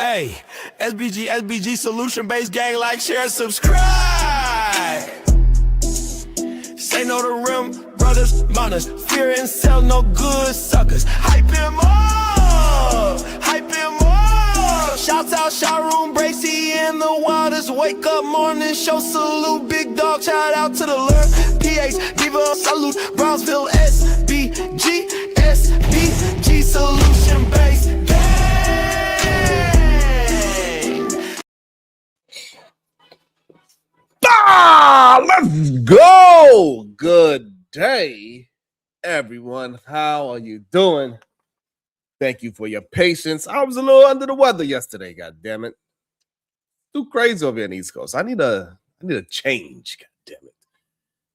Hey, SBG solution based gang, like, share, subscribe. Say no to rim, brothers, mothers, fear and sell no good suckers. Hype him up, hype him up. Shouts out Sharoon, Bracy, and the Waters. Wake up morning show, salute, big dog, shout out to the Lurk. PH, Diva, salute, Brownsville, SBG solution based gang. Let's go. Good day, everyone. How are you doing? Thank you for your patience. I was a little under the weather yesterday, god damn it. Too crazy over here on the East Coast. I need a change, god damn it.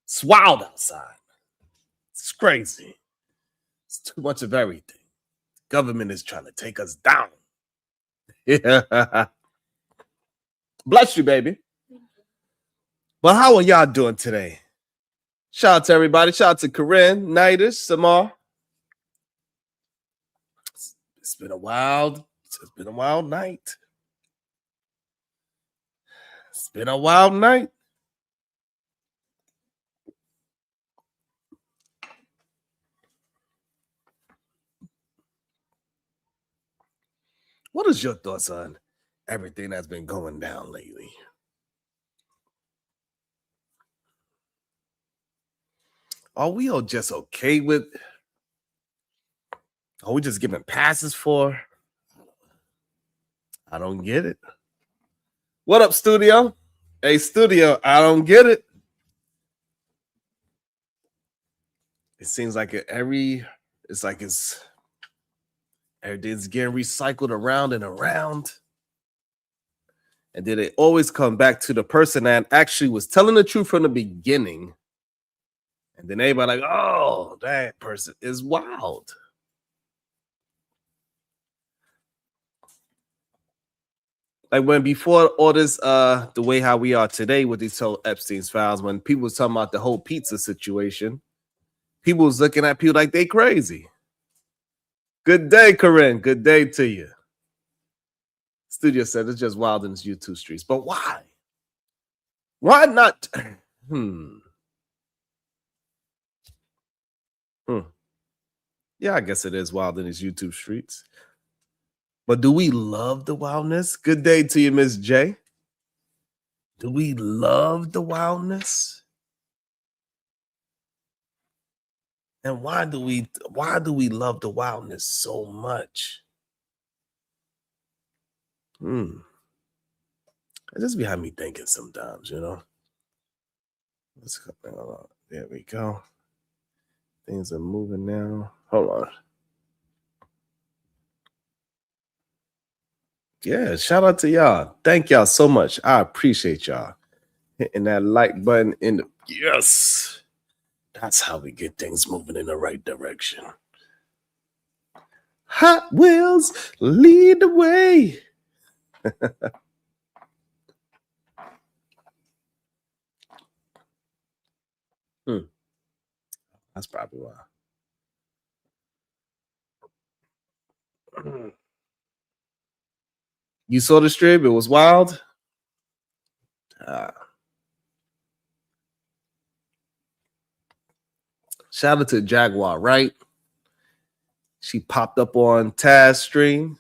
It's wild outside. It's crazy. It's too much of everything. The government is trying to take us down. Yeah. Bless you, baby. But how are y'all doing today? Shout out to everybody. Shout out to Corinne, Nidus, Samar. It's been a wild night. It's been a wild night. What is your thoughts on everything that's been going down lately? Are we all just okay with? Are we just giving passes for? I don't get it. What up, studio? Hey, studio, I don't get it. It seems like everything's getting recycled around and around. And then it always come back to the person that actually was telling the truth from the beginning. And then everybody like, oh, that person is wild. Like when before all this, the way how we are today with these whole Epstein's files, when people was talking about the whole pizza situation, people was looking at people like they crazy. Good day, Corinne. Good day to you. Studio said it's just wild in its YouTube streets. But why? Why not? Yeah, I guess it is wild in these YouTube streets. But do we love the wildness? Good day to you, Miss J. Do we love the wildness? And why do we love the wildness so much? It just behind me thinking sometimes, you know. Let's go. There we go. Things are moving now. Hold on. Yeah, shout out to y'all. Thank y'all so much. I appreciate y'all hitting that like button in the yes. That's how we get things moving in the right direction. Hot Wheels lead the way. That's probably why. You saw the stream? It was wild. Shout out to Jaguar, right? She popped up on Taz stream,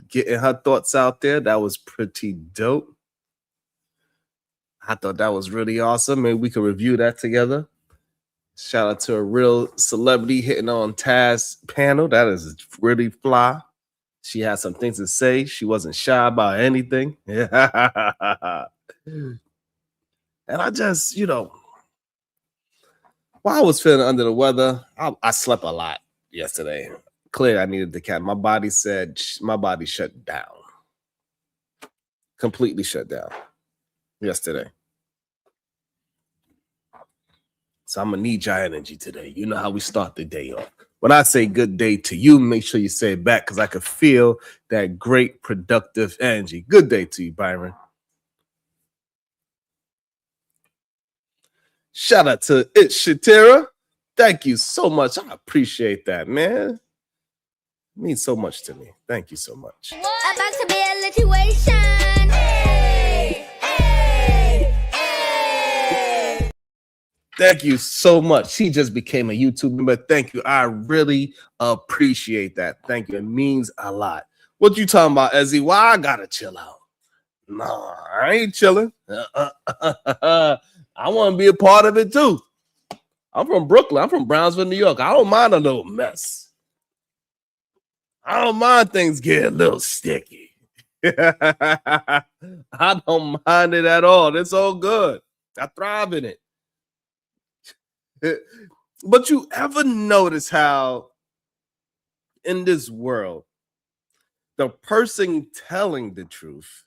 getting her thoughts out there. That was pretty dope. I thought that was really awesome. Maybe we could review that together. Shout out to a real celebrity hitting on Taz panel. That is really fly. She had some things to say. She wasn't shy about anything. And I just, while I was feeling under the weather, I slept a lot yesterday. Clearly, I needed the cat. My body shut down. Completely shut down yesterday. So I'm going to need your energy today. You know how we start the day off. When I say good day to you, make sure you say it back because I could feel that great productive energy. Good day to you, Byron. Shout out to It Shatira. Thank you so much. I appreciate that, man. It means so much to me. Thank you so much. About to be a situation. Hey, hey, hey. Thank you so much. She just became a YouTube member. Thank you. I really appreciate that. Thank you. It means a lot. What you talking about, Ezzy? Why I gotta chill out? No, I ain't chilling. I want to be a part of it too. I'm from Brooklyn. I'm from Brownsville, New York. I don't mind a little mess. I don't mind things getting a little sticky. I don't mind it at all. It's all good. I thrive in it. But you ever notice how in this world, the person telling the truth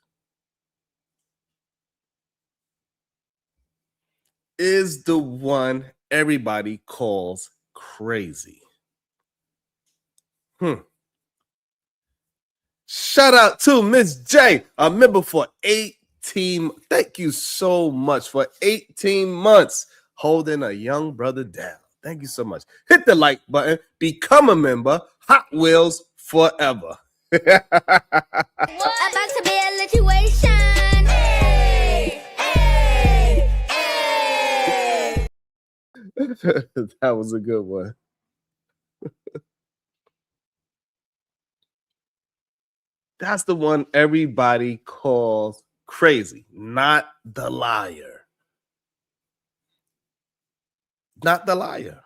is the one everybody calls crazy? Shout out to Miss J, a member for 18. Thank you so much for 18 months holding a young brother down. Thank you so much. Hit the like button, become a member. Hot Wheels forever. About to be a situation. Hey, hey, hey. That was a good one. That's the one everybody calls crazy, not the liar. Not the liar.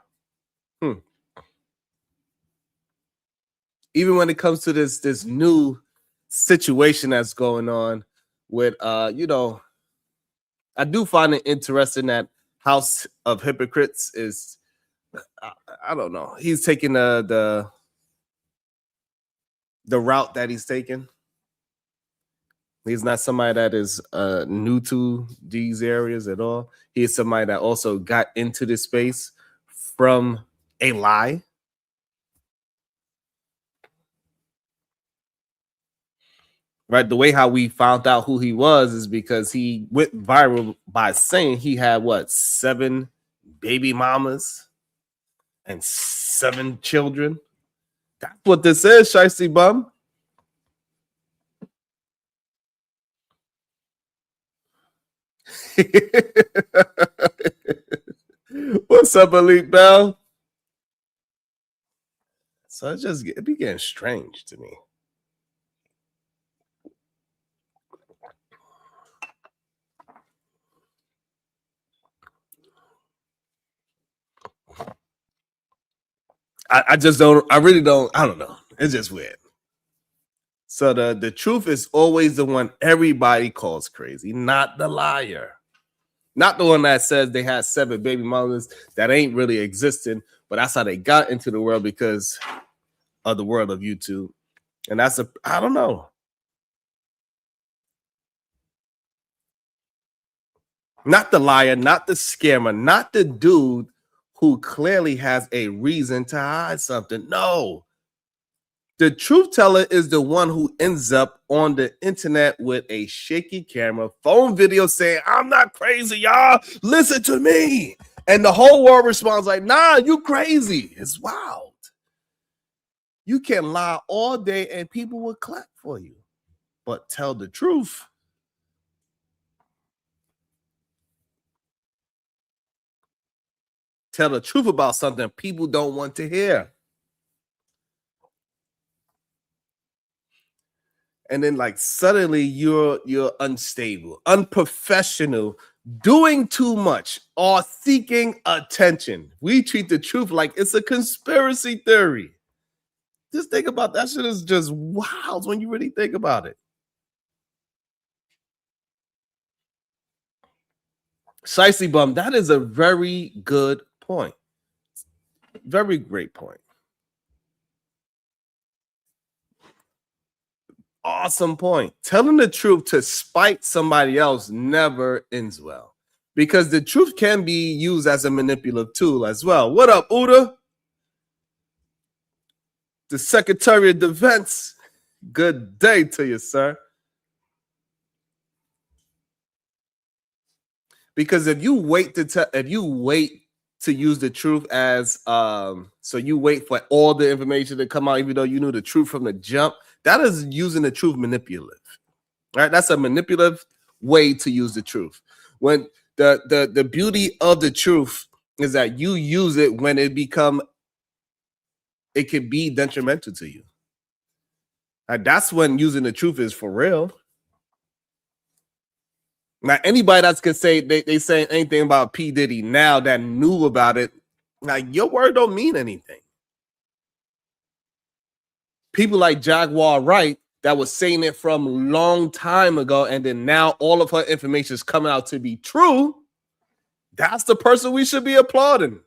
Even when it comes to this new situation that's going on with I do find it interesting that House of Hypocrites is I don't know. He's taking the route that he's taking. He's not somebody that is new to these areas at all. He is somebody that also got into this space from a lie. Right, the way how we found out who he was is because he went viral by saying he had 7 baby mamas and 7 children. That's what this is, Shiesty Bum. What's up, Elite Bell? So it be getting strange to me. I just don't. I really don't. I don't know. It's just weird. So the truth is always the one everybody calls crazy, not the liar. Not the one that says they had 7 baby mamas that ain't really existing, but that's how they got into the world because of the world of YouTube. And I don't know. Not the liar, not the scammer, not the dude who clearly has a reason to hide something. No. The truth teller is the one who ends up on the internet with a shaky camera, phone video saying, I'm not crazy, y'all. Listen to me. And the whole world responds like, nah, you crazy. It's wild. You can lie all day and people will clap for you. But tell the truth. Tell the truth about something people don't want to hear. And then suddenly you're unstable, unprofessional, doing too much, or seeking attention. We treat the truth like it's a conspiracy theory. Just think about that shit is just wild when you really think about it. Shiesty Bum, that is a very good point. Very great point. Awesome point. Telling the truth to spite somebody else never ends well because the truth can be used as a manipulative tool as well. What up, Uda? The Secretary of Defense. Good day to you, sir. Because if you wait to use the truth as so you wait for all the information to come out, even though you knew the truth from the jump. That is using the truth manipulative, right? That's a manipulative way to use the truth. When the beauty of the truth is that you use it when it can be detrimental to you. That's when using the truth is for real. Now, anybody that's gonna say they saying anything about P. Diddy now that knew about it, like your word don't mean anything. People like Jaguar Wright that was saying it from a long time ago, and then now all of her information is coming out to be true. That's the person we should be applauding.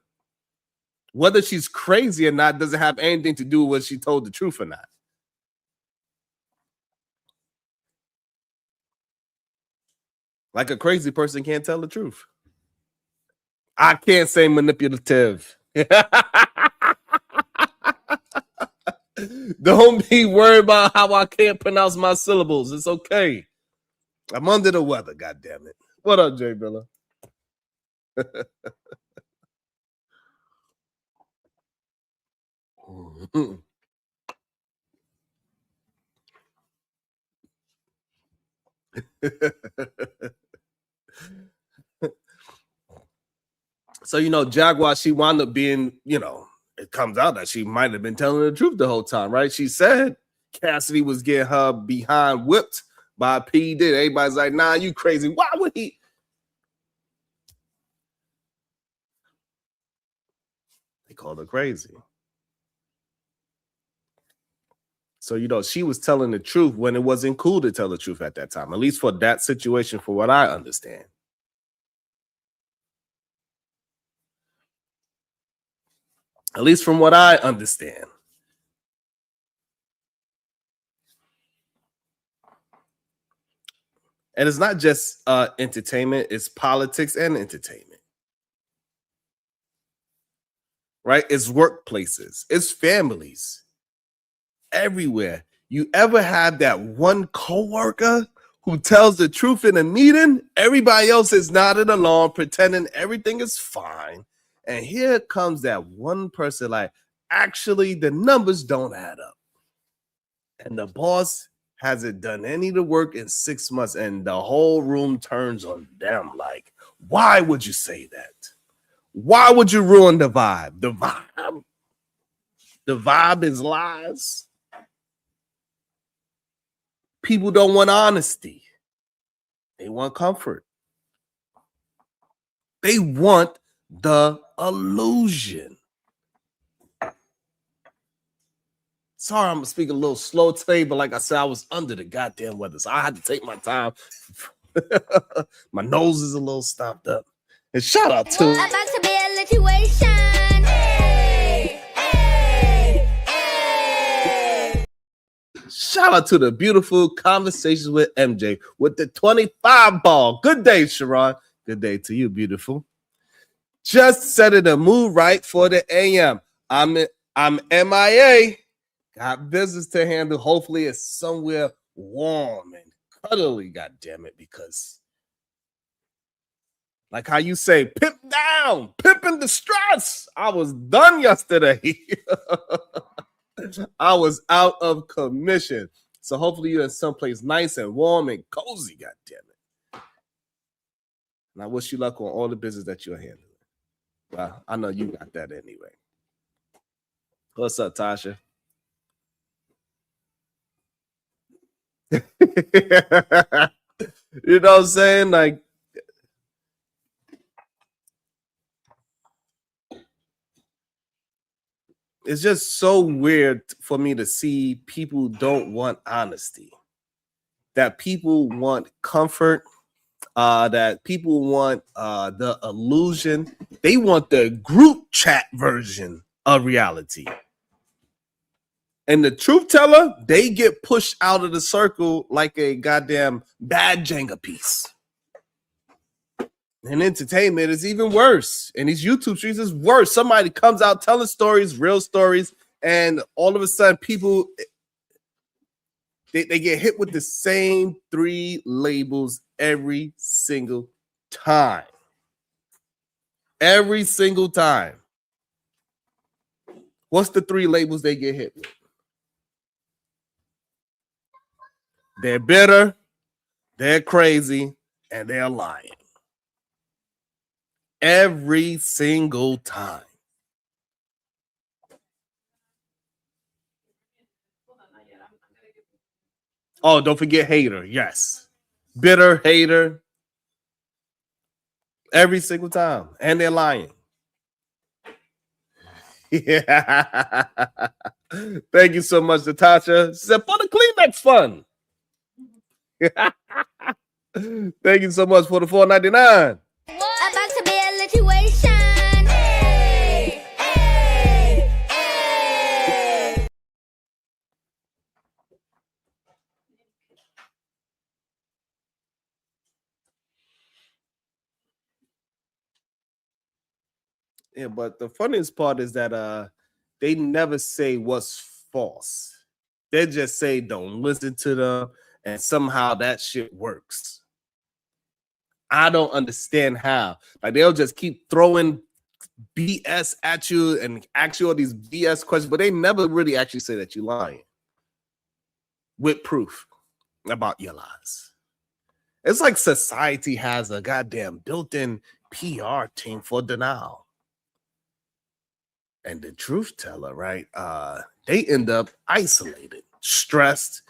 Whether she's crazy or not doesn't have anything to do with whether she told the truth or not. Like a crazy person can't tell the truth. I can't say manipulative. Don't be worried about how I can't pronounce my syllables. It's okay. I'm under the weather, God damn it. What up, Jay Billa? So, Jaguar, she wound up being, it comes out that she might have been telling the truth the whole time, right? She said Cassidy was getting her behind whipped by P. Diddy. Everybody's like, nah, you crazy. Why would he? They called her crazy. So, she was telling the truth when it wasn't cool to tell the truth at that time, at least for that situation, for what I understand. At least from what I understand. And it's not just entertainment, it's politics and entertainment. Right? It's workplaces, it's families, everywhere. You ever have that one coworker who tells the truth in a meeting? Everybody else is nodding along, pretending everything is fine. And here comes that one person like, actually, the numbers don't add up. And the boss hasn't done any of the work in 6 months, and the whole room turns on them like, why would you say that? Why would you ruin the vibe? The vibe is lies. People don't want honesty. They want comfort. They want the illusion. Sorry, I'm speaking a little slow today, but like I said, I was under the goddamn weather, so I had to take my time. My nose is a little stopped up. And shout out to About to be a situation. Hey, hey, hey. Shout out to the beautiful Conversations with MJ with the 25 ball. Good day, Sharon. Good day to you, beautiful. Just setting the mood right for the AM. I'm MIA. Got business to handle. Hopefully it's somewhere warm and cuddly, God damn it, because like how you say, pimp down, pimp in distress. I was done yesterday. I was out of commission. So hopefully you're in someplace nice and warm and cozy, God damn it. And I wish you luck on all the business that you're handling. Well, I know you got that anyway. What's up, Tasha? You know what I'm saying? Like, it's just so weird for me to see people don't want honesty, that people want comfort, that people want the illusion. They want the group chat version of reality. And the truth teller, they get pushed out of the circle like a goddamn bad Jenga piece. And entertainment is even worse. And these YouTube streams is worse. Somebody comes out telling stories, real stories, and all of a sudden people, they get hit with the same 3 labels every single time. Every single time. What's the 3 labels they get hit with? They're bitter, they're crazy, and they're lying. Every single time. Oh, don't forget hater. Yes. Bitter, hater. Every single time. And they're lying. Yeah. Thank you so much, Natasha. She said, for the Kleenex fund. Thank you so much for the $4.99. About to be a situation. Hey, hey, hey. Yeah, but the funniest part is that they never say what's false. They just say don't listen to them, and somehow that shit works. I don't understand how. Like they'll just keep throwing BS at you and ask you all these BS questions, but they never really actually say that you're lying with proof about your lies. It's like society has a goddamn built-in PR team for denial. And the truth teller, right? They end up isolated, stressed,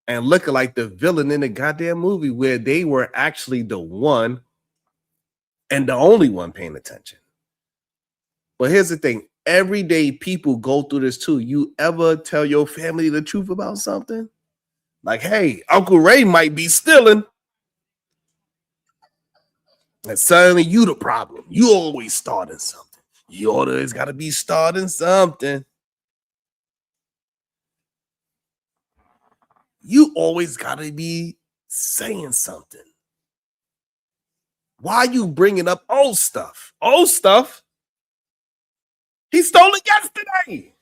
and looking like the villain in the goddamn movie where they were actually the one and the only one paying attention. But here's the thing. Everyday people go through this too. You ever tell your family the truth about something? Like, hey, Uncle Ray might be stealing. And suddenly you the problem. You always starting something. You always got to be starting something. You always got to be saying something. Why are you bringing up old stuff? Old stuff? He stole it yesterday.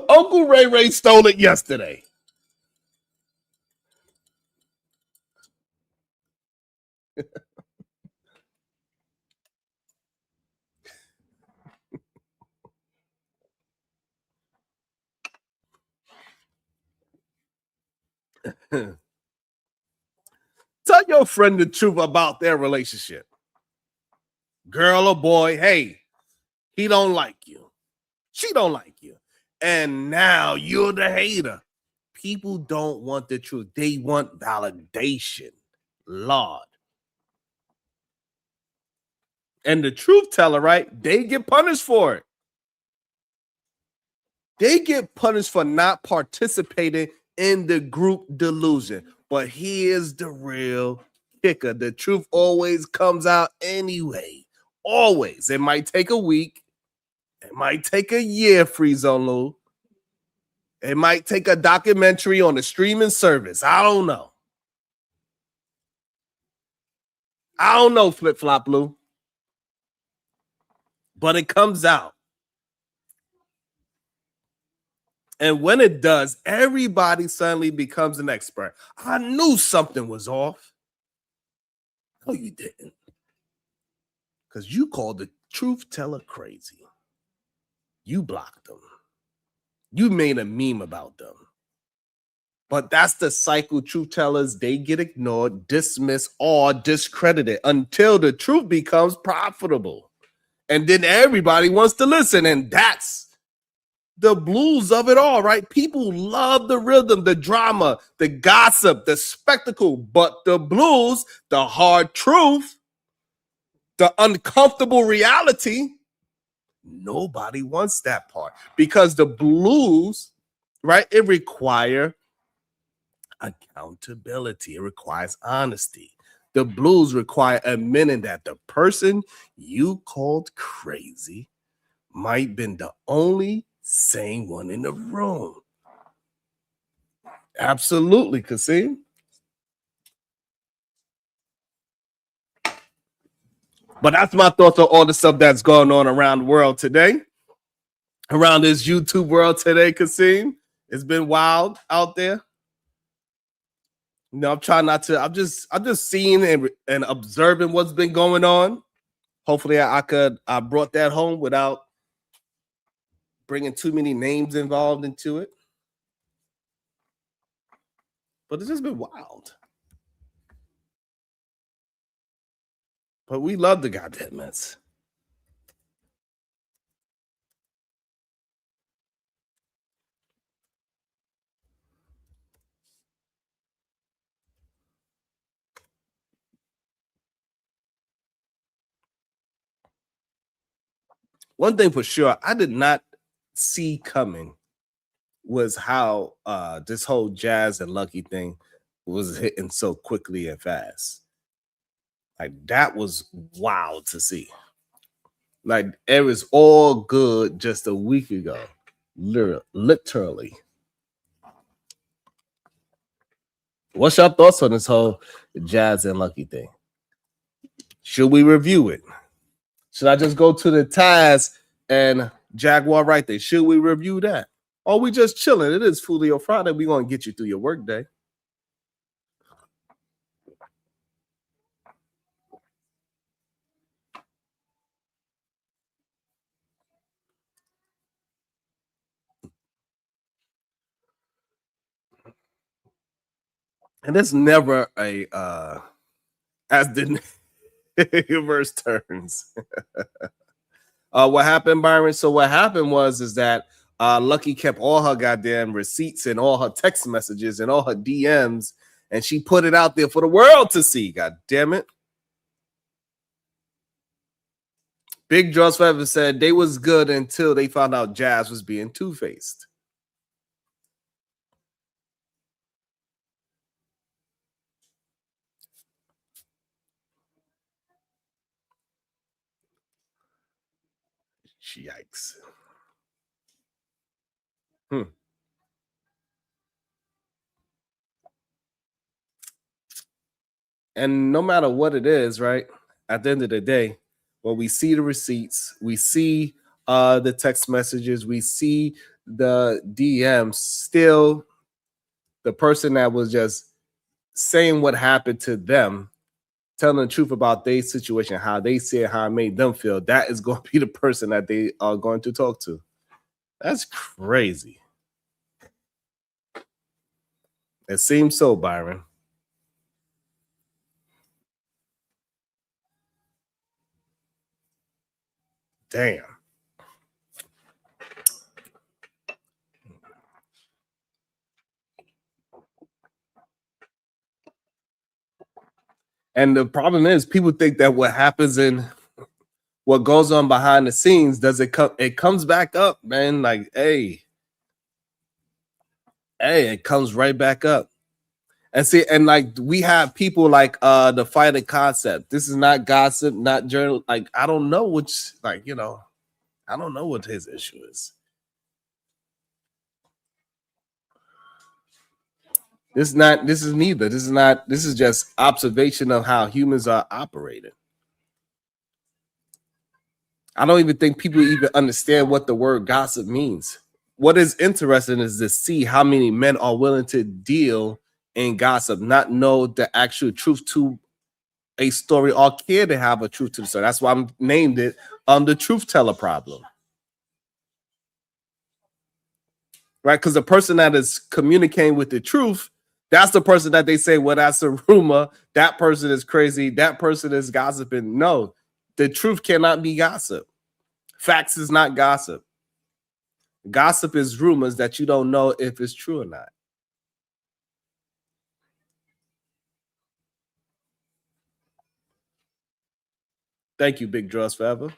Uncle Ray stole it yesterday. Tell your friend the truth about their relationship. Girl or boy, hey, he don't like you. She don't like you. And now you're the hater. People don't want the truth. They want validation. Lord. And the truth teller, right? They get punished for it. They get punished for not participating in the group delusion. But here's the real kicker. The truth always comes out anyway. Always. It might take a week. It might take a year, Free Zone Lou. It might take a documentary on a streaming service. I don't know. I don't know, Flip Flop Lou. But it comes out. And when it does, everybody suddenly becomes an expert. I knew something was off. No, you didn't. Because you called the truth teller crazy. You blocked them. You made a meme about them. But that's the cycle. Truth tellers, they get ignored, dismissed, or discredited until the truth becomes profitable. And then everybody wants to listen. And that's the blues of it all, right? People love the rhythm, the drama, the gossip, the spectacle. But the blues, the hard truth, the uncomfortable reality, nobody wants that part. Because the blues, right, it requires accountability. It requires honesty. The blues require admitting that the person you called crazy might have been the only sane one in the room. Absolutely, Kasim. But that's my thoughts on all the stuff that's going on around the world today. Around this YouTube world today, Kasim. It's been wild out there. You know, I'm trying not to. I'm just seeing and observing what's been going on. Hopefully I brought that home without bringing too many names involved into it. But it's just been wild. But we love the goddamn Mets. One thing for sure, I did not see coming was how this whole Jazz and Lucky thing was hitting so quickly and fast. Like that was wild to see. Like it was all good just a week ago, literally. What's your thoughts on this whole Jazz and Lucky thing? Should we review it? Should I just go to the Taz and Jaguar right there? Should we review that? Or we just chilling? It is Foolery Friday. We're going to get you through your workday. And it's never a as the universe turns. What happened, Byron? So what happened is that Lucky kept all her goddamn receipts and all her text messages and all her DMs, and she put it out there for the world to see. God damn it. Big Draws Forever said they was good until they found out Jazz was being two-faced. Yikes. And no matter what it is, right? At the end of the day, when we see the receipts, we see the text messages, we see the DMs, still the person that was just saying what happened to them, telling the truth about their situation, how they see it, how it made them feel, that is going to be the person that they are going to talk to. That's crazy. It seems so, Byron. Damn. And the problem is people think that what happens in what goes on behind the scenes, it comes back up, man. Like, hey, it comes right back up. And see, and like we have people like the Fighting Concept. This is not gossip, not journal. Like, I don't know which, like, you know, I don't know what his issue is. This is just observation of how humans are operating. I don't even think people even understand what the word gossip means. What is interesting is to see how many men are willing to deal in gossip, not know the actual truth to a story, or care to have a truth to the story. That's why I named it the truth teller problem. Right? Because the person that is communicating with the truth, that's the person that they say, well, that's a rumor. That person is crazy. That person is gossiping. No, the truth cannot be gossip. Facts is not gossip. Gossip is rumors that you don't know if it's true or not. Thank you, Big Draws Forever.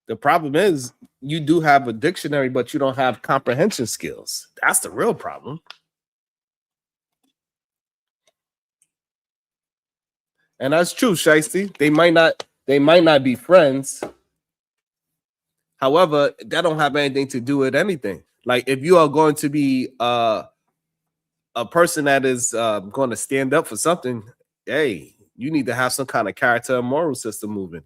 The problem is you do have a dictionary, but you don't have comprehension skills. That's the real problem. And that's true, Shiesty. They might not be friends. However, that don't have anything to do with anything. Like if you are going to be a person that is going to stand up for something, hey, you need to have some kind of character and moral system moving.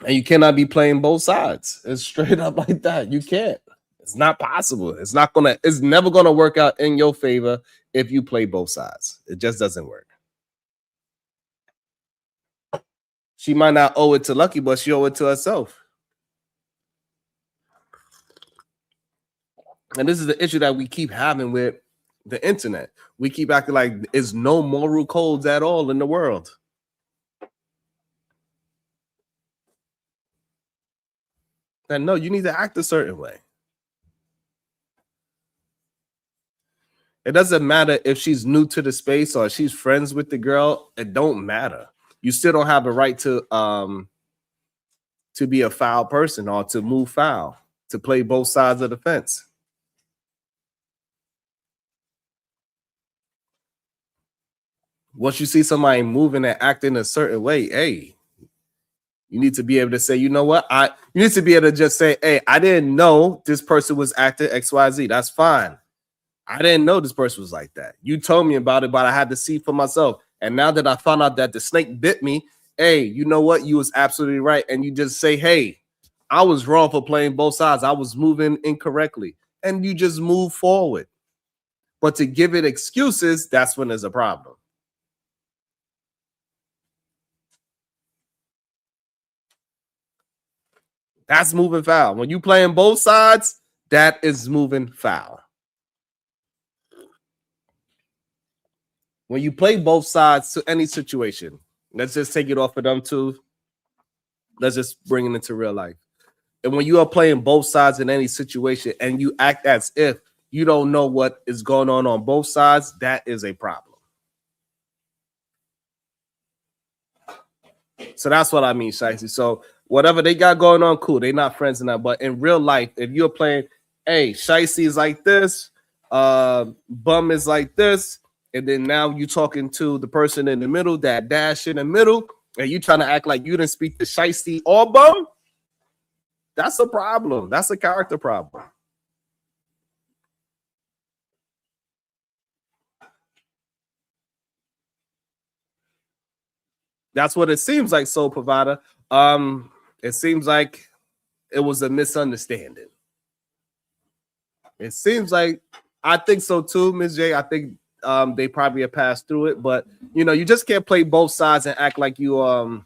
And you cannot be playing both sides. It's straight up like that. You can't. It's not possible. It's never gonna work out in your favor if you play both sides. It just doesn't work. She might not owe it to Lucky, but she owe it to herself. And this is the issue that we keep having with the internet. We keep acting like there's no moral codes at all in the world. Then no, you need to act a certain way. It doesn't matter if she's new to the space or she's friends with the girl. It don't matter. You still don't have the right to be a foul person or to move foul, to play both sides of the fence. Once you see somebody moving and acting a certain way, hey, you need to be able to say, you know what? You need to be able to just say, hey, I didn't know this person was acting XYZ. That's fine. I didn't know this person was like that. You told me about it, but I had to see for myself. And now that I found out that the snake bit me, hey, you know what? You was absolutely right. And you just say, hey, I was wrong for playing both sides. I was moving incorrectly. And you just move forward. But to give it excuses, that's when there's a problem. That's moving foul. When you playing both sides, that is moving foul. When you play both sides to any situation, let's just take it off of them two. Let's just bring it into real life. And when you are playing both sides in any situation and you act as if you don't know what is going on both sides, that is a problem. So that's what I mean, Shicey. So whatever they got going on, cool. They're not friends enough. But in real life, if you're playing, hey, Shicey is like this, Bum is like this, and then now you talking to the person in the middle, that dash in the middle, and you trying to act like you didn't speak to Shicey or Bum, that's a problem. That's a character problem. That's what it seems like, Soul Provider. It seems like it was a misunderstanding. It seems like, I think so too, Ms. J. I think they probably have passed through it, but you know, you just can't play both sides and act like you are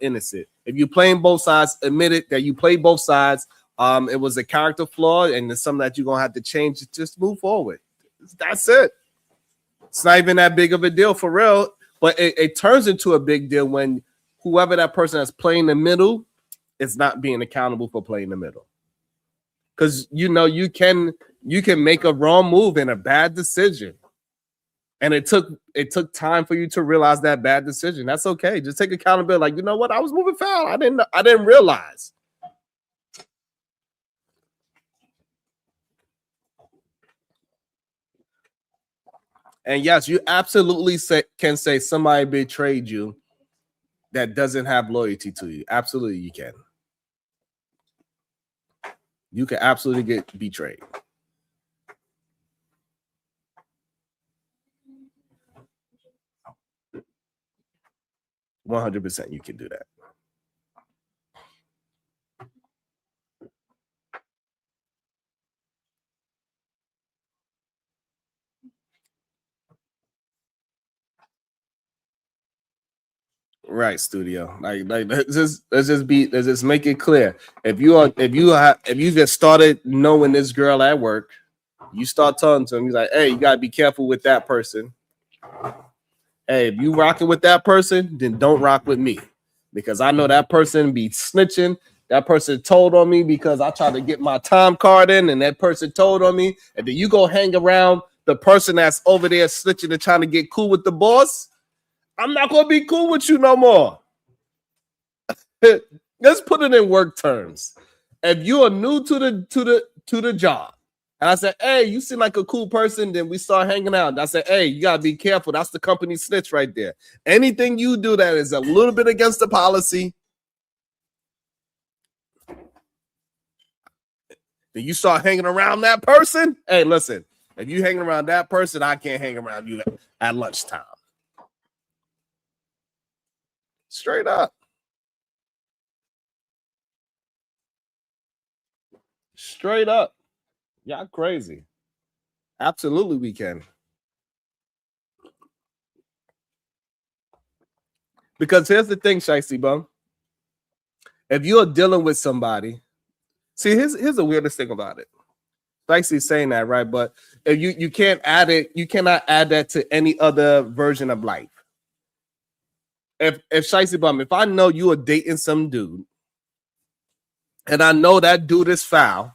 innocent. If you're playing both sides, admit it that you play both sides. It was a character flaw, and it's something that you're gonna have to change. Just move forward. That's it. It's not even that big of a deal for real, but it turns into a big deal when whoever that person that's playing the middle is not being accountable for playing the middle. Because you know you can make a wrong move and a bad decision, and it took time for you to realize that bad decision. That's okay. Just take accountability. Like, you know what? I was moving foul. I didn't realize. And yes, you absolutely can say somebody betrayed you that doesn't have loyalty to you. Absolutely, you can. You can absolutely get betrayed. 100% you can do that. Right, studio. Like let's just make it clear. If you just started knowing this girl at work, you start talking to him. He's like, hey, you gotta be careful with that person. Hey, if you rocking with that person, then don't rock with me, because I know that person be snitching. That person told on me because I tried to get my time card in, and that person told on me. And then you go hang around the person that's over there snitching and trying to get cool with the boss. I'm not gonna be cool with you no more. Let's put it in work terms. If you are new to the job, and I said, hey, you seem like a cool person, then we start hanging out. And I said, hey, you gotta be careful. That's the company snitch right there. Anything you do that is a little bit against the policy, then you start hanging around that person. Hey, listen, if you hanging around that person, I can't hang around you at lunchtime. Straight up. Straight up. Y'all crazy. Absolutely, we can. Because here's the thing, Shicey Bum. If you're dealing with somebody, see, here's the weirdest thing about it. Shicey's saying that, right? But if you can't add it, you cannot add that to any other version of life. If Shicey Bum, if I know you are dating some dude, and I know that dude is foul,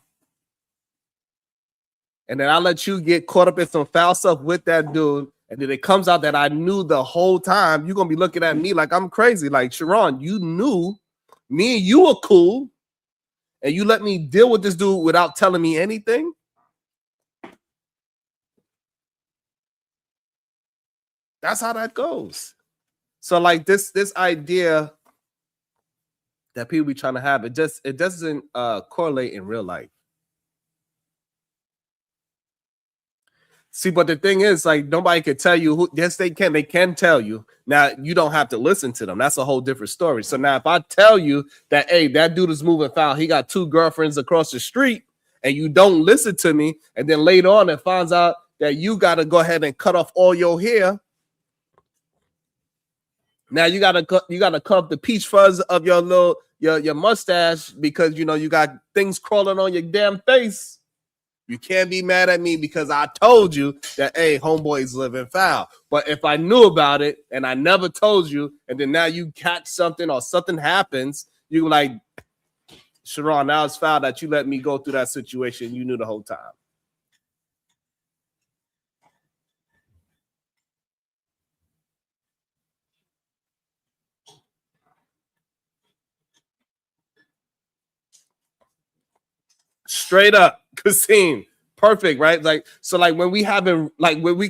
and then I let you get caught up in some foul stuff with that dude, and then it comes out that I knew the whole time, you're gonna be looking at me like I'm crazy. Like, Sharon, you knew me and you were cool, and you let me deal with this dude without telling me anything. That's how that goes. So, like, this idea that people be trying to have, it doesn't correlate in real life. See, but the thing is, like, nobody can tell you who. Yes, they can. They can tell you. Now, you don't have to listen to them. That's a whole different story. So now, if I tell you that, hey, that dude is moving foul, he got 2 girlfriends across the street, and you don't listen to me, and then later on it finds out that you got to go ahead and cut off all your hair. Now you gotta cut off the peach fuzz of your little your mustache because you know you got things crawling on your damn face. You can't be mad at me because I told you that, hey, homeboy's living foul. But if I knew about it and I never told you, and then now you catch something or something happens, you like, Sharon, now it's foul that you let me go through that situation. You knew the whole time. Straight up, Kasim. Perfect, right? Like, so like when we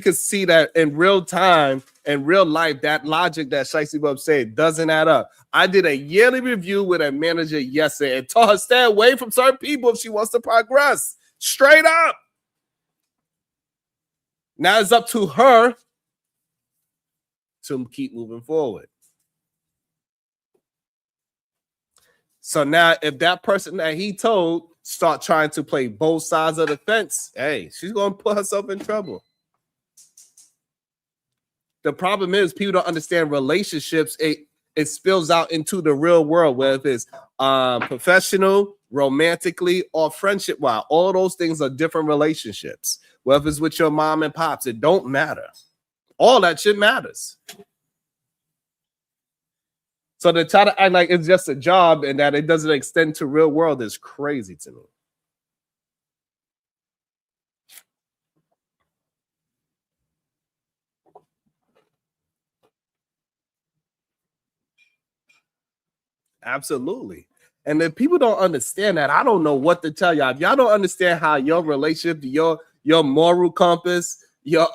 could see that in real time, in real life, that logic that Shicey Bub said doesn't add up. I did a yearly review with a manager yesterday and told her stay away from certain people if she wants to progress. Straight up. Now it's up to her to keep moving forward. So now if that person that he told start trying to play both sides of the fence, hey, she's going to put herself in trouble. The problem is people don't understand relationships. It spills out into the real world, whether it's professional, romantically, or friendship. Wow, all those things are different relationships. Whether it's with your mom and pops, it don't matter. All that shit matters. So to try to act like it's just a job and that it doesn't extend to real world is crazy to me. Absolutely. And if people don't understand that, I don't know what to tell y'all. If y'all don't understand how your relationship, your moral compass, your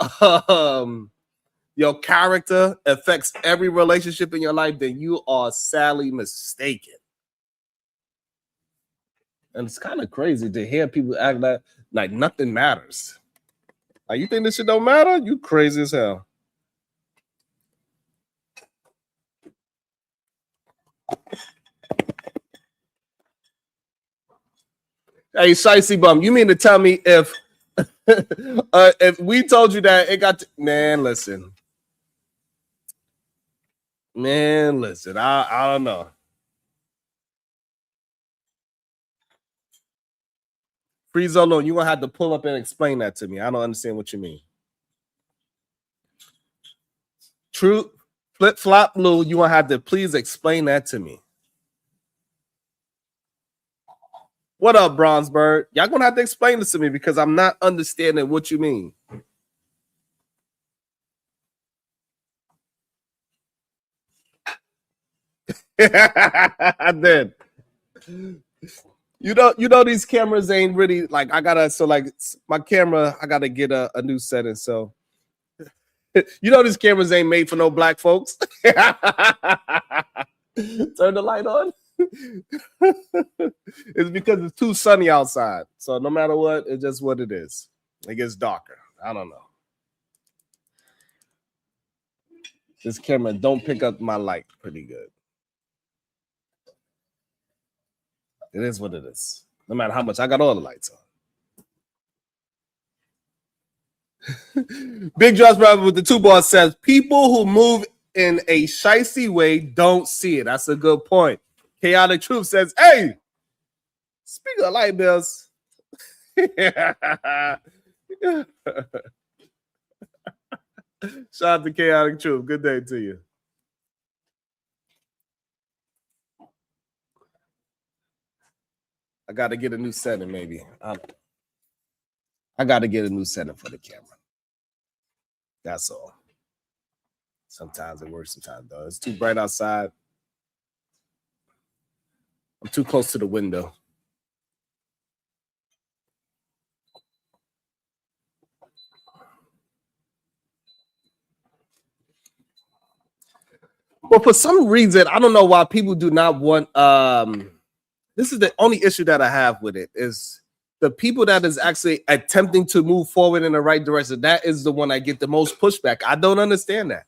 character affects every relationship in your life, then you are sadly mistaken. And it's kind of crazy to hear people act like nothing matters. Like, you think this shit don't matter? You crazy as hell. Hey, Shicey Bum, you mean to tell me if we told you that it got man, listen. Man, listen, I don't know. Free Zolo, you're gonna have to pull up and explain that to me. I don't understand what you mean. True Flip Flop Blue, you gonna have to please explain that to me. What up, Bronze Bird? Y'all gonna have to explain this to me because I'm not understanding what you mean. I did. You know these cameras ain't really like I gotta my camera, I gotta get a new setting. So you know these cameras ain't made for no black folks. Turn the light on. It's because it's too sunny outside. So no matter what, it's just what it is. It gets darker. I don't know. This camera don't pick up my light pretty good. It is what it is. No matter how much I got all the lights on. Big Josh Brother with the 2 bars says, people who move in a shicey way don't see it. That's a good point. Chaotic Truth says, hey, speaking of light bills. Shout out to Chaotic Truth. Good day to you. I got to get a new setting, maybe. I got to get a new setting for the camera. That's all. Sometimes it works, sometimes though. It's too bright outside. I'm too close to the window. Well, for some reason, I don't know why people do not want. This is the only issue that I have with it is the people that is actually attempting to move forward in the right direction. That is the one I get the most pushback. I don't understand that.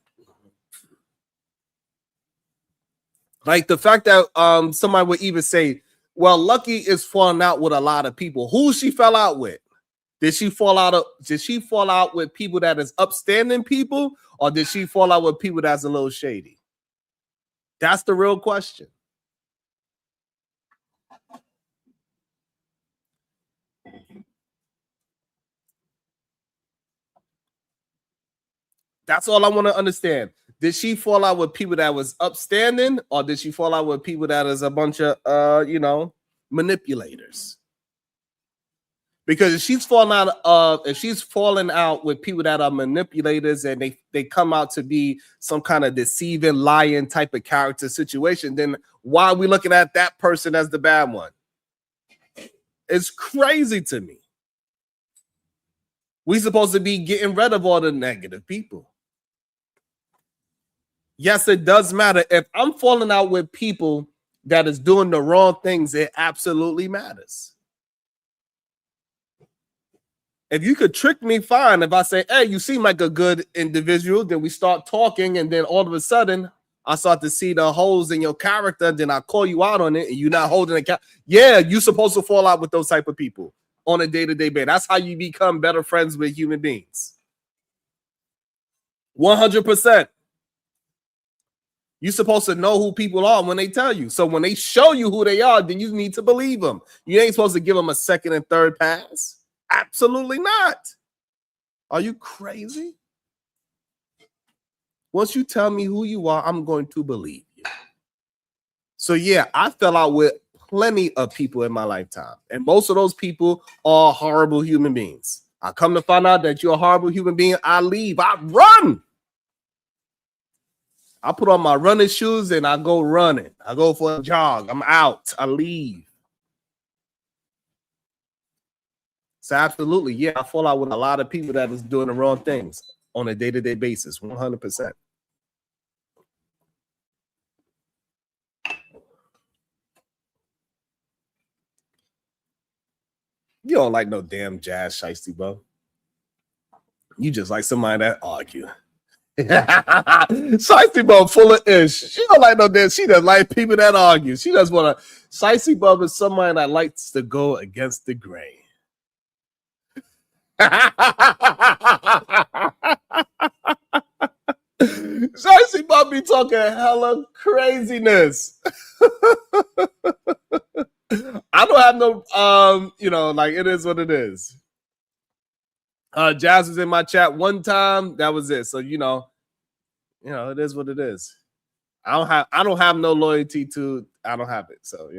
Like the fact that somebody would even say, well, Lucky is falling out with a lot of people. Who she fell out with? Did she fall out with people that is upstanding people, or did she fall out with people that's a little shady? That's the real question. That's all I want to understand. Did she fall out with people that was upstanding, or did she fall out with people that is a bunch of manipulators? Because if she's falling out with people that are manipulators and they come out to be some kind of deceiving, lying type of character situation, then why are we looking at that person as the bad one? It's crazy to me. We're supposed to be getting rid of all the negative people. Yes, it does matter. If I'm falling out with people that is doing the wrong things, it absolutely matters. If you could trick me, fine. If I say, hey, you seem like a good individual, then we start talking, and then all of a sudden, I start to see the holes in your character, then I call you out on it, and you're not holding it. Yeah, you're supposed to fall out with those type of people on a day-to-day basis. That's how you become better friends with human beings. 100%. You're supposed to know who people are when they tell you. So when they show you who they are, then you need to believe them. You ain't supposed to give them a second and third pass. Absolutely not. Are you crazy? Once you tell me who you are, I'm going to believe you. So yeah, I fell out with plenty of people in my lifetime. And most of those people are horrible human beings. I come to find out that you're a horrible human being. I leave. I run. I put on my running shoes and I go running. I go for a jog. I'm out. I leave. So absolutely, yeah, I fall out with a lot of people that is doing the wrong things on a day-to-day basis, 100%. You don't like no damn jazz shiesty, bro. You just like somebody that argue. Shiesty bro full of ish. She don't like no damn. She doesn't like people that argue. She just want to. Shiesty bro is somebody that likes to go against the grain. Shiesty bro be talking hella craziness. I don't have no like it is what it is. Jazz was in my chat one time. That was it. So it is what it is. I don't have no loyalty to. I don't have it. So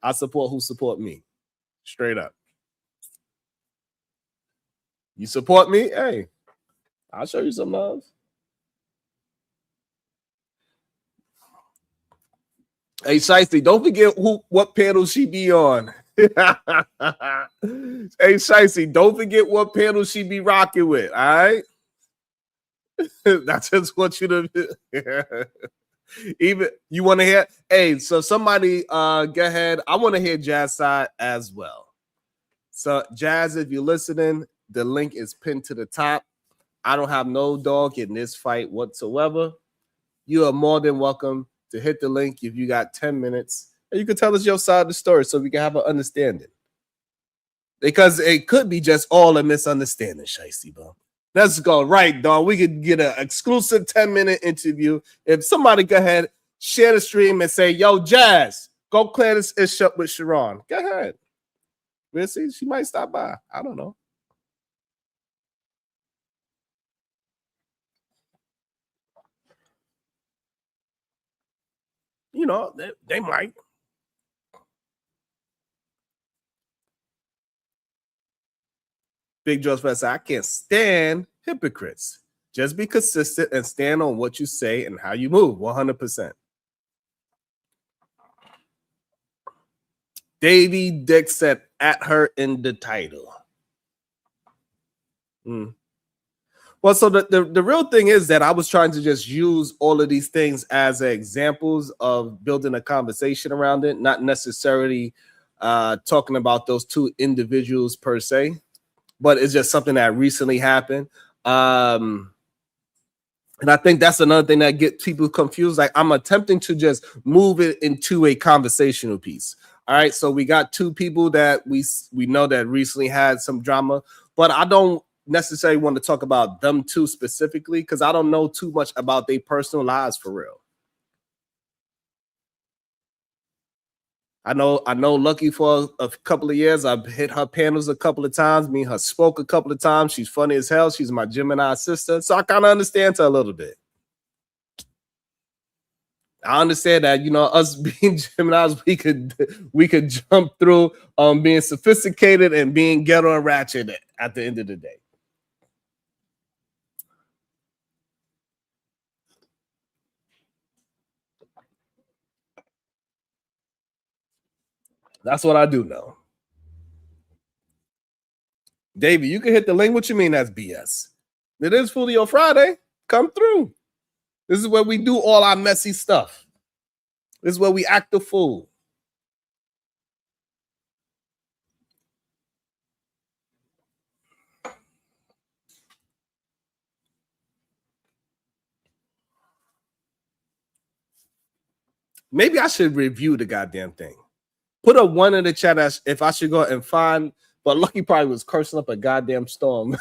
I support who support me. Straight up. You support me? Hey, I'll show you some love. Hey, Shiesty, don't forget what panel she be on. Hey, Shiesty, don't forget what panel she be rocking with, all right? That's just what you to even you want to hear. Hey, so somebody go ahead. I want to hear Jazz side as well. So, Jazz, if you're listening, the link is pinned to the top. I don't have no dog in this fight whatsoever. You are more than welcome to hit the link if you got 10 minutes. You can tell us your side of the story so we can have an understanding. Because it could be just all a misunderstanding, Shiesty, bro. Let's go. Right, dog. We could get an exclusive 10-minute interview. If somebody go ahead, share the stream and say, yo, Jazz, go clear this issue up with Sharon. Go ahead. We'll see. She might stop by. I don't know. You know, they might. Big Joe's Fest, I can't stand hypocrites. Just be consistent and stand on what you say and how you move. 100%. Davey Dick said at her in the title. Well, so the real thing is that I was trying to just use all of these things as examples of building a conversation around it, not necessarily talking about those two individuals per se, but it's just something that recently happened. And I think that's another thing that gets people confused. Like, I'm attempting to just move it into a conversational piece. All right, so we got two people that we know that recently had some drama, but I don't necessarily want to talk about them two specifically because I don't know too much about their personal lives for real. I know Lucky for a couple of years. I've hit her panels a couple of times. Me and her spoke a couple of times. She's funny as hell. She's my Gemini sister. So I kind of understand her a little bit. I understand that, you know, us being Geminis, we could jump through being sophisticated and being ghetto and ratchet at the end of the day. That's what I do know. Davey, you can hit the link. What you mean that's BS? It is Foolery Friday. Come through. This is where we do all our messy stuff. This is where we act the fool. Maybe I should review the goddamn thing. Put a 1 in the chat as if I should go and find, but Lucky probably was cursing up a goddamn storm.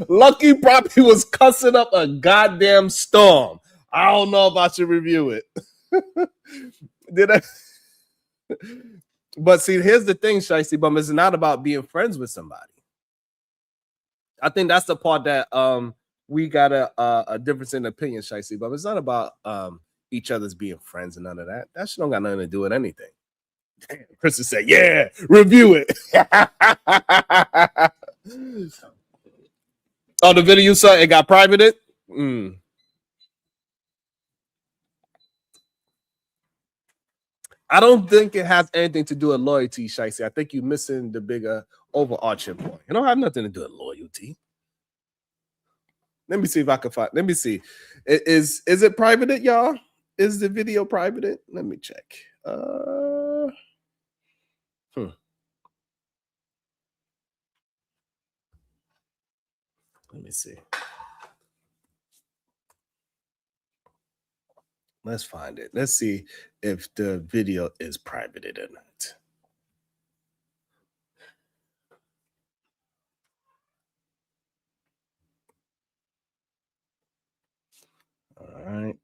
Lucky probably was cussing up a goddamn storm. I don't know if I should review it. Did I? But see, here's the thing, Shiesty Bum, it's not about being friends with somebody. I think that's the part that we got a difference in opinion, Shiesty Bum. It's not about each other's being friends and none of that. That shit don't got nothing to do with anything. Damn, Chris said, yeah, review it. Oh, the video you saw, it got privated? I don't think it has anything to do with loyalty, Shiesty. I think you're missing the bigger overarching point. It don't have nothing to do with loyalty. Let me see if I can find. Let me see. Is it privated, y'all? Is the video privated? Let me check. Let me see. Let's find it. Let's see if the video is privated or not. All right.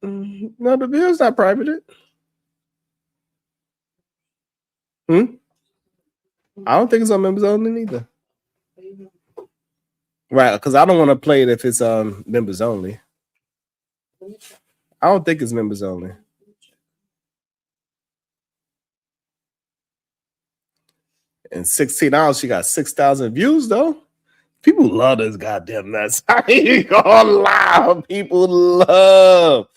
No, the video's not privated. I don't think it's on members only either. Right, because I don't want to play it if it's members only. I don't think it's members only. In 16 hours, she got 6,000 views though. People love this goddamn mess. I ain't gonna lie. People love.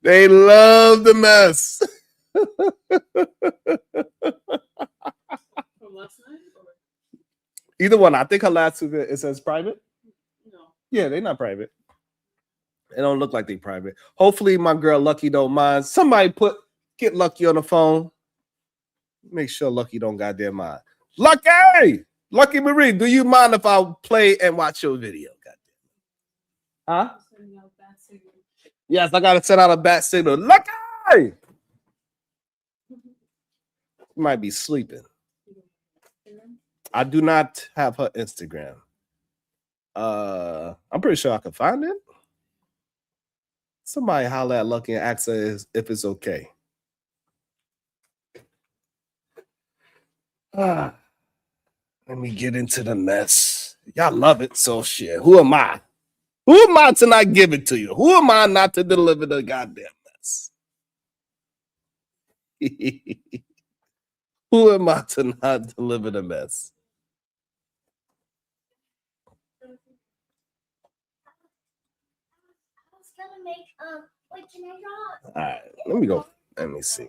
They love the mess. From last night? Either one. I think her last two, it says private. No. Yeah, they're not private. They don't look like they private. Hopefully my girl Lucky don't mind. Somebody get Lucky on the phone. Make sure Lucky don't goddamn mind. Lucky Marie, do you mind if I play and watch your video? Goddamn. Huh? Yes, I gotta send out a bat signal. Lucky! Might be sleeping. I do not have her Instagram. I'm pretty sure I can find it. Somebody holler at Lucky and ask her if it's okay. Let me get into the mess. Y'all love it, so shit. Who am I? Who am I to not give it to you? Who am I not to deliver the goddamn mess? Who am I to not deliver the mess? All right, let me go. Let me see.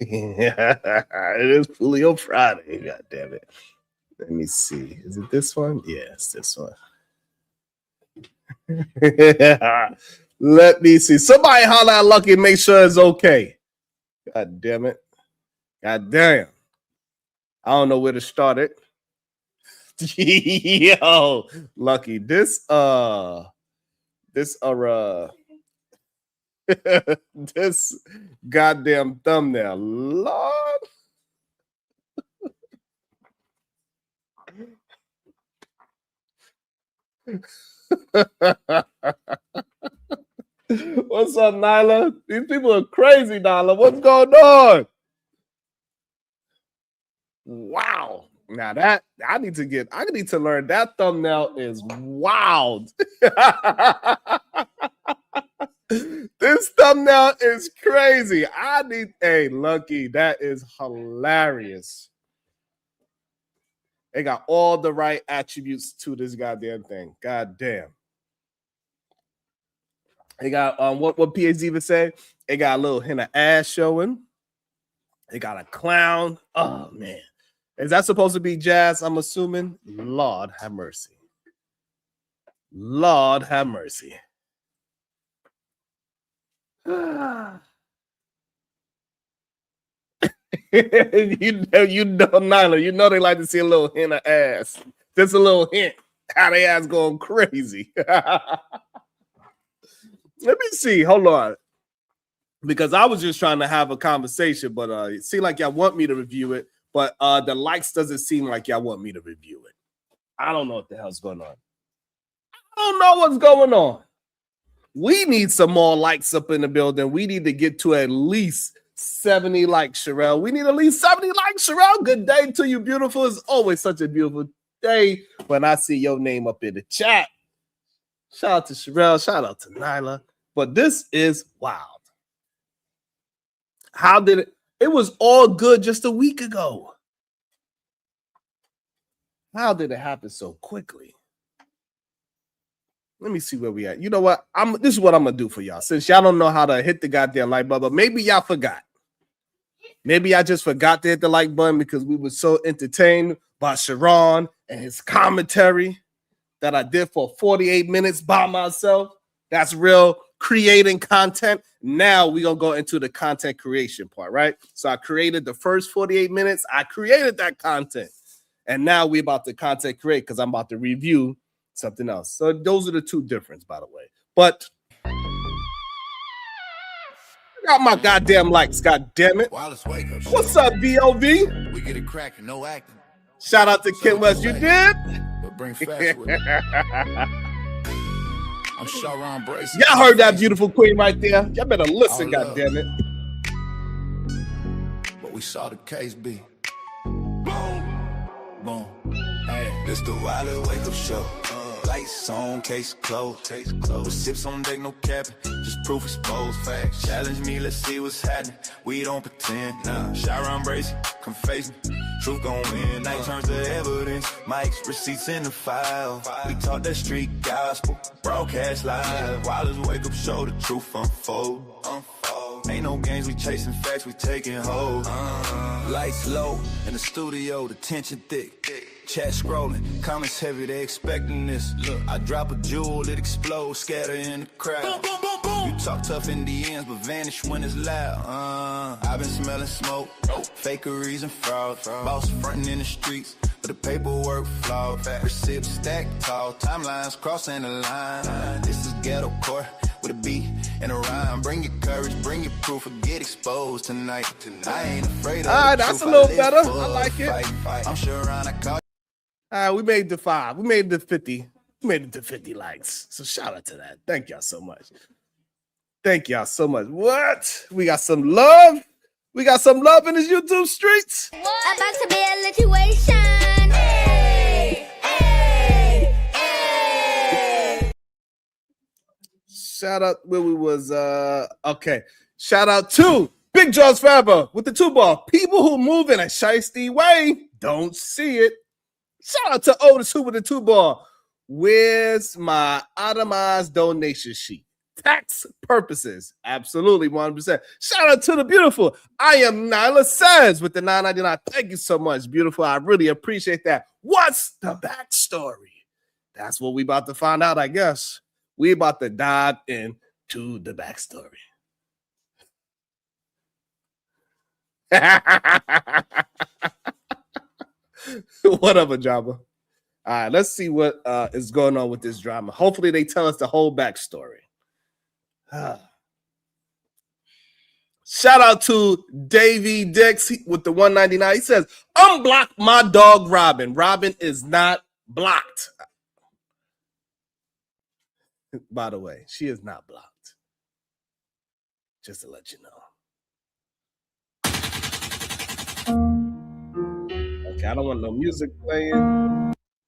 It is Julio Friday. God damn it. Let me see. Is it this one? Yes, this one. Let me see. Somebody holler at Lucky and make sure it's okay. God damn it. God damn. I don't know where to start it. Yo, Lucky. This this goddamn thumbnail. Lord. What's up, Nyla? These people are crazy, Nyla. What's going on? Wow. Now that I need to learn that thumbnail is wild. This thumbnail is crazy. Lucky. That is hilarious. They got all the right attributes to this goddamn thing. God damn. They got what PhD even say? They got a little hint of ass showing. They got a clown. Oh man. Is that supposed to be jazz? I'm assuming. Lord have mercy. Lord have mercy. you know, Nyla, you know they like to see a little hint of ass. Just a little hint. How they ass going crazy. Let me see. Hold on. Because I was just trying to have a conversation, but it seemed like y'all want me to review it, but the likes doesn't seem like y'all want me to review it. I don't know what the hell's going on. I don't know what's going on. We need some more likes up in the building. We need to get to at least 70 likes, Sherelle. We need at least 70 likes, Sherelle. Good day to you, beautiful. It's always such a beautiful day when I see your name up in the chat. Shout out to Sherelle. Shout out to Nyla. But this is wild. How did it? It was all good just a week ago. How did it happen so quickly? Let me see where we at. You know what? This is what I'm gonna do for y'all. Since y'all don't know how to hit the goddamn like button, maybe y'all forgot. Maybe I just forgot to hit the like button because we were so entertained by Sharon and his commentary that I did for 48 minutes by myself. That's real creating content. Now we're gonna go into the content creation part, right? So I created the first 48 minutes. I created that content. And now we're about to content create because I'm about to review something else. So those are the two differences, by the way. But I got my goddamn likes, god damn it. What's up, BOV? We get it cracking, no acting. Shout out to Kid West. You did? But bring fast with I'm Sharon Brace. Y'all heard that beautiful queen right there. Y'all better listen, god damn it. But we saw the case be. Boom. Boom. Hey, this the Wilder Wake Up Show. Lights on, case closed. With sips on deck, no capping. Just proof exposed facts. Challenge me, let's see what's happening. We don't pretend. Nah, Sharon Brace, come face me. Truth gon' win. Night turns to evidence. Mike's receipts in the file. We talk that street gospel. Broadcast live. Wilder's Wake Up Show, the truth unfold. Ain't no games, we chasing facts, we taking hold. Lights low in the studio, the tension thick. Chat scrolling, comments heavy, they expecting this. Look, I drop a jewel, it explodes, scatter in the crowd. Boom, boom, boom, boom. You talk tough in the ends, but vanish when it's loud. I've been smelling smoke, fakeries and fraud. Boss frontin' in the streets, but the paperwork flawed. Receipts stacked tall, timelines crossing the line. This is ghetto court with a beat and a rhyme. Bring your courage, bring your proof, or get exposed tonight. I ain't afraid of the that's truth. a little live better. for I like it. fight. I'm sure around I call. We made the 5. We made the 50. We made it to 50 likes. So shout out to that. Thank y'all so much. Thank y'all so much. What? We got some love. We got some love in these YouTube streets. About to be a situation. Hey, hey, hey. Shout out where we was. Okay. Shout out to Big Jaws Forever with the 2-ball. People who move in a shiesty way don't see it. Shout out to Otis who with the 2-ball. Where's my itemized donation sheet? Tax purposes. Absolutely, 100%. Shout out to the beautiful I am Nyla Says with the $9.99. Thank you so much, beautiful. I really appreciate that. What's the backstory? That's what we about to find out, I guess. We about to dive into the backstory. Whatever, Jabba. All right, let's see what is going on with this drama. Hopefully, they tell us the whole backstory. Shout out to Davey Dix with the $1.99. He says, unblock my dog Robin. Robin is not blocked. By the way, she is not blocked. Just to let you know. Okay, I don't want no music playing.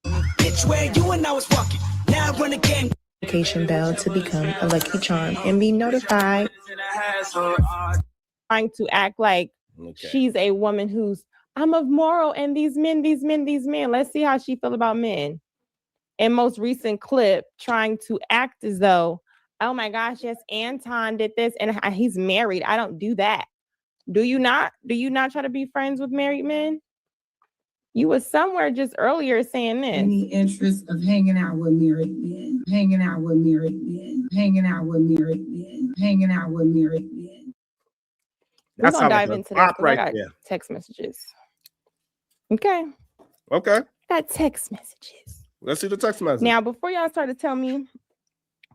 Bitch, where you and I was walking. Now I run a game. Notification bell to become a lucky charm and be notified. Trying to act like she's a woman who's I'm of moral and these men. Let's see how she feel about men. In most recent clip, trying to act as though, oh my gosh, yes, Anton did this and he's married. I don't do that. Do you not? Do you not try to be friends with married men? You was somewhere just earlier saying this. Any interest of hanging out with married men, hanging out with married men, hanging out with married men, hanging out with married men. We're going to dive into that right I got there. Text messages. Okay. Okay. Got text messages. Let's see the text message. Now, before y'all start to tell me,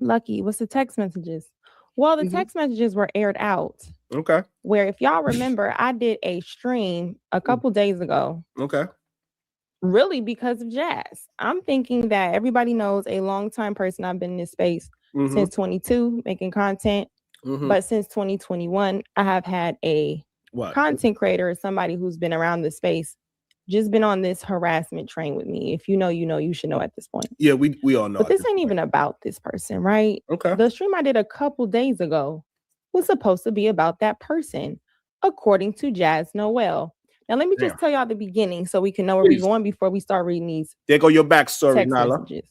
Lucky, what's the text messages? Well, the text messages were aired out. Okay. Where, if y'all remember, I did a stream a couple days ago. Okay. Really because of Jazz. I'm thinking that everybody knows a longtime person. I've been in this space since 22, making content. But since 2021, I have had a content creator, somebody who's been around the space, just been on this harassment train with me. If you know, you should know at this point. Yeah, we all know. But this ain't even about this person, right? Okay. The stream I did a couple days ago was supposed to be about that person, according to Jazz Noel. Now, let me just tell y'all the beginning so we can know where we're going before we start reading these. There go your backstory, text Nala. messages.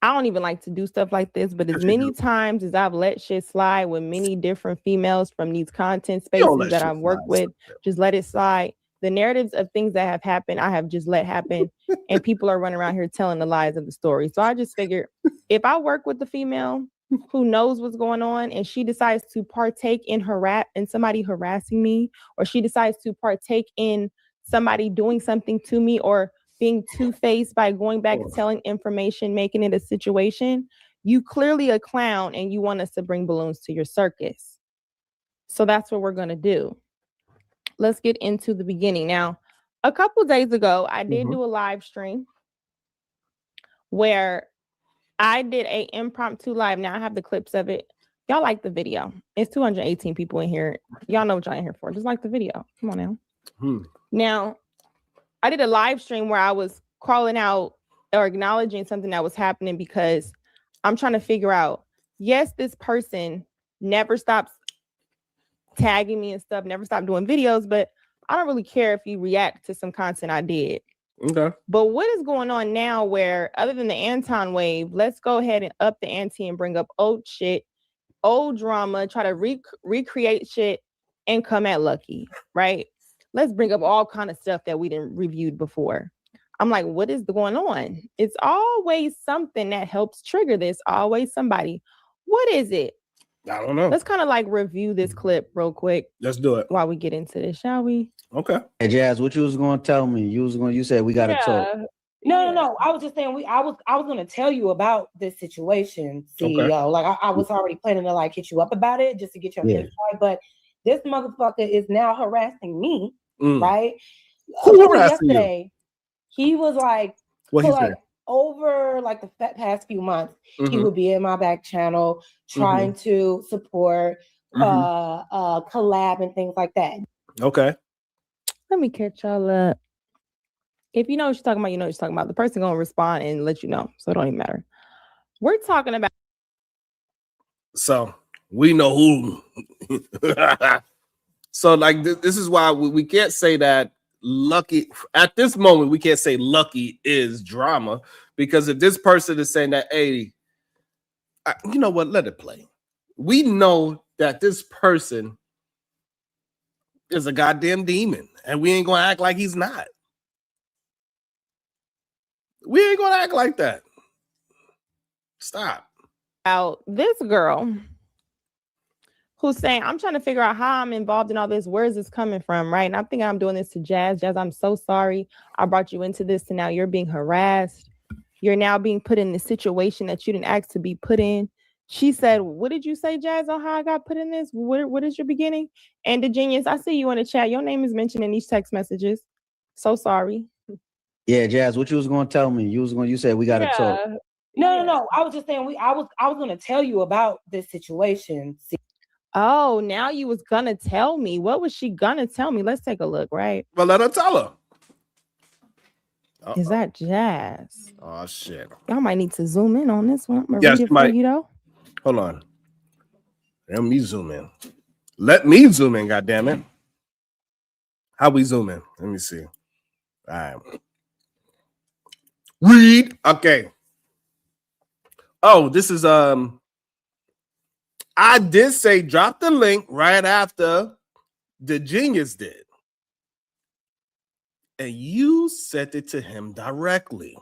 I don't even like to do stuff like this, but as many times as I've let shit slide with many different females from these content spaces that I've worked with, just let it slide. The narratives of things that have happened, I have just let happen. And people are running around here telling the lies of the story. So I just figured if I work with the female who knows what's going on and she decides to partake in somebody harassing me, or she decides to partake in somebody doing something to me, or being two-faced by going back and telling information, making it a situation, you clearly a clown and you want us to bring balloons to your circus. So that's what we're going to do. Let's get into the beginning. Now, a couple days ago, I did do a live stream where I did an impromptu live. Now I have the clips of it. Y'all like the video. It's 218 people in here. Y'all know what y'all in here for. Just like the video. Come on now. Now, I did a live stream where I was calling out or acknowledging something that was happening because I'm trying to figure out, yes, this person never stops tagging me and stuff, never stopped doing videos, but I don't really care if you react to some content I did. Okay. But what is going on now where, other than the Anton wave, let's go ahead and up the ante and bring up old shit, old drama, try to recreate shit and come at Lucky, right? Let's bring up all kind of stuff that we didn't reviewed before. I'm like, what is going on? It's always something that helps trigger this. Always somebody. What is it? I don't know. Let's kind of like review this clip real quick. Let's do it while we get into this, shall we? Okay. Hey Jazz, what you was gonna tell me? You said we gotta talk. No. I was just saying I was gonna tell you about this situation, CEO. Okay. Like I was already planning to like hit you up about it just to get your insight, but this motherfucker is now harassing me, right? Who harassing yesterday, he was like, what so he said? Like over like the past few months, he would be in my back channel trying to support collab and things like that. Okay. Let me catch y'all up. If you know what you're talking about, you know what you're talking about. The person gonna respond and let you know, so it don't even matter. We're talking about. So we know who. So like this is why we can't say that Lucky at this moment. We can't say Lucky is drama, because if this person is saying that, hey, you know what? Let it play. We know that this person is a goddamn demon, and we ain't gonna act like he's not. We ain't gonna act like that. Stop. Out this girl who's saying, I'm trying to figure out how I'm involved in all this. Where is this coming from? Right. And I'm thinking I'm doing this to Jazz. Jazz, I'm so sorry. I brought you into this, and now you're being harassed. You're now being put in the situation that you didn't ask to be put in. She said, what did you say, Jazz, on how I got put in this? What is your beginning? And the genius, I see you in the chat. Your name is mentioned in these text messages. So sorry. Yeah, Jazz, what you was gonna tell me? You said we gotta talk. No. I was just saying I was gonna tell you about this situation. Oh, now you was gonna tell me. What was she gonna tell me? Let's take a look, right? Well, let her tell her. Is that Jazz? Oh shit! Y'all might need to zoom in on this one. I'm gonna Yes, read it for you though. Hold on. Let me zoom in. Let me zoom in. Goddamn it! How we zoom in? Let me see. All right. Read. Okay. Oh, this is I did say drop the link right after the genius did. And you sent it to him directly.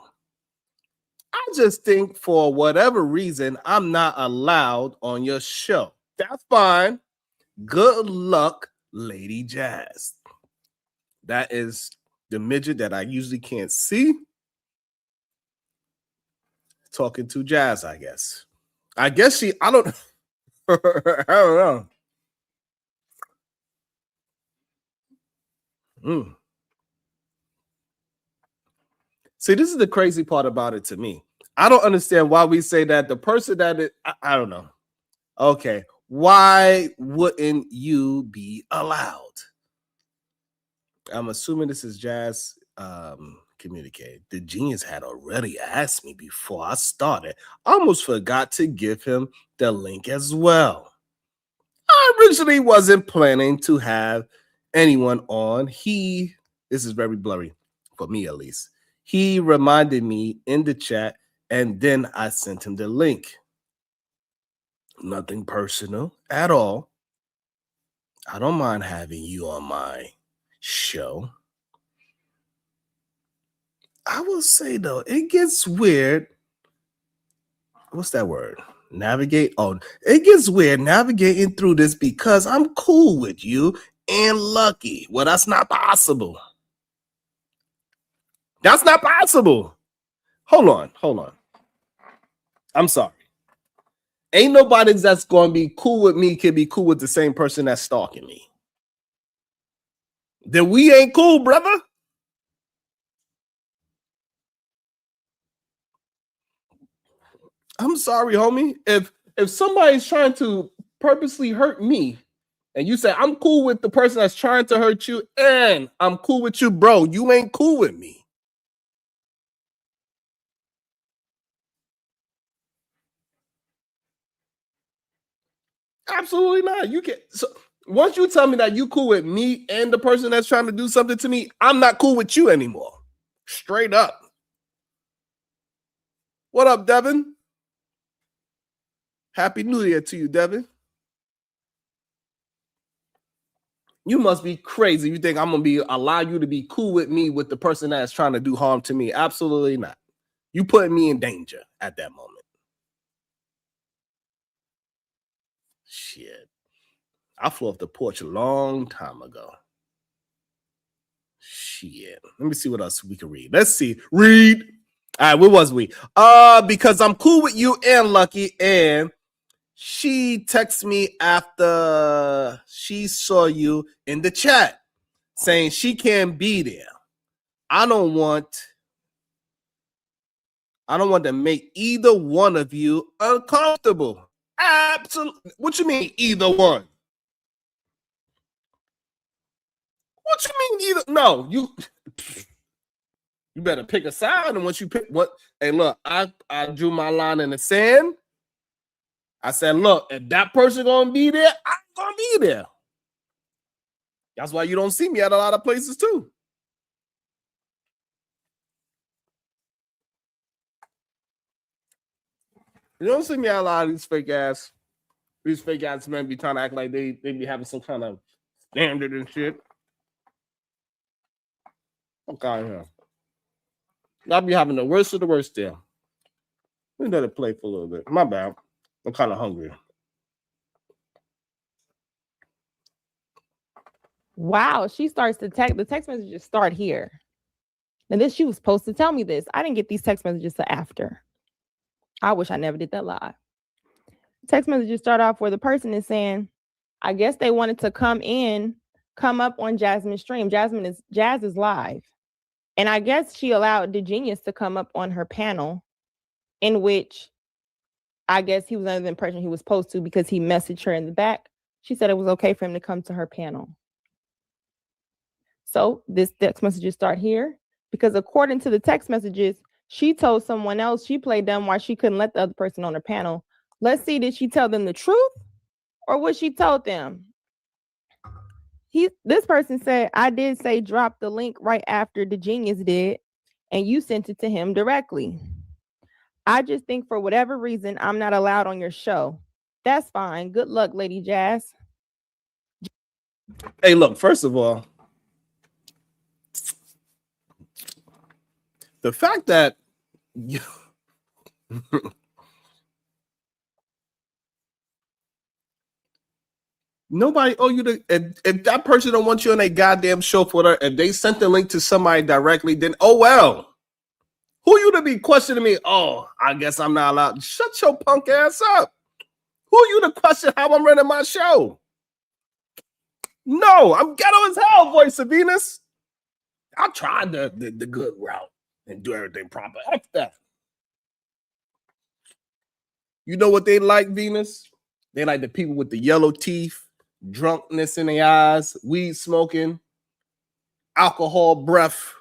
I just think for whatever reason, I'm not allowed on your show. That's fine. Good luck, Lady Jazz. That is the midget that I usually can't see. Talking to Jazz, I guess. I don't I don't know. See, this is the crazy part about it to me. I don't understand why we say that the person that it, I don't know. Okay, why wouldn't you be allowed? I'm assuming this is Jazz communicated. The genius had already asked me before I started. I almost forgot to give him the link as well. I originally wasn't planning to have anyone on. This is very blurry for me at least. He reminded me in the chat, and then I sent him the link. Nothing personal at all. I don't mind having you on my show. I will say, though, it gets weird. What's that word? Navigate. Oh, it gets weird navigating through this because I'm cool with you and Lucky. Well, that's not possible. That's not possible. Hold on. I'm sorry. Ain't nobody that's going to be cool with me can be cool with the same person that's stalking me. Then we ain't cool, brother. I'm sorry, homie. If somebody's trying to purposely hurt me, and you say I'm cool with the person that's trying to hurt you, and I'm cool with you, bro, you ain't cool with me. Absolutely not. You can't. So once you tell me that you cool with me and the person that's trying to do something to me, I'm not cool with you anymore. Straight up. What up, Devin? Happy New Year to you, Devin. You must be crazy. You think I'm gonna allow you to be cool with me with the person that's trying to do harm to me? Absolutely not. You putting me in danger at that moment. Shit. I flew off the porch a long time ago. Shit. Let me see what else we can read. Let's see. Read. All right, where was we? Because I'm cool with you and Lucky, and she texted me after she saw you in the chat saying she can't be there. I don't want to make either one of you uncomfortable. Absolutely. What you mean, either one? What you mean, either? No, you better pick a side. And once you pick what, hey, look, I drew my line in the sand. I said, look, if that person gonna be there, I'm gonna be there. That's why you don't see me at a lot of places too. You don't see me at a lot of these fake ass men be trying to act like they be having some kind of standard and shit. Okay, here. I'll be having the worst of the worst there. We let it play for a little bit. My bad. I'm kind of hungry. Wow, she starts to text. The text messages start here. And this, she was supposed to tell me this. I didn't get these text messages till after. I wish I never did that live. Text messages start off where the person is saying, I guess they wanted to come up on Jasmine's stream. Jazz is live. And I guess she allowed the genius to come up on her panel, in which I guess he was under the impression he was supposed to because he messaged her in the back. She said it was okay for him to come to her panel. So this text messages start here because according to the text messages, she told someone else she played dumb why she couldn't let the other person on her panel. Let's see, did she tell them the truth or what she told them? This person said, I did say drop the link right after the genius did, and you sent it to him directly. I just think for whatever reason, I'm not allowed on your show. That's fine. Good luck, Lady Jazz. Hey, look, first of all, the fact that you nobody owe you to, if that person don't want you on a goddamn show for her, if they sent the link to somebody directly, then oh well. Who you to be questioning me? Oh, I guess I'm not allowed. Shut your punk ass up. Who you to question how I'm running my show? No, I'm ghetto as hell, Voice of Venus. I tried the good route and do everything proper. F that. You know what they like, Venus? They like the people with the yellow teeth, drunkenness in their eyes, weed smoking, alcohol breath,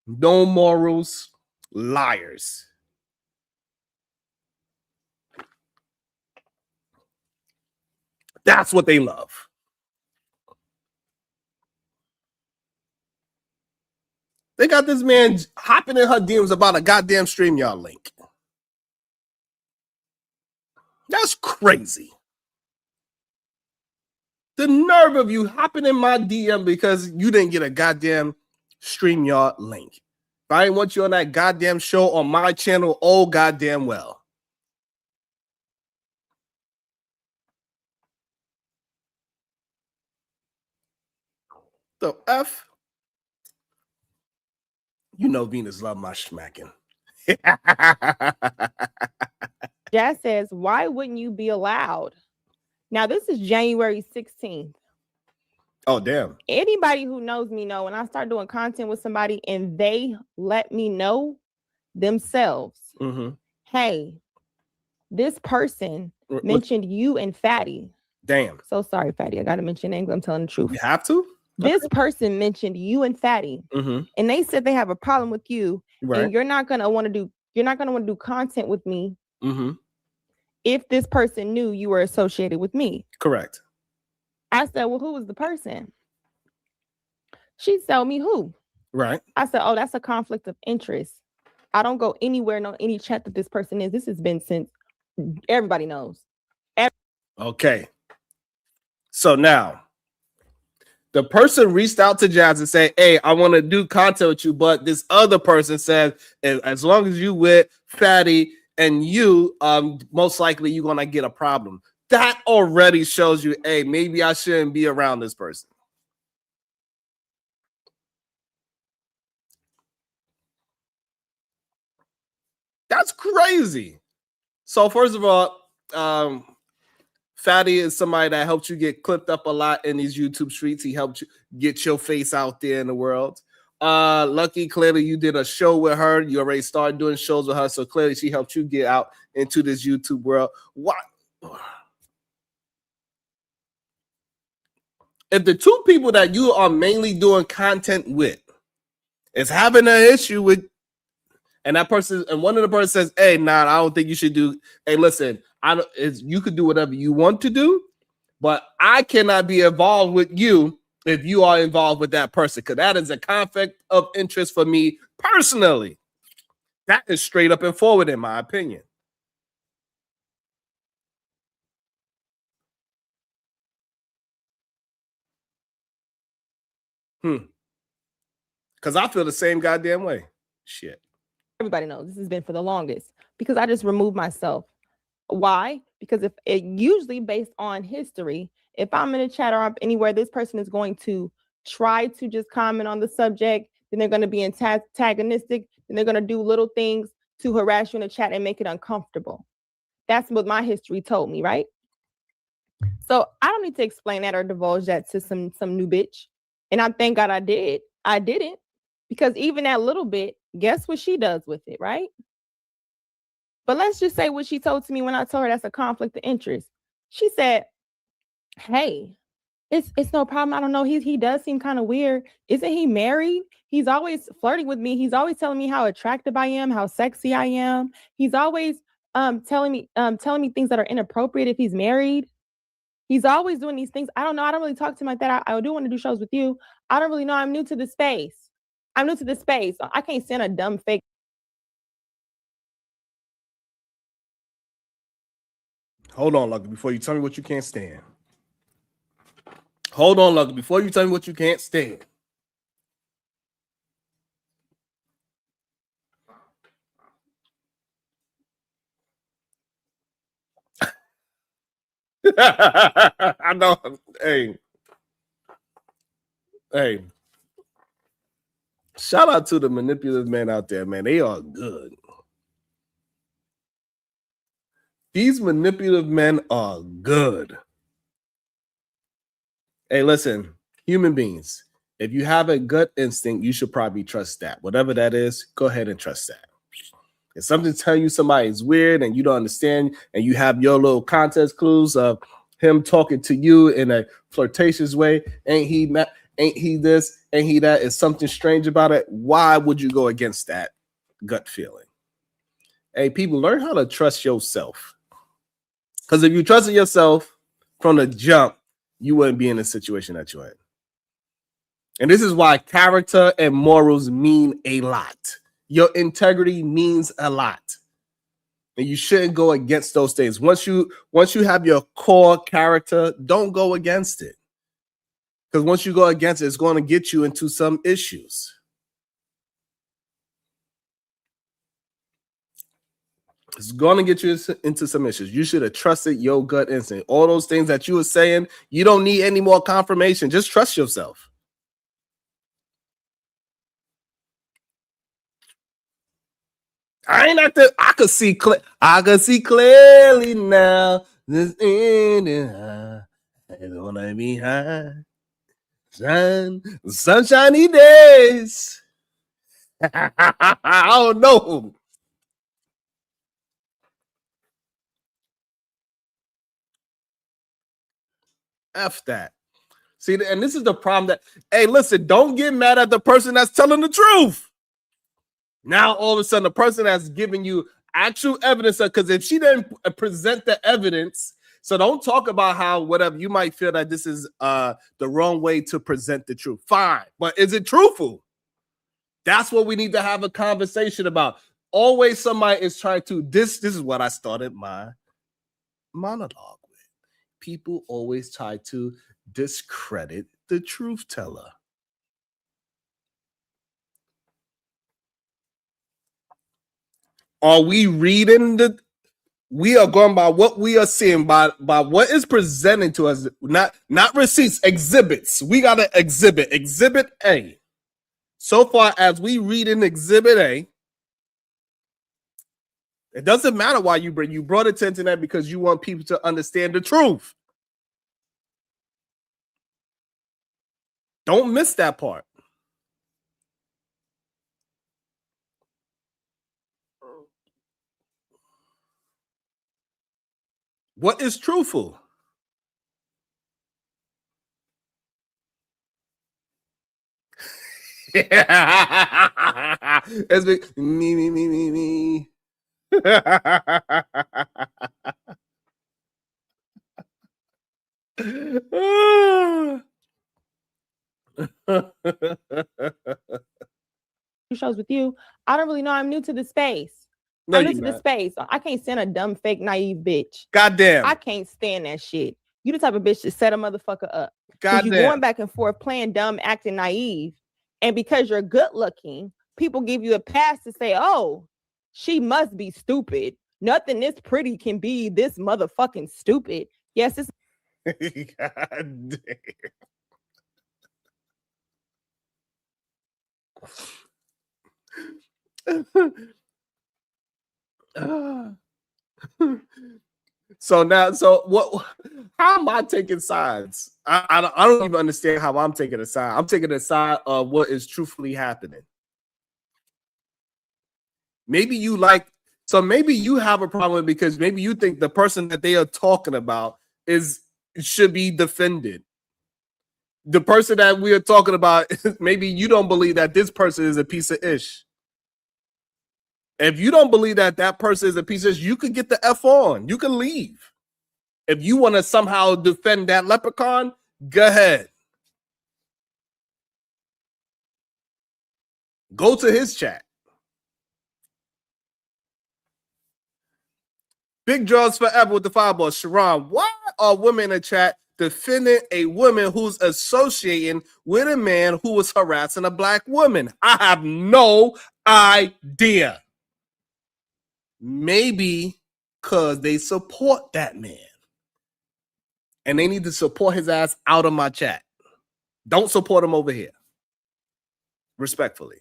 no morals, liars. That's what they love. They got this man hopping in her DMs about a goddamn StreamYard link. That's crazy. The nerve of you hopping in my DM because you didn't get a goddamn StreamYard link. If I didn't want you on that goddamn show on my channel, oh goddamn well. The F? You know Venus love my smacking. Jazz says, why wouldn't you be allowed? Now, this is January 16th. Oh, damn. Anybody who knows me know when I start doing content with somebody and they let me know themselves, hey, this person mentioned you and Fatty. Damn. So sorry, Fatty. I got to mention names. I'm telling the truth. You have to? This person mentioned you and Fatty, and they said they have a problem with you, and you're not gonna want to do content with me if this person knew you were associated with me. Correct. I said, well, who was the person? She told me who. Right. I said, oh, that's a conflict of interest. I don't go anywhere, no any chat that this person is. This has been since everybody knows. Okay. So now, the person reached out to Jazz and said, hey, I want to do content with you, but this other person said, as long as you with Fatty and you, most likely you're going to get a problem. that already shows you, hey, maybe I shouldn't be around this person. That's crazy. So first of all, Fatty is somebody that helped you get clipped up a lot in these YouTube streets. He helped you get your face out there in the world. Lucky, clearly you did a show with her. You already started doing shows with her, so clearly she helped you get out into this YouTube world. What? If the two people that you are mainly doing content with is having an issue with, and that person, and one of the person says, "Hey, nah, I don't think you should do." Hey, listen, you could do whatever you want to do, but I cannot be involved with you if you are involved with that person, because that is a conflict of interest for me personally. That is straight up and forward, in my opinion. Because I feel the same goddamn way. Shit. Everybody knows this has been for the longest because I just removed myself. Why? Because if it usually based on history, if I'm in a chat or anywhere, this person is going to try to just comment on the subject, then they're going to be antagonistic, then they're going to do little things to harass you in the chat and make it uncomfortable. That's what my history told me, right? So I don't need to explain that or divulge that to some new bitch. And I thank God I did. I didn't, because even that little bit, guess what she does with it, right? But let's just say what she told to me when I told her that's a conflict of interest. She said, "Hey, it's no problem. I don't know. He does seem kind of weird. Isn't he married? He's always flirting with me. He's always telling me how attractive I am, how sexy I am. He's always telling me things that are inappropriate if he's married. He's always doing these things. I don't know. I don't really talk to him like that. I do want to do shows with you. I don't really know. I'm new to the space. I'm new to the space. I can't stand a dumb fake." Hold on, Lucky, before you tell me what you can't stand. Hold on, Lucky, before you tell me what you can't stand. I know. Hey. Shout out to the manipulative men out there, man. They are good. These manipulative men are good. Hey, listen, human beings, if you have a gut instinct, you should probably trust that. Whatever that is, go ahead and trust that. If something tells you somebody is weird and you don't understand, and you have your little context clues of him talking to you in a flirtatious way, ain't he this, ain't he that, is something strange about it, why would you go against that gut feeling? Hey, people, learn how to trust yourself. Because if you trusted yourself from the jump, you wouldn't be in the situation that you're in. And this is why character and morals mean a lot. Your integrity means a lot. And you shouldn't go against those things. Once you have your core character, don't go against it. Because once you go against it, it's going to get you into some issues. It's going to get you into some issues. You should have trusted your gut instinct. All those things that you were saying, you don't need any more confirmation. Just trust yourself. I could see clearly now. This ending. I don't want to be high. Sunshiny days. I don't know. F that. See, and this is the problem that, hey, listen, don't get mad at the person that's telling the truth. Now, all of a sudden, the person that's giving you actual evidence, because if she didn't present the evidence, so don't talk about how whatever you might feel that this is the wrong way to present the truth. Fine, but is it truthful? That's what we need to have a conversation about. Always somebody is trying to, this is what I started my monologue with. People always try to discredit the truth teller. Are we reading We are going by what we are seeing, by what is presented to us, not receipts, exhibits. We got to exhibit A. So far as we read in exhibit A, it doesn't matter why you brought it to internet because you want people to understand the truth. Don't miss that part. What is truthful? It's been me. Shows with you. I don't really know. I'm new to the space. No, I'm new to the space. I can't stand a dumb, fake, naive bitch. Goddamn. I can't stand that shit. You the type of bitch to set a motherfucker up. Goddamn. You going back and forth playing dumb, acting naive. And because you're good looking, people give you a pass to say, oh, she must be stupid. Nothing this pretty can be this motherfucking stupid. Yes, it's God damn. So what? How am I taking sides? I don't even understand how I'm taking a side. I'm taking a side of what is truthfully happening. Maybe you maybe you have a problem because maybe you think the person that they are talking about should be defended. The person that we are talking about, maybe you don't believe that this person is a piece of ish. If you don't believe that that person is a piece of ish, you could get the F on. You can leave. If you want to somehow defend that leprechaun, go ahead. Go to his chat. Big draws forever with the fireball. Sharon, why are women in the chat defending a woman who's associating with a man who was harassing a black woman? I have no idea. Maybe because they support that man. And they need to support his ass out of my chat. Don't support him over here. Respectfully.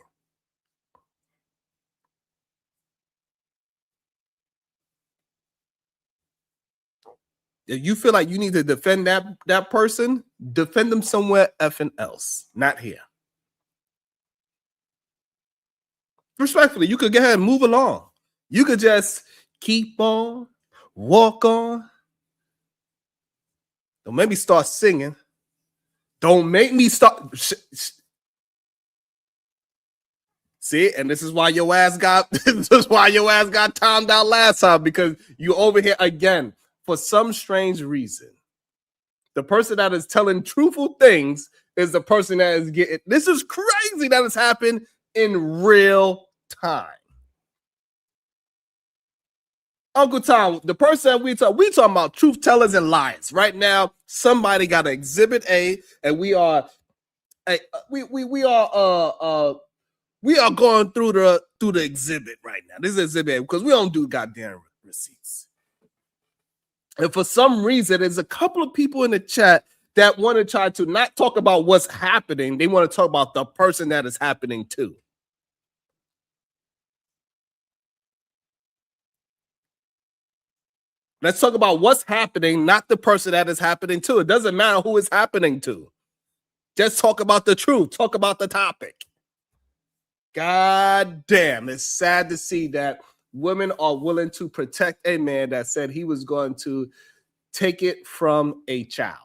If you feel like you need to defend that person, defend them somewhere effing else, not here. Respectfully, you could go ahead and move along. You could just keep on, walk on. Don't make me start singing. Don't make me start. See, and this is why your ass got timed out last time, because you over here again for some strange reason. The person that is telling truthful things is the person that is getting. This is crazy that has happened in real time. Uncle Tom, the person we talking about truth tellers and liars. Right now, somebody got an exhibit A, and we are going through the exhibit right now. This is exhibit A because we don't do goddamn receipts. And for some reason, there's a couple of people in the chat that want to try to not talk about what's happening. They want to talk about the person that is happening to. Let's talk about what's happening, not the person that is happening to. It doesn't matter who it's happening to. Just talk about the truth. Talk about the topic. God damn, it's sad to see that women are willing to protect a man that said he was going to take it from a child.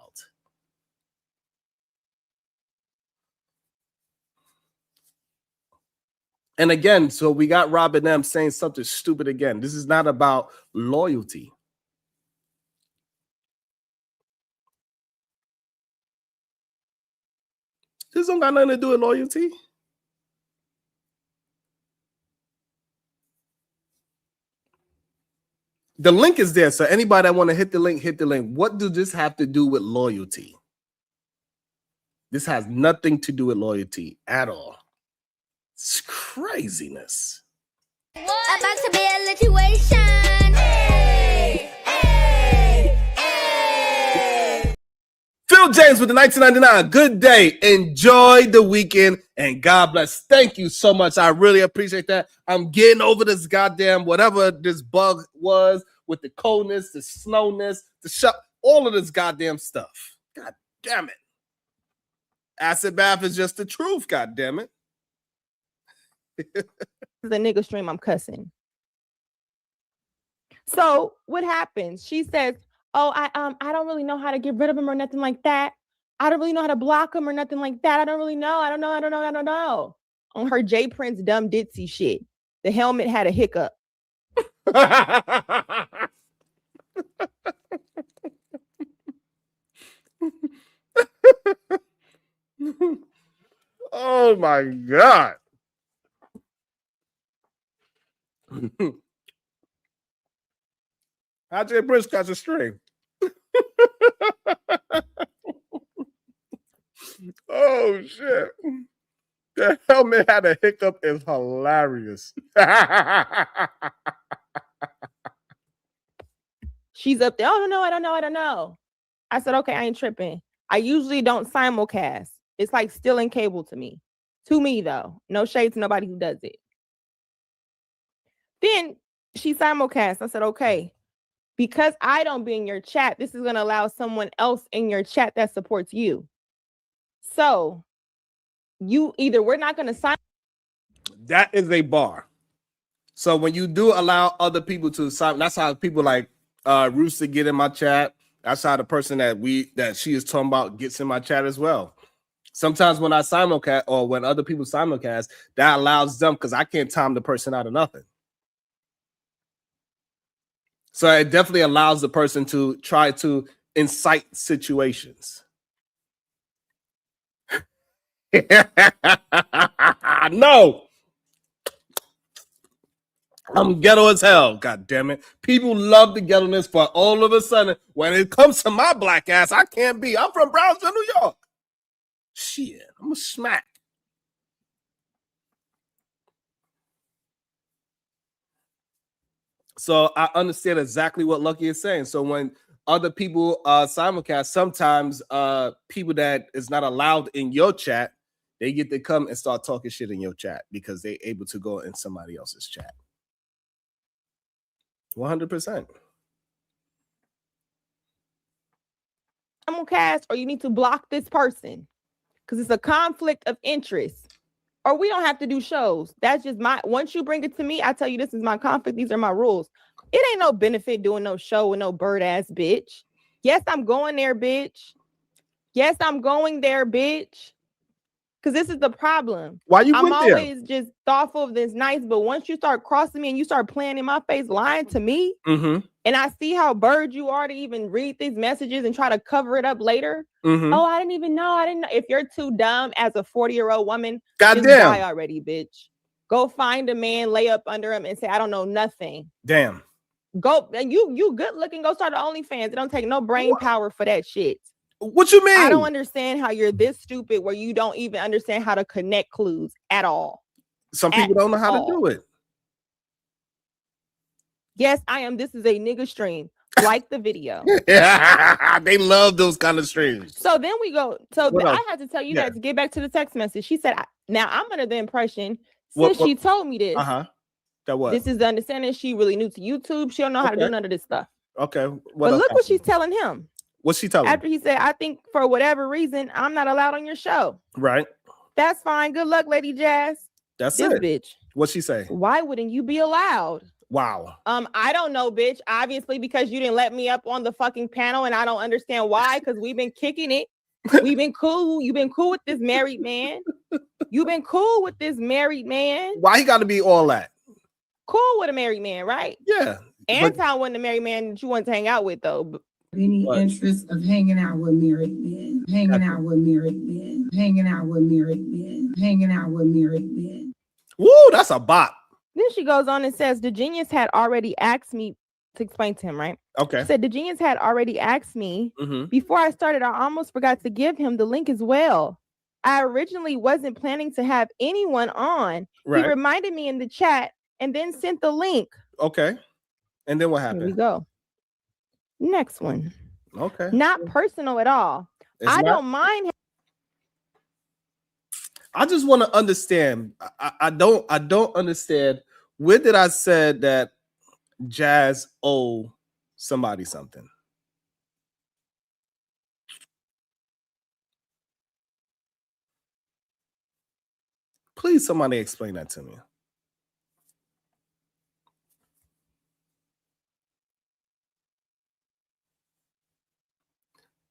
And again, so we got Robin M saying something stupid again. This is not about loyalty. This don't got nothing to do with loyalty. The link is there, so anybody that want to hit the link, hit the link. What does this have to do with loyalty? This has nothing to do with loyalty at all. It's craziness. About to be a situation. Hey. Lil James with the 1999. Good day. Enjoy the weekend and God bless. Thank you so much. I really appreciate that. I'm getting over this goddamn whatever this bug was with the coldness, the snowness, all of this goddamn stuff. God damn it. Acid bath is just the truth. God damn it. The nigga stream, I'm cussing. So what happens? She says, "Oh, I don't really know how to get rid of him or nothing like that. I don't really know how to block him or nothing like that. I don't know. I don't know." On her J Prince dumb ditzy shit. The helmet had a hiccup. Oh my God. How J Prince catch a string? Oh shit. The helmet had a hiccup is hilarious. She's up there. Oh, no, I don't know. I said, okay, I ain't tripping. I usually don't simulcast. It's like stealing cable to me. To me, though. No shade to nobody who does it. Then she simulcast. I said, okay, because I don't be in your chat, this is going to allow someone else in your chat that supports you. So we're not going to sign. That is a bar. So when you do allow other people to sign, that's how people like Rooster get in my chat. That's how the person that she is talking about gets in my chat as well. Sometimes when I simulcast or when other people simulcast, that allows them because I can't time the person out of nothing. So it definitely allows the person to try to incite situations. No. I'm ghetto as hell. God damn it. People love the ghetto-ness, for all of a sudden, when it comes to my black ass, I can't be. I'm from Brownsville, New York. Shit, I'm a smack. So I understand exactly what Lucky is saying. So when other people simulcast, sometimes people that is not allowed in your chat, they get to come and start talking shit in your chat because they're able to go in somebody else's chat. 100%. Simulcast, or you need to block this person because it's a conflict of interest. Or we don't have to do shows. That's just once you bring it to me, I tell you this is my conflict. These are my rules. It ain't no benefit doing no show with no bird ass bitch. Yes, I'm going there, bitch. Yes, I'm going there, bitch. Because this is the problem. Why you I'm went there? always just thoughtful of this nice, but once you start crossing me and you start playing in my face, lying to me, and I see how bird you are to even read these messages and try to cover it up later. Oh, I didn't even know. I didn't know. If you're too dumb as a 40-year-old woman, just die already, bitch. Go find a man, lay up under him, and say, I don't know nothing. Damn. Go, and you good looking, go start the OnlyFans. It don't take no brain power for that shit. What you mean? I don't understand how you're this stupid where you don't even understand how to connect clues at all. Some people don't know how to do it. Yes, I am. This is a nigga stream. Like the video. They love those kind of streams. So then we go. So I had to tell you that to get back to the text message. She said, now I'm under the impression, since she told me this, that what? This is the understanding. She really new to YouTube. She don't know how to do none of this stuff. Okay. But look what she's telling him. What's she telling him? After he said, I think for whatever reason, I'm not allowed on your show. Right. That's fine. Good luck, Lady Jazz. That's this it. Bitch. What's she say? Why wouldn't you be allowed? Wow. I don't know, bitch. Obviously, because you didn't let me up on the fucking panel, and I don't understand why, because we've been kicking it. We've been cool. You've been cool with this married man. You've been cool with this married man. Why he got to be all that? Cool with a married man, right? Yeah. Anton wasn't a married man that you want to hang out with, though. Any interest of hanging out with married men, hanging out with married men, hanging out with married men, hanging out with married men. Woo, that's a bot. Then she goes on and says, the genius had already asked me to explain to him, right? Okay. She said, the genius had already asked me before I started. I almost forgot to give him the link as well. I originally wasn't planning to have anyone on. Right. He reminded me in the chat and then sent the link. Okay. And then what happened? Here we go. Next one. Okay. Not personal at all, I don't mind. I just want to understand. I don't understand. Where did I say that Jazz owe somebody something? Please, somebody explain that to me.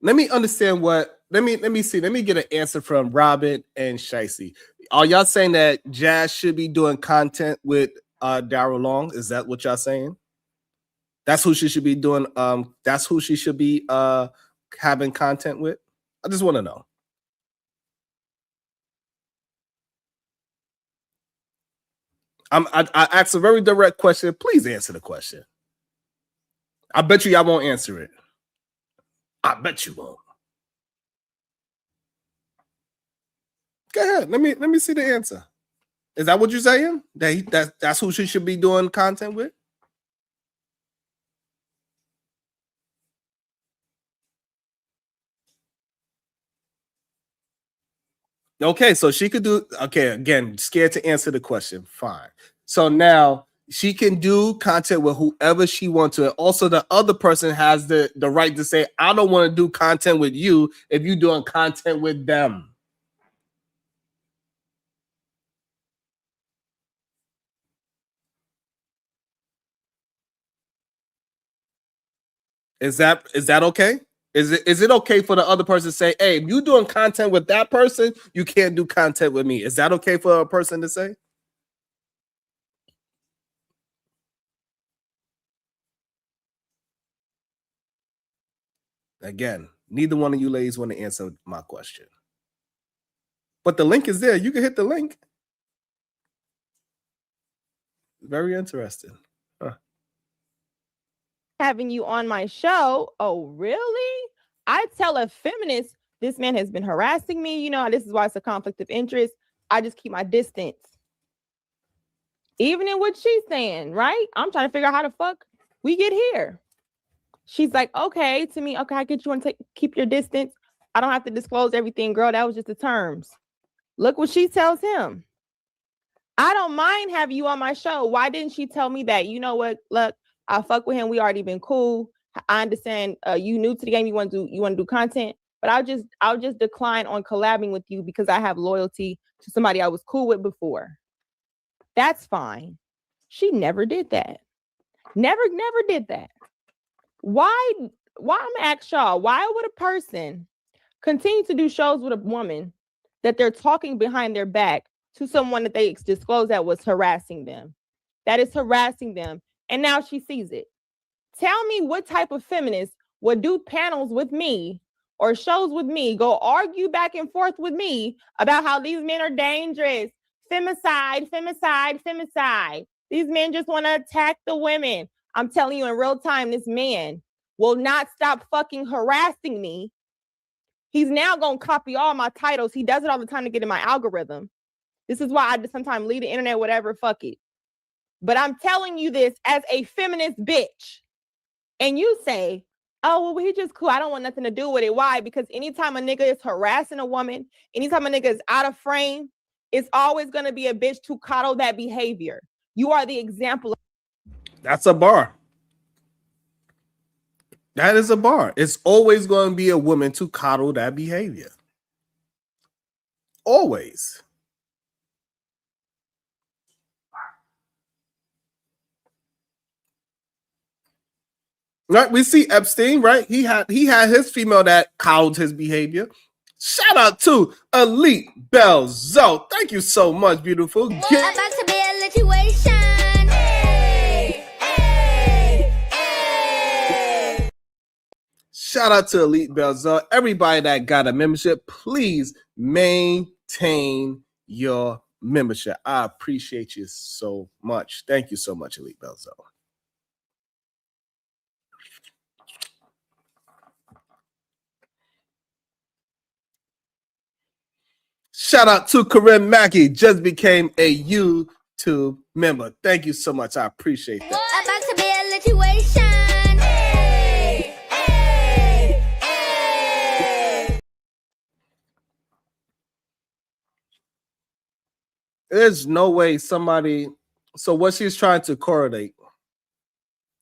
Let me understand what. Let me see. Let me get an answer from Robin and Shicey. Are y'all saying that Jazz should be doing content with Daryl Long? Is that what y'all saying? That's who she should be doing. That's who she should be having content with. I just want to know. I asked a very direct question. Please answer the question. I bet you y'all won't answer it. I bet you won't. Go ahead. Let me see the answer. Is that what you're saying? That's who she should be doing content with? Okay, so she could do. Okay, again, scared to answer the question. Fine. So now she can do content with whoever she wants to. Also, the other person has the right to say, I don't want to do content with you if you're doing content with them. Is that okay? Is it okay for the other person to say, hey, if you're doing content with that person, you can't do content with me? Is that okay for a person to say? Again, neither one of you ladies want to answer my question. But the link is there. You can hit the link. Very interesting. Huh. Having you on my show. Oh, really? I tell a feminist this man has been harassing me. You know, this is why it's a conflict of interest. I just keep my distance. Even in what she's saying, right? I'm trying to figure out how the fuck we get here. She's like, okay, to me, okay, I get you want to keep your distance. I don't have to disclose everything, girl. That was just the terms. Look what she tells him. I don't mind having you on my show. Why didn't she tell me that? You know what? Look, I fuck with him. We already been cool. I understand you new to the game. You want to do content, but I'll just decline on collabing with you because I have loyalty to somebody I was cool with before. That's fine. She never did that. Never did that. Why I'm gonna ask y'all, why would a person continue to do shows with a woman that they're talking behind their back to someone that they disclosed that was harassing them? That is harassing them. And now she sees it. Tell me what type of feminist would do panels with me or shows with me, go argue back and forth with me about how these men are dangerous. Femicide. These men just want to attack the women. I'm telling you in real time, this man will not stop fucking harassing me. He's now going to copy all my titles. He does it all the time to get in my algorithm. This is why I just sometimes leave the internet, whatever, fuck it. But I'm telling you this as a feminist bitch. And you say, oh, well, he just cool. I don't want nothing to do with it. Why? Because anytime a nigga is harassing a woman, anytime a nigga is out of frame, it's always going to be a bitch to coddle that behavior. You are the example. That's a bar. That is a bar. It's always going to be a woman to coddle that behavior. Always. Right, we see Epstein, right? He had his female that coddled his behavior. Shout out to Elite Belzo. Thank you so much, beautiful. About to be a situation. Shout out to Elite Belzo. Everybody that got a membership, please maintain your membership. I appreciate you so much. Thank you so much, Elite Belzo. Shout out to Corinne Mackey, just became a YouTube member. Thank you so much. I appreciate that. About to be a situation. There's no way somebody. So what she's trying to correlate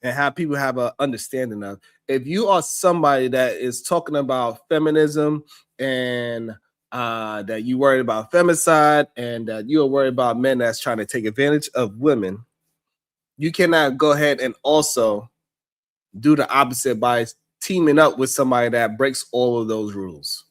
and have people have an understanding of, if you are somebody that is talking about feminism and that you worried about femicide and that you are worried about men that's trying to take advantage of women, you cannot go ahead and also do the opposite by teaming up with somebody that breaks all of those rules.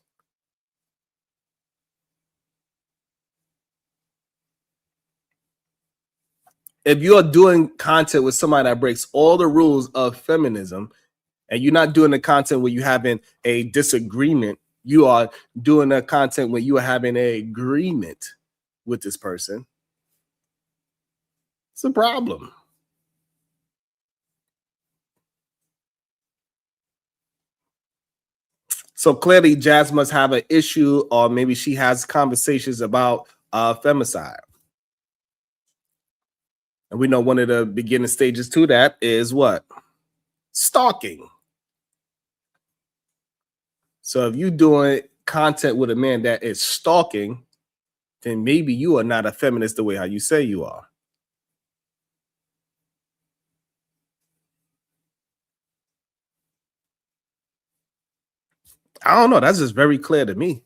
If you're doing content with somebody that breaks all the rules of feminism, and you're not doing the content where you're having a disagreement, you are doing the content where you are having an agreement with this person, it's a problem. So clearly Jazz must have an issue, or maybe she has conversations about femicide. And we know one of the beginning stages to that is what? Stalking. So if you're doing content with a man that is stalking, then maybe you are not a feminist the way how you say you are. I don't know. That's just very clear to me.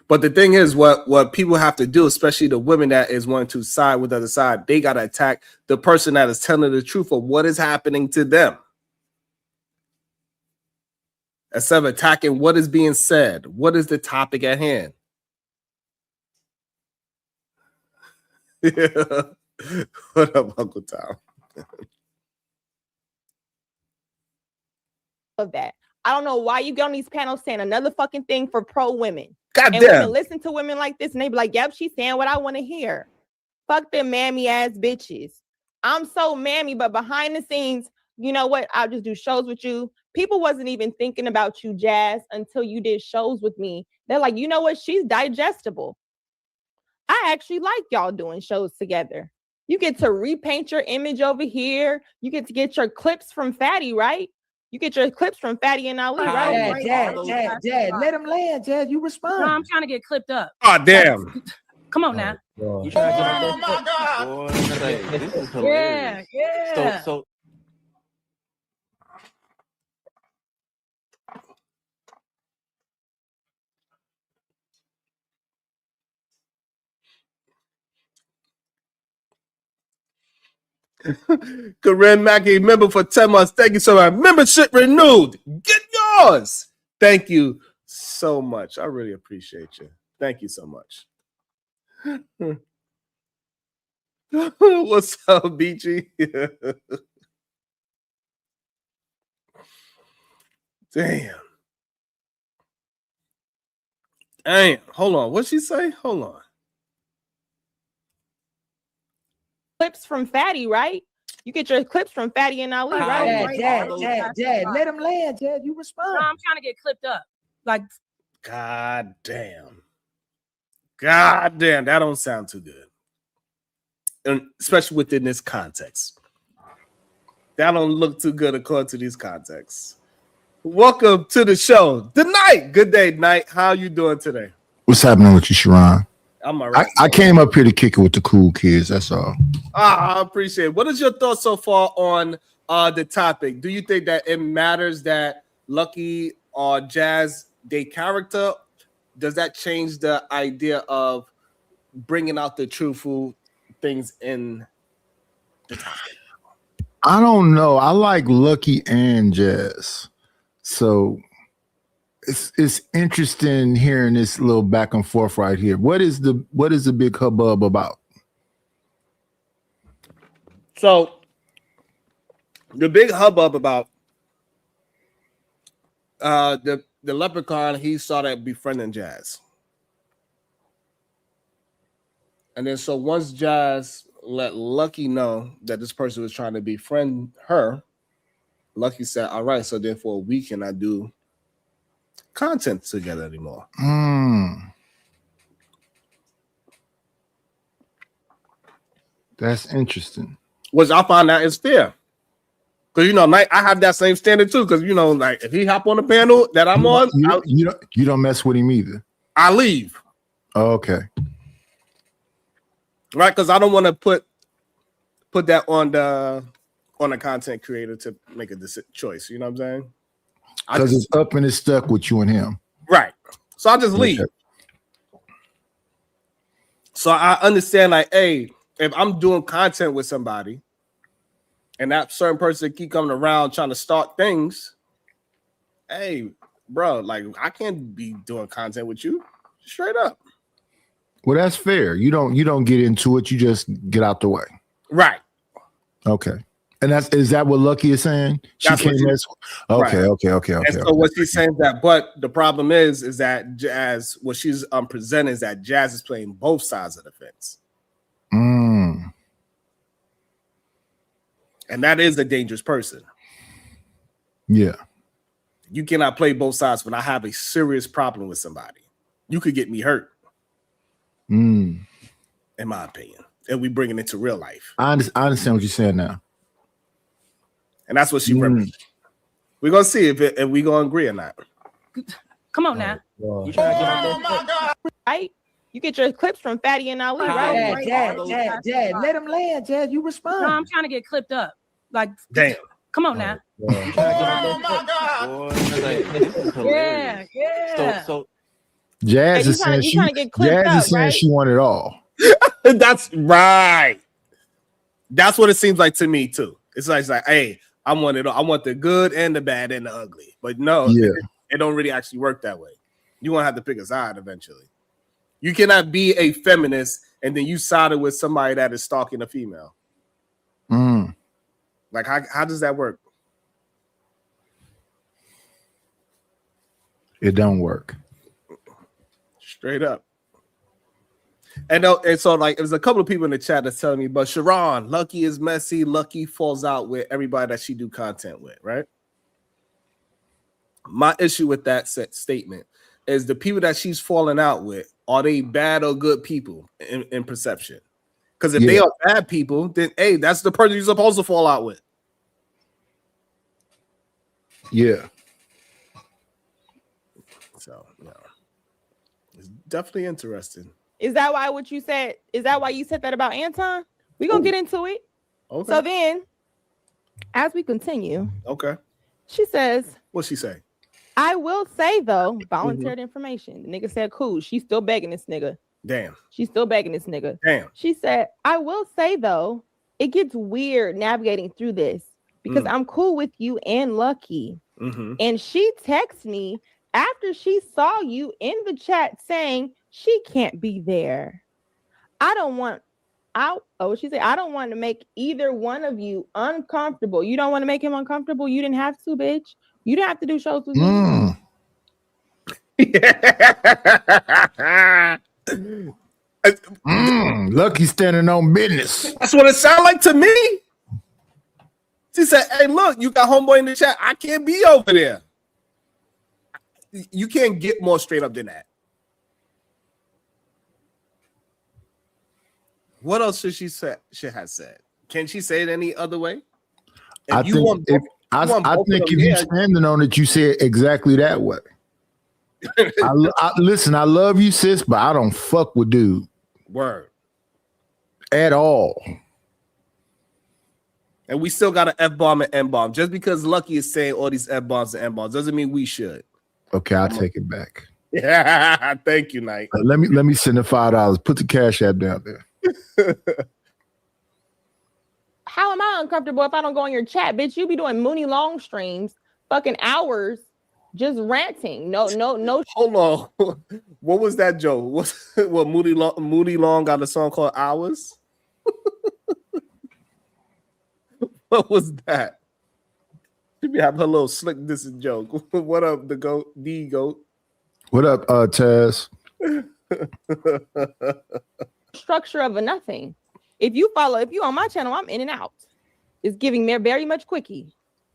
But the thing is, what people have to do, especially the women that is wanting to side with the other side, they got to attack the person that is telling the truth of what is happening to them, instead of attacking what is being said. What is the topic at hand? What up, Uncle Tom? Of that. I don't know why you get on these panels saying another fucking thing for pro women. God and damn. women listen to women like this and they be like, yep, she's saying what I want to hear. Fuck them mammy ass bitches. I'm so mammy, but behind the scenes, you know what? I'll just do shows with you. People wasn't even thinking about you, Jazz, until you did shows with me. They're like, you know what? She's digestible. I actually like y'all doing shows together. You get to repaint your image over here. You get to get your clips from Fatty, right? You get your clips from Fatty and Ali, right? Jazz, let him land, Jazz. You respond. No, I'm trying to get clipped up. Oh, damn. Come on now. You trying to get my God. Boy, this is hilarious. Yeah. So Corinne Mackey, member for 10 months. Thank you so much. Membership renewed. Get yours. Thank you so much. I really appreciate you. Thank you so much. What's up, Beachy? Damn. Hold on. What'd she say? Hold on. Clips from Fatty, right? You get your clips from Fatty and Ali, right? Jazz, let him land, Jazz. You respond. No, I'm trying to get clipped up. Like, God damn. God damn. That don't sound too good. And especially within this context. That don't look too good according to these contexts. Welcome to the show. The Night. Good day, Night. How you doing today? What's happening with you, Sharon? I'm all right. I came up here to kick it with the cool kids. That's all. I appreciate it. What is your thoughts so far on the topic? Do you think that it matters that Lucky or Jazz, their character, does that change the idea of bringing out the truthful things in the topic? I don't know. I like Lucky and Jazz. So it's interesting hearing this little back and forth right here. What is the big hubbub about? So the big hubbub about the leprechaun, he started befriending Jazz. And then so once Jazz let Lucky know that this person was trying to befriend her, Lucky said, all right, so then for a week can I do content together anymore? That's interesting. Which I find that is fair. Because you know, I have that same standard too. Because you know, like if he hop on the panel that I'm on, you don't mess with him either. I leave. Oh, okay. Right, because I don't want to put that on the content creator to make a choice. You know what I'm saying? Because it's up and it's stuck with you and him. Right. So I just leave. Okay. So I understand, like, hey, if I'm doing content with somebody and that certain person keep coming around trying to start things, hey, bro, like I can't be doing content with you. Straight up. Well, that's fair. You don't get into it. You just get out the way. Right. Okay. And is that what Lucky is saying? She can't mess. Okay. And so what she's saying that, but the problem is that Jazz, what she's presenting is that Jazz is playing both sides of the fence. Mm. And that is a dangerous person. Yeah. You cannot play both sides when I have a serious problem with somebody. You could get me hurt. Mm. In my opinion. And we bring it into real life. I understand what you're saying now. And that's what she represents. We're gonna see if we're gonna agree or not. Come on now. You trying to get my God. Right? You get your clips from Fatty and Ali, right? Jazz, let him land. Jazz, you respond. No, I'm trying to get clipped up. Like, damn. Come on now. Yeah. So Jazz is saying she wanted it all. That's right. That's what it seems like to me too. It's like hey, I want it all. I want the good and the bad and the ugly. But no, it don't really actually work that way. You're gonna have to pick a side eventually. You cannot be a feminist and then you sided with somebody that is stalking a female. Mm. Like how does that work? It don't work. Straight up. And so like there's a couple of people in the chat that's telling me, but Sharon, Lucky is messy. Lucky falls out with everybody that she do content with, right? My issue with that statement is the people that she's falling out with, are they bad or good people in perception? Because if they are bad people, then hey, that's the person you're supposed to fall out with. Yeah. So it's definitely interesting. Is that why you said that about Anton? We're gonna get into it. Okay. So then, as we continue, okay, she says, what's she say? I will say though, volunteered information. The nigga said, cool. She's still begging this nigga. Damn. She's still begging this nigga. Damn. She said, I will say though, it gets weird navigating through this because I'm cool with you and Lucky. Mm-hmm. And she texts me after she saw you in the chat saying she can't be there. I don't want to make either one of you uncomfortable. You don't want to make him uncomfortable. You didn't have to, bitch. You didn't have to do shows with me. Lucky standing on business. That's what it sounded like to me. She said, hey, look, you got homeboy in the chat. I can't be over there. You can't get more straight up than that. What else should she have said? Can she say it any other way? I think if you're standing on it, you say it exactly that way. Listen, I love you, sis, but I don't fuck with dude. Word. At all. And we still got an F-bomb and N-bomb. Just because Lucky is saying all these F-bombs and N-bombs doesn't mean we should. Okay, I'll take it back. Yeah, thank you, Knight. Let me send the $5. Put the Cash App down there. How am I uncomfortable if I don't go in your chat, bitch? You be doing Mooney Long streams, fucking hours, just ranting. No. Hold on. What was that joke? What Moody Long got a song called Hours? What was that? She be having her little slick dissing joke. What up, the goat? What up, Taz? Structure of a nothing. If you on my channel, I'm in and out. It's giving me very much quickie.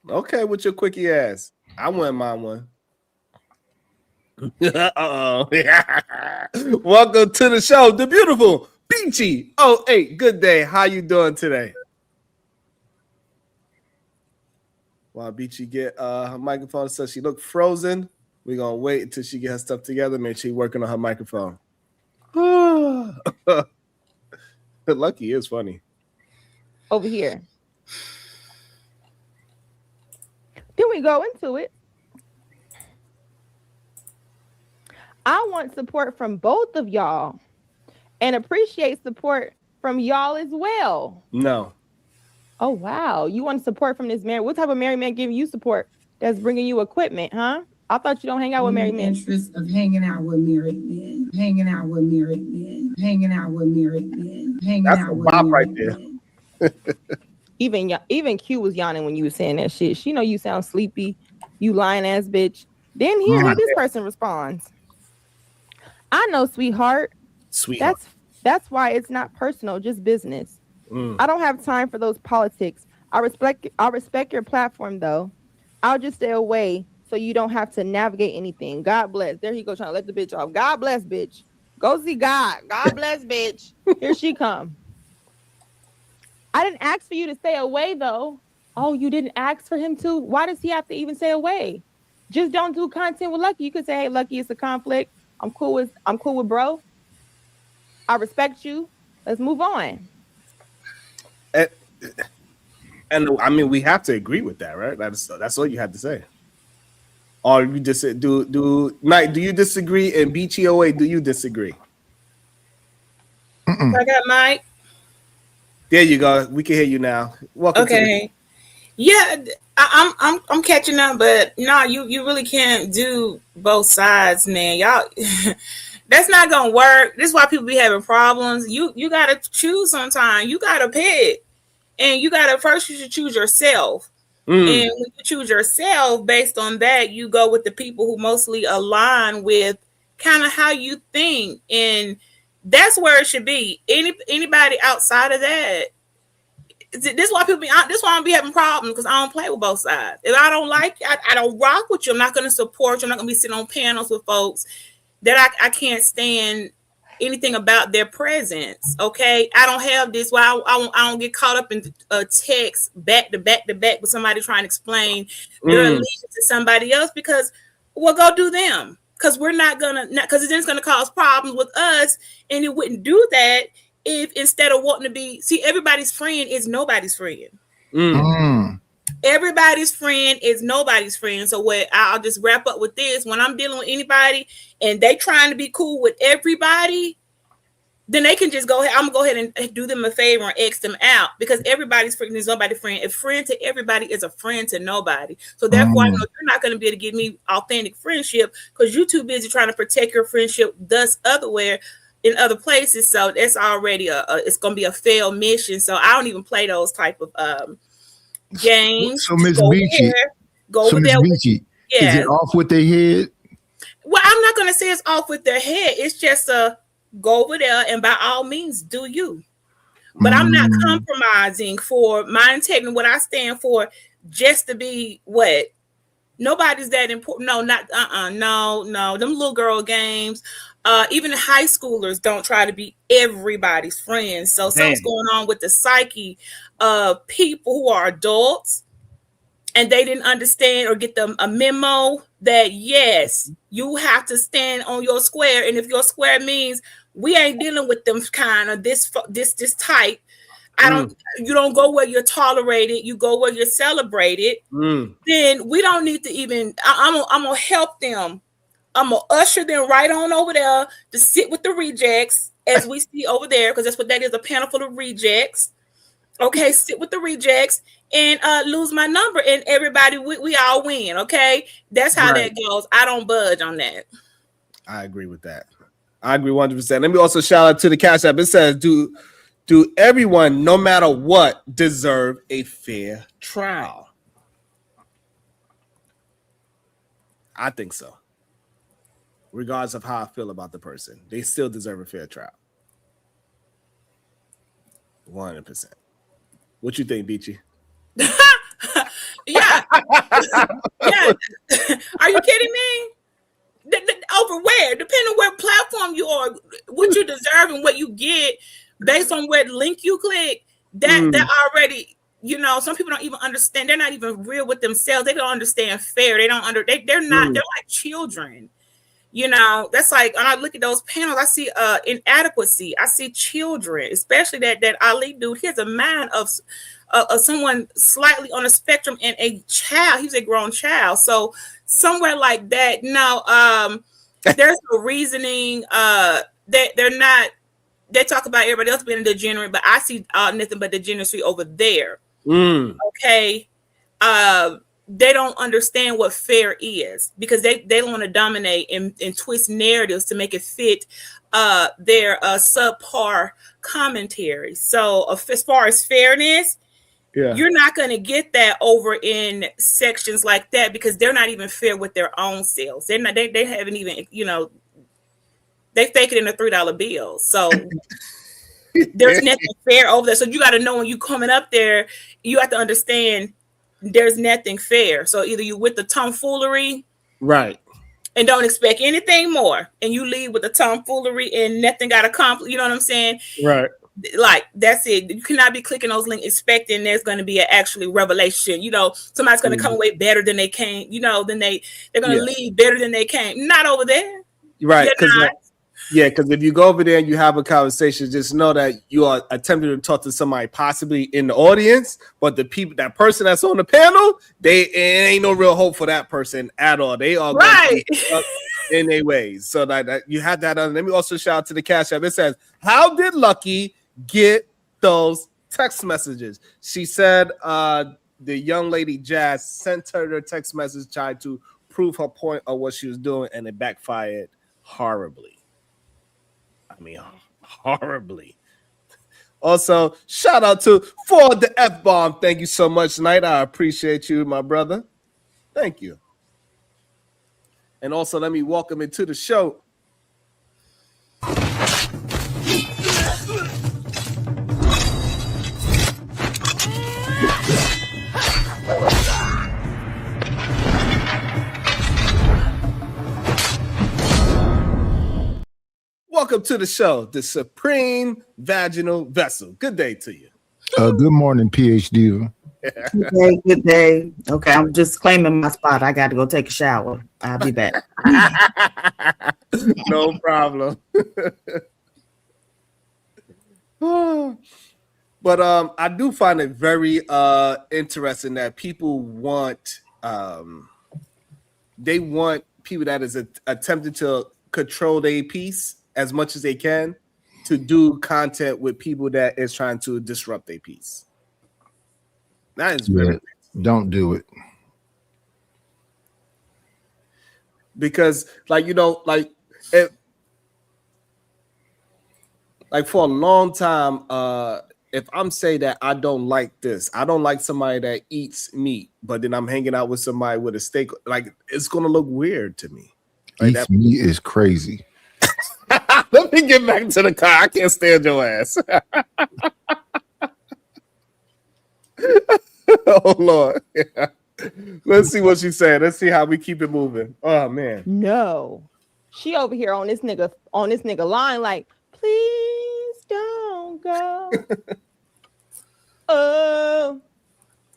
Okay, with your quickie ass. I wouldn't mind one. Uh-oh. Welcome to the show, the beautiful Peachy. Oh, hey, good day. How you doing today? While Beachy get her microphone, so she look frozen. We're gonna wait until she get her stuff together. Make sure she's working on her microphone. Lucky is funny. Over here. Then we go into it. I want support from both of y'all and appreciate support from y'all as well. No. Oh, wow. You want support from this married? What type of married man giving you support that's bringing you equipment, huh? I thought you don't hang out with married men. Interest of hanging out with married men, hanging out with married men, hanging out with married men, hanging out with married right men. there. Even Q was yawning when you were saying that shit. She know you sound sleepy, you lying ass bitch. Then hear how this person responds. I know, sweetheart. Sweetheart. That's why it's not personal, just business. I don't have time for those politics. I respect your platform though. I'll just stay away so you don't have to navigate anything. God bless. There he goes trying to let the bitch off. God bless, bitch. Go see God. God bless, bitch. Here she come. I didn't ask for you to stay away though. Oh, you didn't ask for him to? Why does he have to even stay away? Just don't do content with Lucky. You could say, hey, Lucky, it's a conflict. I'm cool with bro. I respect you. Let's move on. And I mean, we have to agree with that, right? That's all you have to say. Or you just Knight, do you disagree? And BTOA, do you disagree? I got Mike. There you go. We can hear you now. Welcome. Okay. Yeah, I'm catching up, but no, you really can't do both sides, man. Y'all, that's not gonna work. This is why people be having problems. You gotta choose sometime. You gotta pick, and you should choose yourself. And when you choose yourself, based on that, you go with the people who mostly align with kind of how you think, and that's where it should be. Anybody outside of that. This is why people be. This is why I don't be having problems, because I don't play with both sides. If I don't like you, I don't rock with you. I'm not going to support you. I'm not going to be sitting on panels with folks that I can't stand anything about their presence. Okay, I don't have this. Why I don't get caught up in a text back to back with somebody trying to explain their allegiance to somebody else, because we'll go do them. Because we're not gonna, because then it's gonna cause problems with us, and it wouldn't do that. If instead of wanting to be, everybody's friend is nobody's friend. Everybody's friend is nobody's friend. So I'll just wrap up with this. When I'm dealing with anybody and they trying to be cool with everybody, then they can just go ahead. I'm gonna go ahead and do them a favor and X them out, because everybody's friend is nobody's friend. A friend to everybody is a friend to nobody. So therefore, I know you're not going to be able to give me authentic friendship, because you're too busy trying to protect your friendship thus otherwhere in other places. So that's already it's going to be a failed mission. So I don't even play those type of games. So Miss Beachy, go over there. Is it off with their head? Well, I'm not going to say it's off with their head. It's just go over there and by all means do you. But I'm not compromising for my integrity, what I stand for, just to be what? Nobody's that important. No, not no. Them little girl games. Even the high schoolers don't try to be everybody's friends. So something's going on with the psyche of people who are adults, and they didn't understand or get them a memo that yes, you have to stand on your square, and if your square means we ain't dealing with them kind of this type. You don't go where you're tolerated, you go where you're celebrated. Then we don't need to even, I'm gonna help them. I'm gonna usher them right on over there to sit with the rejects, as we see over there, because that's what that is, a panel full of rejects. Okay, sit with the rejects and lose my number, and everybody, we all win. Okay, that's how that goes. I don't budge on that. I agree with that. I agree 100%. Let me also shout out to the Cash App. It says, do everyone, no matter what, deserve a fair trial? I think so. Regardless of how I feel about the person, they still deserve a fair trial. 100%. What you think, Beachy? Yeah. Yeah. Are you kidding me? Over where? Depending on what platform you are, what you deserve and what you get based on what link you click, that already, you know, some people don't even understand. They're not even real with themselves. They don't understand fair. They're not, they're like children. You know, that's like, when I look at those panels, I see inadequacy. I see children, especially that Ali dude. He has a mind of someone slightly on the spectrum and a child. He's a grown child. So somewhere like that, now there's no reasoning that they're not. They talk about everybody else being a degenerate, but I see nothing but degeneracy over there. Okay. They don't understand what fair is because they don't want to dominate and twist narratives to make it fit their subpar commentary. So as far as fairness, you're not going to get that over in sections like that because they're not even fair with their own selves. They're not. They haven't even, you know, they fake it in a $3 bill. So there's nothing fair over there. So you got to know when you coming up there, you have to understand. There's nothing fair. So either you with the tomfoolery, right, and don't expect anything more, and you leave with the tomfoolery and nothing got accomplished. You know what I'm saying? Right. Like that's it. You cannot be clicking those links expecting there's going to be an actually revelation. You know, somebody's going to come away better than they came. You know, then they're going to leave better than they came. Not over there. Right. Because if you go over there and you have a conversation, just know that you are attempting to talk to somebody possibly in the audience, but that person that's on the panel, it ain't no real hope for that person at all. They are right in their ways. So that you have that. Let me also shout out to the Cash App. It says, "How did Lucky get those text messages?" She said, "The young lady Jazz sent her the text message, tried to prove her point of what she was doing, and it backfired horribly." I mean, horribly. Also, shout out to For the F-Bomb. Thank you so much, Knight. I appreciate you, my brother. Thank you. And also, let me welcome into the show. Welcome to the show, the Supreme Vaginal Vessel. Good day to you. Good morning, PhD. Good day. Okay, I'm just claiming my spot. I got to go take a shower. I'll be back. No problem. But I do find it very interesting that people want they want people that is attempting to control their piece as much as they can to do content with people that is trying to disrupt their piece. That is very don't do it. Because like, you know, like for a long time, if I'm saying that I don't like this, I don't like somebody that eats meat, but then I'm hanging out with somebody with a steak, like it's gonna look weird to me. Like Eats meat is crazy. Let me get back to the car. I can't stand your ass. Oh Lord. Yeah. Let's see what she said. Let's see how we keep it moving. Oh man. No. She over here on this nigga line like, please don't go. Oh,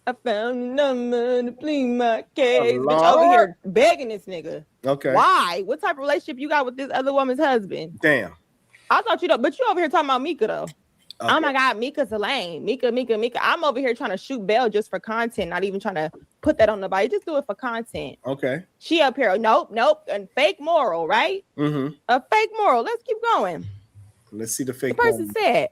I found a number to plead my case. Bitch over here begging this nigga. Okay. Why? What type of relationship you got with this other woman's husband? Damn. I thought you know, but you over here talking about Mika though. Okay. Oh my God, Mika's a lame. Mika. I'm over here trying to shoot bail just for content, not even trying to put that on nobody. Just do it for content. Okay. She up here, nope, and fake moral, right? Mm-hmm. A fake moral. Let's keep going. Let's see the fake. The person said,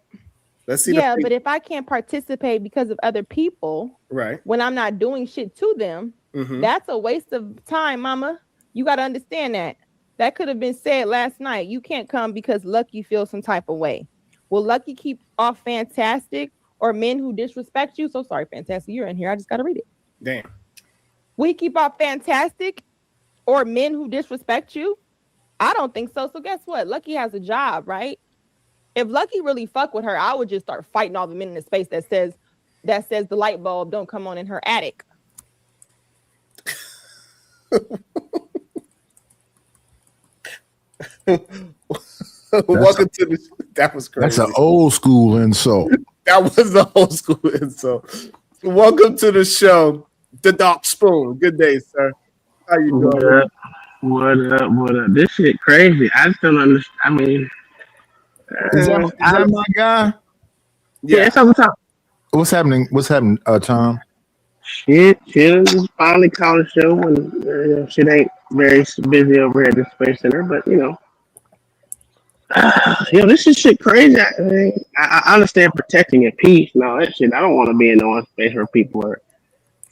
let's see. Yeah, but if I can't participate because of other people, right? When I'm not doing shit to them, that's a waste of time, mama. You got to understand that. That could have been said last night. You can't come because Lucky feels some type of way. Will Lucky keep off Fantastic or men who disrespect you? So sorry, Fantastic, you're in here. I just got to read it. Damn. We keep off Fantastic or men who disrespect you? I don't think so. So guess what? Lucky has a job, right? If Lucky really fuck with her, I would just start fighting all the men in the space that says the light bulb don't come on in her attic. Welcome to that was crazy. That's an old school insult. That was the old school insult. Welcome to the show, the Dark Spoon. Good day, sir. How you What doing? up? What up? What up? This shit crazy. I just don't understand. I mean, Is that my guy? yeah, it's over top. What's happening? What's happening, Tom? Shit, just finally called the show when shit ain't very busy over here at the Space Center, but this is shit crazy. I understand protecting your peace and all that shit. I don't want to be in no space where people are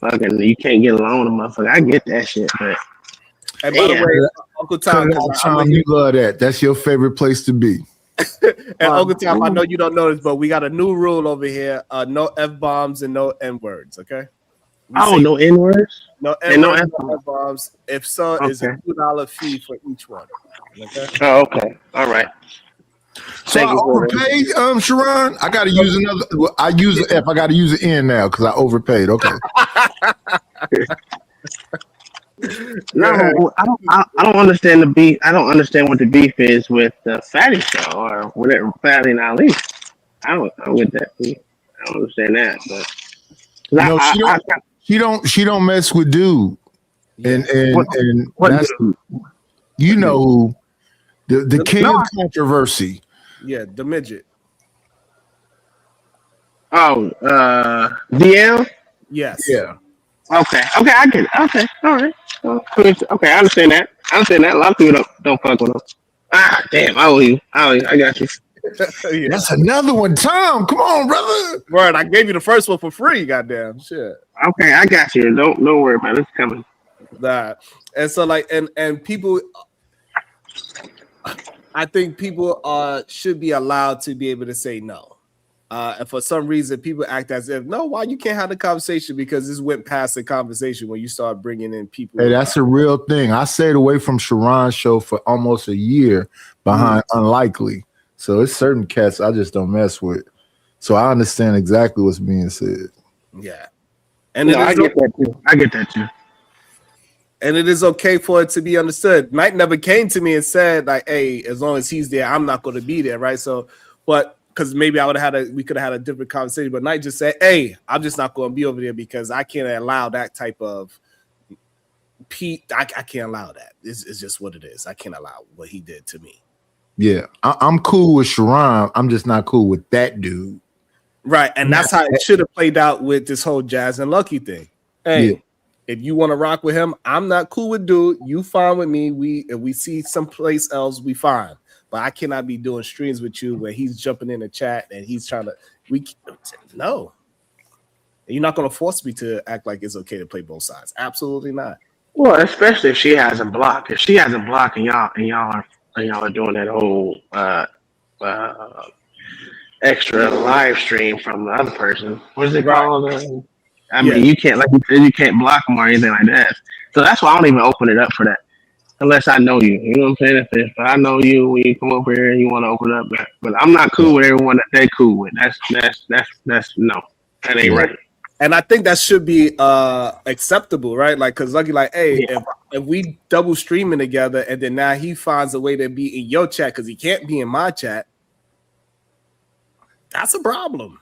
fucking. You can't get along with a motherfucker. I get that shit, but. And by the way, Uncle Tom, Tom, you love that. That's your favorite place to be. and Uncle Tom, I know you don't know this, but we got a new rule over here: no f-bombs and no n-words. Okay. No n-words. No and no f-bombs. If so, it's a $2 fee for each one. Okay. Oh, okay. All right. So I overpaid, Sharon. I got to use another. I use an F. I got to use an N now because I overpaid. Okay. No, I don't understand the beef. I don't understand what the beef is with the Fatty Show or whatever, Fatty and Ali. I don't get that beef. I don't understand that, but she don't mess with dude, and that's you know who the king of controversy. Yeah, the midget. Oh, DL. Yes. Yeah. Okay, I get it. Okay, all right. Okay, I understand that. A lot of people don't fuck with them. Ah, damn, I owe you. I got you. Yeah. That's another one, Tom. Come on, brother. Word, I gave you the first one for free. Goddamn shit. Okay, I got you. Don't worry about it. It's coming. That and so like and people, I think people should be allowed to be able to say no. And for some reason, people act as if no, why you can't have the conversation because this went past the conversation when you start bringing in people. Hey, that's a real thing. I stayed away from Sharon's show for almost a year behind Unlikely. So it's certain cats I just don't mess with. So I understand exactly what's being said. Yeah, and I get that too. And it is okay for it to be understood. Knight never came to me and said like, "Hey, as long as he's there, I'm not going to be there." Right? So, but. Because maybe we could have had a different conversation, but Knight just said, "Hey, I'm just not going to be over there because I can't allow that type of I can't allow that. It's just what it is. I can't allow what he did to me." Yeah, I'm cool with Sharon. I'm just not cool with that dude. Right, and that's how it should have played out with this whole Jazz and Lucky thing. Hey, if you want to rock with him, I'm not cool with dude. You fine with me. If we see someplace else, we fine. But I cannot be doing streams with you where he's jumping in the chat and he's trying to. No, you're not going to force me to act like it's okay to play both sides. Absolutely not. Well, especially if she hasn't blocked. If she hasn't blocked and y'all are doing that whole extra live stream from the other person. What is it called? I mean, you can't you can't block them or anything like that. So that's why I don't even open it up for that. Unless I know you, you know what I'm saying? If I know you, when you come over here and you want to open up, but I'm not cool with everyone that they cool with. That's no, that ain't right. And I think that should be acceptable, right? Like, cause Lucky, like, hey, if we double streaming together, and then now he finds a way to be in your chat because he can't be in my chat, that's a problem,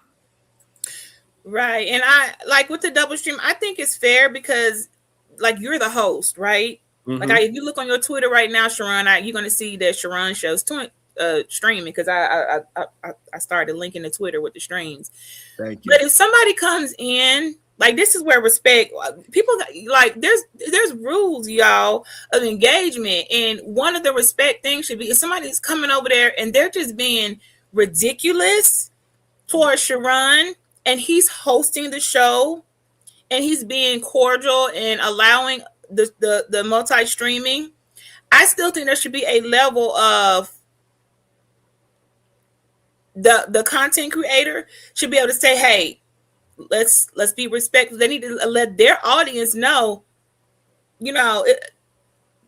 right? And I like with the double stream, I think it's fair because, like, you're the host, right? Mm-hmm. Like, if you look on your Twitter right now, Sharon, you're going to see that Sharon shows streaming because I started linking the Twitter with the streams. Thank you. But if somebody comes in, like, this is where respect, people like there's rules, y'all, of engagement, and one of the respect things should be if somebody's coming over there and they're just being ridiculous towards Sharon, and he's hosting the show, and he's being cordial and allowing the multi-streaming, I still think there should be a level of the content creator should be able to say, hey, let's be respectful. They need to let their audience know,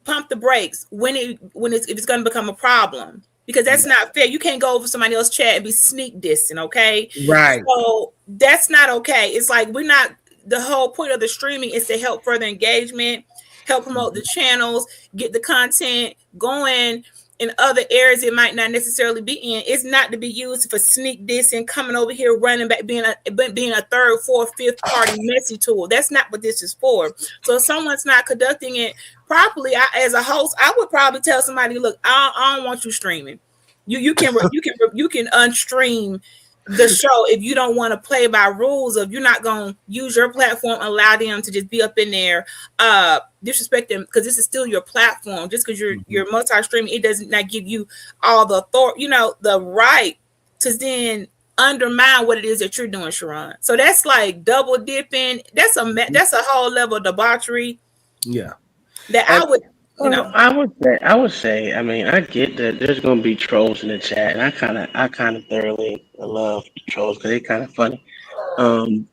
pump the brakes if it's going to become a problem, because that's not fair. You can't go over somebody else's chat and be sneak dissing, okay? Right. So that's not okay. It's like the whole point of the streaming is to help further engagement, help promote the channels, get the content going, in other areas it might not necessarily be in. It's not to be used for sneak this and coming over here running back, being a third, fourth, fifth party messy tool. That's not what this is for. So if someone's not conducting it properly, as a host, I would probably tell somebody, look, I don't want you streaming. You can unstream the show if you don't want to play by rules of you're not going to use your platform, allow them to just be up in there, disrespect them, because this is still your platform. Just because you're multi-streaming, it does not give you all the authority, the right to then undermine what it is that you're doing, Sharon. So that's like double dipping. That's a whole level of debauchery. Yeah. That I would. I would say, I mean, I get that there's gonna be trolls in the chat, and I kind of thoroughly love trolls because they're kind of funny.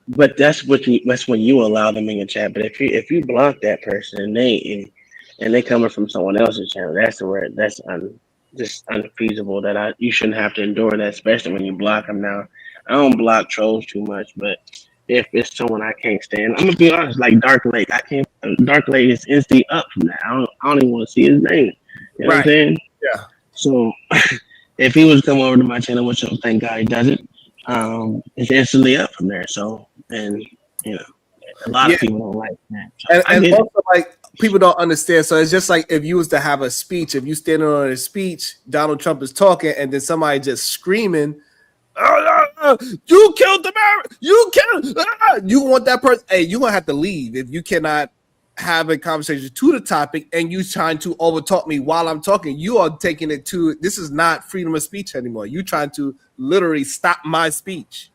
But that's when you allow them in your chat. But if you block that person and they coming from someone else's channel, that's just unfeasible. You shouldn't have to endure that, especially when you block them. Now, I don't block trolls too much, but if it's someone I can't stand, I'm gonna be honest. Like Dark Lake, Dark Lake is instantly up from that. I don't even want to see his name. You know what I'm saying? Yeah. So if he was to come over to my channel, which thank God he doesn't, it's instantly up from there. So, and a lot of people don't like that. So And also, like, people don't understand. So it's just like if you was to have a speech, if you standing on a speech, Donald Trump is talking, and then somebody just screaming, you killed the man, you killed, you want that person, hey, you're gonna have to leave if you cannot have a conversation to the topic and you trying to overtalk me while I'm talking. You are taking it to, this is not freedom of speech anymore. You trying to literally stop my speech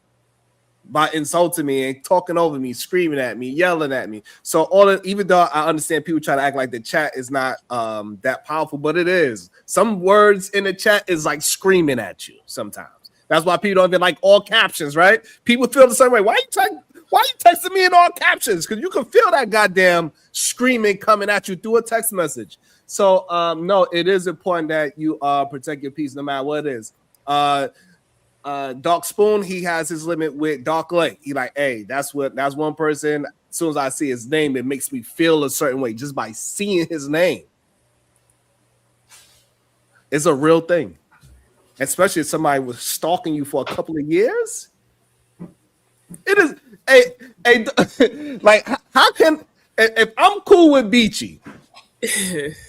by insulting me and talking over me, screaming at me, yelling at me. So even though I understand people try to act like the chat is not that powerful, but it is. Some words in the chat is like screaming at you sometimes. That's why people don't even like all captions, right? People feel the same way. Why you texting me in all captions? Because you can feel that goddamn screaming coming at you through a text message. So no, it is important that you protect your peace no matter what it is. Dark Spoon, he has his limit with Dark Lake. He like, hey, that's one person. As soon as I see his name, it makes me feel a certain way just by seeing his name. It's a real thing. Especially if somebody was stalking you for a couple of years. It is like how can, if I'm cool with Beachy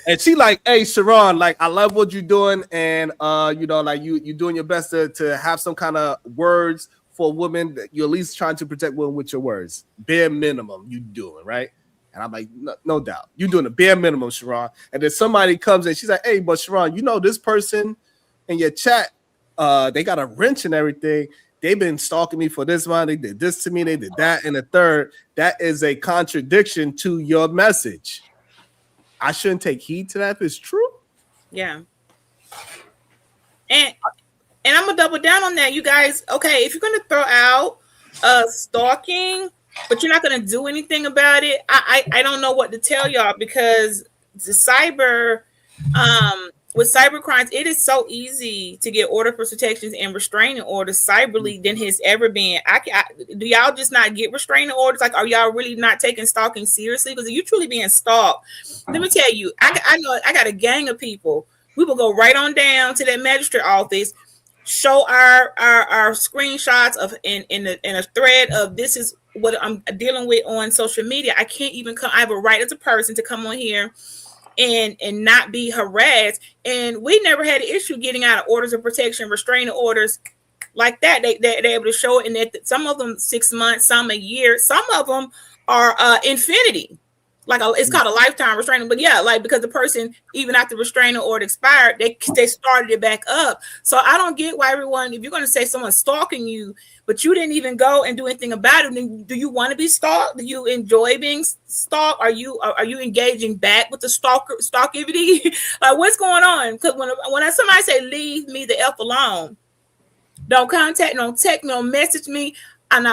and she like, hey Sharon, like I love what you're doing, and like you doing your best to have some kind of words for women that you're at least trying to protect women with your words. Bare minimum you doing, right? And I'm like, no doubt. You're doing the bare minimum, Sharon. And then somebody comes and she's like, hey, but Sharon, this person in your chat, they got a wrench and everything. They've been stalking me for this one. They did this to me. They did that. And the third, that is a contradiction to your message. I shouldn't take heed to that if it's true. Yeah. And I'm gonna double down on that, you guys. Okay, if you're gonna throw out stalking, but you're not gonna do anything about it, I don't know what to tell y'all, because the cyber with cyber crimes, it is so easy to get order for protections and restraining orders cyberly than has ever been. Do y'all just not get restraining orders? Like, are y'all really not taking stalking seriously? Because if you're truly being stalked, let me tell you, I know I got a gang of people. We will go right on down to that magistrate office, show our screenshots of in a thread of this is what I'm dealing with on social media. I can't even come. I have a right as a person to come on here and not be harassed. And we never had an issue getting out of orders of protection, restraining orders like that. They're able to show it, and that some of them 6 months, some a year, some of them are infinity. Like it's called a lifetime restraining. But yeah, like because the person, even after restraining order expired, they started it back up. So I don't get why everyone, if you're going to say someone's stalking you, but you didn't even go and do anything about it, then do you want to be stalked? Do you enjoy being stalked? Are you engaging back with the stalkivity? Like what's going on? Because when somebody say leave me the F alone, don't contact, don't text, don't message me, and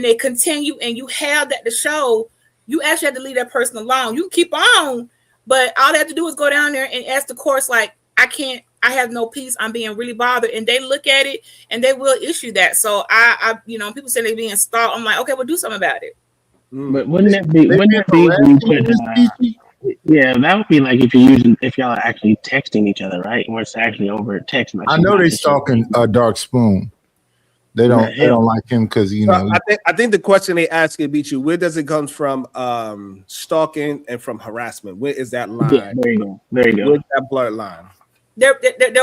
they continue, and you have that to show. You actually have to leave that person alone. You can keep on, but all they have to do is go down there and ask the courts, like, I have no peace. I'm being really bothered. And they look at it and they will issue that. So I people say they're being stalked. I'm like, okay, well, do something about it. But wouldn't that be when you Yeah, that would be like if y'all are actually texting each other, right? Where it's actually over text message. I know they stalking Dark Spoon. They don't like him because I think the question they ask it, Beat You, where does it come from? Stalking and from harassment. Where is that line? Yeah, there you go. There you go. Where's that blurred line? They're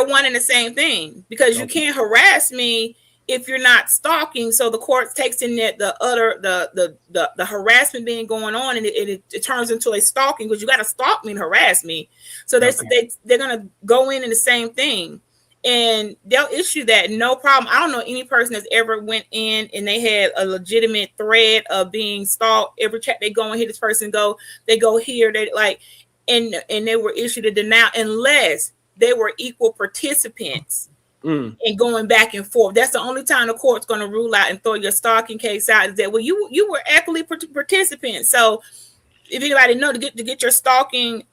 one and the same thing, because you can't harass me if you're not stalking. So the court takes in that the harassment being going on, and it turns into a stalking, because you got to stalk me and harass me. So they're gonna go in the same thing, and they'll issue that, no problem. I don't know any person that's ever went in and they had a legitimate thread of being stalked. Every chat they go and hear this person go, they go here, they like, and they were issued a denial unless they were equal participants and going back and forth. That's the only time the court's going to rule out and throw your stalking case out, is that, well, you were equally participants. So if anybody know, to get your stalking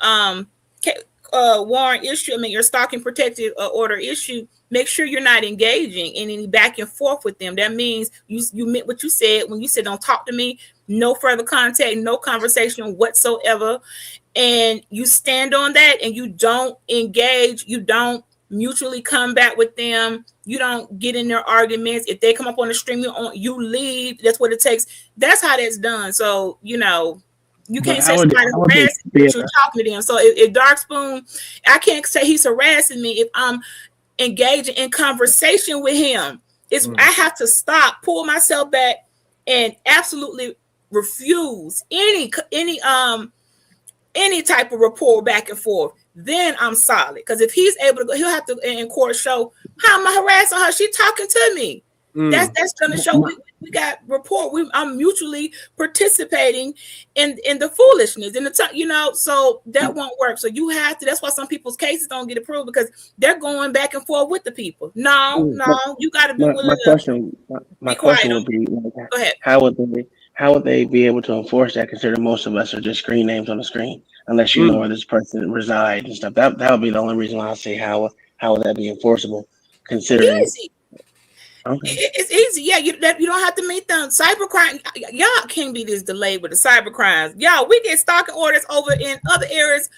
warrant issue, your stalking protective order issue, make sure you're not engaging in any back and forth with them. That means you meant what you said when you said, don't talk to me, no further contact, no conversation whatsoever. And you stand on that, and you don't engage, you don't mutually combat with them, you don't get in their arguments. If they come up on the stream, you leave. That's what it takes. That's how that's done. So you can't say somebody harassing you, you're talking to them. So if Dark Spoon, I can't say he's harassing me if I'm engaging in conversation with him. I have to stop, pull myself back, and absolutely refuse any type of rapport back and forth. Then I'm solid. Because if he's able to go, he'll have to in court show, how am I harassing her? She's talking to me. That's going to show we got rapport. I'm mutually participating in the foolishness, in the so that won't work. So you have to. That's why some people's cases don't get approved, because they're going back and forth with the people. No, you got to be willing. My question would be, go ahead. How would they be able to enforce that, considering most of us are just screen names on the screen, unless you know where this person resides and stuff? That would be the only reason why I say how would that be enforceable, considering. Easy. Okay. It's easy. Yeah, you don't have to meet them. Cybercrime, y'all can't be this delayed with the cyber crimes. Y'all, we get stalking orders over in other areas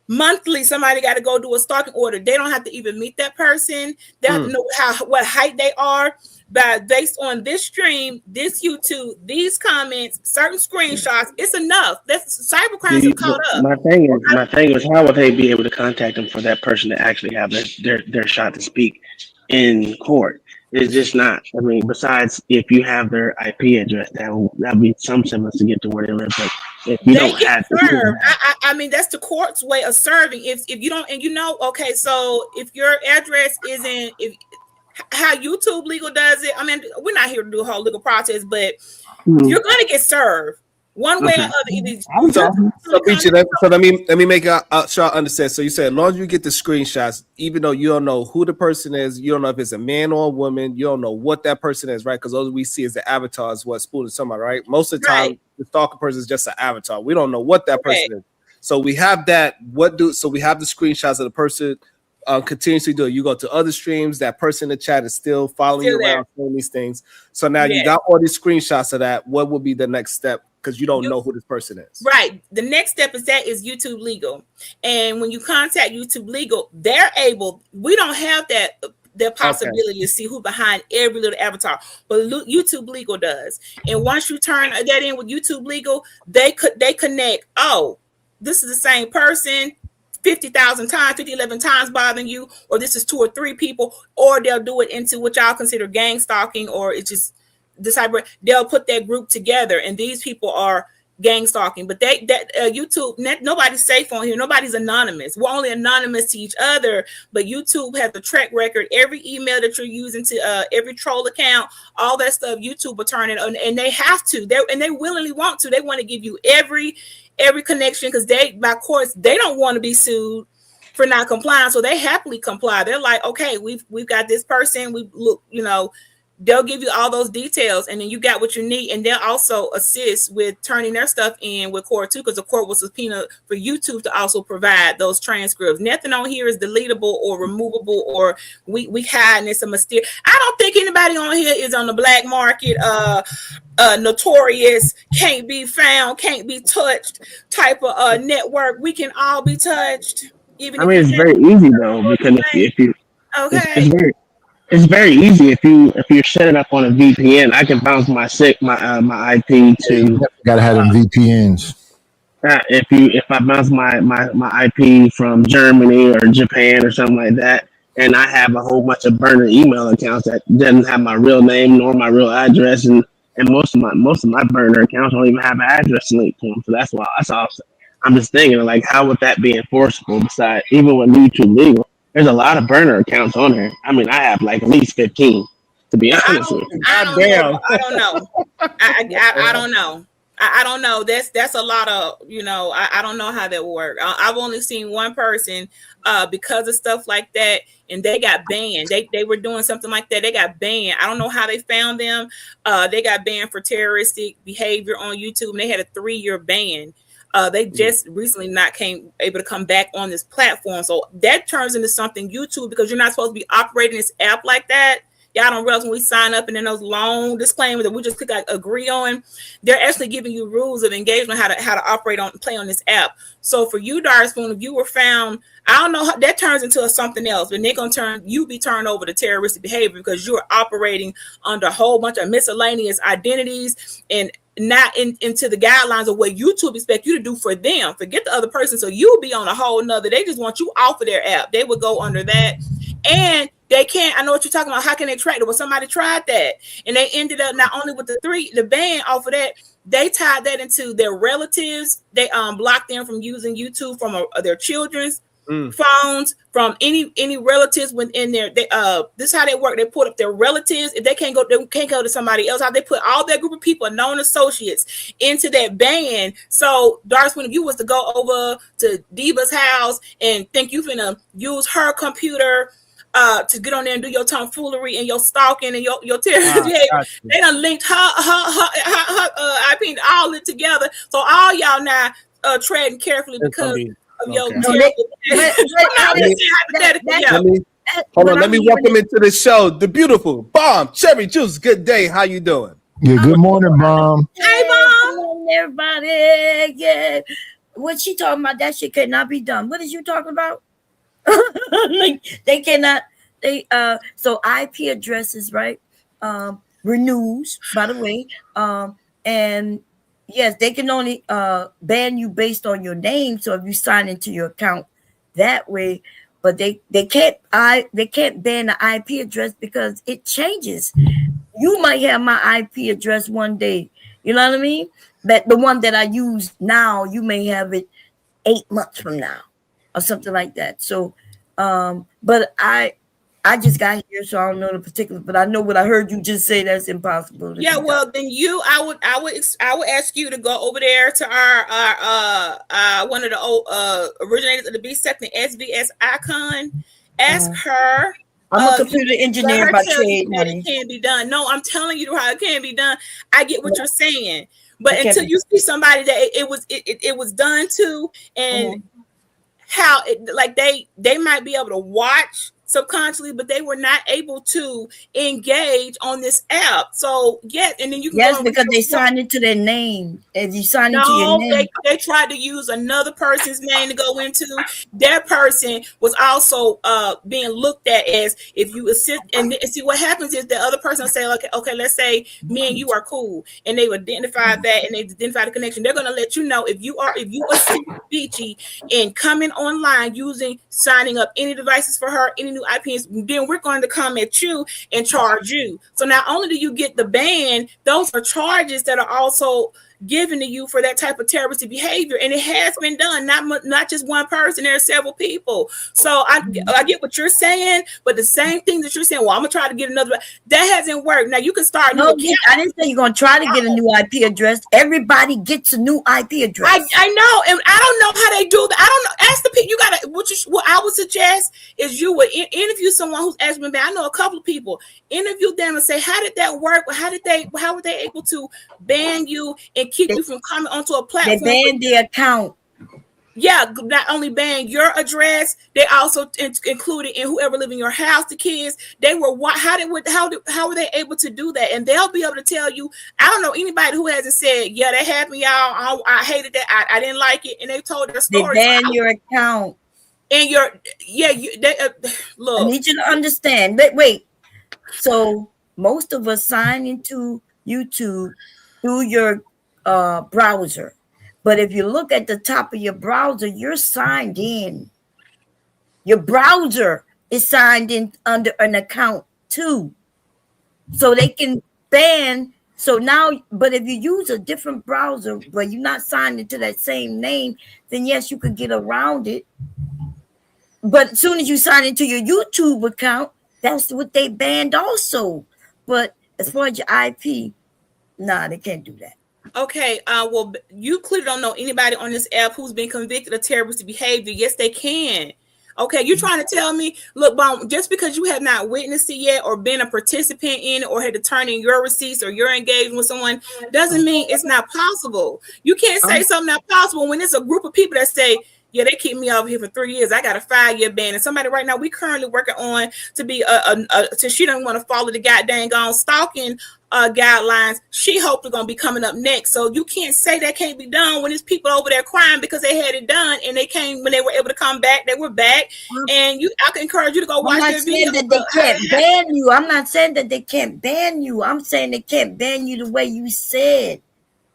monthly. Somebody got to go do a stalking order. They don't have to even meet that person. They have to know what height they are. But based on this stream, this YouTube, these comments, certain screenshots, it's enough. That's cyber crimes are caught up. My thing is, how would they be able to contact them for that person to actually have their shot to speak in court? It's just not. I mean, besides if you have their IP address, that'll be some semblance to get to where they live. But if you don't have served, I mean, that's the court's way of serving. If you don't, and okay, so if your address isn't, how YouTube legal does it, I mean, we're not here to do a whole legal process, but you're going to get served one way or other. So let me make sure I understand. So you said, as long as you get the screenshots, even though you don't know who the person is, you don't know if it's a man or a woman, you don't know what that person is, right? Because all we see is the avatar is what Spoon is talking about, right? Most of the time, the stalker person is just an avatar. We don't know what that person is. So we have that. So we have the screenshots of the person continuously do it. You go to other streams, that person in the chat is still following you around, doing these things. So now you got all these screenshots of that. What would be the next step? Because you don't know who this person is. Right. The next step is YouTube legal. And when you contact YouTube legal, they're able, we don't have that possibility to see who behind every little avatar, but YouTube legal does. And once you turn that in with YouTube legal, they connect, this is the same person 50,000 times, 11 times bothering you, or this is 2 or 3 people, or they'll do it into what y'all consider gang stalking, or it's just the cyber. They'll put that group together, and these people are gang stalking. But YouTube, nobody's safe on here. Nobody's anonymous. We're only anonymous to each other. But YouTube has a track record. Every email that you're using to every troll account, all that stuff, YouTube will turn it on, and they have to. They willingly want to. They want to give you every connection, because by courts, they don't want to be sued for not complying, so they happily comply. They're like, okay, we've got this person. We look, they'll give you all those details, and then you got what you need, and they'll also assist with turning their stuff in with court too, because the court will subpoena for YouTube to also provide those transcripts. Nothing on here is deletable or removable, or we hiding it's a mysterious. I don't think anybody on here is on the black market, notorious, can't be found, can't be touched type of network. We can all be touched. Even I mean, it's very easy though, because if you okay. It's very easy if you're setting up on a VPN. I can bounce my my IP to. Gotta have them VPNs. If I bounce my IP from Germany or Japan or something like that, and I have a whole bunch of burner email accounts that doesn't have my real name nor my real address, and most of my burner accounts don't even have an address linked to them. So that's all. I'm just thinking, like, how would that be enforceable? Besides, even with YouTube legal, there's a lot of burner accounts on here. I mean, I have like at least 15, to be honest with you. I don't know. I don't know. I don't know. That's a lot of, I don't know how that works. I've only seen one person because of stuff like that, and they got banned. They were doing something like that. They got banned. I don't know how they found them. They got banned for terroristic behavior on YouTube, and they had a 3-year ban. They just recently not able to come back on this platform. So that turns into something YouTube, because you're not supposed to be operating this app like that. Y'all don't realize when we sign up and then those long disclaimers that we just click agree on, they're actually giving you rules of engagement, how to operate play on this app. So for you, Darspoon, if you were found, I don't know how that turns into something else, but they're gonna be turned over to terroristic behavior, because you're operating under a whole bunch of miscellaneous identities and not into the guidelines of what YouTube expect you to do for them. Forget the other person. So you'll be on a whole nother. They just want you off of their app. They would go under that. And they can't. I know what you're talking about. How can they track it? Well, somebody tried that, and they ended up not only with the ban off of that, they tied that into their relatives. They blocked them from using YouTube from their children's phones, from any relatives within their. This is how they work. They put up their relatives. If they can't go to somebody else. How they put all that group of people, known associates, into that ban. So, Darspoon, if you was to go over to Diva's house and think you finna use her computer to get on there and do your tomfoolery and your stalking and your terrorist behavior, they done linked her IP all it together. So all y'all now treading carefully because of your Hold on, let me welcome into the show the beautiful Bomb Cherry Juice. Good day, how you doing? Yeah, good morning, Bomb. Hey, Bomb. Everybody, yeah. What she talking about? That shit cannot be done. What is you talking about? They cannot. So IP addresses, right? Renews, by the way. And yes, they can only ban you based on your name. So if you sign into your account that way, but they can't ban the IP address because it changes. You might have my IP address one day, you know what I mean? But the one that I use now, you may have it 8 months from now or something like that. So but I just got here, so I don't know the particulars, but I know what I heard you just say. That's impossible. Yeah, well, then I would ask you to go over there to our one of the old originators of the B-Second SVS icon. Ask her. I'm a computer engineer by trade. It can be done. No, I'm telling you how it can be done. I get what you're saying, but until you see somebody that it was done to, and how they might be able to watch subconsciously, but they were not able to engage on this app. So yes, and then you can because they signed into their name. If you sign into your name, they tried to use another person's name to go into. That person was also being looked at as if you assist, and see what happens is the other person will say, okay, let's say me and you are cool, and they identify that and they identify the connection. They're gonna let you know if you assist Beachy in coming online signing up any devices for her, any new IPs, then we're going to come at you and charge you. So not only do you get the ban, those are charges that are also given to you for that type of terroristic behavior, and it has been done. Not just one person. There are several people. So I get what you're saying, but the same thing that you're saying. Well, I'm gonna try to get another. That hasn't worked. Now you can start. No, I didn't say you're gonna try to get a new IP address. Everybody gets a new IP address. I know, and I don't know how they do that. I don't know. Ask the people. You gotta. What I would suggest is you would interview someone who's actually been banned. I know a couple of people. Interview them and say, how did that work? How were they able to ban you and keep you from coming onto a platform? They banned the account. Yeah, not only ban your address, they also included in whoever live in your house, the kids. They were how were they able to do that? And they'll be able to tell you. I don't know anybody who hasn't said, yeah, that happened, y'all. I hated that. I didn't like it, and they told their story. They ban your account. And look. I need you to understand. But wait, so most of us sign into YouTube through your browser. But if you look at the top of your browser, you're signed in. Your browser is signed in under an account too. So they can ban. So now, but if you use a different browser, but you're not signed into that same name, then yes, you could get around it. But as soon as you sign into your YouTube account, that's what they banned also. But as far as your IP, nah, they can't do that. Okay, well, you clearly don't know anybody on this app who's been convicted of terrorist behavior. Yes, they can. Okay, you're trying to tell me, look, Bone, just because you have not witnessed it yet or been a participant in it or had to turn in your receipts or you're engaged with someone doesn't mean it's not possible. You can't say something not possible when it's a group of people that say, yeah, they keep me over here for 3 years. I got a 5-year ban. And somebody right now, we currently working on to be so she don't want to follow the goddamn stalking guidelines. She hopefully gonna be coming up next. So you can't say that can't be done when there's people over there crying because they had it done and they came when they were able to come back. They were back, and I can encourage you to go watch their video. That they can't ban you. I'm not saying that they can't ban you. I'm saying they can't ban you the way you said.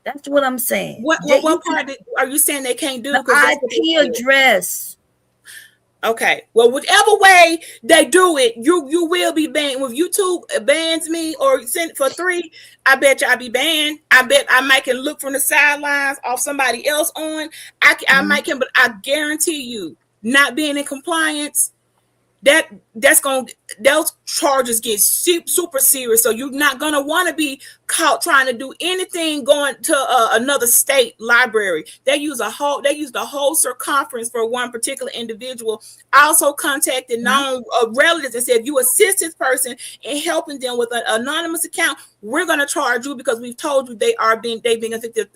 That's what I'm saying. What part are you saying they can't do? The IP address. Okay. Well, whichever way they do it, you will be banned. If YouTube bans me or send it for 3, I bet you I'll be banned. I bet I might can look from the sidelines off somebody else on. I might can, but I guarantee you, not being in compliance, those charges get super serious. So you're not gonna want to be caught trying to do anything going to another state library. They used the whole circumference for one particular individual. I also contacted known relatives and said, if you assist this person in helping them with an anonymous account, we're gonna charge you because we've told you they've been affected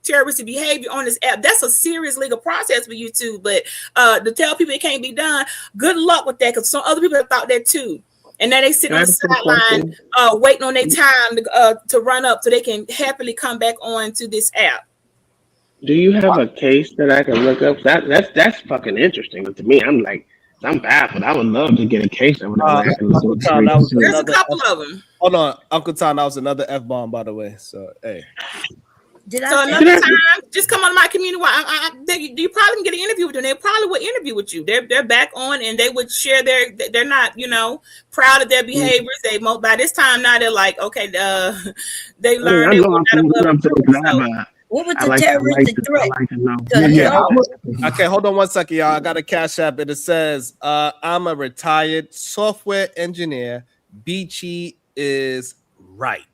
terroristic behavior on this app. That's a serious legal process for you too. But to tell people it can't be done, good luck with that, because some other people have thought that too. And now they sit on the sideline waiting on their time to run up so they can happily come back on to this app. Do you have a case that I can look up? That's fucking interesting to me. I'm baffled. I would love to get a case of it. There's a couple of them. Hold on, Uncle Tom, that was another F-bomb, by the way. So, hey. Another time, just come on my community. You probably can get an interview with them. They probably would interview with you. They're back on, and they would share they're not, proud of their behaviors. They by this time now they're like, okay, they learned. What was the terroristic threat? Okay, hold on 1 second, y'all. I got a cash app, and it says, I'm a retired software engineer. Beachy is right.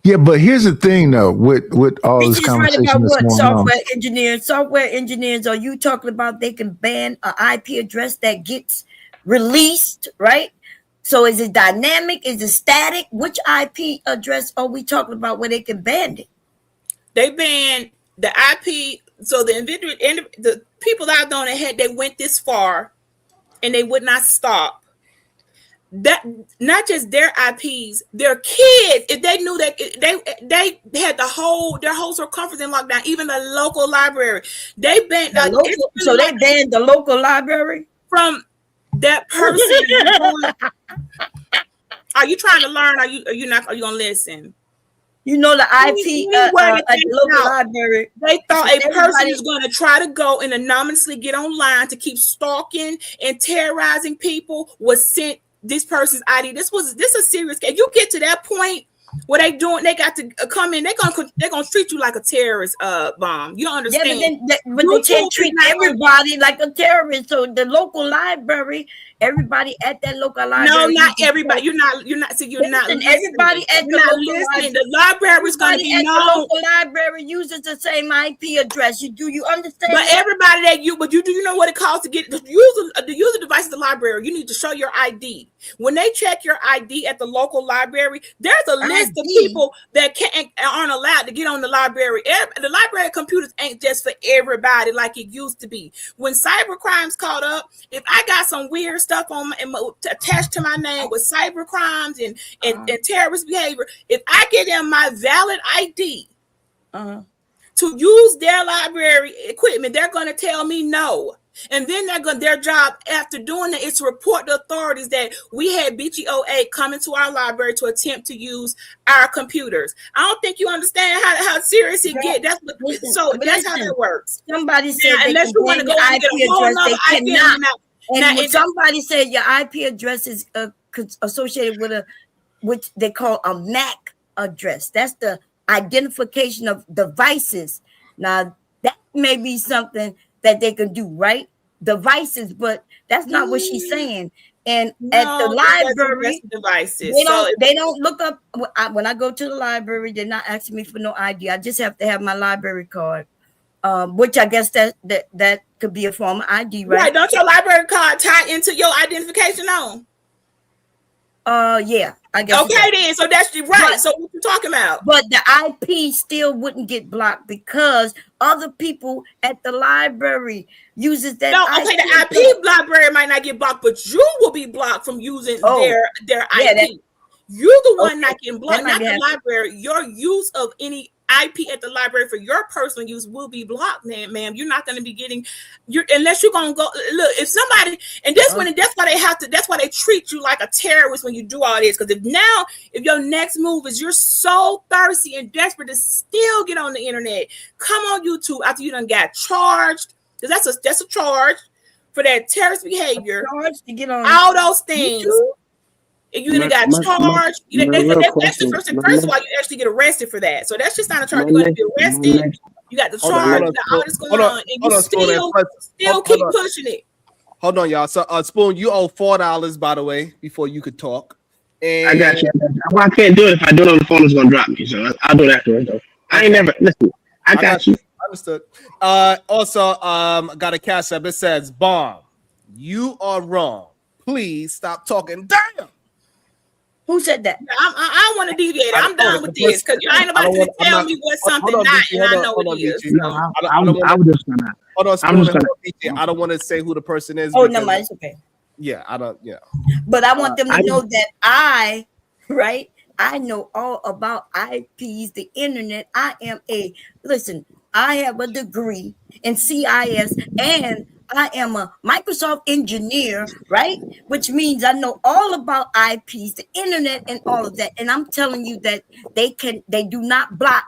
Yeah, but here's the thing, though, with all this conversation right about that's what going software engineers, are you talking about they can ban an IP address that gets released, right? So is it dynamic? Is it static? Which IP address are we talking about where they can ban it? They banned the IP. So the people out there they went this far and they would not stop. That not just their IPs, their kids. If they knew that they had their whole circumference in lockdown, even the local library, they banned. So they banned the local library from that person. Are you trying to learn? Are you not? Are you gonna listen? You know the IP at the local library. They thought a person is going to try to go and anonymously get online to keep stalking and terrorizing people was sent this person's ID. This is a serious case. You get to that point, What they doing? They got to come in. They're gonna treat you like a terrorist bomb. You don't understand? Yeah, but they can't treat everybody like a terrorist. So the local library, everybody at that local library. No, not everybody. You're not. See, you're not listening. Everybody at the local library. The library is going to be known. The local library uses the same IP address. Do you understand? But everybody that do you know what it costs to get the user device at the librry? You need to show your ID. When they check your ID at the local library, there's a list of people that aren't allowed to get on the library. The library computers ain't just for everybody like it used to be. When cyber crimes caught up, if I got some weird stuff attached to my name with cyber crimes and terrorist behavior, if I get them my valid ID to use their library equipment, they're going to tell me no. And then their job after doing that is to report to authorities that we had BGOA come into our library to attempt to use our computers. I don't think you understand how serious it gets. That's how that works. Somebody said unless you want to go and get a whole nother IP address, and when somebody said your IP address is associated with which they call a MAC address. That's the identification of devices. Now that may be something that they can do, right? Devices, but that's not what she's saying. And at the library, devices. They don't look up when I go to the library. They're not asking me for no ID. I just have to have my library card, which I guess that could be a form of ID, right? Right? Don't your library card tie into your identification on? Yeah, I guess. Okay, then. So that's right. So what you talking about? But the IP still wouldn't get blocked because other people at the library uses that. No, okay, the IP library might not get blocked, but you will be blocked from using their IP. You're the one not getting blocked, not the library. Your use of any IP at the library for your personal use will be blocked, ma'am. You're not going to be getting unless you're going to go look. If somebody that's why they treat you like a terrorist when you do all this. Because if your next move is you're so thirsty and desperate to still get on the internet, come on YouTube after you done got charged, because that's a charge for that terrorist behavior. Charged to get on all those things. YouTube? If you got charged, that's the first of all, you actually get arrested for that. So that's just not a charge. You're going to be arrested. You got the charge, you got all this going on, and you still keep pushing it. Hold on, y'all. So, Spoon, you owe $4, by the way, before you could talk. And I got you. Well, I can't do it. If I do it on the phone, it's going to drop me. So I'll do it afterwards, though. I ain't never, listen, I got you. Understood. Also, got a cash app. It says, Bomb, you are wrong. Please stop talking. Damn. Who said that? I want to deviate. I'm done with this because I ain't nobody to tell me what's something not, and I know it is. I was just gonna. Hold on, Spoon, I don't want to say who the person is. Oh no, it's okay. Yeah, I don't. Yeah, but I want them to know that I know all about IPs, the internet. I have a degree in CIS and I am a Microsoft engineer, right? Which means I know all about IPs, the internet, and all of that. And I'm telling you that they do not block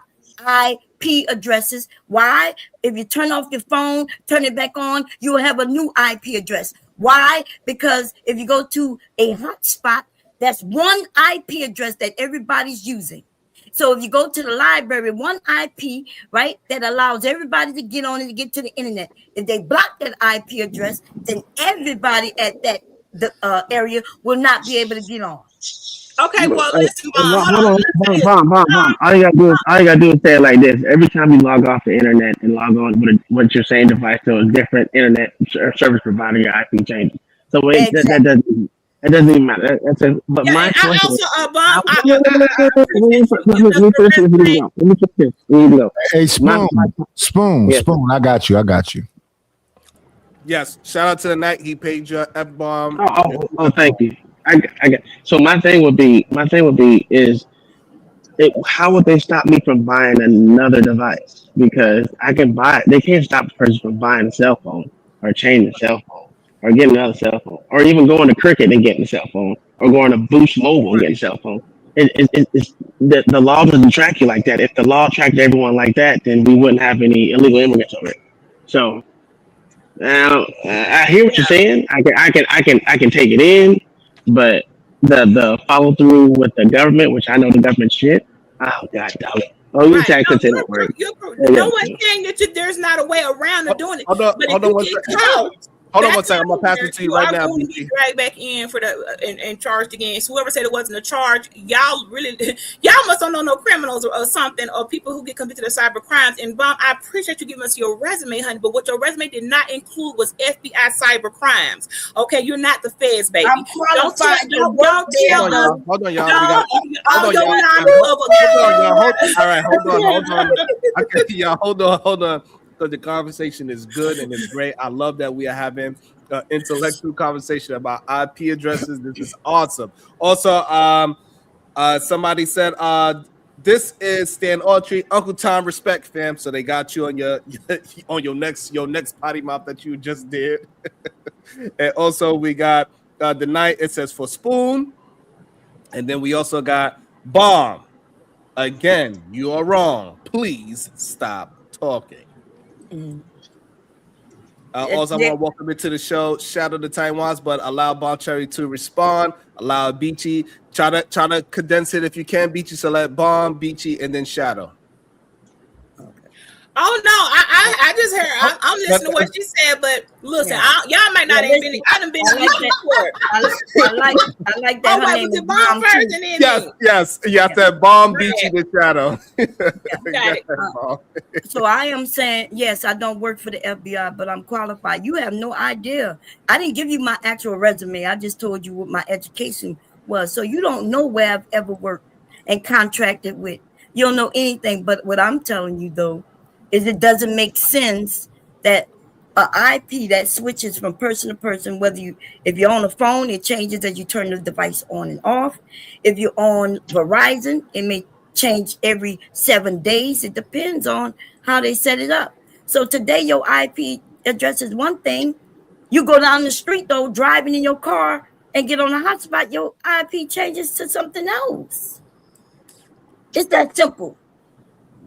IP addresses. Why? If you turn off your phone, turn it back on, you will have a new IP address. Why? Because if you go to a hotspot, that's one IP address that everybody's using. So if you go to the library, one IP, right, that allows everybody to get on and to get to the internet. If they block that IP address, then everybody at that area will not be able to get on. Okay, well, listen, Bomb. All you gotta do is say it like this. Every time you log off the internet and log on with your same device to a different internet service provider, your IP changes. So that doesn't even matter. But my question. Hey, Spoon. I got you. Yes. Shout out to the night he paid your F-bomb. Oh, thank you. I got. So my thing would be how would they stop me from buying another device? Because I can buy it. They can't stop the person from buying a cell phone or changing a cell phone, or getting another cell phone, or even going to Cricket and getting a cell phone, or going to Boost Mobile and getting a cell phone. It's the law doesn't track you like that. If the law tracked everyone like that, then we wouldn't have any illegal immigrants over it. So now I hear what you're saying. I can take it in, but the follow through with the government, which I know the government shit. Oh god damn it! Oh, you can't continue to work. No one's saying that there's not a way around of doing it. Hold on, But hold if on you one get second. caught, Hold on one second. I'm gonna pass it to you right now, going to BT. be dragged back in for the and charged again. So whoever said it wasn't a charge, y'all really, y'all must don't know no criminals or something, or people who get convicted of cyber crimes. And Bomb, I appreciate you giving us your resume, honey, but what your resume did not include was FBI cyber crimes. Okay, you're not the feds, baby. I'm qualified to work there. Hold on, y'all. Hold on. Okay, y'all, hold on. Because the conversation is good and it's great. I love that we are having an intellectual conversation about IP addresses. This is awesome. Also, somebody said, this is Stan Autry, Uncle Tom, respect, fam. So they got you on your on your next potty mouth that you just did. And also we got the night. It says for Spoon, and then we also got Bomb. Again, you are wrong. Please stop talking. Also, I want to welcome you to the show. Shadow the Taiwans, but allow Bomb Cherry to respond. Allow Beachy. Try to condense it if you can, Beachy. So let Bomb, Beachy, and then Shadow. Oh no, I just heard. I'm listening to what she said, but listen, y'all might not have been. I done been in before. I like that. Oh, wait, was it Bomb first and then Yes. That Bomb, Beachy, the Shadow. Got it. So I am saying, yes, I don't work for the FBI, but I'm qualified. You have no idea. I didn't give you my actual resume. I just told you what my education was. So you don't know where I've ever worked and contracted with. You don't know anything. But what I'm telling you, though, is it doesn't make sense that an IP that switches from person to person, if you're on a phone, it changes as you turn the device on and off. If you're on Verizon, it may change every 7 days. It depends on how they set it up. So today your IP address is one thing. You go down the street though, driving in your car and get on a hotspot, your IP changes to something else. It's that simple.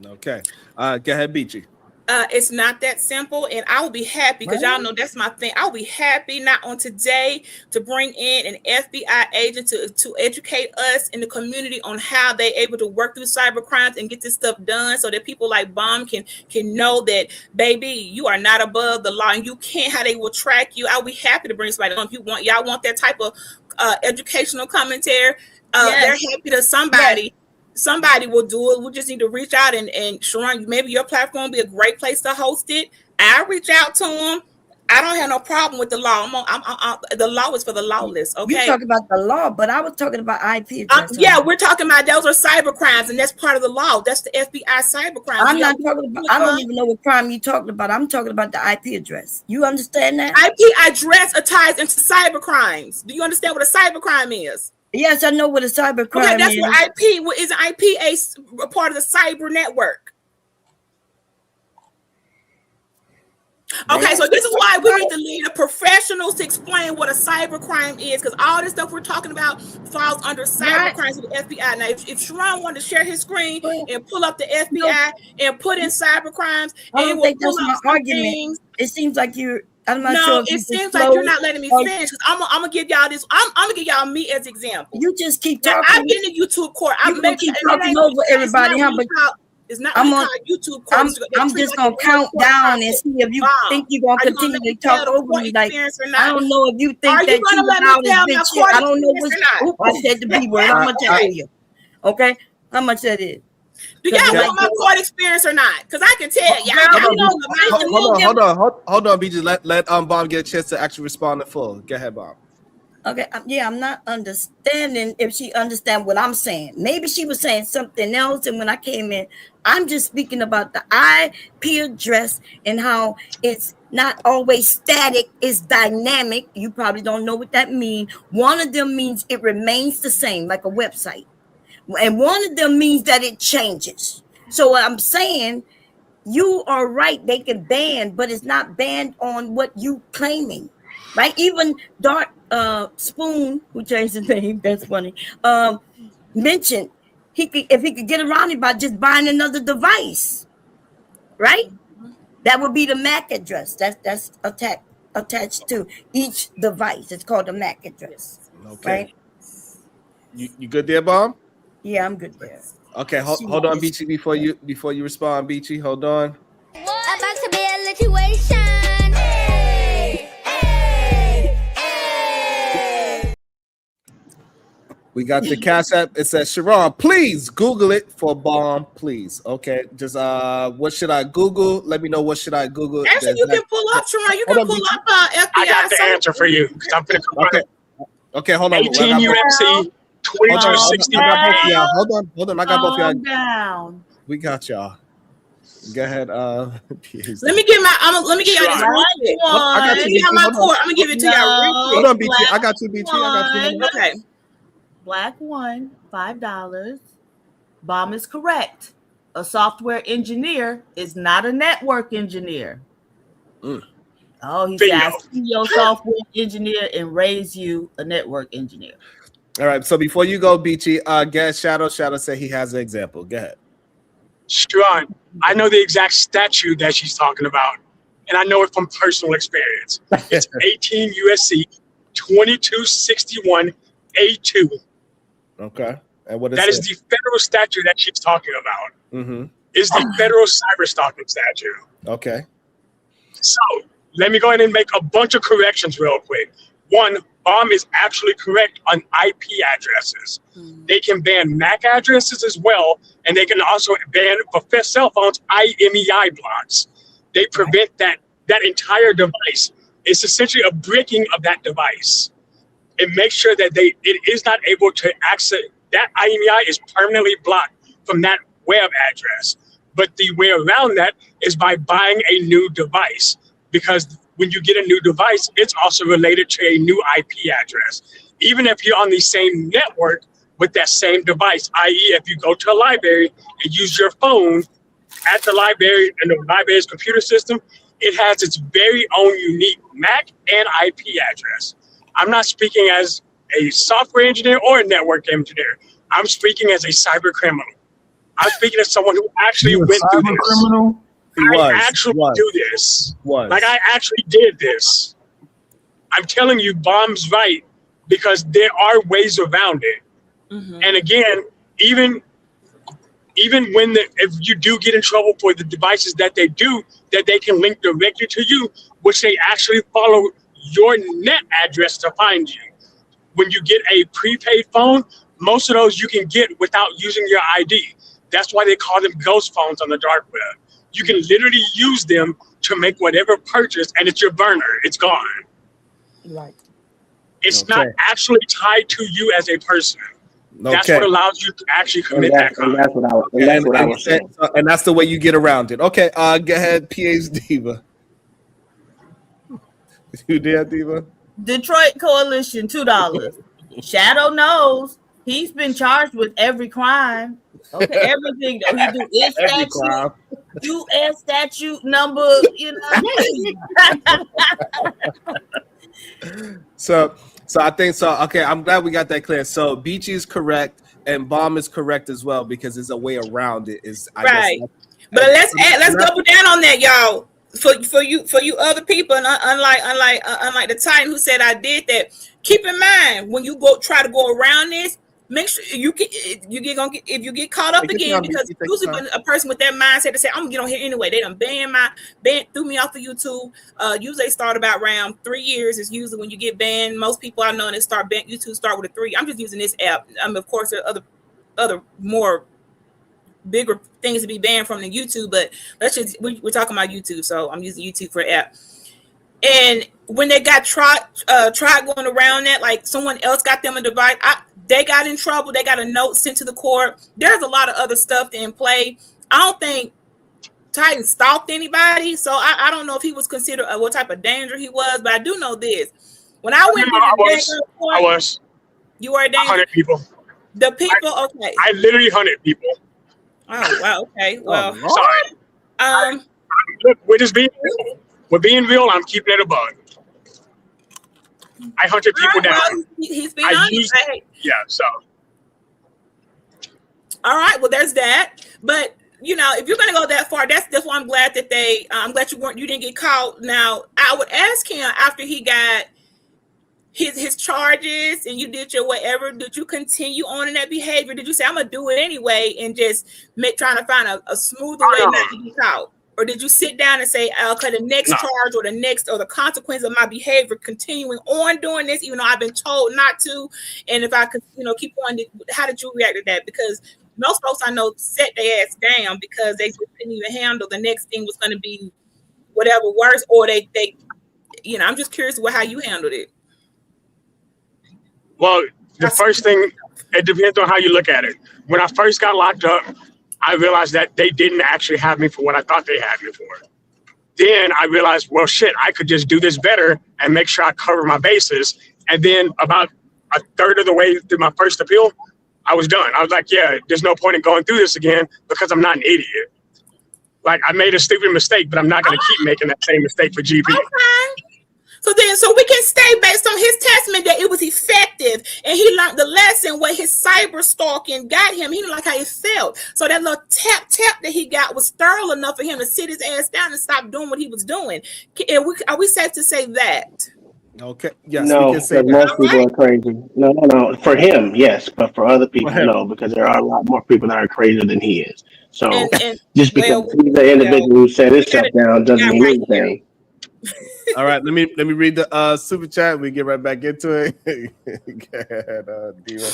Okay. Go ahead, Beachy. It's not that simple, and I will be happy because y'all know that's my thing. I'll be happy not on today to bring in an FBI agent to educate us in the community on how they're able to work through cyber crimes and get this stuff done so that people like Bomb can know that, baby, you are not above the law and you can't, how they will track you. I'll be happy to bring somebody on. If y'all want that type of educational commentary, they're happy to somebody will do it. We just need to reach out and Sharon, maybe your platform will be a great place to host it. I'll reach out to them. I don't have no problem with the law. The law is for the lawless. Okay. You talk about the law, but I was talking about IP address. Yeah, we're talking about those are cyber crimes, and that's part of the law. That's the FBI cyber crimes. I'm not talking about. I don't even know what crime you're talking about. I'm talking about the IP address. You understand that? IP address ties into cyber crimes. Do you understand what a cyber crime is? Yes, I know what a cyber crime is. Okay, that's what IP. What is IP a part of the cyber network? Okay, so this is why we need to lead the professionals to explain what a cyber crime is, because all this stuff we're talking about falls under cyber crimes with the FBI. Now, if Sharon wanted to share his screen and pull up the FBI and put in cyber crimes, I don't think that's my argument. It seems like you're. I'm not sure. No, it seems like you're not letting me finish. Because I'm gonna give y'all this. I'm gonna give y'all me as example. You just keep talking. Now, I've been to YouTube court. I'm keep talking over everybody. How about? It's not on YouTube court. I'm just gonna count down and see if you think you're gonna continue to talk over me. Like I don't know if you think that you allowed this bitch shit. I don't know which. I said the B word. How much I tell you? Okay, how much that is? Do y'all want my court experience or not? Because I can tell y'all. Hold on, BJ. Let Bomb get a chance to actually respond in full. Go ahead, Bomb. Okay, yeah, I'm not understanding if she understand what I'm saying. Maybe she was saying something else, and when I came in, I'm just speaking about the IP address and how it's not always static, it's dynamic. You probably don't know what that means. One of them means it remains the same, like a website. And one of them means that it changes. So what I'm saying, you are right, they can ban, but it's not banned on what you claiming, right? Even Dark Spoon, who changed his name, that's funny, mentioned if he could get around it by just buying another device, right? That would be the MAC address. That's attached to each device. It's called the MAC address, right? You good there, Bomb? Yeah, I'm good there. Okay, hold on, Beachy, before you respond, Beachy. Hold on. About to be a situation. Hey, hey, hey. We got the Cash App. It says, Sharon, please Google it for Bomb, please. Okay, just what should I Google? Let me know what should I Google. Actually, you can pull up, Sharon. You can pull up FBI. I got the answer for you. Okay, hold on. 18 UFC 2260. Hold on. I got both y'all. Down. We got y'all. Go ahead. Let me get my. Let me get y'all this real quick. I got you. My court. I'm gonna give it to y'all real quick. Hold on, BT. I got you, BT. Okay. Black one, $5. Bomb is correct. A software engineer is not a network engineer. Oh, he said, I see your software engineer and raise you a network engineer. All right. So before you go, BT, get Shadow. Shadow said he has an example. Go ahead. Sharon, I know the exact statute that she's talking about, and I know it from personal experience. It's 18 USC 2261 A2. Okay. And what is that? Is the federal statute that she's talking about. Mm-hmm. Is the federal cyber stalking statute. Okay. So let me go ahead and make a bunch of corrections real quick. One, Bomb is actually correct on IP addresses. They can ban MAC addresses as well, and they can also ban for cell phones IMEI blocks. They prevent that entire device. It's essentially a bricking of that device. It makes sure that it is not able to access that IMEI is permanently blocked from that web address. But the way around that is by buying a new device, because when you get a new device, it's also related to a new IP address. Even if you're on the same network with that same device, i.e. if you go to a library and use your phone at the library and the library's computer system, it has its very own unique MAC and IP address. I'm not speaking as a software engineer or a network engineer. I'm speaking as a cyber criminal. I'm speaking as someone who actually went through this. Criminal? I actually do this. Like I actually did this. I'm telling you, Bomb's right, because there are ways around it. And again, even when if you do get in trouble for the devices that they can link directly to you, which they actually follow your net address to find you. When you get a prepaid phone, most of those you can get without using your ID. That's why they call them ghost phones on the dark web. You can literally use them to make whatever purchase, and it's your burner. It's gone. Right. It's not actually tied to you as a person. That's what allows you to actually commit that crime. That's what I was saying. And that's the way you get around it. Okay, go ahead, PA's Diva. You there, Diva? Detroit Coalition, $2. Shadow knows he's been charged with every crime. Okay, everything that he do is statute, U.S. statute number, you know. So I think so. Okay, I'm glad we got that clear. So Beachy is correct, and Bomb is correct as well, because there's a way around it. Right. But let's double down on that, y'all. For you other people, and unlike the Titan who said I did that. Keep in mind when you try to go around this, make sure if you get caught up again, because usually when a person with that mindset to say I'm gonna get on here anyway, they done threw me off of YouTube. Usually they start about around 3 years is usually when you get banned. Most people I know YouTube start with a 3. I'm just using this app. Of course there are other more bigger things to be banned from than YouTube, but we're talking about YouTube, so I'm using YouTube for app. And when they got tried going around that, like someone else got them a device, they got in trouble. They got a note sent to the court. There's a lot of other stuff in play. I don't think Titan stalked anybody, so I don't know if he was considered what type of danger he was, but I do know this. When I went to the court, I was. You were a danger? 100 people. The people, okay. I literally 100 people. Oh, wow, okay. Well, sorry. Look, we're being real. I'm keeping it a bug. I hunted people down. Well, he's being honest. So. All right. Well, there's that. But if you're gonna go that far, that's why I'm glad that I'm glad you didn't get caught. Now, I would ask him after he his charges and you did your whatever, did you continue on in that behavior? Did you say, I'm gonna do it anyway and just trying to find a smoother way not to be caught? Or did you sit down and say, okay, the next charge or the consequence of my behavior continuing on doing this, even though I've been told not to, and if I could, keep on, how did you react to that? Because most folks I know set their ass down because they couldn't even handle the next thing was going to be whatever worse, or they I'm just curious how you handled it. Well, the first thing, it depends on how you look at it. When I first got locked up, I realized that they didn't actually have me for what I thought they had me for. Then I realized, well, shit, I could just do this better and make sure I cover my bases. And then about a third of the way through my first appeal, I was done. I was like, yeah, there's no point in going through this again because I'm not an idiot. Like, I made a stupid mistake, but I'm not going to keep making that same mistake for GP. Okay. So we can stay based on his testament that it was effective and he learned the lesson where his cyber stalking got him. He didn't like how it felt. So that little tap that he got was thorough enough for him to sit his ass down and stop doing what he was doing. Are we safe to say that? Okay. Yes, no, we can say that. Most people are crazy. No. For him, yes, but for other people, no, because there are a lot more people that are crazier than he is. So just because he's the individual who set himself down doesn't mean anything. All right, let me read the super chat. We get right back into it. Go ahead, Diva.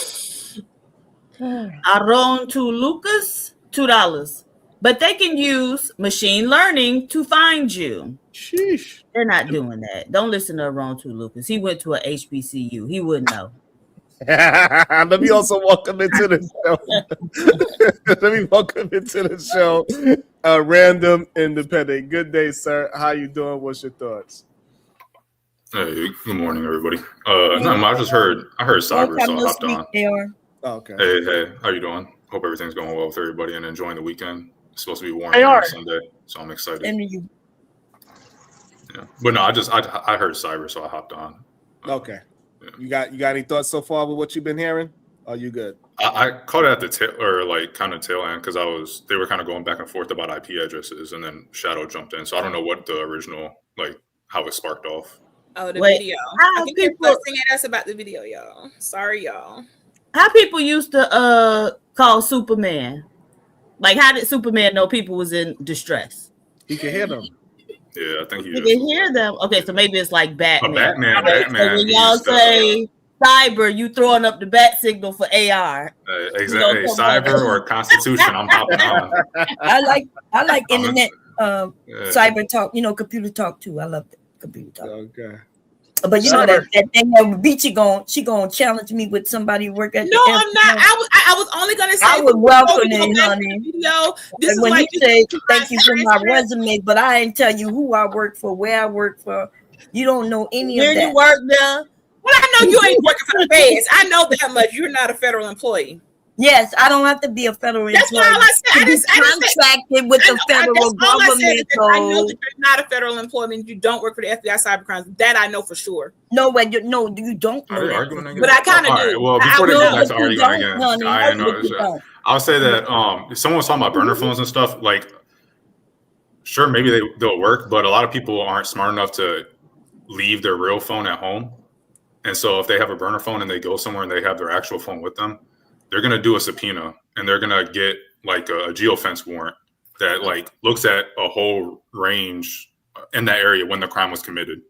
Aaron to Lucas, $2. But they can use machine learning to find you. Sheesh. They're not doing that. Don't listen to Aaron to Lucas. He went to a HBCU. He wouldn't know. Let me also welcome into the show. Random Independent. Good day, sir. How you doing? What's your thoughts? Hey, good morning, everybody. I heard cyber, so I hopped on. Oh, okay. Hey, how you doing? Hope everything's going well with everybody and enjoying the weekend. It's supposed to be warm on Sunday, so I'm excited. Yeah, but no, I heard cyber, so I hopped on. Okay. Yeah. You got any thoughts so far with what you've been hearing? Are you good? I caught it at the tail end because they were kind of going back and forth about IP addresses, and then Shadow jumped in. So I don't know what the original how it sparked off. Oh, the video. I think people are singing us about the video, y'all. Sorry, y'all. How people used to call Superman? Like, how did Superman know people was in distress? He could hear them. Yeah, I think he can hear them. Okay, so maybe it's like Batman. Batman. So when y'all say cyber, you throwing up the bat signal for AR. Exactly. Cyber or Constitution, I'm hopping on. I like internet cyber talk, computer talk too. I love computer talk. Okay. But that thing that beat she gonna challenge me with somebody who work at No, I'm not. I was only gonna say I would welcome it, honey. This when is you say thank you for my resume, but I ain't tell you who I work for, where I work for. You don't know any of that. Where you work now? Well, I know you ain't working for the feds. I know that much. You're not a federal employee. Yes, I don't have to be a federal employee. That's all I said. I contracted with the federal government. I know that you're not a federal employee. You don't work for the FBI cybercrimes. That I know for sure. No, you don't know that. But I kind of do. Well, before they go back to arguing again, I'll say that someone was talking about burner phones and stuff. Like, sure, maybe they'll work, but a lot of people aren't smart enough to leave their real phone at home. And so if they have a burner phone and they go somewhere and they have their actual phone with them, they're going to do a subpoena and they're going to get like a geofence warrant that looks at a whole range in that area when the crime was committed.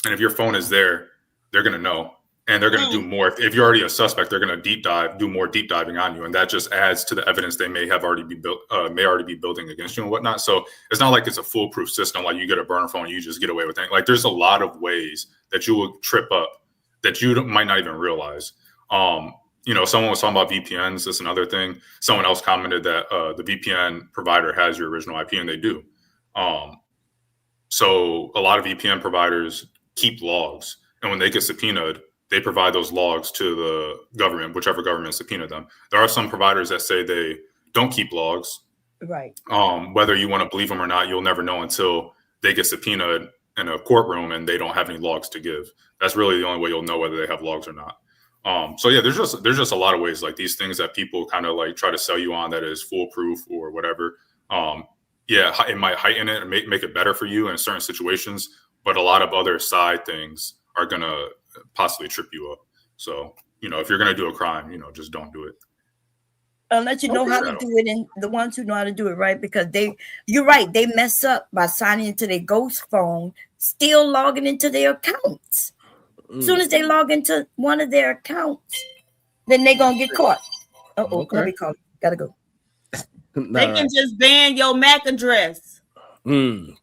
And if your phone is there, they're going to know, and they're going to do more. If you're already a suspect, they're going to do more deep diving on you. And that just adds to the evidence they may already be building against you and whatnot. So it's not like it's a foolproof system. Like you get a burner phone, you just get away with it. Like there's a lot of ways that you will trip up that you might not even realize. Someone was talking about VPNs. That's another thing. Someone else commented that the VPN provider has your original IP, and they do. So a lot of VPN providers keep logs, and when they get subpoenaed, they provide those logs to the government, whichever government subpoenaed them. There are some providers that say they don't keep logs. Right. Whether you want to believe them or not, you'll never know until they get subpoenaed in a courtroom and they don't have any logs to give. That's really the only way you'll know whether they have logs or not. So yeah, there's just a lot of ways, like these things that people kind of like try to sell you on that is foolproof or whatever. It might heighten it and make it better for you in certain situations, but a lot of other side things are gonna possibly trip you up. So, if you're going to do a crime, just don't do it. Unless you know how to do it, and the ones who know how to do it, right? Because you're right, they mess up by signing into their ghost phone, still logging into their accounts. As soon as they log into one of their accounts, then they're gonna get caught. Let me call. Gotta go. They can just ban your MAC address.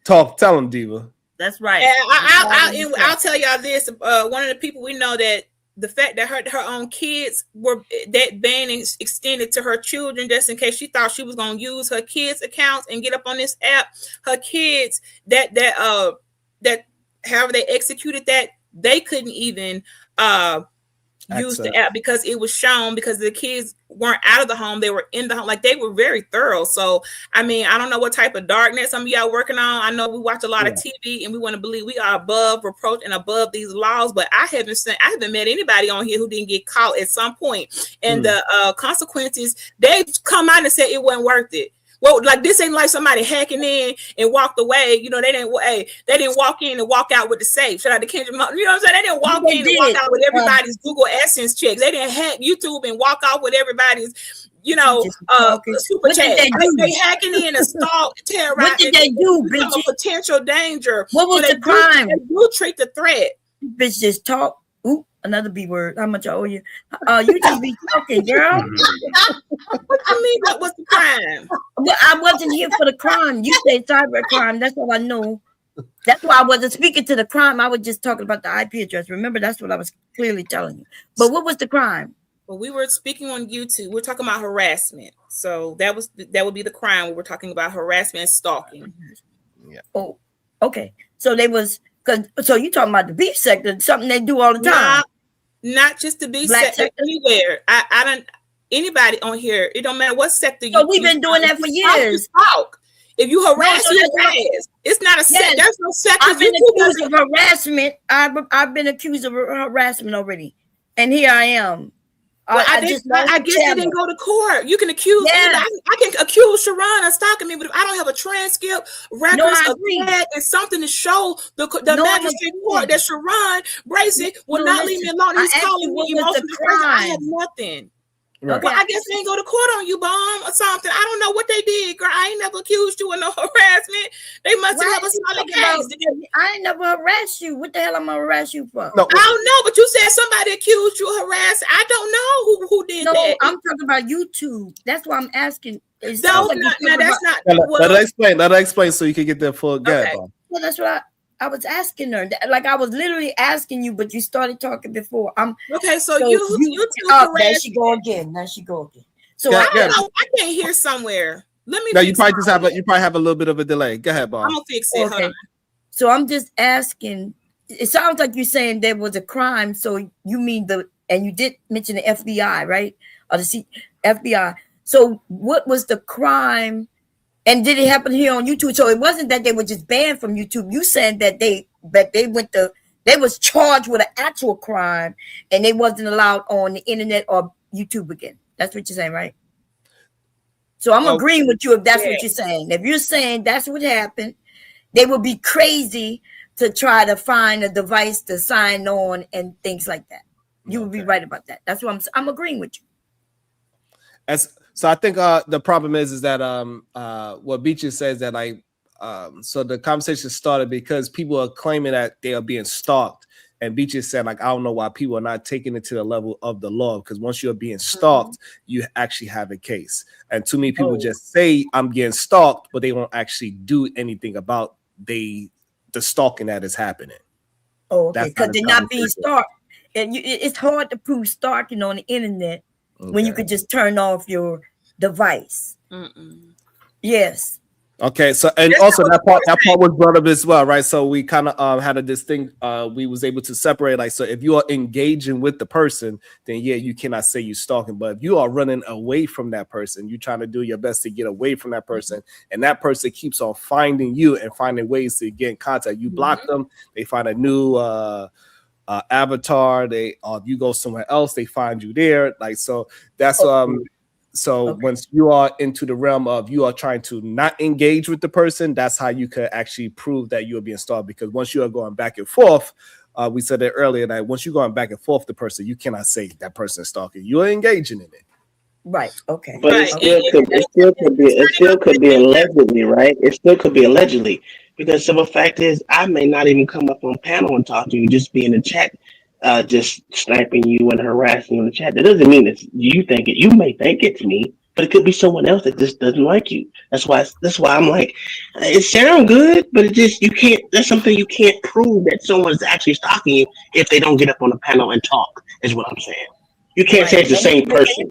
Tell them, Diva. That's right. And I'll tell y'all this. One of the people we know, that the fact that her own kids were, that ban is extended to her children, just in case she thought she was going to use her kids' accounts and get up on this app. Her kids, that however they executed that, they couldn't even use the app because it was shown, because the kids weren't out of the home, they were in the home. Like, they were very thorough. So I mean, I don't know what type of darkness some of y'all working on. I know we watch a lot of TV and we want to believe we are above reproach and above these laws, but I haven't met anybody on here who didn't get caught at some point, and the consequences, they come out and said it wasn't worth it. Well, like, this ain't like somebody hacking in and walked away. They didn't walk in and walk out with the safe. Shout out to Kendra. You know what I'm saying? They didn't walk in and walk out with everybody's Google AdSense checks. They didn't hack YouTube and walk out with everybody's, super chat. They hacking in and terrorizing. What did they do, bitch? A potential danger. What was the crime? You treat the threat. Bitch, just talk. Ooh, another B word. How much I owe you? You just be talking, girl. What you mean? What was the crime? Well, I wasn't here for the crime. You say cyber crime. That's all I know. That's why I wasn't speaking to the crime. I was just talking about the IP address. Remember, that's what I was clearly telling you. But what was the crime? Well, we were speaking on YouTube. We're talking about harassment. So that would be the crime. We were talking about harassment and stalking. Yeah. Oh, okay. So so you talking about the beef sector, something they do all the time. Not just the beef sector, anywhere. I don't, anybody on here, it don't matter what sector so we've been doing that for years. If you harass, you harass. It's not a sector. There's no sector. I've been accused of harassment. I've been accused of harassment already. And here I am. Well, I guess I didn't go to court. You can accuse anybody. I can accuse Sharon of stalking me, but if I don't have a transcript, records of that, and something to show the magistrate court that Sharon Bracy will not leave me alone. He's calling me emotional. I have nothing. Right. Well, I guess they ain't go to court on you, bomb, or something. I don't know what they did, girl. I ain't never accused you of no harassment. They must have a solid case. I ain't never harassed you. What the hell am I harass you for? No, I don't know, but you said somebody accused you of harassment. I don't know who did that. No, I'm talking about YouTube. That's why I'm asking. That's not. Let her explain so you can get the full guide. Well, that's what I was asking her. Like, I was literally asking you, but you started talking before. Okay, so you there she go again. So I don't know. I can't hear somewhere. Let me. No, you probably have a little bit of a delay. Go ahead, Bob. I'm gonna fix it. Okay. So I'm just asking. It sounds like you're saying there was a crime. So you mean and you did mention the FBI, right? Or the FBI. So what was the crime? And did it happen here on YouTube? So it wasn't that they were just banned from YouTube. You said that they was charged with an actual crime and they wasn't allowed on the internet or YouTube again. That's what you're saying, right? So I'm agreeing with you if that's what you're saying. If you're saying that's what happened, they would be crazy to try to find a device to sign on and things like that. You would be right about that. That's what I'm agreeing with you. So I think the problem is that what Beaches says that so the conversation started because people are claiming that they are being stalked, and Beaches said, like, I don't know why people are not taking it to the level of the law, because once you're being stalked, you actually have a case. And too many people just say I'm getting stalked, but they won't actually do anything about the stalking that is happening. Oh, okay, because they're not being stalked, and it's hard to prove stalking on the internet. Okay. When you could just turn off your device. Yes. Okay. So, and also that part was brought up as well, right? So we kind of had a distinct. We was able to separate. Like, so if you are engaging with the person, then you cannot say you're stalking. But if you are running away from that person, you're trying to do your best to get away from that person, and that person keeps on finding you and finding ways to get in contact. You block them, they find a new avatar, if you go somewhere else, they find you there. Like, so that's once you are into the realm of you are trying to not engage with the person, that's how you could actually prove that you are being stalked, because once you are going back and forth, we said it earlier that once you're going back and forth with the person, you cannot say that person is stalking. You're engaging in it. Right. Okay. But it still could be allegedly, right? It still could be allegedly, because the fact is, I may not even come up on panel and talk to you, just be in the chat, just sniping you and harassing you in the chat. That doesn't mean it's you think it. You may think it's me, but it could be someone else that just doesn't like you. That's why I'm like, it sounds good, but it just you can't. That's something you can't prove that someone's actually stalking you if they don't get up on the panel and talk. Is what I'm saying. You can't say it's the same person.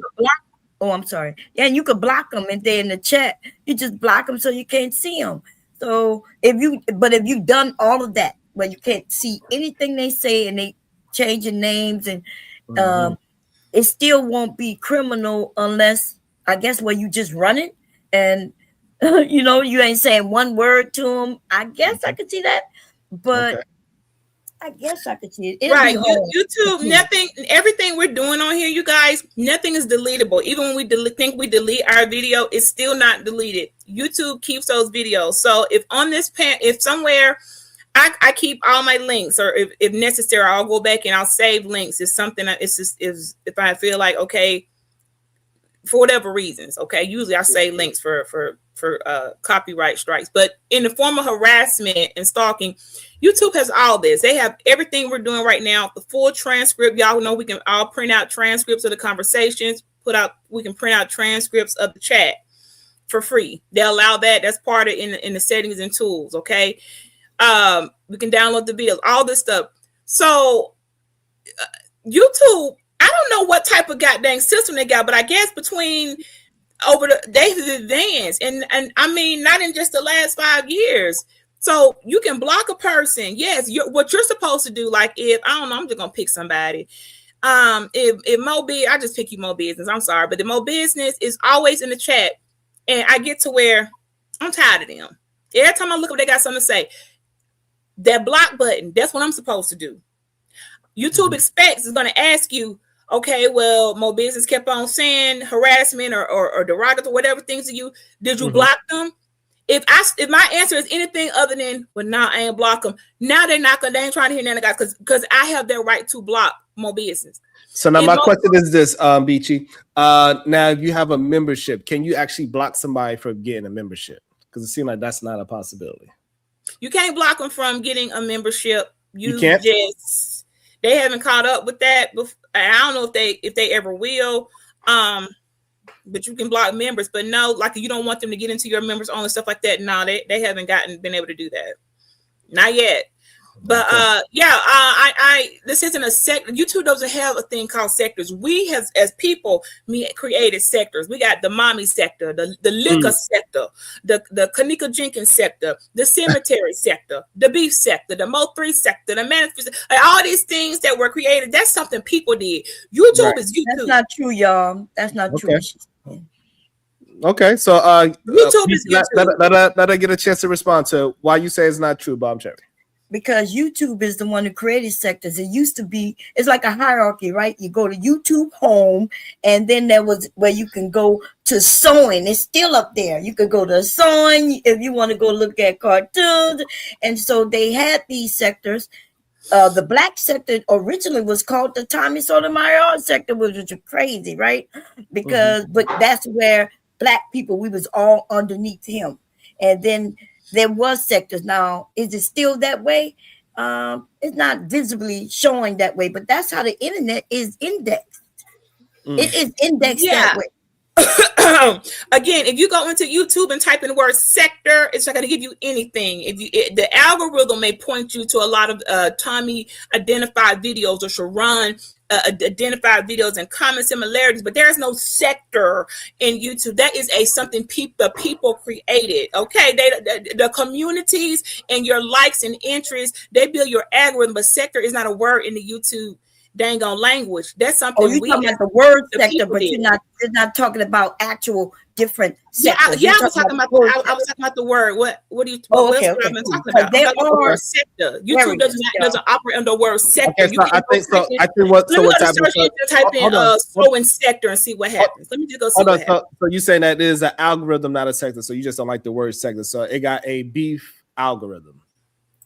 Oh, I'm sorry. Yeah, and you could block them if they're in the chat. You just block them so you can't see them. So if you've done all of that, where you can't see anything they say and they changing names, and it still won't be criminal unless, I guess, where you just run it and you ain't saying one word to them. I guess I could see that, but. I guess I could see it. Right. YouTube, nothing, everything we're doing on here, you guys, nothing is deletable. Even when we think we delete our video, it's still not deleted. YouTube keeps those videos. So if on this if somewhere I keep all my links, or if necessary, I'll go back and I'll save links. It's something that it's just if I feel like, okay, for whatever reasons, okay, usually I save links for copyright strikes, but in the form of harassment and stalking, YouTube has all this. They have everything we're doing right now, the full transcript. Y'all know we can all print out transcripts of the conversations, we can print out transcripts of the chat for free. They allow that. That's part of in the settings and tools. Okay. We can download the videos, all this stuff. So YouTube, I don't know what type of goddamn system they got, but I guess over the days of advance, and I mean, not in just the last 5 years. So you can block a person. Yes, what you're supposed to do. Like if I don't know, I'm just gonna pick somebody. If I just pick you Mo Business. I'm sorry, but the Mo Business is always in the chat, and I get to where I'm tired of them. Every time I look up, they got something to say. That block button. That's what I'm supposed to do. YouTube expects is gonna ask you. Okay, well, Mo Business kept on saying harassment or derogatory, whatever things to you. Did you block them? If my answer is anything other than, well, nah, I ain't block them. Now they ain't trying to hear none of guys because I have their right to block Mo Business. So now my question is this, Beachy. Now, if you have a membership, can you actually block somebody from getting a membership? Because it seems like that's not a possibility. You can't block them from getting a membership. You can't? They haven't caught up with that. I don't know if they ever will. But you can block members. But no, like you don't want them to get into your members only stuff like that. No, they haven't been able to do that. Not yet. But this isn't a sector. YouTube doesn't have a thing called sectors. We have, as people, created sectors. We got the mommy sector, the liquor sector, the Kanika Jenkins sector, the cemetery sector, the beef sector, the Mo3 sector, the management, all these things that were created. That's something people did. YouTube is YouTube. That's not true, y'all. That's not true. Okay, so YouTube is YouTube. Let I get a chance to respond to why you say it's not true, Bob Cherry. Because YouTube is the one who created sectors. It used to be, it's like a hierarchy, right? You go to YouTube home, and then there was where you can go to sewing. It's still up there. You could go to sewing if you want to go look at cartoons. And so they had these sectors. The black sector originally was called the Tommy Sotomayor sector, which was crazy, right? Because, but that's where black people, we was all underneath him. And then there was sectors. Now, is it still that way? It's not visibly showing that way, but that's how the internet is indexed. It is indexed that way. Again, if you go into YouTube and type in the word sector, it's not going to give you anything. The algorithm may point you to a lot of Tommy identified videos or Sharon identified videos and common similarities, but there is no sector in YouTube. That is something the people created. Okay, the communities and your likes and interests, they build your algorithm, but sector is not a word in the YouTube dang on language. That's something you're talking about the word sector, but you're not talking about actual different sectors. I was talking about the word. What do you? Okay. I've been talking about. They are sector. YouTube doesn't operate under the word sector. Okay, so I think so. I think what. Let me go to search engine, type in sewing sector and see what happens. Let me just go see what happens. So you saying that it is an algorithm, not a sector. So you just don't like the word sector. So it got a beef algorithm,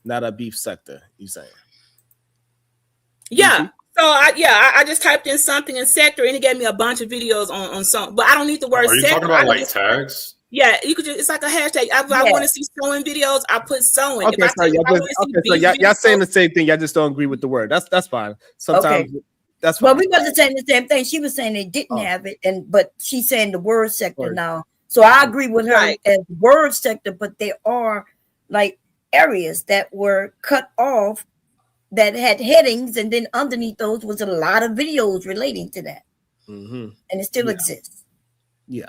not a beef sector. You saying? Yeah. So I just typed in something in sector and it gave me a bunch of videos on something, but I don't need the word Are you sector. talking about like tags? Yeah, you could just, it's like a hashtag. If I want to see sewing videos, I put sewing. Okay, If I y'all saying the same thing. Y'all just don't agree with the word. That's fine. Sometimes that's fine. Well, we wasn't saying the same thing. She was saying they didn't have it, but she's saying the word sector now. So I agree with her as word sector, but there are like areas that were cut off that had headings, and then underneath those was a lot of videos relating to that, and it still exists. Yeah.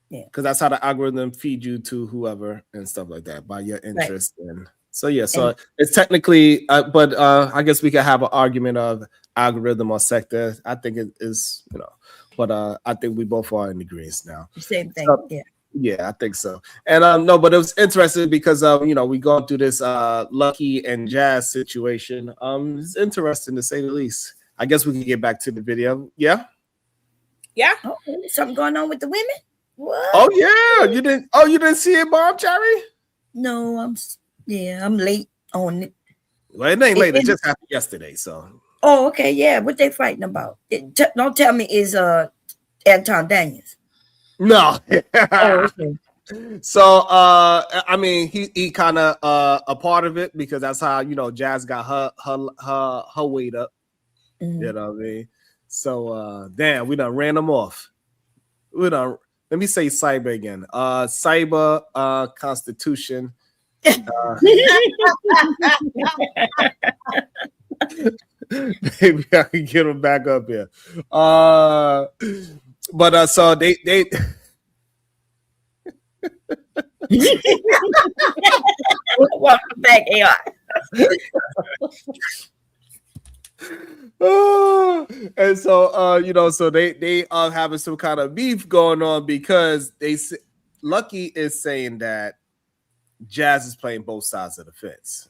Because that's how the algorithm feed you to whoever and stuff like that by your interest. And so it's technically, but I guess we could have an argument of algorithm or sector. I think it is, but I think we both are in agreement now. Same thing. Yeah, I think so. And no, but it was interesting because we going through this Lucky and Jazz situation. It's interesting to say the least. I guess we can get back to the video. Yeah. Something going on with the women. What? Oh yeah, you didn't see it, Bob Cherry? No, I'm late on it. Well, it ain't late. It just happened yesterday. So. Oh, okay, yeah. What they fighting about? Don't tell me is Anton Daniels. No. Oh, okay. So I mean he kind of a part of it because that's how Jazz got her weight up. You know what I mean? So damn, we done ran them off. Let me say cyber again. Cyber Constitution. Maybe I can get them back up here. But so they welcome back, AI. And so so they are having some kind of beef going on because Lucky is saying that Jazz is playing both sides of the fence.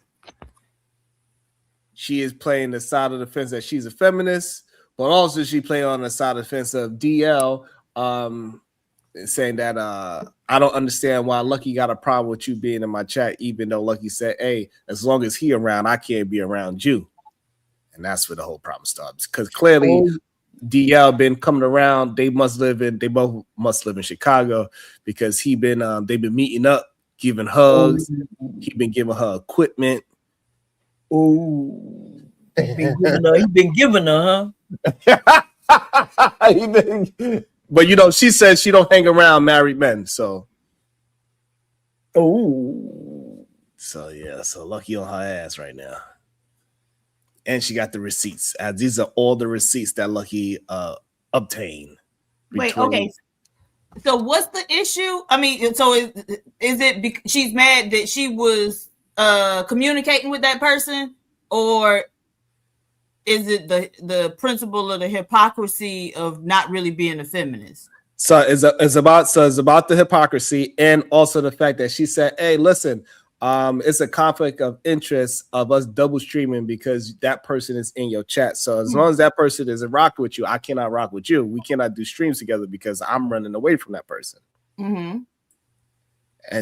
She is playing the side of the fence that she's a feminist, but also she playing on the side of the fence of DL, saying that I don't understand why Lucky got a problem with you being in my chat, even though Lucky said, hey, as long as he around, I can't be around you. And that's where the whole problem starts. Because clearly DL been coming around. They both must live in Chicago because they've been meeting up, giving hugs. He been giving her equipment. Oh, he been giving her, huh? But she says she don't hang around married men, so. So yeah, so Lucky on her ass right now. And she got the receipts. These are all the receipts that Lucky obtained. Wait, okay. So what's the issue? I mean, so is it she's mad that she was communicating with that person, or is it the principle of the hypocrisy of not really being a feminist? So it's about the hypocrisy and also the fact that she said, hey, listen, it's a conflict of interest of us double streaming because that person is in your chat. So as long as that person isn't rocking with you, I cannot rock with you. We cannot do streams together because I'm running away from that person. And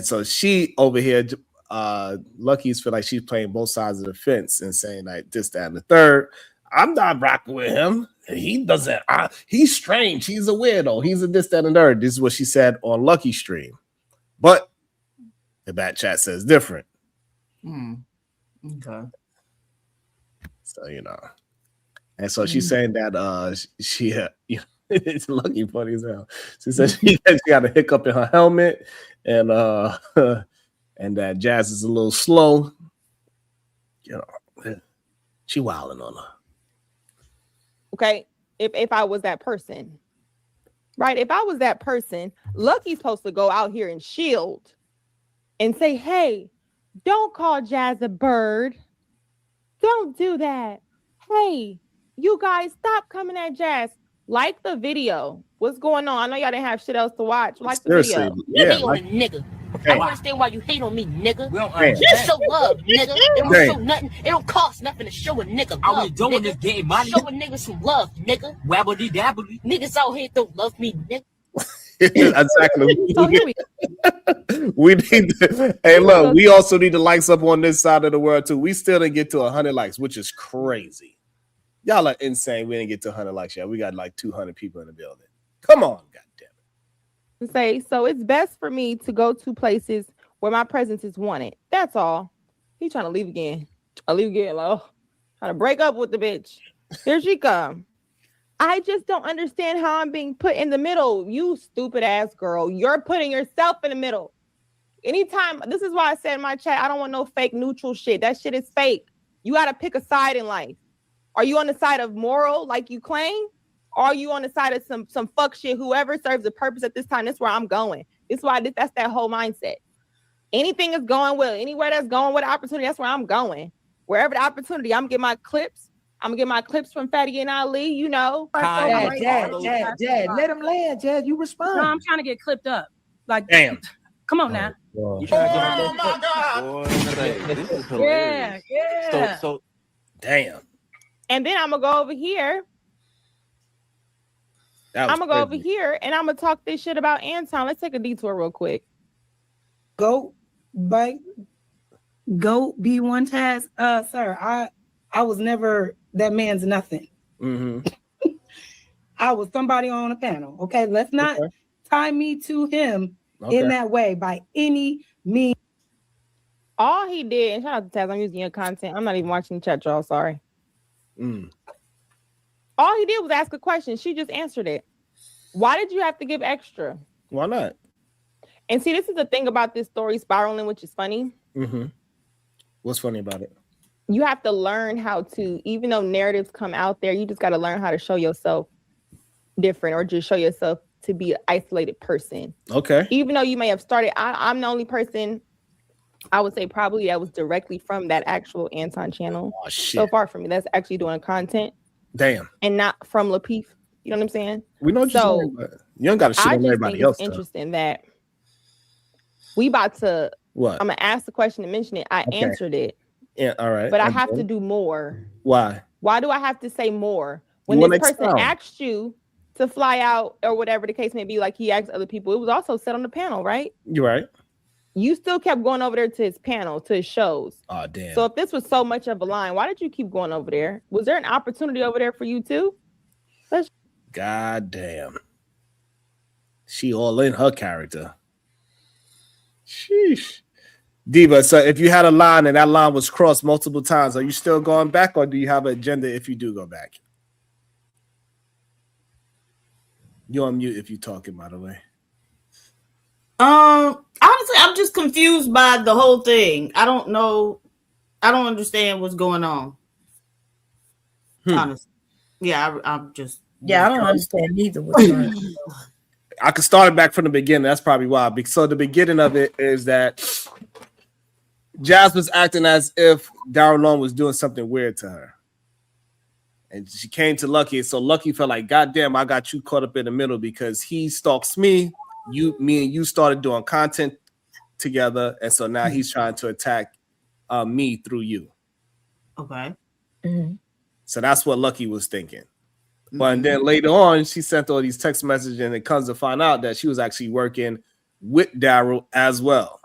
so she over here, Lucky's feel like she's playing both sides of the fence and saying like this, that, and the third. I'm not rocking with him. He doesn't. He's strange. He's a weirdo. He's a this, that, and third. This is what she said on Lucky's stream. But the back chat says different. Okay. So and so she's saying that she it's Lucky funny as hell. She said she got a hiccup in her helmet and and that Jazz is a little slow. She wilding on her. Okay, if I was that person, right? If I was that person, Lucky's supposed to go out here and shield and say, hey, don't call Jazz a bird. Don't do that. Hey, you guys, stop coming at Jazz. Like the video. What's going on? I know y'all didn't have shit else to watch. Like the video. You hate on a nigga. I don't understand why you hate on me, nigga. Just show love, nigga. It don't show nothing. It don't cost nothing to show a nigga love. I was doing this game, money. Show a nigga some love, nigga. Wabbly dabbly. Niggas out here don't love me, nigga. Exactly. We need to, hey, look, we also need to likes up on this side of the world too. We still didn't get to 100 likes, which is crazy. Y'all are insane. We didn't get to 100 likes yet. We got like 200 people in the building. Come on, goddamn. Say, so it's best for me to go to places where my presence is wanted. That's all. He's trying to leave again. Trying to break up with the bitch. Here she come. I just don't understand how I'm being put in the middle. You stupid ass girl. You're putting yourself in the middle. Anytime, this is why I said in my chat, I don't want no fake neutral shit. That shit is fake. You got to pick a side in life. Are you on the side of moral like you claim? Or are you on the side of some fuck shit? Whoever serves a purpose at this time, that's where I'm going. That's why that's that whole mindset. Anything is going well. Anywhere that's going with opportunity, that's where I'm going. Wherever the opportunity, I'm getting my clips. I'm gonna get my clips from Fatty and Ali, you know. Jazz, let him land. Jazz, you respond. No, I'm trying to get clipped up. Like, damn. Come on now. You trying to my God. This is hilarious. Yeah. So damn. And then I'm gonna go over here. I'm gonna go over here and I'm gonna talk this shit about Anton. Let's take a detour real quick. Go be one task. Sir, I was never that man's nothing. Mm-hmm. I was somebody on a panel. Okay, let's not tie me to him in that way by any means. All he did, and shout out to Taz, I'm using your content. I'm not even watching the chat, y'all. Sorry. All he did was ask a question. She just answered it. Why did you have to give extra? Why not? And see, this is the thing about this story spiraling, which is funny. Mm-hmm. What's funny about it? You have to learn how to, even though narratives come out there, you just got to learn how to show yourself different or just show yourself to be an isolated person. Okay. Even though you may have started, I'm the only person, I would say probably that was directly from that actual Anton channel. Oh, shit. So far from me, that's actually doing content. Damn. And not from Lapeef. You know what I'm saying? We know what you're saying, but you don't got to shit on everybody else. It's interesting that we about to, what? I'm going to ask the question and mention it. I answered it. Yeah, all right. But I have to do more. Why? Why do I have to say more? When this person asked you to fly out or whatever the case may be, like he asked other people, it was also said on the panel, right? You're right. You still kept going over there to his panel, to his shows. Oh, damn. So if this was so much of a line, why did you keep going over there? Was there an opportunity over there for you too? God damn. She all in her character. Sheesh. Diva, so if you had a line and that line was crossed multiple times, are you still going back or do you have an agenda if you do go back? You're on mute if you're talking, by the way. Honestly, I'm just confused by the whole thing. I don't know. I don't understand what's going on. Honestly. Yeah, I'm just. Yeah, I don't understand either what's going on. I could start it back from the beginning. That's probably why. So the beginning of it is that Jazz was acting as if Daryl Long was doing something weird to her. And she came to Lucky. So Lucky felt like, God damn, I got you caught up in the middle because he stalks me. Me and you started doing content together. And so now he's trying to attack me through you. Okay. Mm-hmm. So that's what Lucky was thinking. But then later on, she sent all these text messages and it comes to find out that she was actually working with Daryl as well.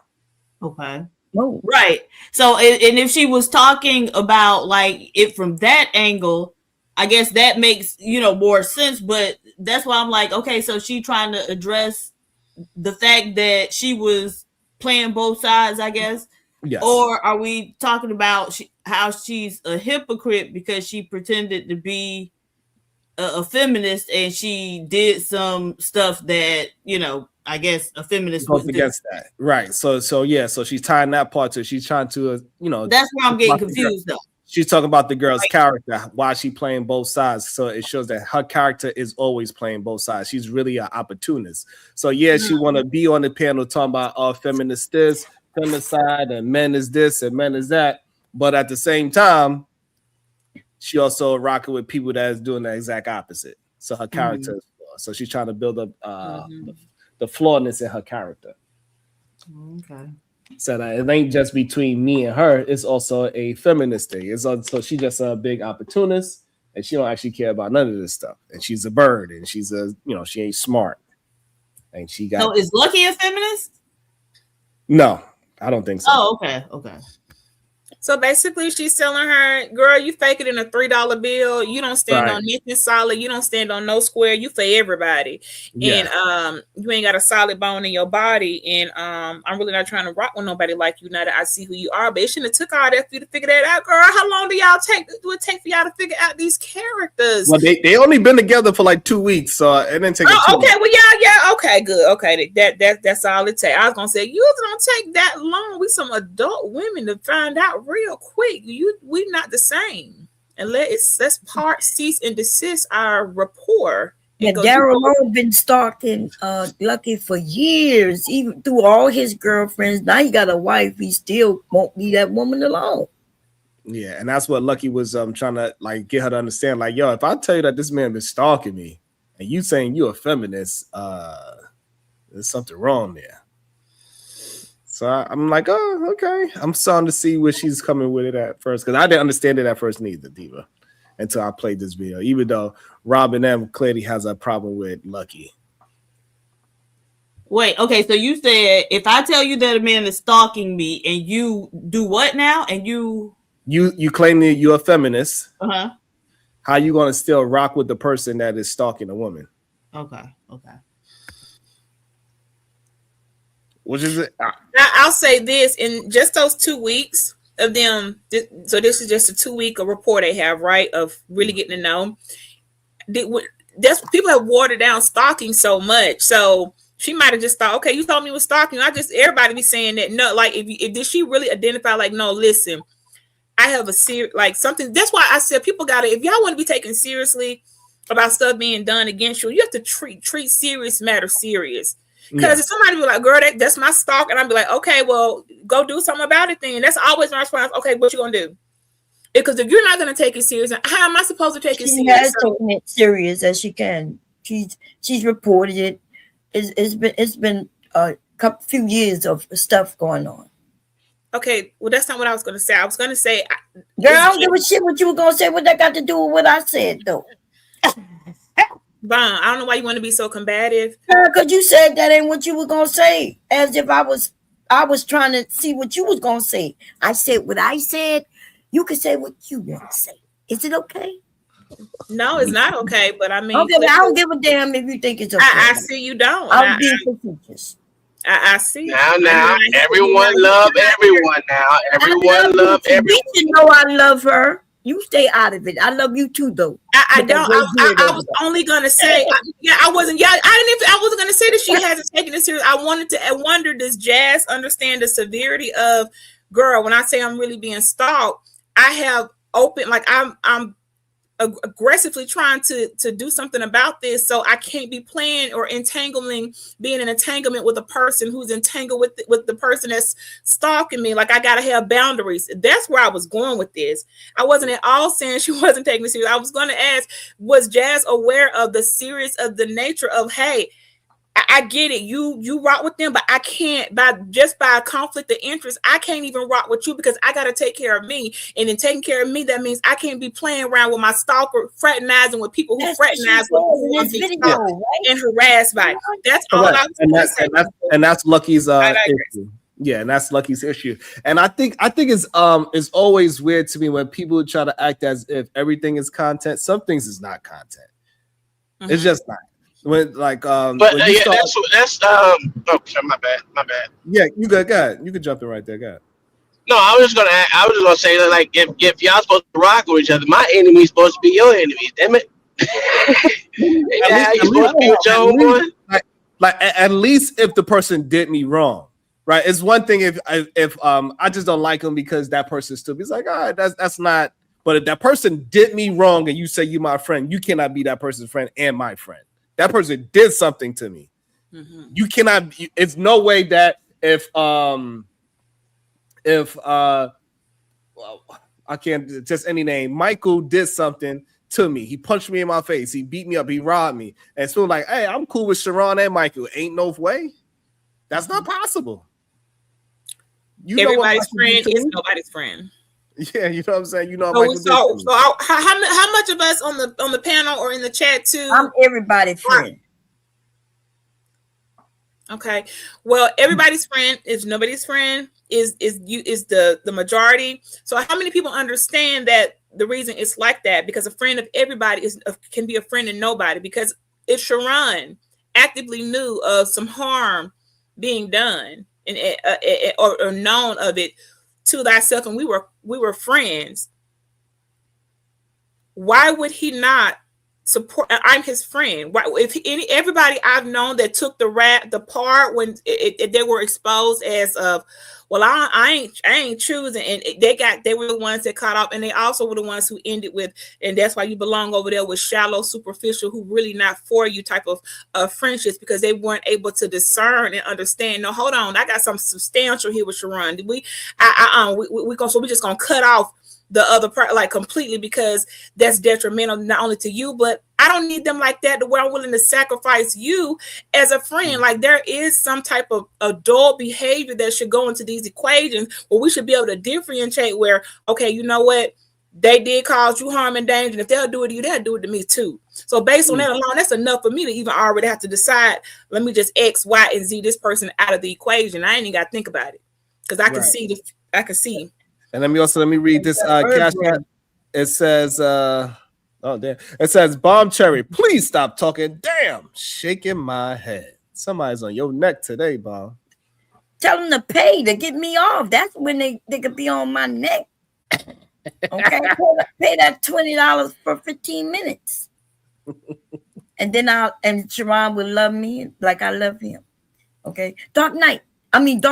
Okay. Oh. Right. So, and if she was talking about like it from that angle, I guess that makes, more sense. But that's why I'm like, okay, so she trying to address the fact that she was playing both sides, I guess. Yes. Or are we talking about how she's a hypocrite because she pretended to be a feminist and she did some stuff that, I guess a feminist goes against that. Right. So she's tying that part to, she's trying to, that's where I'm getting confused though. She's talking about the girl's character, why she playing both sides. So it shows that her character is always playing both sides. She's really an opportunist. So she want to be on the panel talking about feminist this, femicide, and men is this and men is that. But at the same time, she also rocking with people that is doing the exact opposite. So her character is flawed. So she's trying to build up the flawness in her character. Okay. So that it ain't just between me and her, it's also a feminist thing. So she's just a big opportunist and she don't actually care about none of this stuff. And she's a bird and she's she ain't smart. And she got. So is Lucky a feminist? No, I don't think so. Oh, okay. So basically, she's telling her, girl, you fake it in a $3 bill. You don't stand on nothing solid. You don't stand on no square. You for everybody. Yeah. And you ain't got a solid bone in your body. And I'm really not trying to rock with nobody like you now that I see who you are. But it shouldn't have took all that for you to figure that out, girl. How long do it take for y'all to figure out these characters? Well, they only been together for like 2 weeks, so it didn't take. Okay, well, yeah, okay, good, okay, that's all it takes. I was gonna say, you don't take that long. We some adult women to find out real quick. We not the same, and let's part cease and desist our rapport. Yeah, Daryl Lowe been stalking Lucky for years, even through all his girlfriends. Now he got a wife. He still won't leave that woman alone. Yeah, and that's what Lucky was trying to like get her to understand. Like, yo, if I tell you that this man been stalking me, and you saying you a feminist, there's something wrong there. So I'm like, oh, okay. I'm starting to see where she's coming with it at first, because I didn't understand it at first neither, Diva, until I played this video. Even though Robin M clearly has a problem with Lucky. Wait, okay, so you said if I tell you that a man is stalking me, and you do what now? And you claim that you're a feminist. Uh-huh. How you gonna still rock with the person that is stalking a woman? Okay. Which is it? I'll say this: in just those 2 weeks of them, so this is just a 2-week report they have, right? Of really getting to know. That's people have watered down stalking so much, so she might have just thought, okay, you told me it was stalking. Everybody be saying that. No, like if did she really identify? Like, no, listen, I have a serious like something. That's why I said people gotta, if y'all want to be taken seriously about stuff being done against you, you have to treat serious matters serious. Because if somebody be like, girl, that's my stalk, and I'd be like, okay, well, go do something about it then. That's always my response. Okay, what you gonna do? Because if you're not gonna take it serious, how am I supposed to take it serious? She has taken it serious as she can. She's reported it. It's been a few years of stuff going on. Okay, well, that's not what I was gonna say. I was gonna say, girl, I don't give a shit what you were gonna say. What that got to do with what I said, though? Bon, I don't know why you want to be so combative. Because you said that ain't what you were gonna say. As if I was trying to see what you was gonna say. I said what I said. You can say what you want to say. Is it okay? No, it's not okay. But I mean, okay, I don't give a damn if you think it's okay. I see you don't. I'm being facetious. I see. Now, everyone love everyone. Now, everyone love everyone. You should know I love her. You stay out of it. I love you too, though. I don't. I was only gonna say, I wasn't. Yeah, I wasn't gonna say that she hasn't taken it serious. I wonder, does Jazz understand the severity of, girl? When I say I'm really being stalked, I have open, like I'm aggressively trying to do something about this, so I can't be playing or being in entanglement with a person who's entangled with the person that's stalking me. Like, I gotta have boundaries. That's where I was going with this. I wasn't at all saying she wasn't taking it serious. I was going to ask, was Jazz aware of the nature of, hey, I get it. You rock with them, but I can't by a conflict of interest. I can't even rock with you because I got to take care of me. And in taking care of me, that means I can't be playing around with my stalker, fraternizing with people who fraternize with me and harassed by. That's all I was going to say. And that's Lucky's issue. Yeah, and that's Lucky's issue. And I think it's always weird to me when people try to act as if everything is content. Some things is not content. Mm-hmm. It's just not. When like but yeah, that's okay, my bad. Yeah, you go ahead. You can jump in right there. Go ahead. No, I was just gonna say that, like, if y'all supposed to rock with each other, my enemy is supposed to be your enemy. Damn it! You supposed to be with your own boy. Like at least if the person did me wrong, right? It's one thing if I just don't like him because that person still be like, all right, that's not. But if that person did me wrong and you say you my friend, you cannot be that person's friend and my friend. That person did something to me. Mm-hmm. You cannot. It's no way that if well, I can't just any name. Michael did something to me. He punched me in my face. He beat me up. He robbed me. And so like, hey, I'm cool with Sharon and Michael. Ain't no way. That's not possible. Everybody's friend is nobody's friend. Yeah, you know what I'm saying. You know, so how much of us on the panel or in the chat too? I'm everybody's friend. Okay, well, everybody's friend is nobody's friend. is the majority. So how many people understand that the reason it's like that? Because a friend of everybody can be a friend of nobody. Because if Sharon actively knew of some harm being done or known of it to thyself, and we were friends, why would he not support? I'm his friend. Why, if everybody I've known that took the part when they were exposed as of, well, I ain't choosing, and they were the ones that caught up, and they also were the ones who ended with, and that's why you belong over there with shallow, superficial, who really not for you type of friendships, because they weren't able to discern and understand. No, hold on, I got something substantial here with Sharon. We just gonna cut off the other part like completely, because that's detrimental not only to you, but I don't need them like that to where I'm willing to sacrifice you as a friend. Like, there is some type of adult behavior that should go into these equations where we should be able to differentiate where, okay, you know what, they did cause you harm and danger, and if they'll do it to you, they'll do it to me too. So based on that alone, that's enough for me to even already have to decide, let me just X, Y, and Z this person out of the equation. I ain't even got to think about it, because I can see I can see. And let me read this cash app. It says, oh damn. It says, Bomb Cherry, please stop talking. Damn, shaking my head. Somebody's on your neck today, Bomb. Tell them to pay to get me off. That's when they could be on my neck. Okay, pay that $20 for 15 minutes. And then Sharon will love me like I love him. Okay. Dark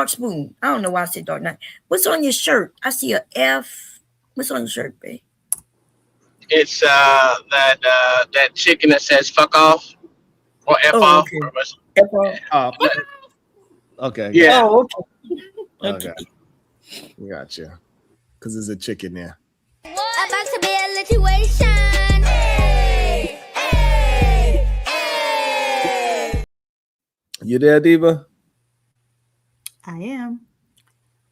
Spoon. I don't know why I said Dark Knight. What's on your shirt? I see a F. What's on your shirt, babe? It's that chicken that says "fuck off" or "f off." Okay. F off. Okay. Yeah. Oh, okay. Gotcha. Because there's a chicken there. About to be a situation. Hey, hey, hey. You there, Diva? I am.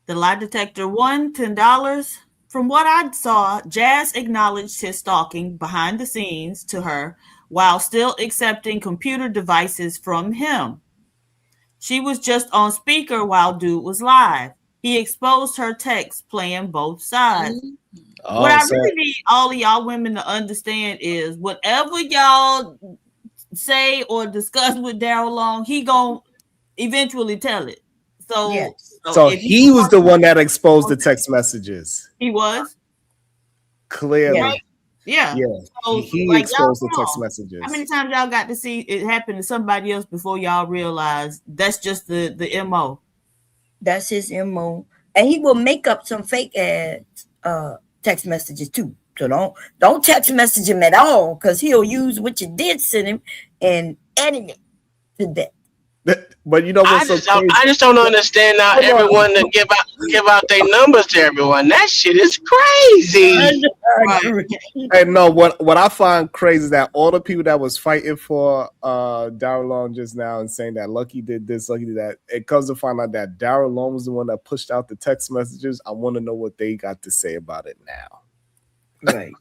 The lie detector won $10. From what I saw, Jazz acknowledged his stalking behind the scenes to her while still accepting computer devices from him. She was just on speaker while dude was live. He exposed her text playing both sides. What I really need all of y'all women to understand is whatever y'all say or discuss with Daryl Long, he gonna eventually tell it. So, yes. So he was the one that exposed the text messages. He was? Clearly. Right? Yeah. So he exposed the text messages. How many times y'all got to see it happen to somebody else before y'all realize that's just the MO? That's his MO. And he will make up some fake ads, text messages too. So don't text message him at all, because he'll use what you did send him and edit it to that. But you know what's I just don't understand now everyone to give out their numbers to everyone. That shit is crazy. Hey, no, what I find crazy is that all the people that was fighting for Daryl Long just now and saying that Lucky did this, Lucky did that, it comes to find out that Daryl Long was the one that pushed out the text messages. I want to know what they got to say about it now. Right.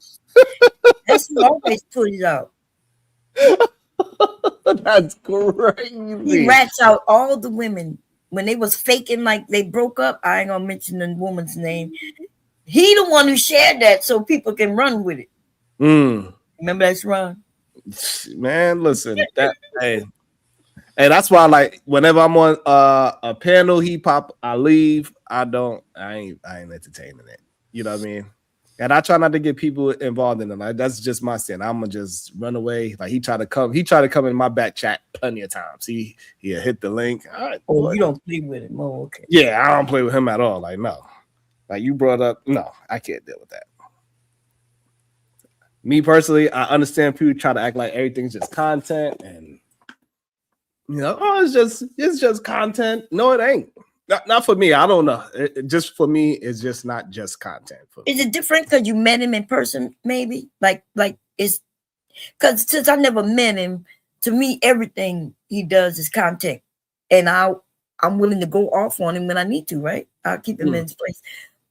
That's who always put it out. That's crazy. He rats out all the women when they was faking like they broke up. I ain't gonna mention the woman's name. He the one who shared that so people can run with it. Remember that's Ron? Man, listen, hey, that's why, like, whenever I'm on a panel, I leave. I ain't entertaining it. You know what I mean? And I try not to get people involved in it. Like, that's just my sin. I'm gonna just run away. Like, he tried to come in my back chat plenty of times. He hit the link. All right, boy. You don't play with him. Oh, okay. Yeah, I don't play with him at all. Like, no. Like, you brought up, no, I can't deal with that. Me personally, I understand people try to act like everything's just content, and it's just content. No, it ain't. Not for me. I don't know. Just for me, it's just not just content. Is it different because you met him in person? Maybe like it's because since I never met him, to me everything he does is content, and I'm willing to go off on him when I need to. Right? I'll keep him in his place.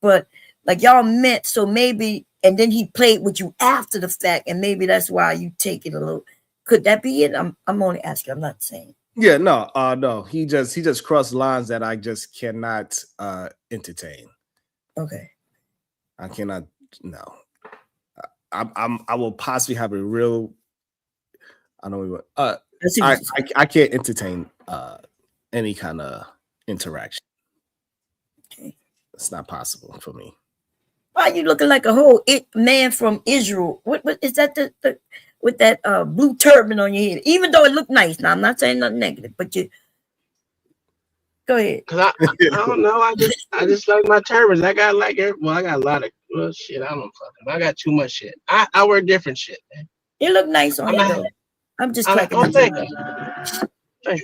But like y'all met, so maybe, and then he played with you after the fact, and maybe that's why you take it a little. Could that be it? I'm only asking. I'm not saying. Yeah, no. He just crossed lines that I just cannot entertain. Okay. I cannot. No. I will possibly have a real. I don't even. I can't entertain any kind of interaction. Okay. It's not possible for me. Why are you looking like a whole man from Israel? What is that? The with that blue turban on your head? Even though it looked nice. Now I'm not saying nothing negative, but you go ahead. Cause I don't know. I just like my turbans. I got a lot of shit. I don't fucking. I got too much shit. I wear different shit, man. It look nice on you though. I'm just cracking up. Thank you.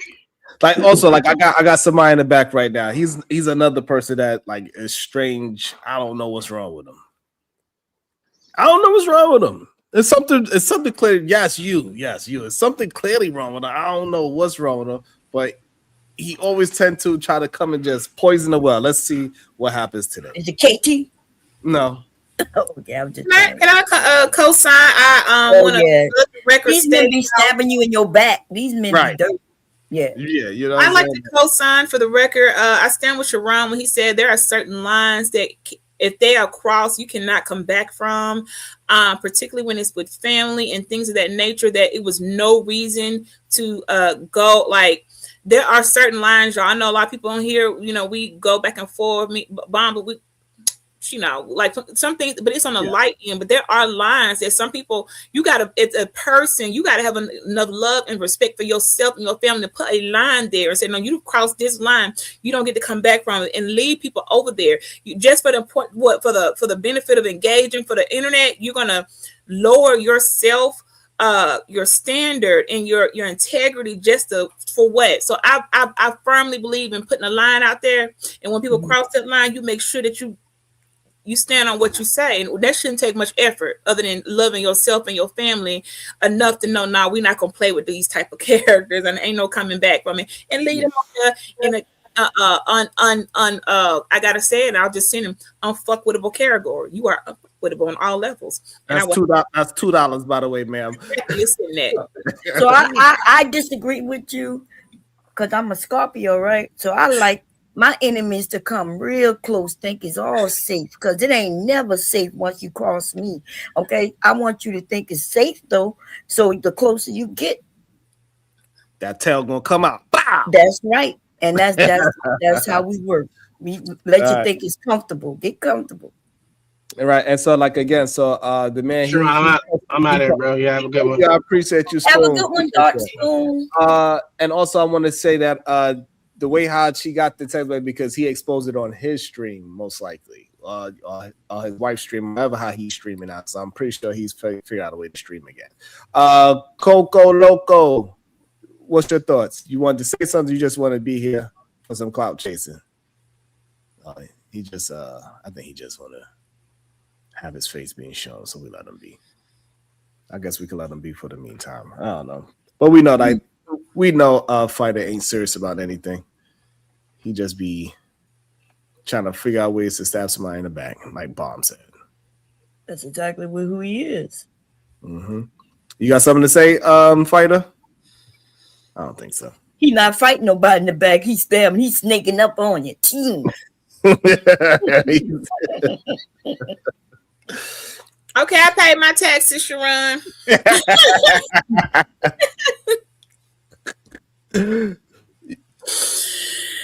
Like also, like I got somebody in the back right now. He's another person that like is strange. I don't know what's wrong with him. I don't know what's wrong with him. It's something clear. Yes, you. It's something clearly wrong with him. I don't know what's wrong with him, but he always tend to try to come and just poison the well. Let's see what happens today. Is it KT? No. Oh yeah, I'm just. Can I co-sign? I want to record. These men be stabbing you in your back. These men be dirty. Yeah. You know. I like to co-sign for the record. I stand with Sharon when he said there are certain lines that if they are crossed, you cannot come back from, particularly when it's with family and things of that nature, that it was no reason to go. Like, there are certain lines, y'all. I know a lot of people on here, you know, we go back and forth, but we, you know, like some things, but it's on the light end. But there are lines that some people, it's a person, you gotta have enough love and respect for yourself and your family to put a line there and say, no, you crossed this line, you don't get to come back from it, and leave people over there. You just for the point, for the benefit of engaging for the internet, you're gonna lower yourself, your standard and your integrity just for what? So I firmly believe in putting a line out there, and when people cross that line, you make sure that you stand on what you say, and that shouldn't take much effort other than loving yourself and your family enough to know, nah, we're not gonna play with these type of characters, and ain't no coming back from it, and leave them in a I gotta say it, I'll just send him unfuckwittable category. You are unfuckwittable on all levels. That's $2, by the way, ma'am. So I disagree with you because I'm a Scorpio, right? So I like my enemies to come real close, think it's all safe, because it ain't never safe once you cross me. Okay, I want you to think it's safe though, so the closer you get, that tail gonna come out. Bow! That's right, and that's how we work. We let you think it's comfortable. Get comfortable. Right, and so like again, so the man. Sure, I'm out here, bro. Yeah, have a good one. Yeah, I appreciate you. Have a good one, Dark Spoon. And also I want to say that the way how she got the text, because he exposed it on his stream, most likely, his wife's stream, whatever how he's streaming out. So I'm pretty sure he's figured out a way to stream again. Coco Loco, what's your thoughts? You wanted to say something? You just want to be here for some clout chasing? He just, I think he just want to have his face being shown, so we let him be. I guess we can let him be for the meantime. I don't know, but we know that Fighter ain't serious about anything. He just be trying to figure out ways to stab somebody in the back, like Bomb said. That's exactly who he is. Mm-hmm. You got something to say, Fighter? I don't think so. He not fighting nobody in the back. He's stabbing. He's sneaking up on you. Team. Okay, I paid my taxes, Sharon.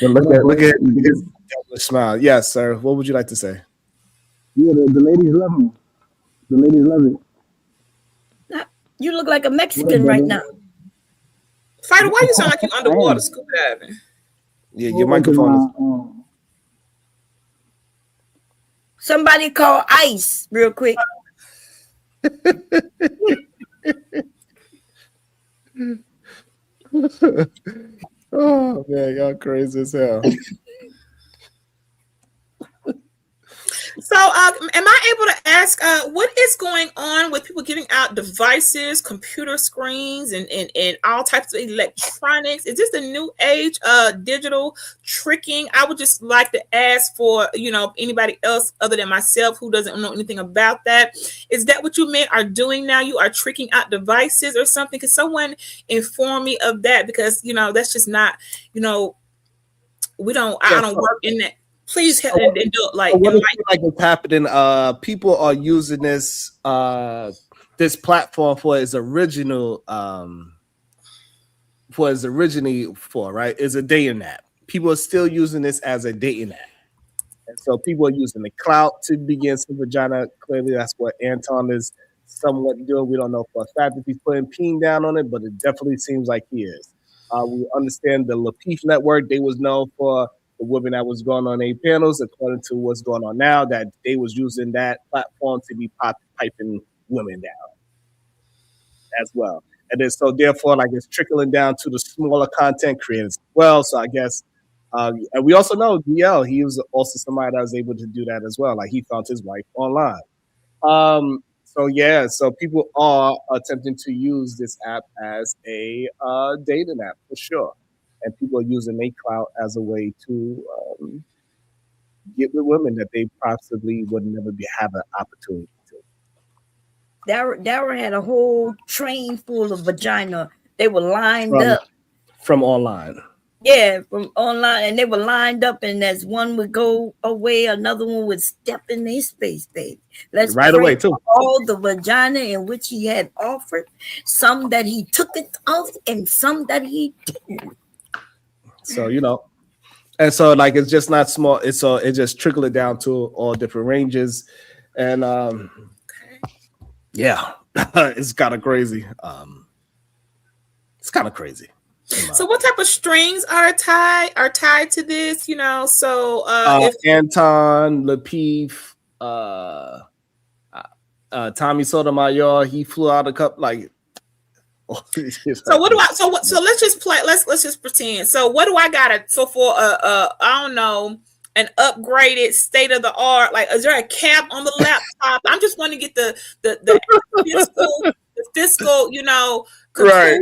Look at his smile. Yes, sir. What would you like to say? Yeah, the ladies love me. The ladies love it. You look like a Mexican right now. Fighter, why you sound like you're underwater scuba diving? Yeah, your microphone is. Somebody call ICE real quick. Oh man, y'all crazy as hell. So, am I able to ask what is going on with people giving out out devices, computer screens, and all types of electronics. Is this the new age digital tricking? I would just like to ask for, anybody else other than myself who doesn't know anything about that. Is that what you meant are doing now? You are tricking out devices or something? Could someone inform me of that? Because, that's just not, we don't, I don't work in that. Please help and do it, like it's happening. People are using this platform for its original right? It's a dating app. People are still using this as a dating app. And so people are using the clout to begin some vagina. Clearly, that's what Anton is somewhat doing. We don't know for a fact if he's putting peen down on it, but it definitely seems like he is. We understand the Lapeef network. They was known for the women that was going on a panels, according to what's going on now, that they was using that platform to be piping women down as well. And then so therefore, like, it's trickling down to the smaller content creators as well. So I guess, and we also know DL, he was also somebody that was able to do that as well. Like, he found his wife online. So people are attempting to use this app as a dating app for sure. And people are using their clout as a way to get with women that they possibly would never have an opportunity to. Dara had a whole train full of vagina. They were lined up. From online. Yeah, from online. And they were lined up, and as one would go away, another one would step in their space, baby. Let's right away, too. All the vagina in which he had offered, some that he took it off, and some that he didn't. So, and so, like, it's just not small. It just trickled it down to all different ranges. And yeah, it's kind of crazy. It's kind of crazy. So what type of strings are tied to this? So if Anton, Lapeef, Tommy Sotomayor, he flew out a couple, like. So what do I? So let's just play. Let's just pretend. So what do I got? So for I don't know, an upgraded state of the art. Like, is there a cap on the laptop? I'm just want to get the fiscal, right.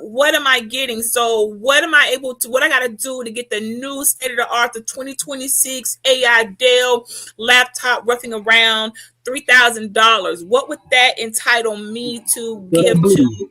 What am I getting? So what am I what I got to do to get the new state of the art, the 2026 AI Dell laptop roughing around $3,000? What would that entitle me to give to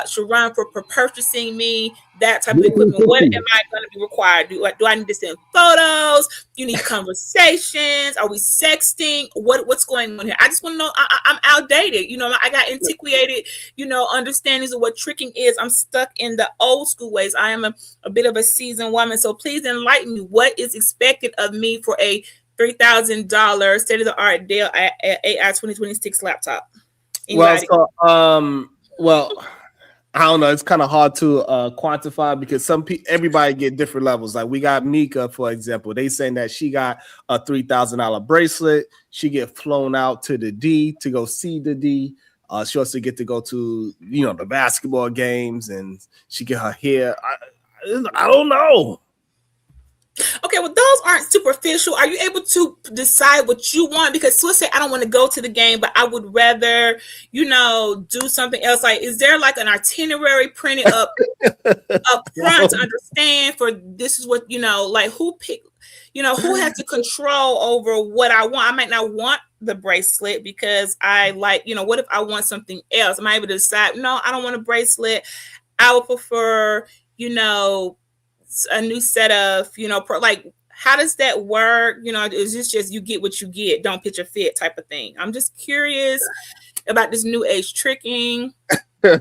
Sharon for purchasing me that type of equipment? What am I going to be required? Do I need to send photos? You need conversations? Are we sexting? What's going on here? I just want to know. I'm outdated. I got antiquated, understandings of what tricking is. I'm stuck in the old school ways. I am a bit of a seasoned woman. So please enlighten me. What is expected of me for a $3,000 state-of-the-art Dell AI 2026 laptop? Anybody? Well, I don't know. It's kind of hard to quantify because everybody get different levels. Like, we got Mika, for example. They saying that she got a $3,000 bracelet. She get flown out to the D to go see the D. She also get to go to the basketball games, and she get her hair. I don't know. Okay, well, those aren't superficial. Are you able to decide what you want? Because let's say I don't want to go to the game, but I would rather, do something else. Like, is there like an itinerary printed up front to understand for this is what, like who pick, who has the control over what I want? I might not want the bracelet because I like, what if I want something else? Am I able to decide, no, I don't want a bracelet. I would prefer, a new set of, like, how does that work? Is this just you get what you get, don't pitch a fit type of thing? I'm just curious about this new age tricking. We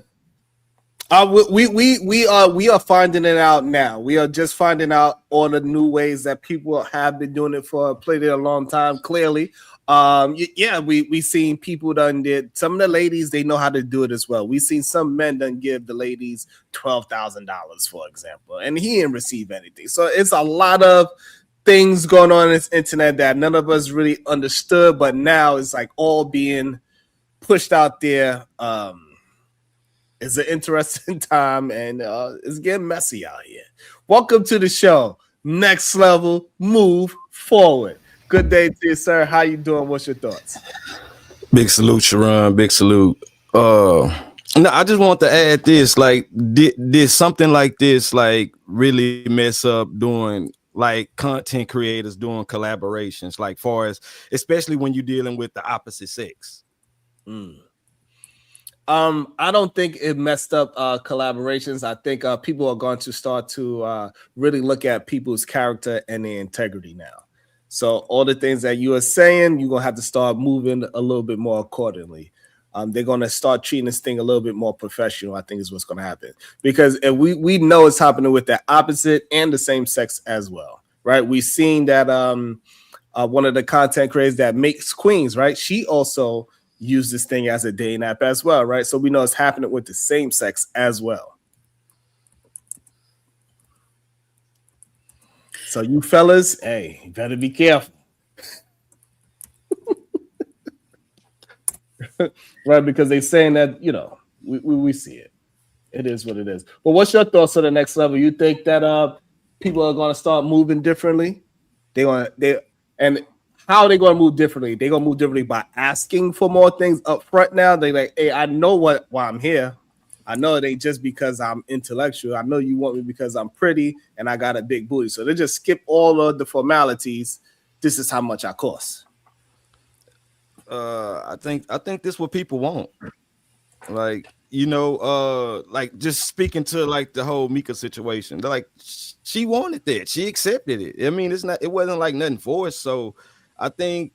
are finding it out now. We are just finding out all the new ways that people have been doing it for a long time. Clearly, we seen people done did. Some of the ladies, they know how to do it as well. We seen some men done give the ladies $12,000, for example, and he didn't receive anything. So it's a lot of things going on in this internet that none of us really understood, but now it's like all being pushed out there. It's an interesting time, and it's getting messy out here. Welcome to the show. Next level, move forward. Good day to you, sir. How you doing? What's your thoughts? Big salute, Sharon. Big salute. No, I just want to add this. Like, did something like this like really mess up doing like content creators doing collaborations, like far as especially when you're dealing with the opposite sex? I don't think it messed up collaborations. I think people are going to start to really look at people's character and their integrity now. So all the things that you are saying, you're gonna have to start moving a little bit more accordingly. They're gonna start treating this thing a little bit more professional. I think is what's gonna happen, because we know it's happening with the opposite and the same sex as well, right? We've seen that one of the content creators that makes queens, right? She also used this thing as a dating app as well, right? So we know it's happening with the same sex as well. So you fellas, hey, you better be careful. Right, because they're saying that, you know, we see it. It is what it is. But what's your thoughts on the next level? You think that people are going to start moving differently? And how are they going to move differently? They're going to move differently by asking for more things up front now. They're like, hey, I know why I'm here. I know it ain't just because I'm intellectual. I know you want me because I'm pretty and I got a big booty. So they just skip all of the formalities. This is how much I cost. I think this is what people want. Like, you know, like just speaking to like the whole Mika situation. They're like, she wanted that. She accepted it. I mean, it wasn't like nothing forced. So I think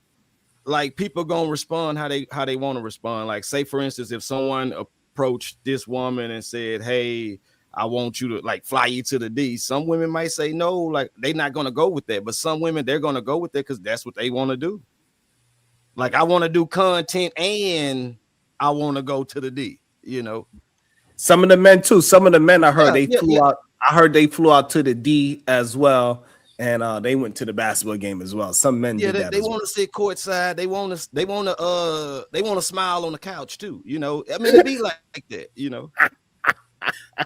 like people gonna respond how they want to respond. Like, say for instance, if someone approached this woman and said, hey, I want you to like fly you to the D, some women might say no, like they're not gonna go with that. But some women, they're gonna go with that because that's what they want to do. Like, I want to do content and I want to go to the D, you know. Some of the men too. Some of the men I heard flew out. I heard they flew out to the D as well, and they went to the basketball game as well. Some men did that. They want to sit courtside. They want to smile on the couch too. You know, I mean, it be like that. You know.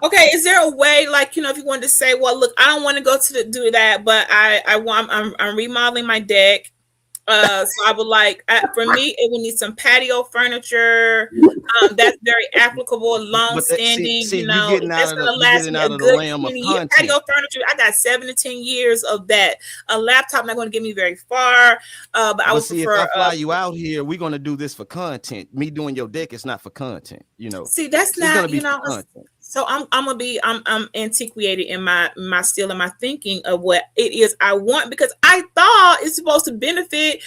Okay, is there a way, like, you know, if you wanted to say, well, look, I don't want to go to do that, but I'm remodeling my deck. So I would like, for me, it would need some patio furniture. That's very applicable, long standing. You know, that's gonna last me a good 20 years. Patio furniture. I got 7 to 10 years of that. A laptop not going to get me very far. But I would prefer. If I fly you out here, we're going to do this for content. Me doing your deck is not for content. You know. See, that's not. You know. So I'm antiquated in my still in my thinking of what it is I want, because I thought it's supposed to benefit.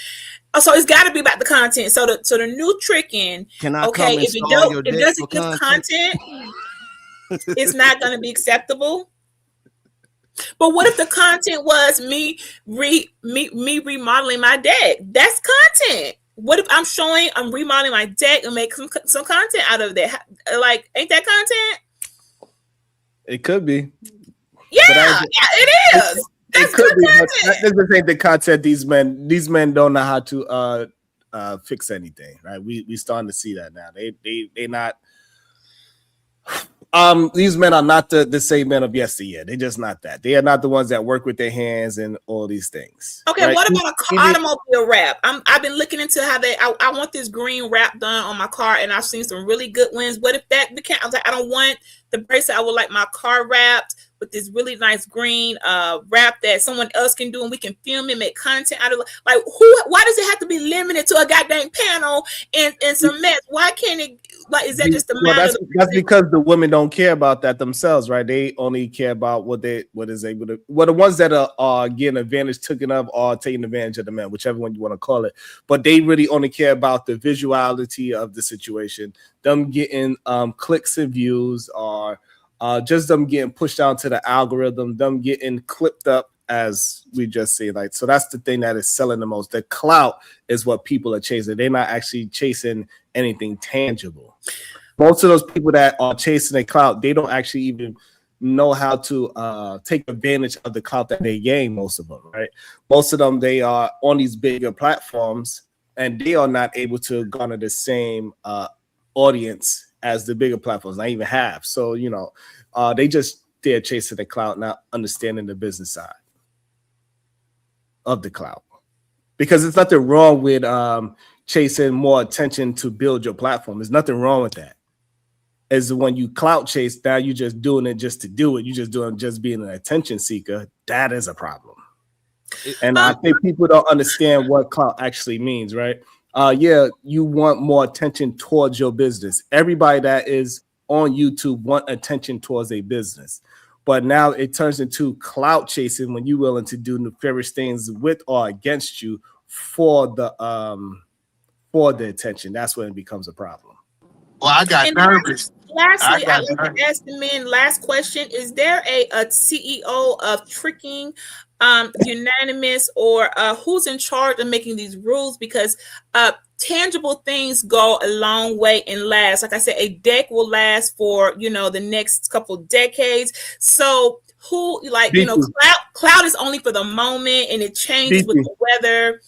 So it's got to be about the content. So the new tricking. Okay, if it doesn't give content, it's not going to be acceptable. But what if the content was me remodeling my deck? That's content. What if I'm remodeling my deck and make some content out of that? Like, ain't that content? It could be. Yeah, it is. It could be, but this ain't the content. These men don't know how to fix anything, right? We starting to see that now. They not. These men are not the same men of yesteryear. They're just not that. They are not the ones that work with their hands and all these things. Okay, right? What about an automobile wrap? I've been looking into how I want this green wrap done on my car, and I've seen some really good ones. What if that became? I was like, I don't want the bracelet. I would like my car wrapped with this really nice green wrap that someone else can do, and we can film and make content out of. Like, why does it have to be limited to a goddamn panel and some mess? Why can't it? Like, is that just the matter? That's because the women don't care about that themselves, right? They only care about what is able to. Well, the ones that are getting advantage taken of or taking advantage of the men, whichever one you want to call it. But they really only care about the visuality of the situation, them getting clicks and views, or just them getting pushed down to the algorithm, them getting clipped up, as we just say. Like, so that's the thing that is selling the most. The clout is what people are chasing. They're not actually chasing anything tangible. Most of those people that are chasing a clout, they don't actually even know how to take advantage of the clout that they gain. Most of them, right? Most of them, they are on these bigger platforms, and they are not able to garner the same audience as the bigger platforms, not even half. So, you know, they're chasing the clout, not understanding the business side of the clout. Because there's nothing wrong with chasing more attention to build your platform. There's nothing wrong with that. is when you clout chase. Now you're just doing it just to do it. You're just being an attention seeker. That is a problem. And I think people don't understand what clout actually means, right? Yeah, you want more attention towards your business. Everybody that is on YouTube want attention towards a business. But now it turns into clout chasing when you're willing to do nefarious things with or against you for the attention. That's when it becomes a problem. Well, I got nervous. Lastly, I'd like to ask the men, last question. Is there a CEO of Tricking Unanimous, or who's in charge of making these rules? Because tangible things go a long way and last. Like I said, a deck will last for, the next couple decades. So who, cloud is only for the moment and it changes with the weather.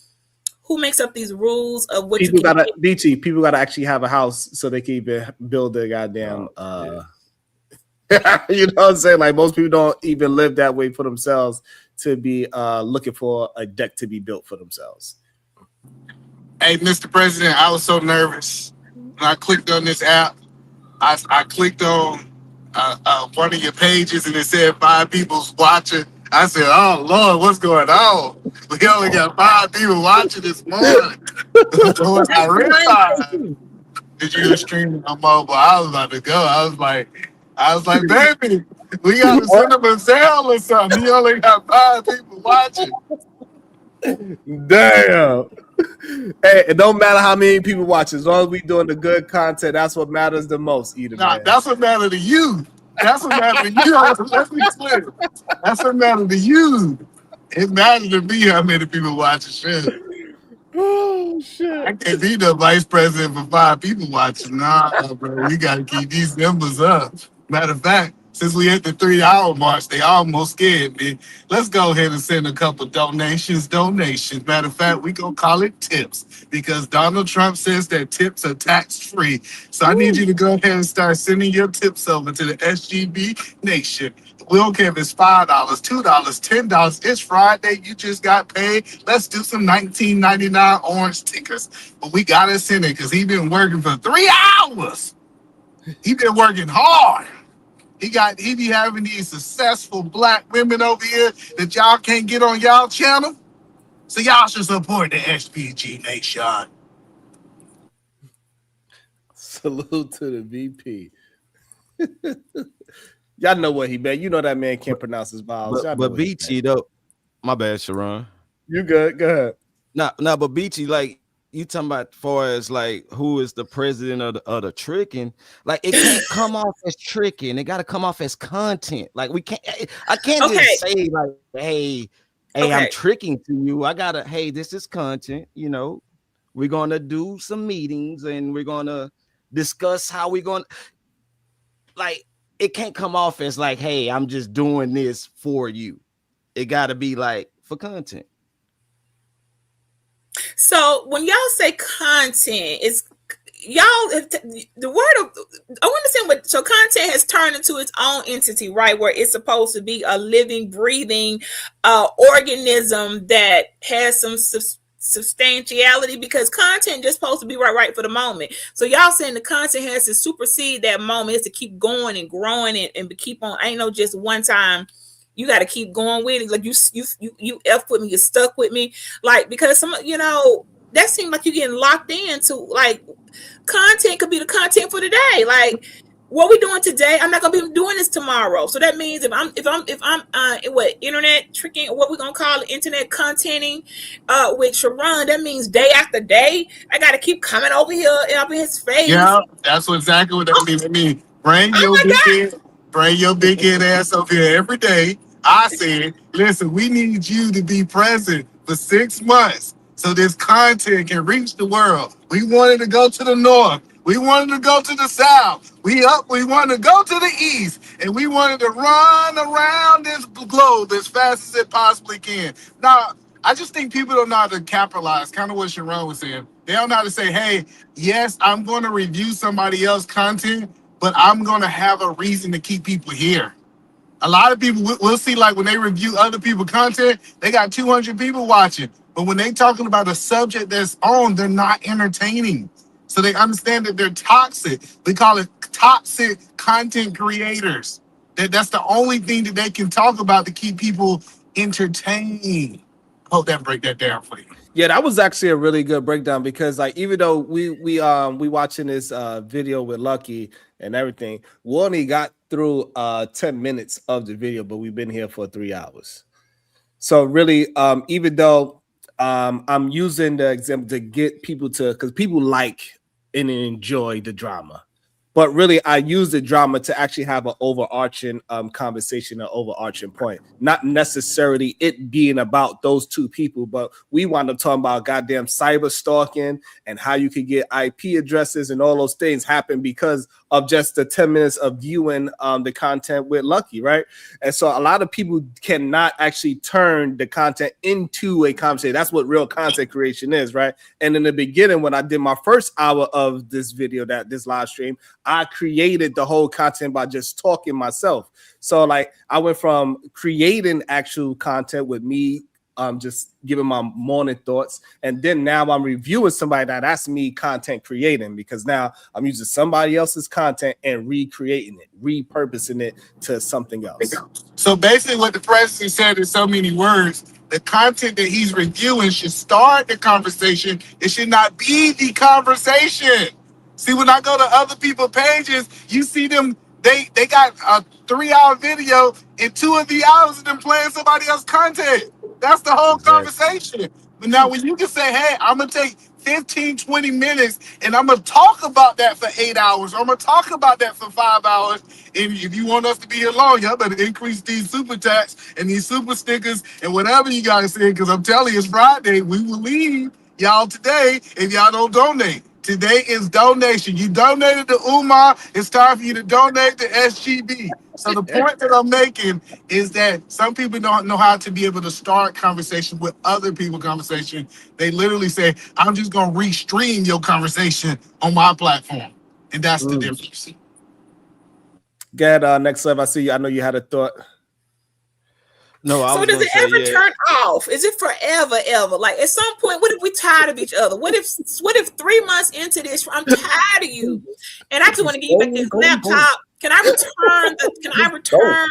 Who makes up these rules of what people gotta actually have a house so they can even build their goddamn you know what I'm saying? Like, most people don't even live that way for themselves to be looking for a deck to be built for themselves. Hey, Mr. President, I was so nervous when I clicked on this app. I clicked on one of your pages and it said 5 people's watching. I said, oh, Lord, what's going on? We only got 5 people watching this morning. I realized that you were streaming on mobile. I was about to go. I was like, baby, we got to send them a sale or something. You only got 5 people watching. Damn. Hey, it don't matter how many people watch. As long as we doing the good content, that's what matters the most. That's what matters to you. That's what matters to you. Let's be clear. That's what matters to you. It matters to me how many people watch the shit. Oh shit! I can't be the vice president for 5 people watching. Nah, bro. We gotta keep these numbers up. Matter of fact, since we hit the 3-hour march, they almost scared me. Let's go ahead and send a couple donations. Matter of fact, we gonna call it tips because Donald Trump says that tips are tax-free. So I need you to go ahead and start sending your tips over to the SGB Nation. We don't care if it's $5, $2, $10. It's Friday. You just got paid. Let's do some $19.99 orange stickers. But we gotta send it because he been working for 3 hours. He been working hard. He be having these successful black women over here that y'all can't get on y'all channel. So y'all should support the SPG Nation. Salute to the VP. Y'all know what he meant. You know that man can't pronounce his vowels. But Beachy, though, my bad, Sharon. You good? Go ahead. No, but Beachy, like, you talking about far as like who is the president of the tricking, like it can't come off as tricking. It got to come off as content. Like I can't just say like, hey, I'm tricking to you. I gotta, hey, this is content. We're gonna do some meetings and we're gonna discuss how we're gonna, like, it can't come off as like, hey, I'm just doing this for you. It got to be like for content. So when y'all say content, it's the word of, I understand what, so content has turned into its own entity, right? Where it's supposed to be a living, breathing organism that has some substantiality, because content just supposed to be right for the moment. So y'all saying the content has to supersede that moment, it's to keep going and growing and keep on. Ain't no just one time. You got to keep going with it. Like you F with me, you stuck with me. Like, because that seems like you're getting locked into, like, content could be the content for today. Like, what we doing today, I'm not gonna be doing this tomorrow. So that means if I'm internet tricking, or what we're gonna call it, internet contenting with Sharon, that means day after day, I gotta keep coming over here and up in his face. Yeah, that's exactly what that means. I mean, bring your big head ass over here every day. I said, listen, we need you to be present for 6 months so this content can reach the world. We wanted to go to the north. We wanted to go to the south. We wanted to go to the east. And we wanted to run around this globe as fast as it possibly can. Now, I just think people don't know how to capitalize, kind of what Sharon was saying. They don't know how to say, hey, yes, I'm going to review somebody else's content, but I'm going to have a reason to keep people here. A lot of people, we'll see, like, when they review other people's content, they got 200 people watching. But when they talking about a subject that's on, they're not entertaining. So they understand that they're toxic. We call it toxic content creators. That's the only thing that they can talk about to keep people entertained. Hope that break that down for you. Yeah, that was actually a really good breakdown because like even though we watching this video with Lucky and everything, we only got through 10 minutes of the video, but we've been here for 3 hours. So really, even though I'm using the example to get people to, because people like and enjoy the drama. But really, I use the drama to actually have an overarching conversation, an overarching point. Not necessarily it being about those two people, but we wound up talking about goddamn cyber stalking and how you could get IP addresses and all those things happen because of just the 10 minutes of viewing the content with Lucky, right? And so a lot of people cannot actually turn the content into a conversation. That's what real content creation is, right? And in the beginning, when I did my first hour of this video, this live stream, I created the whole content by just talking myself. So like I went from creating actual content with me, just giving my morning thoughts, and then now I'm reviewing somebody that's me content creating because now I'm using somebody else's content and recreating it, repurposing it to something else. So basically what the president said in so many words, the content that he's reviewing should start the conversation. It should not be the conversation. See, when I go to other people's pages, you see them, they got a 3-hour video and 2 of the hours of them playing somebody else's content. That's the whole conversation. But now when you can say, hey, I'm going to take 15, 20 minutes and I'm going to talk about that for 8 hours. Or I'm going to talk about that for 5 hours. And if you want us to be here long, y'all better increase these super chats and these super stickers and whatever you got to say. Because I'm telling you, it's Friday. We will leave y'all today if y'all don't donate. Today is donation. You donated to UMA. It's time for you to donate to SGB. So the point that I'm making is that some people don't know how to be able to start conversation with other people's conversation. They literally say, I'm just going to restream your conversation on my platform. And that's the difference. Get next up. I see you. I know you had a thought. No, So does it ever turn off? Is it forever, ever? Like at some point, what if we tired of each other? What if 3 months into this, I'm tired of you, and I just want to give you back this laptop? Can I return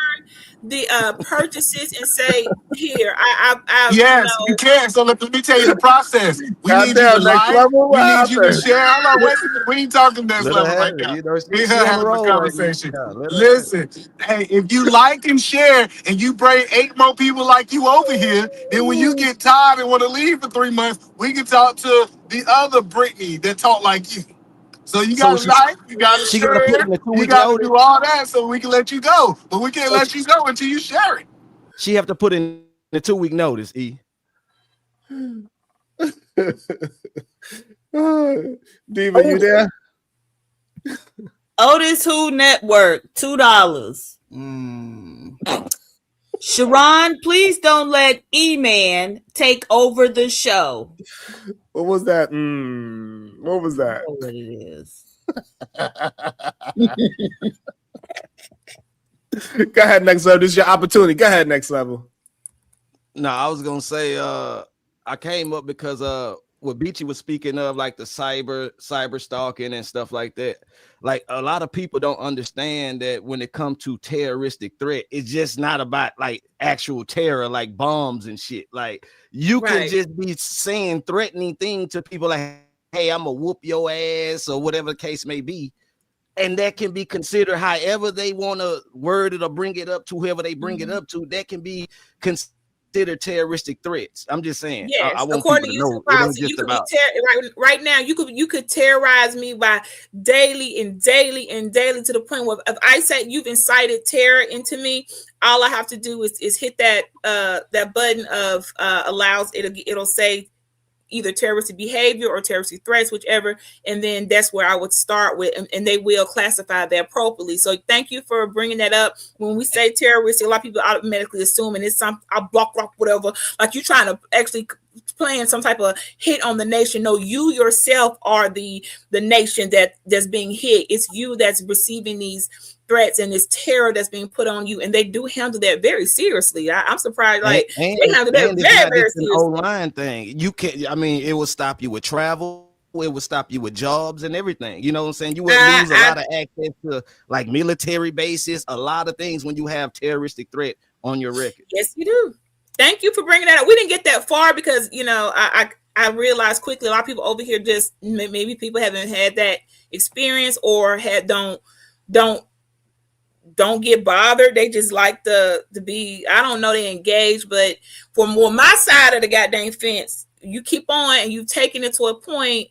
the purchases and say, here, yes, you can. So let me tell you the process. We need you to like, we need you to share. Hold on, wait a minute. We ain't talking next level right now. We have a conversation. Listen, hey, if you like and share and you bring 8 more people like you over here, then when you get tired and want to leave for 3 months, we can talk to the other Brittany that talk like you. So you gotta like, you gotta share, you gotta do all that so we can let you go. But we can't let you go until you share it. She have to put in the 2-week notice, E. Diva, you there? Otis Who Network, $2. Sharon, please don't let E-Man take over the show. What was that? What was that? I know what it is. Go ahead, next level. This is your opportunity. Go ahead, next level. No, I was gonna say I came up because what Beachy was speaking of, like the cyber stalking and stuff like that. Like a lot of people don't understand that when it comes to terroristic threat, it's just not about like actual terror, like bombs and shit. Like you can just be saying threatening things to people like, hey, I'm gonna whoop your ass or whatever the case may be. And that can be considered however they want to word it or bring it up to whoever they bring it up to. That can be considered terroristic threats. I'm just saying. Yes, I want according people to to know. policy, you could be right now. You could terrorize me by daily and daily and daily to the point where if I say you've incited terror into me, all I have to do is hit that that button of allows it'll say either terroristic behavior or terroristic threats, whichever, and then that's where I would start with, and they will classify that appropriately. So thank you for bringing that up. When we say terroristic, a lot of people automatically assume, and it's some I block whatever, like you're trying to actually plan some type of hit on the nation. No, you yourself are the nation that's being hit. It's you that's receiving these threats and this terror that's being put on you, and they do handle that very seriously. I'm surprised, like they handle that very, very seriously. Online thing, you can't. I mean, it will stop you with travel. it would stop you with jobs and everything. You know what I'm saying? You would lose a lot of access to like military bases, a lot of things when you have terroristic threat on your record. Yes, you do. Thank you for bringing that up. We didn't get that far because, you know, I realized quickly a lot of people over here just maybe people haven't had that experience or don't get bothered. They just like to be, I don't know, they engage. But for more my side of the goddamn fence, you keep on and you taking it to a point,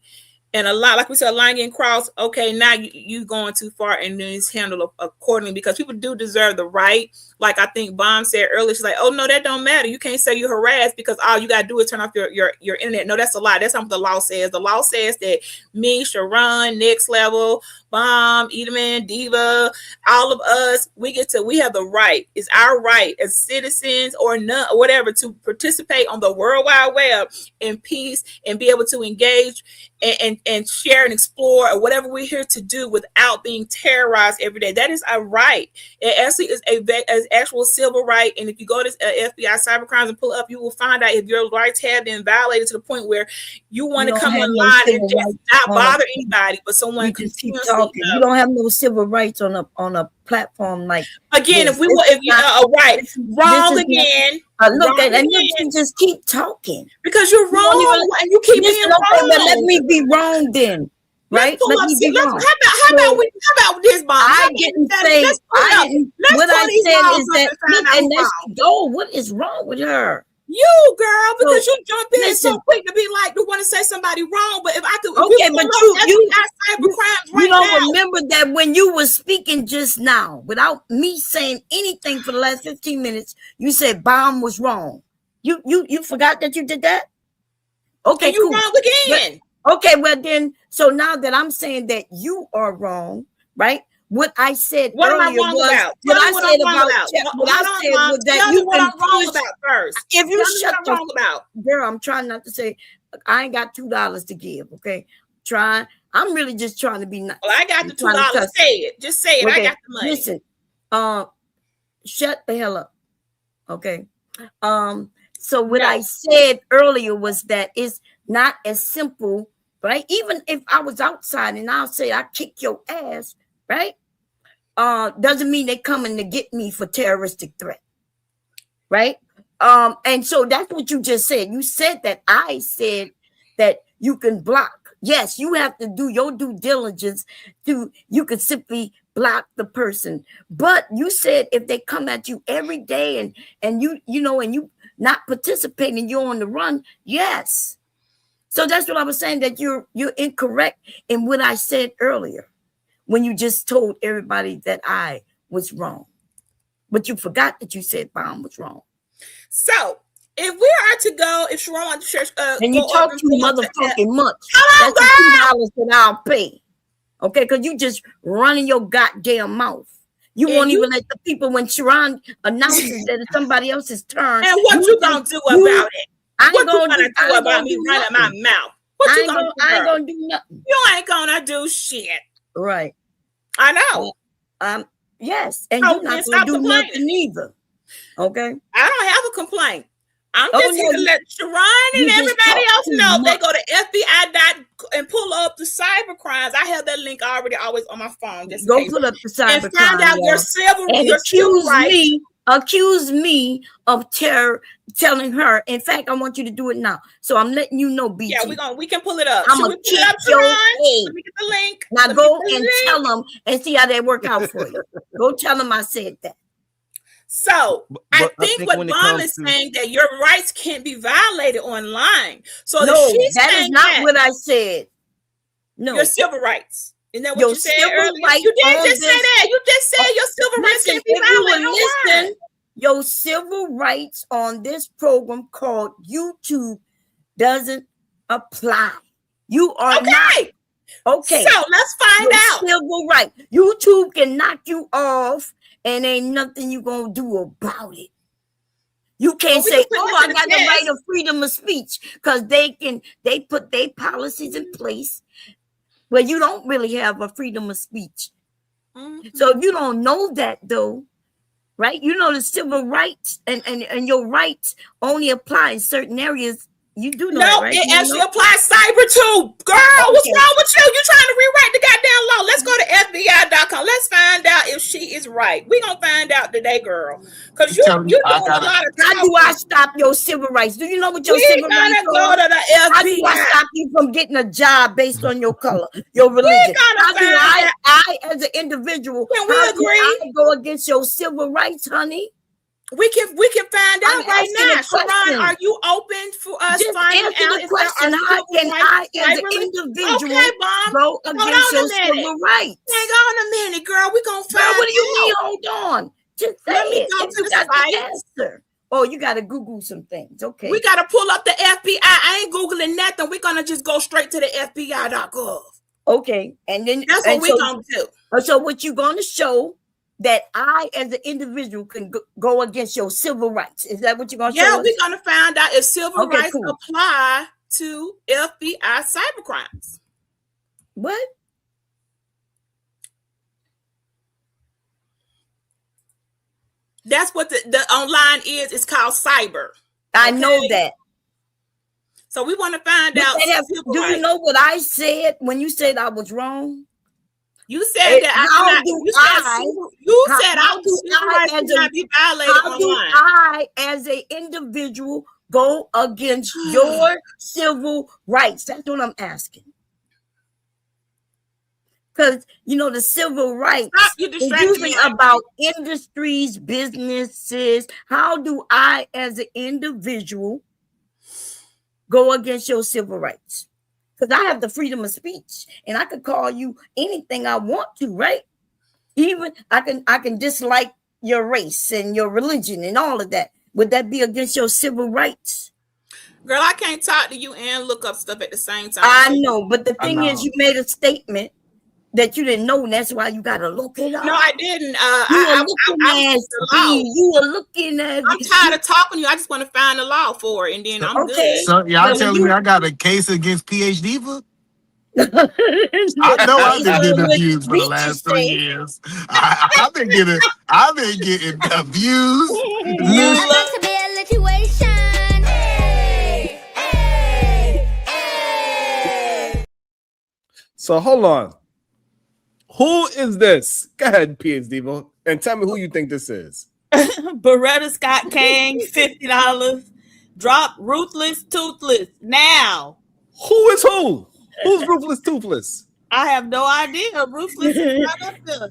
and a lot, like we said, a line getting crossed. Okay, now you going too far, and then it's handled accordingly because people do deserve the right. Like I think Bomb said earlier, she's like, "Oh no, that don't matter. You can't say you're harassed because all you gotta do is turn off your internet." No, that's a lie. That's not what the law says. The law says that me, Sharon, Next Level, Bomb, Edelman, Diva, all of us, we have the right. It's our right as citizens or none, or whatever, to participate on the World Wide Web in peace and be able to engage and share and explore or whatever we're here to do without being terrorized every day. That is our right. It actually is an actual civil right. And if you go to FBI cybercrimes and pull up, you will find out if your rights have been violated to the point where you want to come online and just not bother anybody, but someone just keep talking. You don't have no civil rights on a platform like again. This. If you right, wrong again. Look, wrong and you just keep talking because you're wrong and you keep being wrong. But let me be wrong then. Right? Let me be wrong. How about this, Bomb? I didn't say. What I said is that. Look, and let's go. What is wrong with her? You, girl, because you jump in so quick to be like to want to say somebody wrong. But if I could, okay, but you don't remember that when you were speaking just now, without me saying anything for the last 15 minutes, you said Bomb was wrong. You forgot that you did that. Okay, and you cool. wrong again. But, okay, well then, so now that I'm saying that you are wrong, right? What I said what earlier am I wrong was about? what I said about was that you what can I'm wrong about first. If you shut your wrong about, girl, I'm trying not to say I ain't got $2 to give. Okay, I'm really just trying to be nice. Well, I got the $2. Say it. Just say it. Okay. I got the money. Listen, shut the hell up. Okay. So what I said earlier was that it's not as simple, right? Even if I was outside and I'll say I kick your ass, right? Doesn't mean they coming to get me for terroristic threat, right? And so that's what you just said. You said that I said that you can block. Yes, you have to do your due diligence you can simply block the person. But you said if they come at you every day and you not participating, you're on the run. Yes. So that's what I was saying, that you're incorrect in what I said earlier when you just told everybody that I was wrong. But you forgot that you said Bomb was wrong. So if we are to go, if Sharon wants to church, and you talk too motherfucking much. Hello, that's the $2 that I'll pay. Okay, because you just running your goddamn mouth. You won't even let the people, when Sharon announces that it's somebody else's turn. And what you gonna do about it? I ain't gonna do about me running my mouth? What you gonna do? I ain't gonna do nothing. You ain't gonna do shit. Right. I know. Yes, and you're not gonna do nothing either. Okay. I don't have a complaint. I'm just here to let Sharon and everybody else know. They go to FBI and pull up the cyber crimes. I have that link already always on my phone. Just go pull up the cyber and find out your civil rights. Accuse me of terror, telling her. In fact, I want you to do it now. So I'm letting you know, BT. Yeah, we can pull it up. I'm gonna pull it up, Sharon? Let me get the link. Now go and tell them and see how they work out for you. Go tell them I said that. So I think what Bomb is saying, that your rights can't be violated online. So no, that is not what I said. No, your civil rights. Isn't that what you said earlier? You did just say that. You just said your civil rights can't be violated. Your civil rights on this program called YouTube doesn't apply. You are not. Okay. So let's find out. Civil right. YouTube can knock you off and ain't nothing you gonna do about it. You can't say, I got the right of freedom of speech, because they put their policies in place where you don't really have a freedom of speech. Mm-hmm. So if you don't know that though, right? You know the civil rights and your rights only apply in certain areas You do know No, that, right? it You actually know? applies cyber too. Girl, what's wrong with you? You trying to rewrite the goddamn law. Let's go to FBI.com. Let's find out if she is right. We gonna find out today, girl. Because you're doing a lot of How do I stop your civil rights? Do you know what your We civil rights gotta go are? to the How do I FBI. stop you from getting a job based on your color, your religion? gotta How do find I, as an individual, Can we how agree? do I go against your civil rights, honey? We can find out I'm right asking now. a question. Sharon, are you open for us Just finding answer out the if question. there are How can civil I, rights as an cyberly? individual, Okay, Mom. go Hold against on your a minute. civil rights? Hang on a minute, girl. We gonna find Girl, what do you mean? out. Hold on. Just say Let me it. go If to you the got the site. answer. Oh, you got to Google some things. Okay. We gotta pull up the FBI. I ain't Googling nothing. We're gonna just go straight to the FBI.gov. Okay, and then That's what we gonna do. So what you gonna show that I, as an individual, can go against your civil rights? Is that what you're gonna show? Yeah, us? we're gonna find out if civil Okay, rights cool. apply to FBI cybercrimes. What? That's what the online is. It's called cyber. I know that. So we want to find But out. do you know what I said when you said I was wrong? You said that how do I, as not be violated how do online. I, as an individual, go against your civil rights? That's what I'm asking. Because the civil rights is usually about industries, businesses. How do I, as an individual, go against your civil rights? Because I have the freedom of speech, and I could call you anything I want to, right? Even I can dislike your race and your religion and all of that. Would that be against your civil rights? Girl, I can't talk to you and look up stuff at the same time. I know, but the thing is, you made a statement that you didn't know, and that's why you gotta look it up. No, I didn't. You were looking at. I'm tired of talking to you. I just want to find the law for it, and then I'm good. So y'all telling me I got a case against PhD? I know I've been getting abused for the last 3 years. I've been getting abused. About to be a situation. So hold on. Who is this? Go ahead, PhD, and tell me who you think this is. Beretta Scott Kane, $50. Drop Ruthless Toothless now. Who is who? Who's Ruthless Toothless? I have no idea. Ruthless is not up there.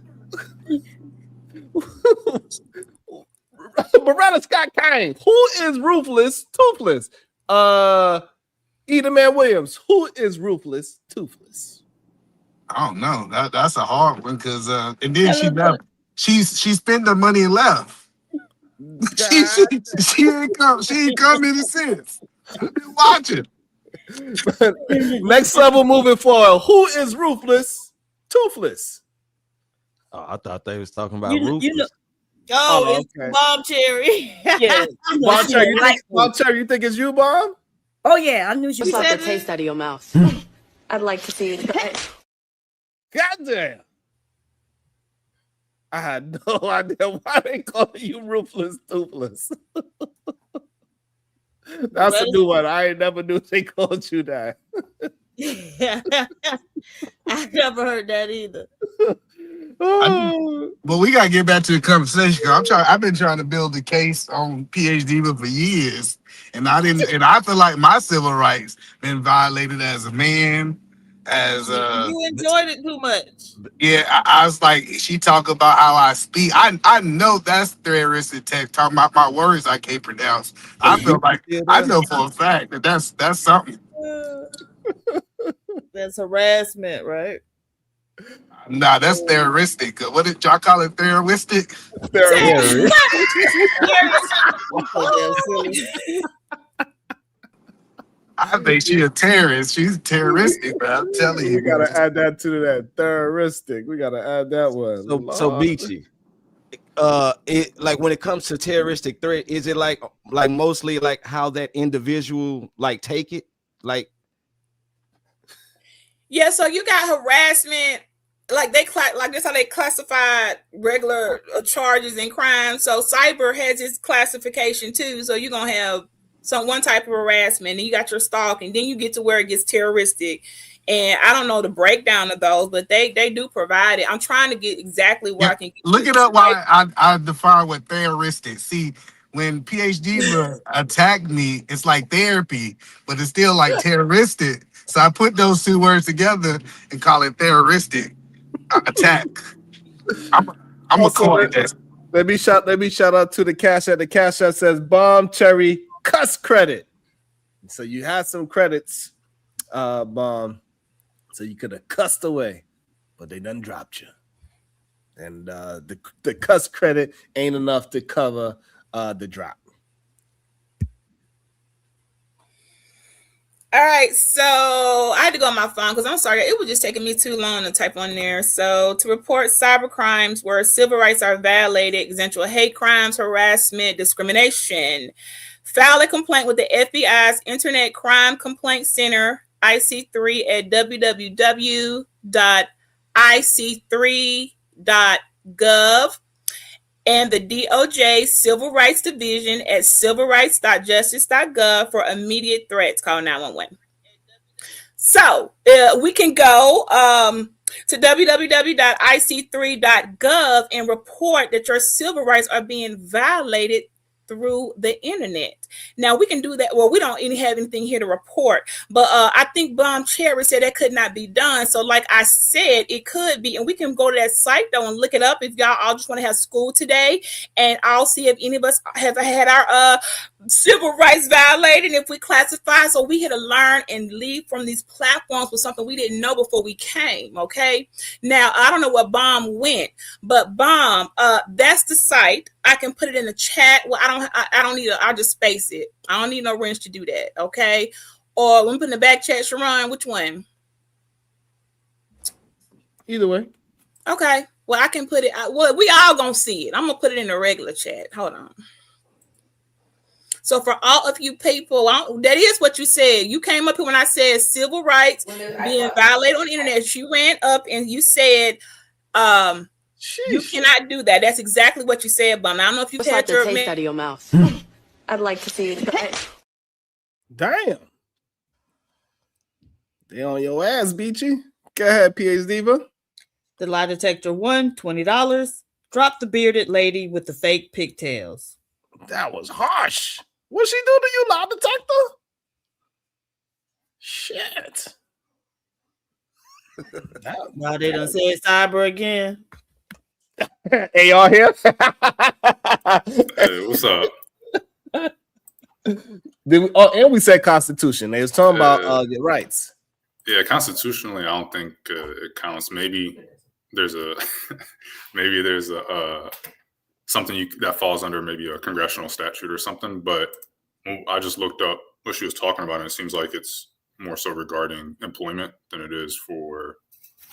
Beretta Scott Kane. Who is Ruthless Toothless? Edaman Williams. Who is Ruthless Toothless? I don't know. That's a hard one because and then she left. She spent the money and left. she ain't come. She ain't come in a sense. Watch it. Next level moving forward. Who is Ruthless Toothless? Oh, I thought they was talking about Ruthless. It's Bomb Cherry. Yeah, Bomb Cherry. Bomb Cherry, you think it's you, Bomb? Oh yeah, I knew she Just was. let the taste out of your mouth. I'd like to see you try it. Goddamn. I had no idea why they call you Ruthless Toothless. That's a new one. I ain't never knew they called you that. I never heard that either. But we gotta get back to the conversation. I've been trying to build a case on PhD for years, and I feel like my civil rights been violated as a man. You enjoyed it too much. Yeah, I was like, she talk about how I speak. I know that's terroristic text. Talking about my words I can't pronounce. I feel like I know for a fact that that's something. That's harassment, right? Nah, that's terroristic. What did y'all call it? Terroristic? I think she a terrorist. She's terroristic, bro. I'm telling you. We gotta add that to that. Terroristic. We gotta add that one. So Beachy. It like when it comes to terroristic threat, is it like mostly like how that individual like take it? Like Yeah, so you got harassment, like that's how they classified regular charges and crimes. So cyber has its classification too. So you're gonna have one type of harassment, and you got your stalking, then you get to where it gets terroristic. And I don't know the breakdown of those, but they do provide it. I'm trying to get exactly where I can get look it up while I define what terroristic. See, when PhD attacked me, it's like therapy, but it's still like terroristic. So I put those two words together and call it terroristic attack. I'm a coin this. Let me shout out to the Cash App. The Cash App says Bomb Cherry cuss credit. So you had some credits, Bomb. So you could have cussed away, but they done dropped you. And the cuss credit ain't enough to cover the drop. All right, so I had to go on my phone because I'm sorry, it was just taking me too long to type on there. So to report cyber crimes where civil rights are violated, exemption hate crimes, harassment, discrimination, file a complaint with the FBI's Internet Crime Complaint Center, IC3, at www.ic3.gov, and the DOJ Civil Rights Division at civilrights.justice.gov for immediate threats. Call 911. So we can go to www.ic3.gov and report that your civil rights are being violated through the internet. Now we can do that. Well, we don't even have anything here to report, but I think Bomb Cherry said that could not be done. So like I said, it could be, and we can go to that site though and look it up if y'all all just want to have school today, and I'll see if any of us have had our civil rights violated, if we classify. So we had to learn and leave from these platforms with something we didn't know before we came. Okay, now I don't know where Bomb went, but Bomb, that's the site. I can put it in the chat. Well, I don't need I'll just space it. I don't need no wrench to do that. Okay. Or when we put in the back chat, Sharon, which one? Either way. Okay. Well, I can put it. Well, we all gonna see it. I'm gonna put it in the regular chat. Hold on. So for all of you people, that is what you said. You came up here when I said civil rights being violated on the internet. You ran up and you said, you cannot do that. That's exactly what you said, Bum. I don't know if you had your taste out of your mouth. I'd like to see it. Damn. They on your ass, beat you. Go ahead, PH Diva. The lie detector won $20. Drop the bearded lady with the fake pigtails. That was harsh. What she do to you, lie detector? Shit. Now they done said cyber again. Hey, y'all here? Hey, what's up? And we said Constitution. They was talking about your rights. Yeah, constitutionally, I don't think it counts. Maybe there's a something that falls under maybe a congressional statute or something. But I just looked up what she was talking about, and it seems like it's more so regarding employment than it is for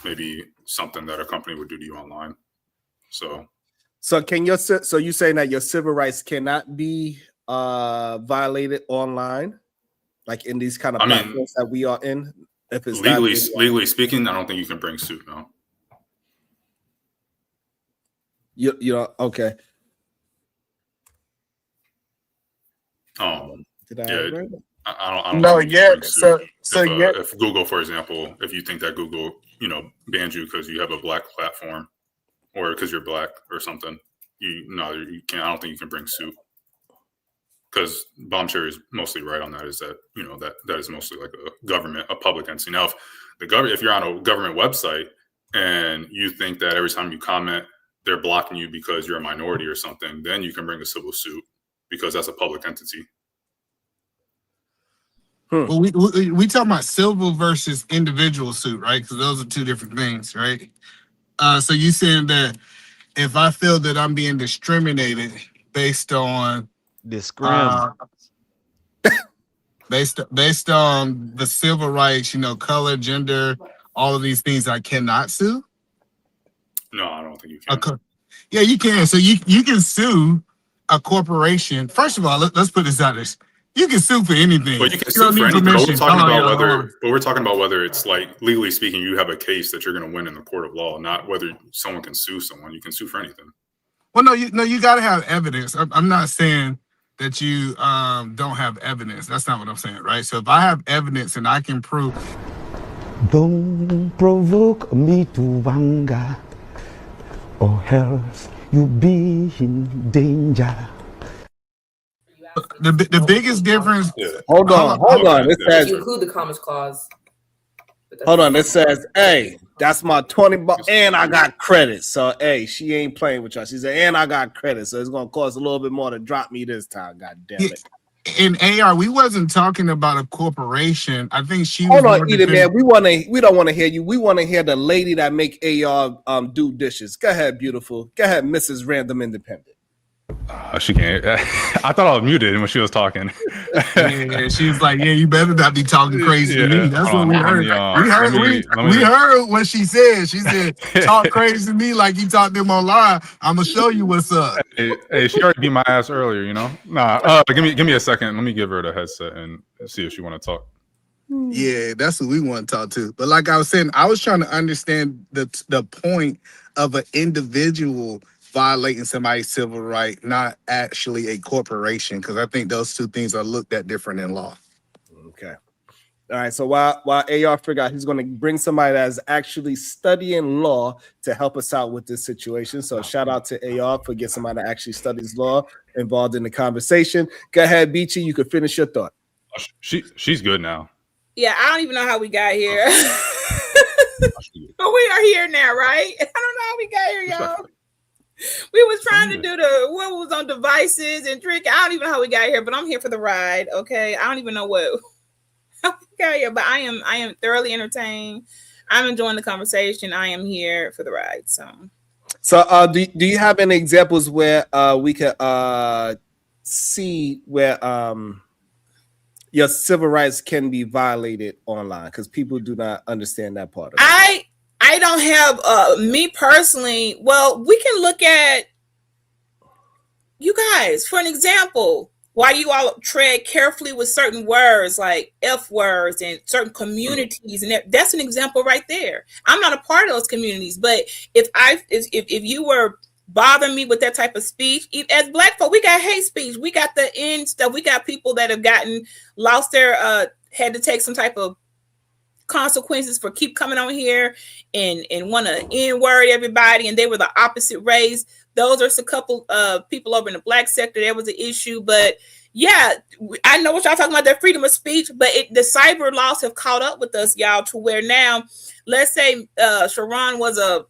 maybe something that a company would do to you online. So can you saying that your civil rights cannot be violated online, like in these kind of platforms that we are in? If it's legally speaking, I don't think you can bring suit. No. You're okay. Did I don't know. Yeah. If Google, for example, if you think that Google, banned you because you have a black platform, or because you're black or something, you can't. I don't think you can bring suit. Because Bomb Cherry is mostly right on that. Is that that is mostly like a public entity. Now, if you're on a government website and you think that every time you comment they're blocking you because you're a minority or something, then you can bring a civil suit because that's a public entity. Well, we talking about civil versus individual suit, right? Because those are two different things, right? So you saying that if I feel that I'm being discriminated based on based on the civil rights, color, gender, all of these things, I cannot sue? No, I don't think you can. Yeah, you can. So you can sue a corporation. First of all, let's put this out there. You can sue for anything. Well, you can sue for anything. But we're talking about whether it's like legally speaking, you have a case that you're going to win in the court of law, not whether someone can sue someone. You can sue for anything. Well, no, you got to have evidence. I'm not saying that you don't have evidence. That's not what I'm saying, right? So if I have evidence and I can prove. Don't provoke me to anger, or else you'll be in danger. The biggest difference. Hold on. It says You include the commerce clause. hold on. It says, hey, that's my $20 and I got credit. So hey, she ain't playing with y'all. She said, and I got credit. So it's gonna cost a little bit more to drop me this time. God damn it. In AR, we wasn't talking about a corporation. I think she Hold was on, Edith, man. We don't want to hear you. We want to hear the lady that make AR do dishes. Go ahead, beautiful. Go ahead, Mrs. Random Independent. She can't. I thought I was muted when she was talking. Yeah, she was like, "Yeah, you better not be talking crazy to me." That's what we heard. We heard what she said. She said, "Talk crazy to me like you talk to them online. I'm gonna show you what's up." Hey, she already beat my ass earlier, you know. Nah, give me a second. Let me give her the headset and see if she want to talk. Yeah, that's what we want to talk to. But like I was saying, I was trying to understand the point of an individual violating somebody's civil right, not actually a corporation, because I think those two things are looked at different in law. Okay. All right. So while AR figure out, he's going to bring somebody that's actually studying law to help us out with this situation. So shout out to AR for getting somebody that actually studies law involved in the conversation. Go ahead, Beachy. You can finish your thought. She's good now. Yeah, I don't even know how we got here. But we are here now, right? I don't know how we got here, y'all. We was trying to do what was on devices and trick. I don't even know how we got here, but I'm here for the ride. Okay, I don't even know how we got here, but I am thoroughly entertained. I'm enjoying the conversation. I am here for the ride. So do you have any examples where we could see where your civil rights can be violated online? Because people do not understand that part of it. I don't have me personally. Well, we can look at you guys for an example. Why you all tread carefully with certain words like F words and certain communities, and that's an example right there. I'm not a part of those communities, but if you were bothering me with that type of speech, as Black folk, we got hate speech. We got the end stuff. We got people that have lost their had to take some type of consequences for keep coming on here and want to N-word everybody, and they were the opposite race. Those are a couple people over in the Black sector. There was an issue, but yeah, I know what y'all talking about, their freedom of speech, but the cyber laws have caught up with us, y'all, to where now, let's say Sharon was a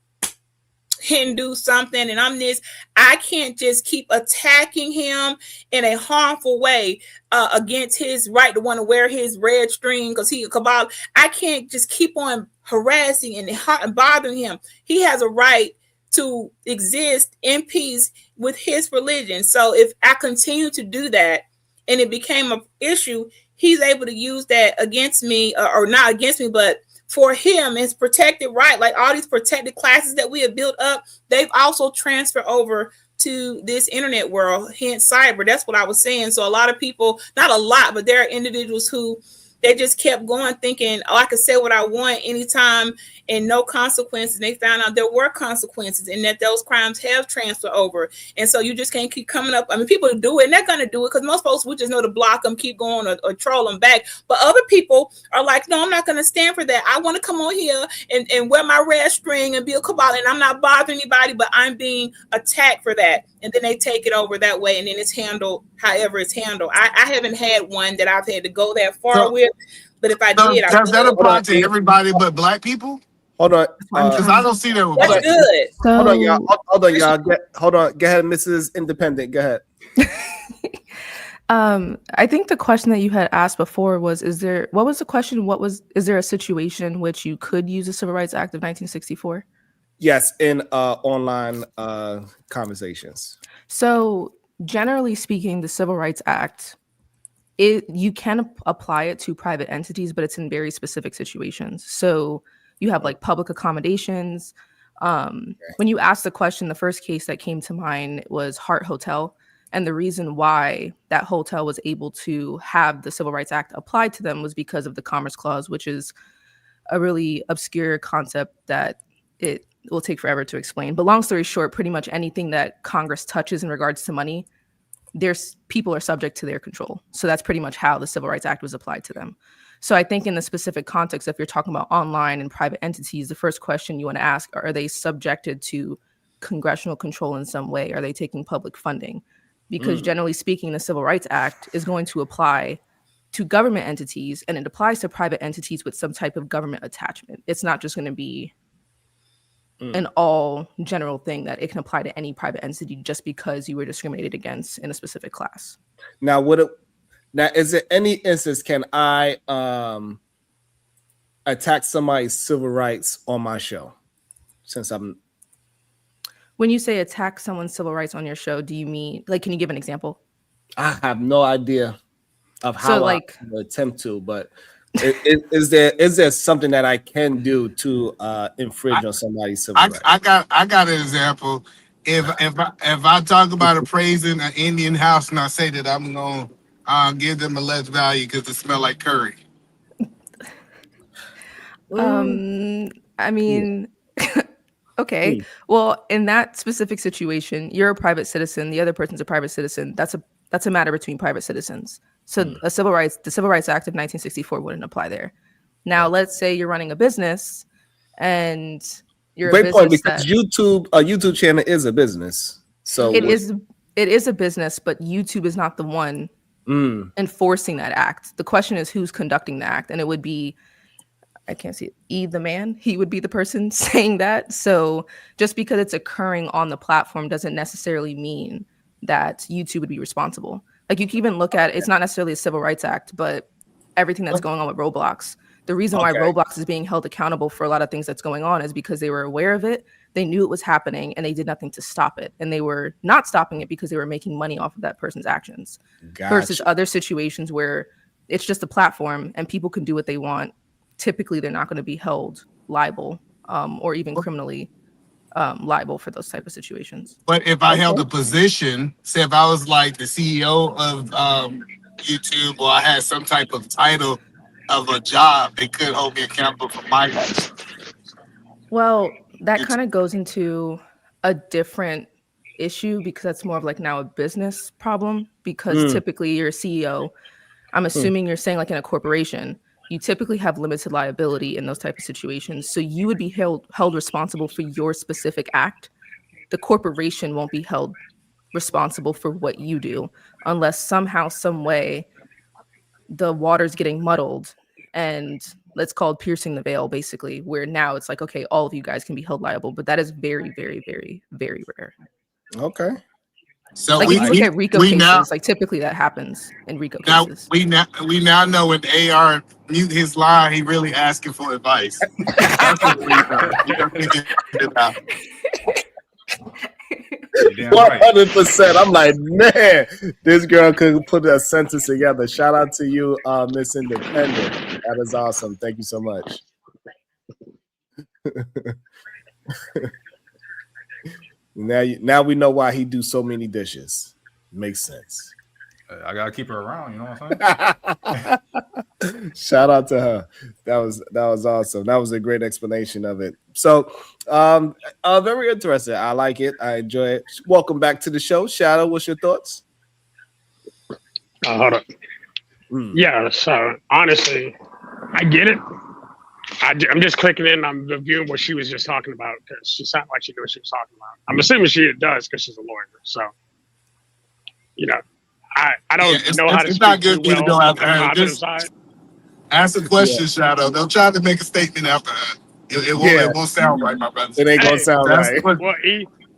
Hindu something and I'm this, I can't just keep attacking him in a harmful way against his right to want to wear his red string because he a Kabbalah. I can't just keep on harassing and bothering him. He has a right to exist in peace with his religion. So if I continue to do that and it became an issue, he's able to use that against me or not against me, but for him, it's protected right. Like all these protected classes that we have built up, they've also transferred over to this internet world, hence cyber. That's what I was saying. So a lot of people, not a lot, but there are individuals who they just kept going thinking, oh, I could say what I want anytime and no consequences. And they found out there were consequences and that those crimes have transferred over. And so you just can't keep coming up. I mean, people do it and they're going to do it because most folks would just know to block them, keep going or troll them back. But other people are like, no, I'm not going to stand for that. I want to come on here and wear my red string and be a Kabbalah, and I'm not bothering anybody, but I'm being attacked for that. And then they take it over that way, and then it's handled however it's handled. I haven't had one that I've had to go that far with, but if I did, does that apply to everybody but Black people? Hold on, because I don't see that. That's good. Hold on, y'all. Hold on, y'all. Hold on. Go ahead, Mrs. Independent. Go ahead. I think the question that you had asked before was, is there a situation in which you could use the Civil Rights Act of 1964? Yes, in online conversations. So generally speaking, the Civil Rights Act, you can apply it to private entities, but it's in very specific situations. So you have like public accommodations. When you asked the question, the first case that came to mind was Hart Hotel. And the reason why that hotel was able to have the Civil Rights Act applied to them was because of the Commerce Clause, which is a really obscure concept that it will take forever to explain. But long story short, pretty much anything that Congress touches in regards to money people are subject to their control. So that's pretty much how the Civil Rights Act was applied to them. So I think in the specific context, if you're talking about online and private entities, the first question you want to ask, are they subjected to congressional control in some way? Are they taking public funding? Because generally speaking, the Civil Rights Act is going to apply to government entities, and it applies to private entities with some type of government attachment. It's not just going to be an all general thing that it can apply to any private entity just because you were discriminated against in a specific class. Now, is there any instance can I attack somebody's civil rights on my show? When you say attack someone's civil rights on your show, do you mean, like, can you give an example? I have no idea of how I would attempt to, but is there something that I can do to infringe on somebody's civil rights? I got an example. If I talk about appraising an Indian house and I say that I'm gonna give them a less value because it smell like curry. I mean, okay. Well, in that specific situation, you're a private citizen. The other person's a private citizen. That's a matter between private citizens. So the Civil Rights Act of 1964 wouldn't apply there. Now, let's say you're running a business and you're great point, because a YouTube channel is a business. So it is a business, but YouTube is not the one enforcing that act. The question is who's conducting the act, and it would be, I can't see it, the man. He would be the person saying that. So just because it's occurring on the platform doesn't necessarily mean that YouTube would be responsible. Like, you can even look at, it's not necessarily a Civil Rights Act, but everything that's going on with Roblox. The reason why Roblox is being held accountable for a lot of things that's going on is because they were aware of it, they knew it was happening, and they did nothing to stop it. And they were not stopping it because they were making money off of that person's actions. Versus other situations where it's just a platform and people can do what they want. Typically, they're not going to be held liable or even criminally liable for those type of situations. But if I held a position, say if I was like the CEO of YouTube, or I had some type of title of a job, they could hold me accountable for my actions. Well, that kind of goes into a different issue because that's more of like now a business problem, because typically you're a CEO. I'm assuming you're saying like in a corporation, you typically have limited liability in those type of situations. So you would be held responsible for your specific act. The corporation won't be held responsible for what you do unless somehow, some way, the water's getting muddled, and it's called piercing the veil, basically, where now it's like, okay, all of you guys can be held liable, but that is very, very, very, very rare. Okay. So like if you look at RICO cases, like typically that happens in RICO cases. We now know when AR mute his line, he really asking for advice. That's what we know. You gotta figure it out. 100%. I'm like, man, this girl could put a sentence together. Shout out to you, Miss Independent. That is awesome. Thank you so much. Now we know why he do so many dishes. Makes sense. I gotta keep her around. You know what I'm saying? Shout out to her. That was awesome. That was a great explanation of it. So, very interesting. I like it. I enjoy it. Welcome back to the show, Shadow. What's your thoughts? Hold on. Yeah. So honestly, I get it. I'm just clicking in. I'm reviewing what she was just talking about because she sounded like she knew what she was talking about. I'm assuming she does because she's a lawyer. So, I don't know how to. It's not speak good for you to go after her. Just side. ask a question, Shadow. Don't try to make a statement after her. It won't sound right, my brother. It ain't gonna sound right. Well,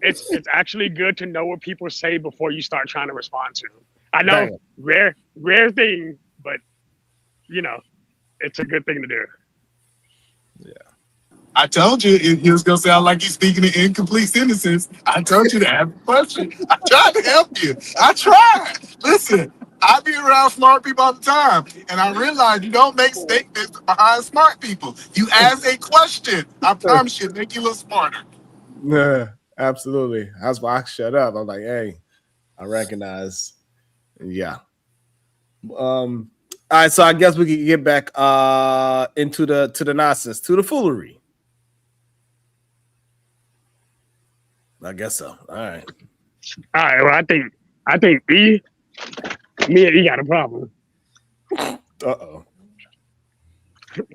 it's actually good to know what people say before you start trying to respond to them. I know, rare thing, but it's a good thing to do. Yeah. I told you it was gonna sound like you're speaking in incomplete sentences. I told you to ask a question. I tried to help you. I tried. Listen, I be around smart people all the time, and I realize you don't make statements behind smart people. You ask a question. I promise you, make you look smarter. Yeah, absolutely. That's why I shut up. I'm like, hey, I recognize. Yeah. All right, so I guess we can get back into the nonsense, to the foolery. I guess so. All right. Well, I think I think me and E got a problem. Uh-oh.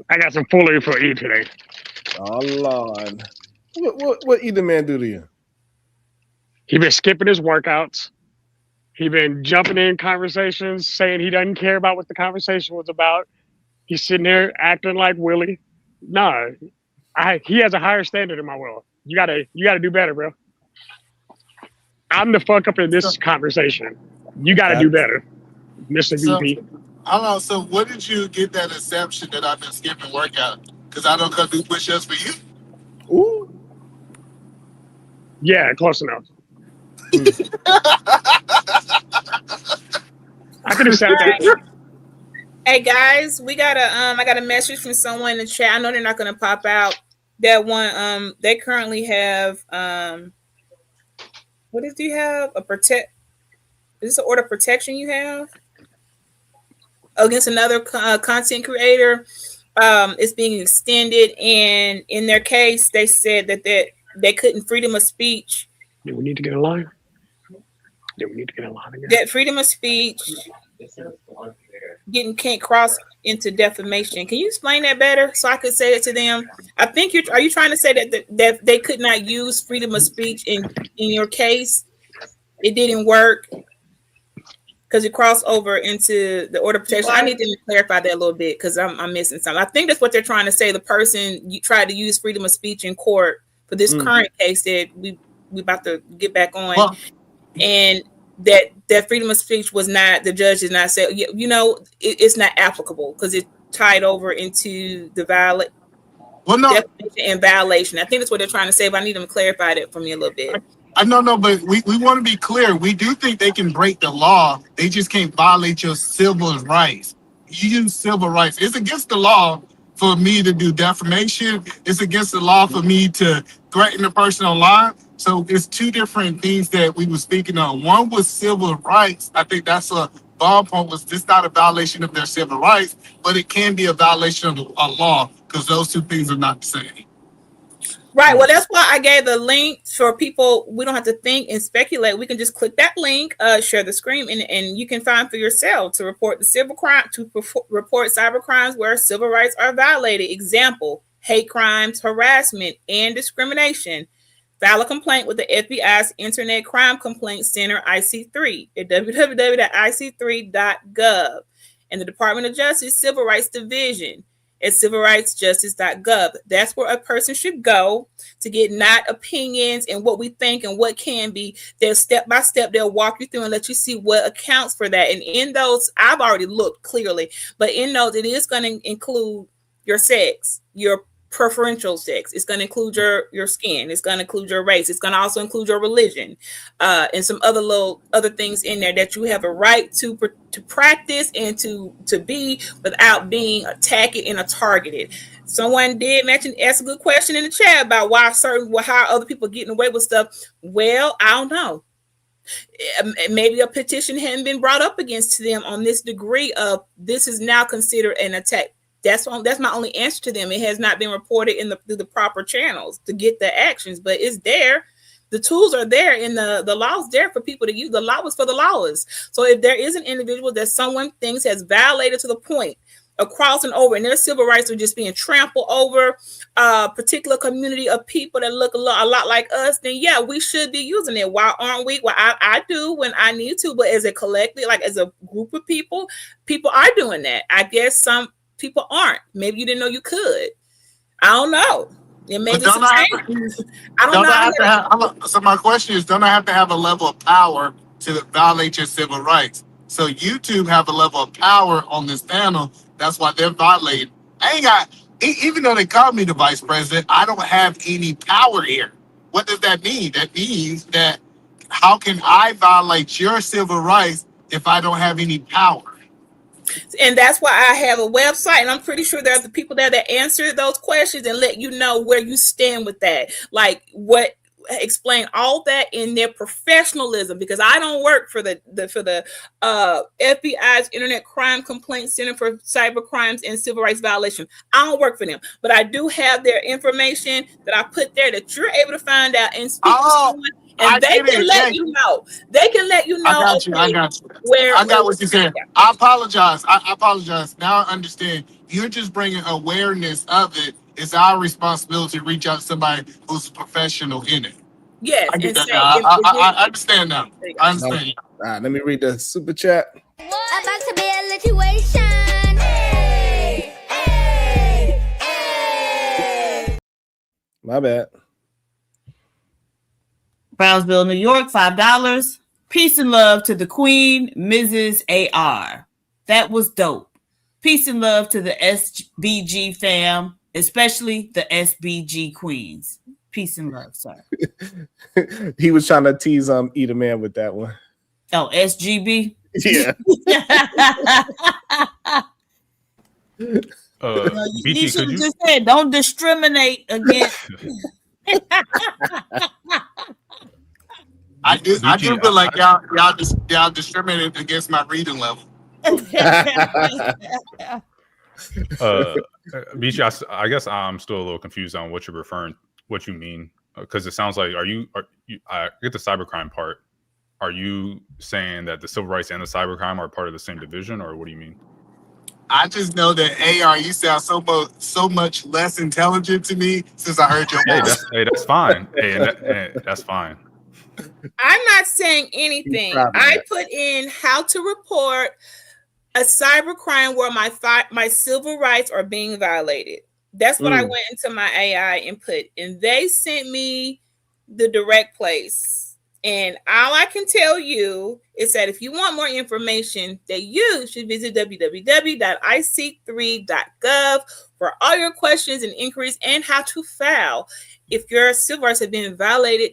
I got some foolery for E today. Oh Lord. What either man do to you? He been skipping his workouts. He been jumping in conversations, saying he doesn't care about what the conversation was about. He's sitting there acting like Willie. Nah, he has a higher standard in my world. You gotta do better, bro. I'm the fuck up in this conversation. You gotta do better, Mr. VP. I don't know. So, what did you get that assumption that I've been skipping workout? Because I don't come do push-ups for you. Ooh. Yeah, close enough. I could have said that. Hey guys, we got I got a message from someone in the chat. I know they're not gonna pop out. That one, they currently have what did you have? Is this an order of protection you have against another content creator? It's being extended, and in their case, they said that they couldn't freedom of speech. Do we need to get a line? That freedom of speech can't cross into defamation. Can you explain that better so I could say it to them? I think are you trying to say that they could not use freedom of speech in your case? It didn't work because it crossed over into the order of protection. I need them to clarify that a little bit because I'm missing something. I think that's what they're trying to say. The person you tried to use freedom of speech in court for this current case that we about to get back on, and that freedom of speech was not, the judge did not say, it's not applicable because it tied over into the defamation and violation. I think that's what they're trying to say, but I need them to clarify that for me a little bit. I know, but we want to be clear. We do think they can break the law. They just can't violate your civil rights. You use civil rights. It's against the law for me to do defamation. It's against the law for me to threaten a person online. So it's two different things that we were speaking on. One was civil rights. I think that's a ballpoint. Was this not a violation of their civil rights, but it can be a violation of a law because those two things are not the same. Right. Well, that's why I gave the link for people. We don't have to think and speculate. We can just click that link, share the screen, and you can find for yourself to report the civil crime, to report cyber crimes where civil rights are violated. Example: hate crimes, harassment, and discrimination. File a complaint with the FBI's Internet Crime Complaint Center, IC3, at www.ic3.gov, and the Department of Justice Civil Rights Division at civilrightsjustice.gov. That's where a person should go to get not opinions and what we think and what can be. They'll step by step, they'll walk you through and let you see what accounts for that. And in those, I've already looked clearly, but in those, it is going to include your sex, your preferential sex. It's going to include your skin. It's going to include your race. It's going to also include your religion, and some other things in there that you have a right to practice and to be without being attacked and targeted. Someone did ask a good question in the chat about how other people are getting away with stuff. Well, I don't know. Maybe a petition hadn't been brought up against them on this degree of this is now considered an attack. That's my only answer to them. It has not been reported through the proper channels to get the actions, but it's there. The tools are there, and the law's there for people to use. The law is for the lawless. So if there is an individual that someone thinks has violated to the point of crossing over and their civil rights are just being trampled over, a particular community of people that look a lot like us, then yeah, we should be using it. Why aren't we? Well, I do when I need to, but as a collective, like as a group of people are doing that. I guess some people aren't. Maybe you didn't know you could. I don't know. It may be some changes. I don't know. So my question is, don't I have to have a level of power to violate your civil rights? So YouTube have a level of power on this panel. That's why they're violating. Even though they call me the vice president, I don't have any power here. What does that mean? That means that how can I violate your civil rights if I don't have any power? And that's why I have a website, and I'm pretty sure there's the people there that answer those questions and let you know where you stand with that. Like explain all that in their professionalism, because I don't work for the FBI's Internet Crime Complaint Center for Cyber Crimes and Civil Rights Violation. I don't work for them, but I do have their information that I put there that you're able to find out and speak to someone And they can let you know. They can let you know. I got you. I got what you're saying. I apologize. I apologize. Now I understand. You're just bringing awareness of it. It's our responsibility to reach out to somebody who's a professional in it. Yes, I get and that say, now. I understand now. I understand. All right, let me read the super chat. About to be a situation. My bad. Brownsville, New York, $5. Peace and love to the Queen, Mrs. AR. That was dope. Peace and love to the SBG fam, especially the SBG queens. Peace and love, sir. He was trying to tease Eat a Man with that one. Oh, SGB? Yeah. You should have just said, don't discriminate against. I do feel like y'all discriminated against my reading level. Beachy, I guess I'm still a little confused on what you mean, because it sounds like I get the cybercrime part. Are you saying that the civil rights and the cybercrime are part of the same division, or what do you mean? I just know that AR, you sound so much less intelligent to me since I heard your voice. That's fine. That's fine. I'm not saying anything. I put in how to report a cybercrime where my civil rights are being violated. That's what I went into my AI and put, and they sent me the direct place. And all I can tell you is that if you want more information, that you should visit www.ic3.gov for all your questions and inquiries and how to file if your civil rights have been violated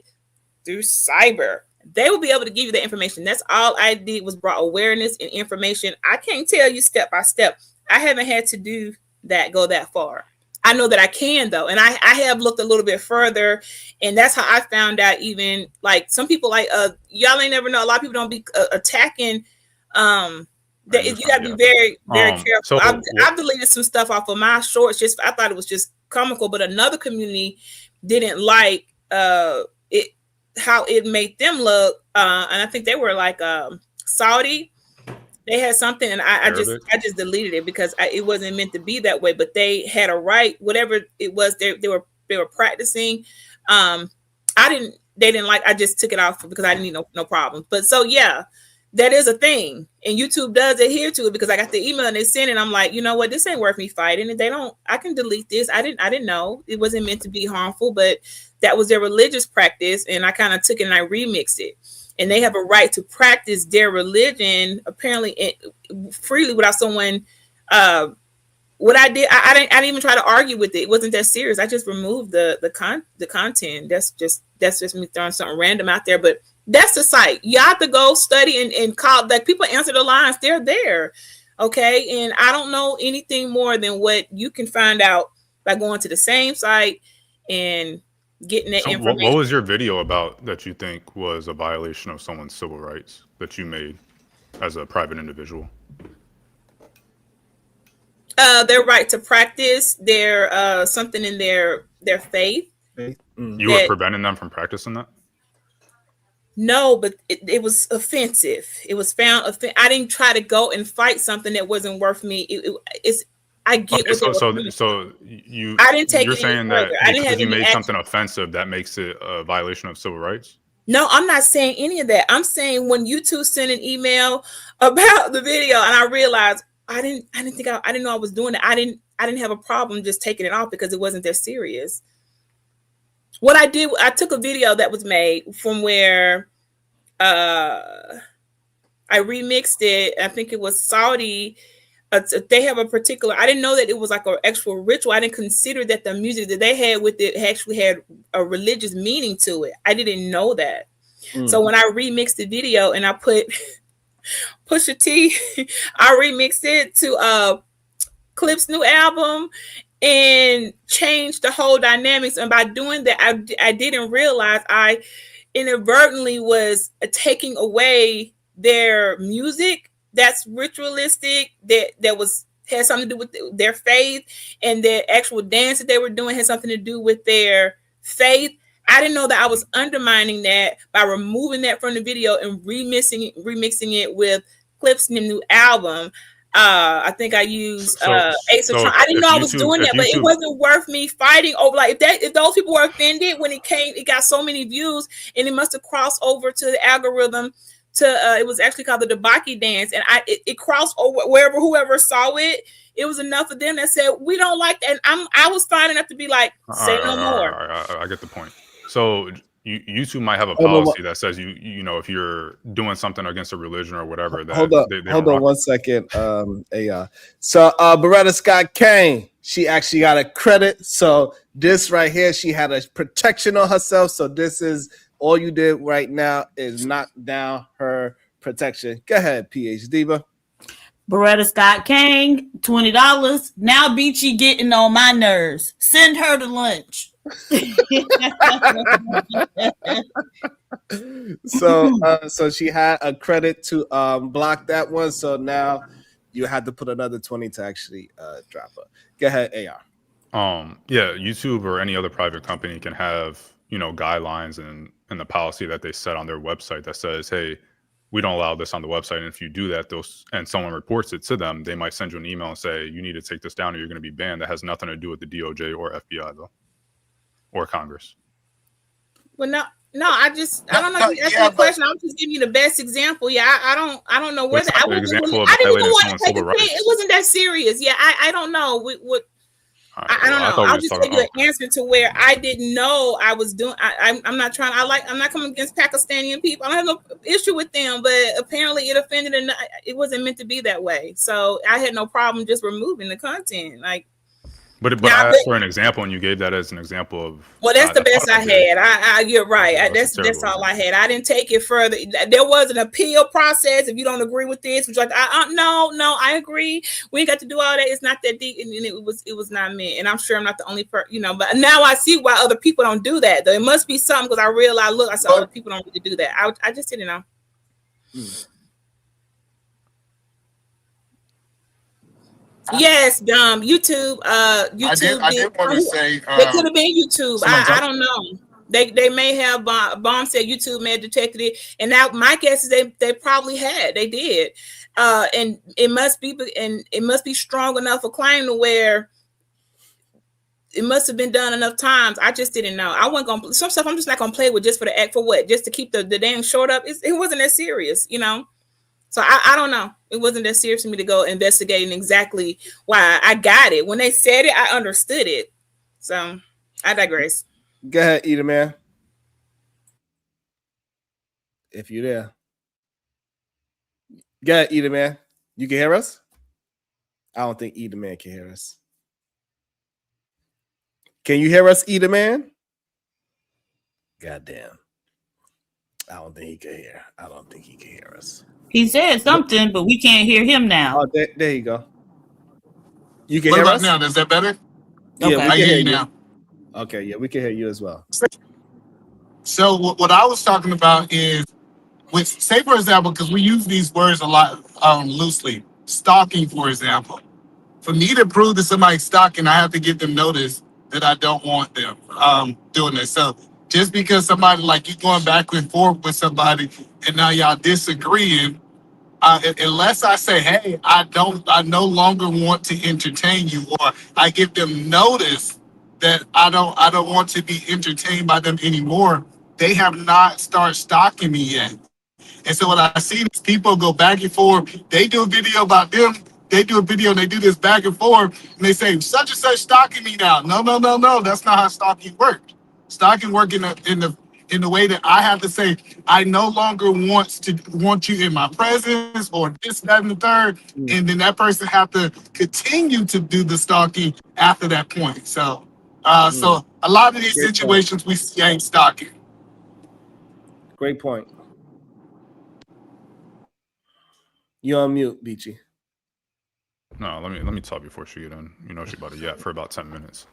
through cyber. They will be able to give you the information. That's all I did was brought awareness and information. I can't tell you step by step. I haven't had to do that, go that far. I know that I can though. And I have looked a little bit further, and that's how I found out. Even like some people like, y'all ain't never know. A lot of people don't be attacking. You gotta be very, very careful. I've deleted some stuff off of my shorts. I thought it was just comical, but another community didn't like it, how it made them look, and I think they were like Saudi. They had something, and I just deleted it because it wasn't meant to be that way. But they had a right, whatever it was. They were practicing. They didn't like. I just took it off because I didn't need no problems. But so yeah, that is a thing, and YouTube does adhere to it because I got the email and they sent it. And I'm like, you know what, this ain't worth me fighting. And they don't. I can delete this. I didn't know it wasn't meant to be harmful, but that was their religious practice, and I kind of took it and I remixed it. And they have a right to practice their religion apparently freely without someone. What I did, I didn't even try to argue with it. It wasn't that serious. I just removed the content. That's just me throwing something random out there. But that's the site. You have to go study and call. Like people answer the lines. They're there, okay. And I don't know anything more than what you can find out by going to the same site and getting that information. What was your video about that you think was a violation of someone's civil rights that you made as a private individual? Their right to practice their something in their faith. You were preventing them from practicing that? No, but it was offensive. It was found. I didn't try to go and fight something that wasn't worth me. I get okay, what so you. I didn't take You're it saying further. that because you made something offensive, that makes it a violation of civil rights? No, I'm not saying any of that. I'm saying when you two sent an email about the video, and I realized I didn't know I was doing it. I didn't have a problem just taking it off because it wasn't that serious. What I did, I took a video that was made from where I remixed it. I think it was Saudi. They have a particular, I didn't know that it was like an actual ritual. I didn't consider that the music that they had with it actually had a religious meaning to it. I didn't know that. So when I remixed the video and I put Pusha T, I remixed it to Clip's new album and changed the whole dynamics. And by doing that, I didn't realize I inadvertently was taking away their music that's ritualistic, that had something to do with their faith, and the actual dance that they were doing had something to do with their faith. I didn't know that I was undermining that by removing that from the video and remixing it with clips in the new album. I think I used Ace of Tron. I didn't know I was doing that, but it wasn't worth me fighting over. Like if those people were offended when it got so many views, and it must have crossed over to the algorithm. It was actually called the Debaki dance, and it crossed over whoever saw it. It was enough of them that said we don't like that. And I was fine enough to be like, say no more. I get the point. So YouTube might have a policy that says you know if you're doing something against a religion or whatever. That hold on 1 second. So Beretta Scott Kane, she actually got a credit. So this right here, she had a protection on herself. So this is all you did right now is knock down her protection. Go ahead, PH Diva. Beretta Scott Kane, $20. Now Beachy getting on my nerves. Send her to lunch. So she had a credit to block that one. So now you had to put another 20 to actually drop her. Go ahead, AR. Yeah, YouTube or any other private company can have, you know, guidelines and the policy that they set on their website that says, hey, we don't allow this on the website. And if you do that, and someone reports it to them, they might send you an email and say, you need to take this down or you're going to be banned. That has nothing to do with the DOJ or FBI though, or Congress. Well, no, I don't know if you asked me a question. I'm just giving you the best example. Yeah, I don't know whether I didn't even want to take it. It wasn't that serious. Yeah, I don't know what. I don't know. I'll just give you an answer to where I didn't know I was doing. I'm not trying. I'm not coming against Pakistani people. I don't have no issue with them, but apparently it offended and it wasn't meant to be that way. So I had no problem just removing the content. Like, but I asked for an example, and you gave that as an example of. Well, that's the best I had. You're right. That's all I had. I didn't take it further. There was an appeal process. If you don't agree with this, which like, no, I agree. We ain't got to do all that. It's not that deep, and it was not me. And I'm sure I'm not the only person, you know. But now I see why other people don't do that. Though it must be something because I realized, I saw other people don't really do that. I just didn't know. Yes, YouTube. YouTube. I did want to say it could have been YouTube. I don't know. They may have. Bomb said YouTube may have detected it, and now my guess is they probably had. They did, and it must be strong enough a claim to where it must have been done enough times. I just didn't know. I wasn't gonna some stuff. I'm just not gonna play with just for the act for what? Just to keep the damn short up. It wasn't that serious, you know. So I don't know. It wasn't that serious for me to go investigating exactly why. I got it. When they said it, I understood it. So I digress. Go ahead, Eater Man. If you're there. Go ahead, Eater Man. You can hear us? I don't think Eater Man can hear us. Can you hear us, Eater Man? Goddamn. I don't think he can hear. I don't think he can hear us. He said something, but we can't hear him now. Oh, there you go. You can hear us now. Is that better? Yeah, okay. I hear you now. Okay, yeah, we can hear you as well. So what I was talking about is, say for example, because we use these words a lot loosely. Stalking, for example. For me to prove that somebody's stalking, I have to give them notice that I don't want them doing this. So just because somebody like you going back and forth with somebody and now y'all disagreeing, unless I say, hey, I no longer want to entertain you, or I give them notice that I don't want to be entertained by them anymore, they have not started stalking me yet. And so what I see is people go back and forth. They do a video about them. They do a video and they do this back and forth, and they say such and such stalking me now. No. That's not how stalking works. Stalking work in the way that I have to say I no longer want you in my presence or this, that, and the third, and then that person have to continue to do the stalking after that point. So, so a lot of these situations we see ain't stalking. Great point. You're on mute, Beachy. No, let me talk before she get in. You know, she about to yap for about 10 minutes.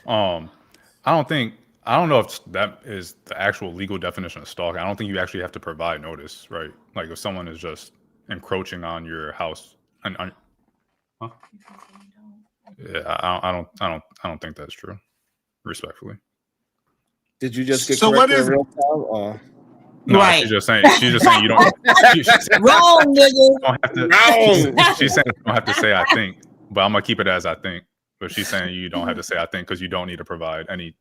I don't know if that is the actual legal definition of stalking. I don't think you actually have to provide notice, right? Like if someone is just encroaching on your house, huh? Yeah, I don't think that's true. Respectfully. Did you just get So what corrected is in it? real time? Or? No, Right. she's just saying you don't. Wrong, nigga. You don't have to. Wrong. She's saying you don't have to say I think, but I'm gonna keep it as I think. But she's saying you don't have to say I think because you don't need to provide anything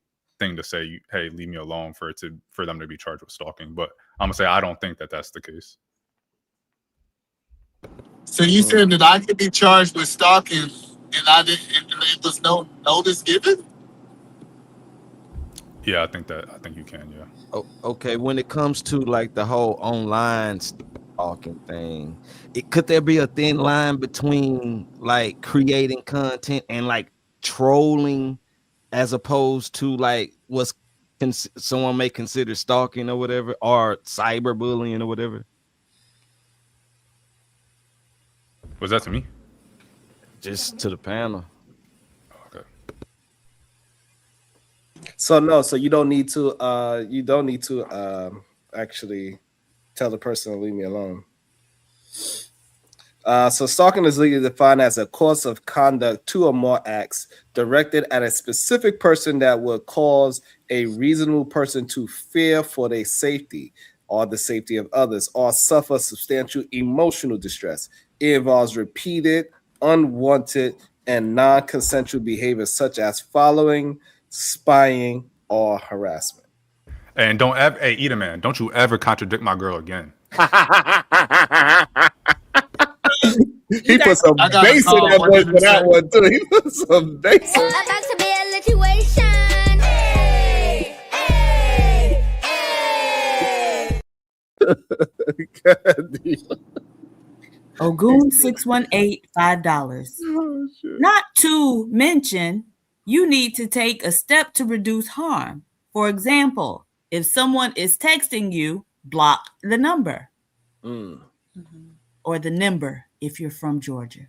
to say, hey, leave me alone for them to be charged with stalking. But I'm gonna say I don't think that that's the case. So you said that I could be charged with stalking, and I didn't. And there was no notice given. Yeah, I think you can. Yeah. Oh, okay, when it comes to like the whole online stalking thing, could there be a thin line between like creating content and like trolling, as opposed to like what's someone may consider stalking or whatever, or cyberbullying or whatever? Was that to me? Just to the panel. Okay. So no, so you don't need to actually tell the person to leave me alone. So stalking is legally defined as a course of conduct, 2 or more acts directed at a specific person that would cause a reasonable person to fear for their safety or the safety of others, or suffer substantial emotional distress. It involves repeated, unwanted, and non-consensual behavior such as following, spying, or harassment. And don't ever, hey, Eat a Man, don't you ever contradict my girl again. He put some bass in that voice for that one too. He put some bass in. About to be a situation. Hey, hey, hey. Ogun 618 $5. Not to mention, you need to take a step to reduce harm. For example, if someone is texting you, block the number. Or the number if you're from Georgia.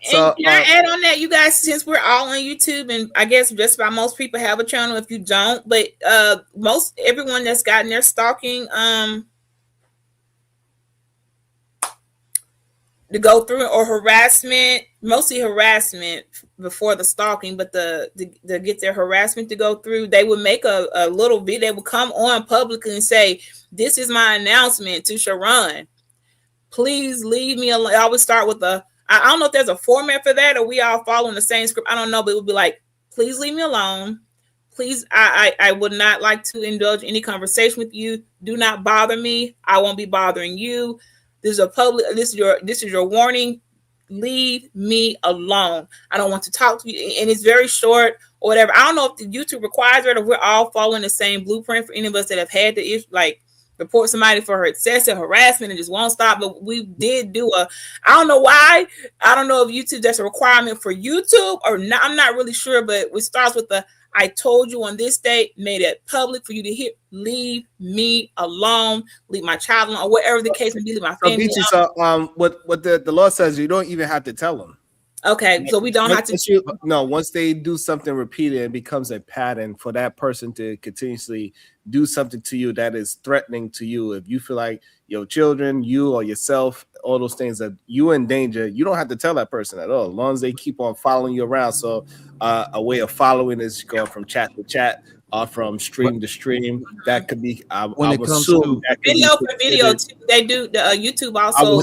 So can I add on that, you guys, since we're all on YouTube, and I guess just about most people have a channel if you don't, but everyone that's gotten their stalking to go through, or harassment, mostly harassment before the stalking, but to get their harassment to go through, they would make a little video. They would come on publicly and say, "This is my announcement to Sharon. Please leave me alone." I would start with I don't know if there's a format for that or we all following the same script. I don't know, but it would be like, "Please leave me alone. Please, I would not like to indulge any conversation with you. Do not bother me. I won't be bothering you. This is your warning. Leave me alone. I don't want to talk to you." And it's very short or whatever. I don't know if the YouTube requires it or we're all following the same blueprint for any of us that have had the issue, like report somebody for excessive harassment and just won't stop. But we did do I don't know why. I don't know if YouTube, that's a requirement for YouTube or not. I'm not really sure, but it starts with "I told you on this date," made it public for you to hear. Leave me alone. Leave my child alone, or whatever the case may be. Leave my family alone. So what the law says, you don't even have to tell them. Okay, so we don't have to. Once they do something repeated, it becomes a pattern for that person to continuously do something to you that is threatening to you. If you feel like your children, you or yourself, all those things that you in danger, you don't have to tell that person at all, as long as they keep on following you around. So a way of following is going from chat to chat, from stream to stream. That could be when it comes to video for video too. They do the YouTube also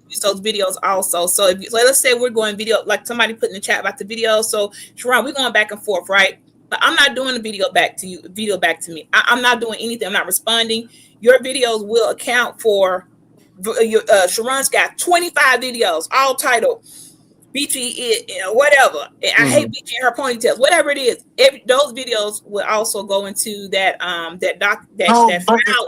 use those videos also. So let's say we're going video, like somebody put in the chat about the video. So Sharon, we're going back and forth, right? But I'm not doing the video back to you, video back to me. I'm not doing anything. I'm not responding. Your videos will account for Sharon's got 25 videos, all titled Beachy, whatever. I hate Beachy and her ponytails, whatever it is. Those videos will also go into that file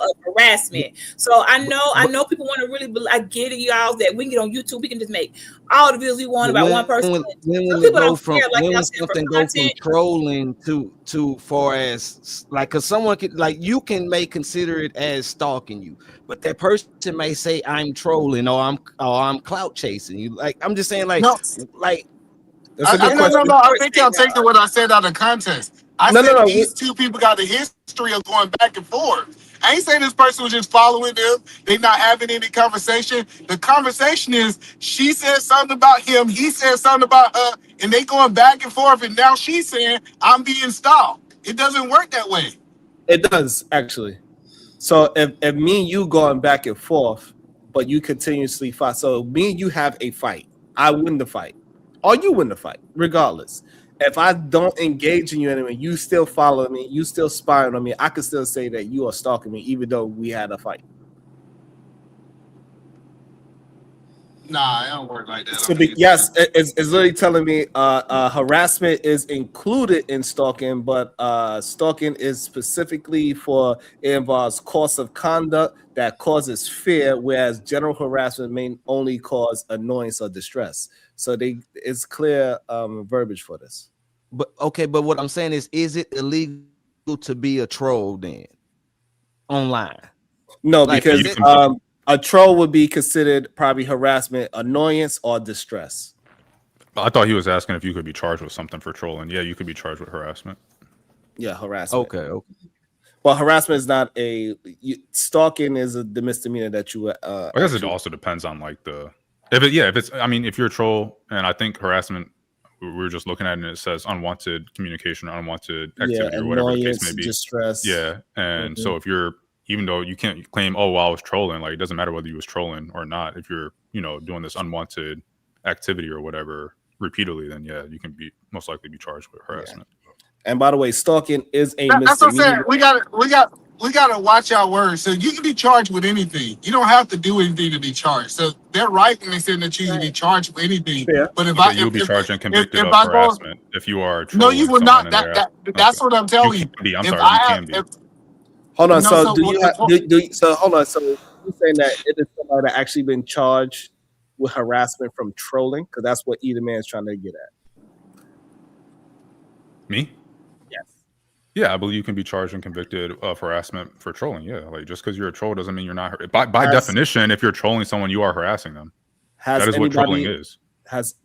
of harassment. So I know people want to really, I get it, y'all, that we can get on YouTube, we can just make all the videos we want about one person. When something go from trolling to far as like, because someone could, like, you may consider it as stalking you, but that person may say I'm trolling or I'm clout chasing you. Like, I'm just saying, like, No. Like, I think y'all taking what I said out of context. I said these two people got a history of going back and forth. I ain't saying this person was just following them. They not having any conversation. The conversation is she said something about him, he said something about her, and they going back and forth. And now she's saying I'm being stalked. It doesn't work that way. It does actually. So if me and you going back and forth, but you continuously fight. So me and you have a fight. I win the fight, or you win the fight, regardless. If I don't engage in you anyway, you still follow me, you still spying on me. I could still say that you are stalking me, even though we had a fight. Nah, it don't work like that. So yes, it's literally telling me harassment is included in stalking, but stalking is specifically for it involves course of conduct that causes fear, whereas general harassment may only cause annoyance or distress. So it's clear verbiage for this. But okay, but what I'm saying is it illegal to be a troll then online? No, Like, because a troll would be considered probably harassment, annoyance, or distress. I thought he was asking if you could be charged with something for trolling. Yeah, you could be charged with harassment. Yeah, harassment. Okay. Well, harassment is not stalking is a misdemeanor that you. I guess it also depends on like if you're a troll, and I think harassment. We were just looking at it and it says unwanted communication, unwanted activity, or whatever the case may be. Distress. Yeah, and so if you're, even though you can't claim, oh, well, I was trolling, like it doesn't matter whether you was trolling or not. If you're, doing this unwanted activity or whatever repeatedly, then yeah, you can most likely be charged with harassment. Yeah. And by the way, stalking is a That's what I'm misdemeanor. saying. We gotta watch our words. So you can be charged with anything. You don't have to do anything to be charged. So they're right when they say that you can be charged with anything. Yeah. But you'll be charged and convicted of harassment if you are. No, you will not. That's what I'm telling you. I'm sorry, you can be. Hold on. So hold on. So you're saying that it is somebody that actually been charged with harassment from trolling? Because that's what either man's trying to get at. Me? Yes. Yeah, I believe you can be charged and convicted of harassment for trolling. Yeah, like just because you're a troll doesn't mean you're not. By definition, if you're trolling someone, you are harassing them. That is what trolling is.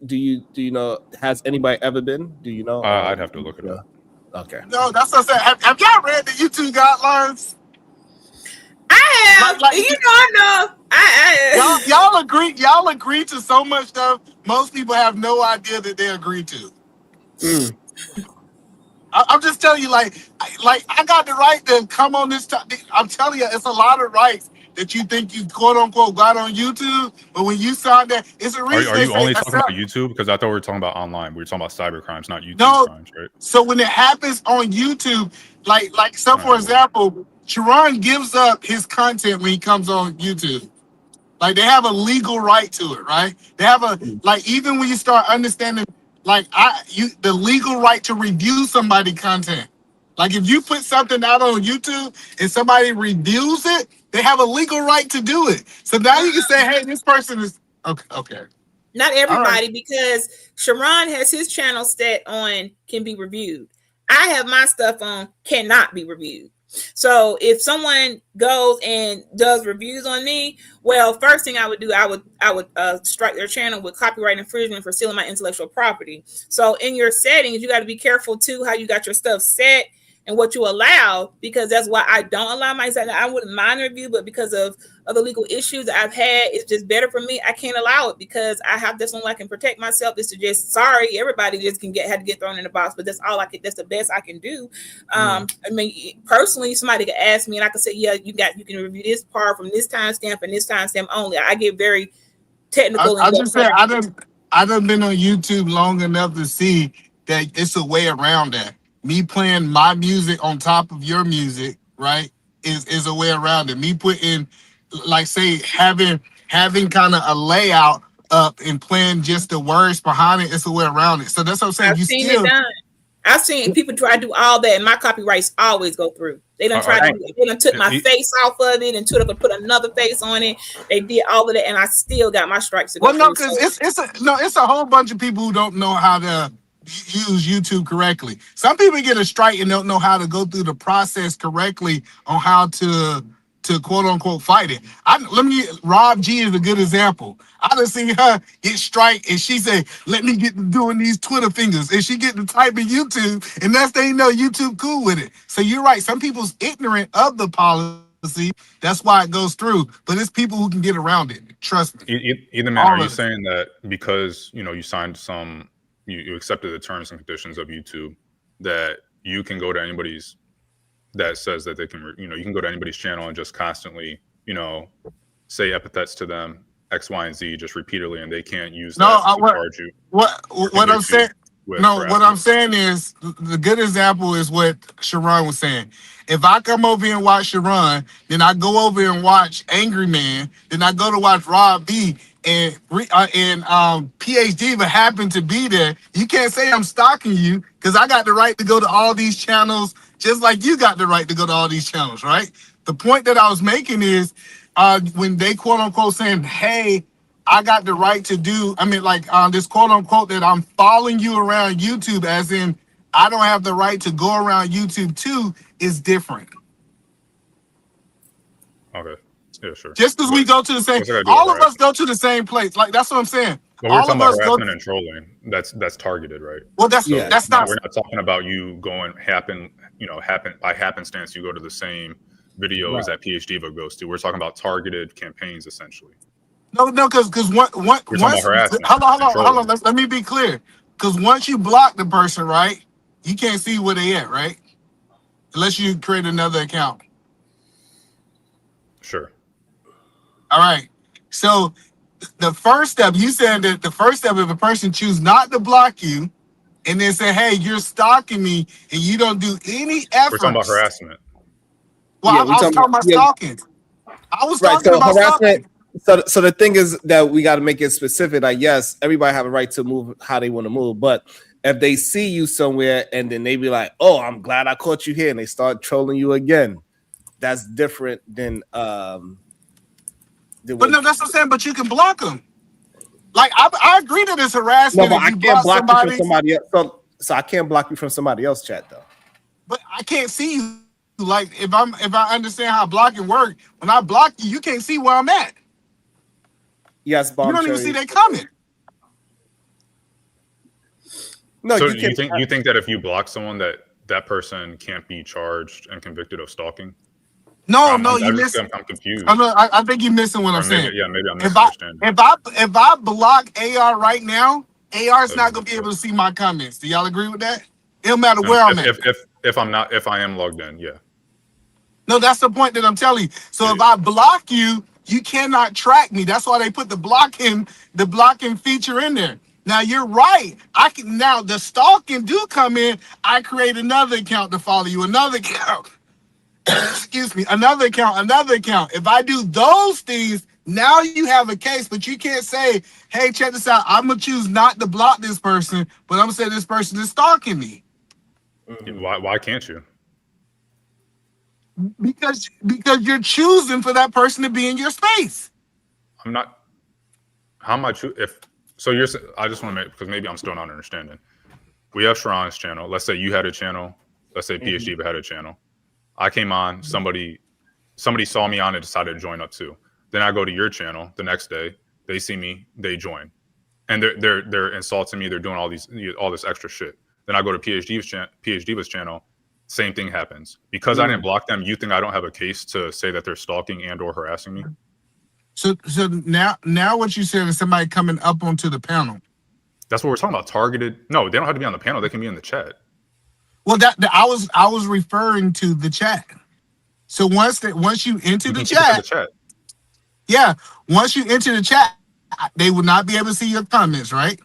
Do you know? Has anybody ever been? Do you know? I'd have to look it up. Okay. No, that's what I'm saying. Have y'all read the YouTube guidelines? I have. I know. Y'all agree. Y'all agree to so much stuff. Most people have no idea that they agree to. I'm just telling you, like I got the right to come on this topic. I'm telling you, it's a lot of rights that you think you quote unquote got on YouTube, but when you saw that, it's a reason. Are you only talking about YouTube? Because I thought we were talking about online. We were talking about cyber crimes, not YouTube crimes, right? So when it happens on YouTube, for example, Sharon gives up his content when he comes on YouTube. Like they have a legal right to it, right? They have even when you start understanding. The legal right to review somebody's content. Like if you put something out on YouTube and somebody reviews it, they have a legal right to do it. So now you can say, hey, this person is okay. Not everybody, because Sharon has his channel set on can be reviewed. I have my stuff on cannot be reviewed. So if someone goes and does reviews on me, well, first thing I would do, I would strike their channel with copyright infringement for stealing my intellectual property. So in your settings, you got to be careful too how you got your stuff set and what you allow, because that's why I don't allow myself. I wouldn't mind review, but because of other legal issues that I've had, it's just better for me. I can't allow it because I have this one I can protect myself. Is to just everybody just had to get thrown in the box, but that's all I can. That's the best I can do. I mean, personally, somebody could ask me and I could say, yeah, you can review this part from this timestamp and this timestamp only. I get very technical. I just said I done been on YouTube long enough to see that it's a way around that. Me playing my music on top of your music, right, is a way around it. Me putting, having kind of a layout up and playing just the words behind it, it's a way around it. So that's what I'm saying. I've seen people try to do all that, and my copyrights always go through. They done took my face off of it and put another face on it. They did all of that, and I still got my strikes to go through. Well, no, because it's a whole bunch of people who don't know how to use YouTube correctly. Some people get a strike and don't know how to go through the process correctly on how to quote unquote fight it. Rob G is a good example. I done seen her get strike and she said, let me get to doing these Twitter fingers. And she get to type in YouTube, and that's they know YouTube cool with it. So you're right. Some people's ignorant of the policy. That's why it goes through. But it's people who can get around it. Trust me. Either man, are you saying that because you signed you accepted the terms and conditions of YouTube, that you can go to anybody's that says that they can, you can go to anybody's channel and just constantly, say epithets to them, X, Y, and Z, just repeatedly, and they can't use that to charge you. What I'm saying. What I'm saying is the good example is what Sharon was saying. If I come over here and watch Sharon, then I go over and watch Angry Man, then I go to watch Rob B, and PhD but happen to be there. You can't say I'm stalking you because I got the right to go to all these channels, just like you got the right to go to all these channels, right? The point that I was making is when they quote unquote saying, hey, I got the right to do, this quote unquote that I'm following you around YouTube, as in I don't have the right to go around YouTube too, is different. Okay. Yeah, sure. Just because we go to the same, all of us go to the same place. Like, that's what I'm saying. But we're talking about harassment and trolling. That's targeted, right? Well, that's not. We're not talking about you going happen by happenstance. You go to the same videos that PhD goes to. We're talking about targeted campaigns, essentially. No, because once hold on, let me be clear. Because once you block the person, right, you can't see where they at, right? Unless you create another account. Sure. All right. So the first step, you said that the first step, if a person choose not to block you, and then say, "Hey, you're stalking me," and you don't do any effort. We're talking about harassment. Well, I was talking about stalking. I was talking about harassment. stalking. So the thing is that we got to make it specific. Like, yes, everybody have a right to move how they want to move, but if they see you somewhere and then they be like, "Oh, I'm glad I caught you here," and they start trolling you again, that's different than. But no, that's what I'm saying. But you can block them. Like I agree that it's harassment. No, but I can't block you from somebody else. So I can't block you from somebody else's chat though. But I can't see you. Like if I understand how blocking works, when I block you, you can't see where I'm at. Yes, Bob. You don't even see they comment. No, so you think that if you block someone that person can't be charged and convicted of stalking? No, you missing. I'm confused. I think you're missing what I'm saying. Yeah, maybe I'm misunderstanding. If I block AR right now, AR is not gonna be able to see my comments. Do y'all agree with that? It don't matter where I'm at. If I am logged in, yeah. No, that's the point that I'm telling you. So if I block you, you cannot track me. That's why they put the blocking feature in there. Now you're right. Now the stalking do come in. I create another account to follow you, another account. Excuse me, another account. If I do those things, now you have a case, but you can't say, "Hey, check this out. I'm gonna choose not to block this person, but I'm gonna say this person is stalking me." Why can't you? Because you're choosing for that person to be in your space. I'm not. How am I if so? I just want to make, because maybe I'm still not understanding. We have Sharon's channel. Let's say you had a channel. Let's say PhD had a channel. I came on. Somebody saw me on and decided to join up too. Then I go to your channel the next day. They see me. They join, and they're insulting me. They're doing all this extra shit. Then I go to PhD's channel. Same thing happens. Because I didn't block them, you think I don't have a case to say that they're stalking and or harassing me? So now what you said is somebody coming up onto the panel. That's what we're talking about. Targeted. No, they don't have to be on the panel. They can be in the chat. Well, I was referring to the chat. So once you enter the chat, yeah, once you enter the chat, they will not be able to see your comments, right?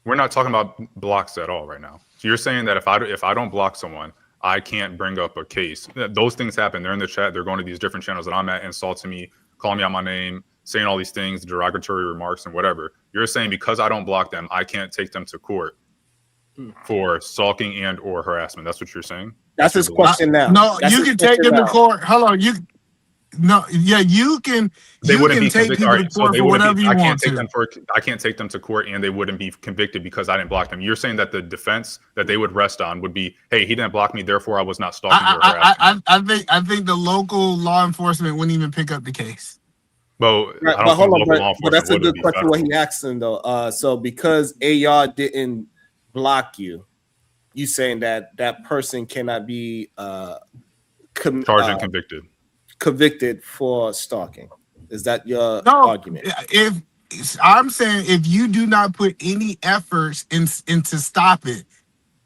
We're not talking about blocks at all right now. So you're saying that if I don't block someone, I can't bring up a case. Those things happen. They're in the chat. They're going to these different channels that I'm at, insulting me, calling me out my name, saying all these things, derogatory remarks and whatever. You're saying because I don't block them, I can't take them to court for stalking and or harassment. That's what you're saying? That's his question now. No, you can take them to court. Hold on, you can. They wouldn't be take convicted. people to court for whatever you want to. I can't take them to court, and they wouldn't be convicted because I didn't block them. You're saying that the defense that they would rest on would be, "Hey, he didn't block me, therefore I was not stalking or harassing." I think the local law enforcement wouldn't even pick up the case. Well, but hold on, but that's a good question. What he asked him though. So because AR didn't block you, you saying that person cannot be charged and convicted for stalking. Is that your argument? If I'm saying if you do not put any efforts in to stop it,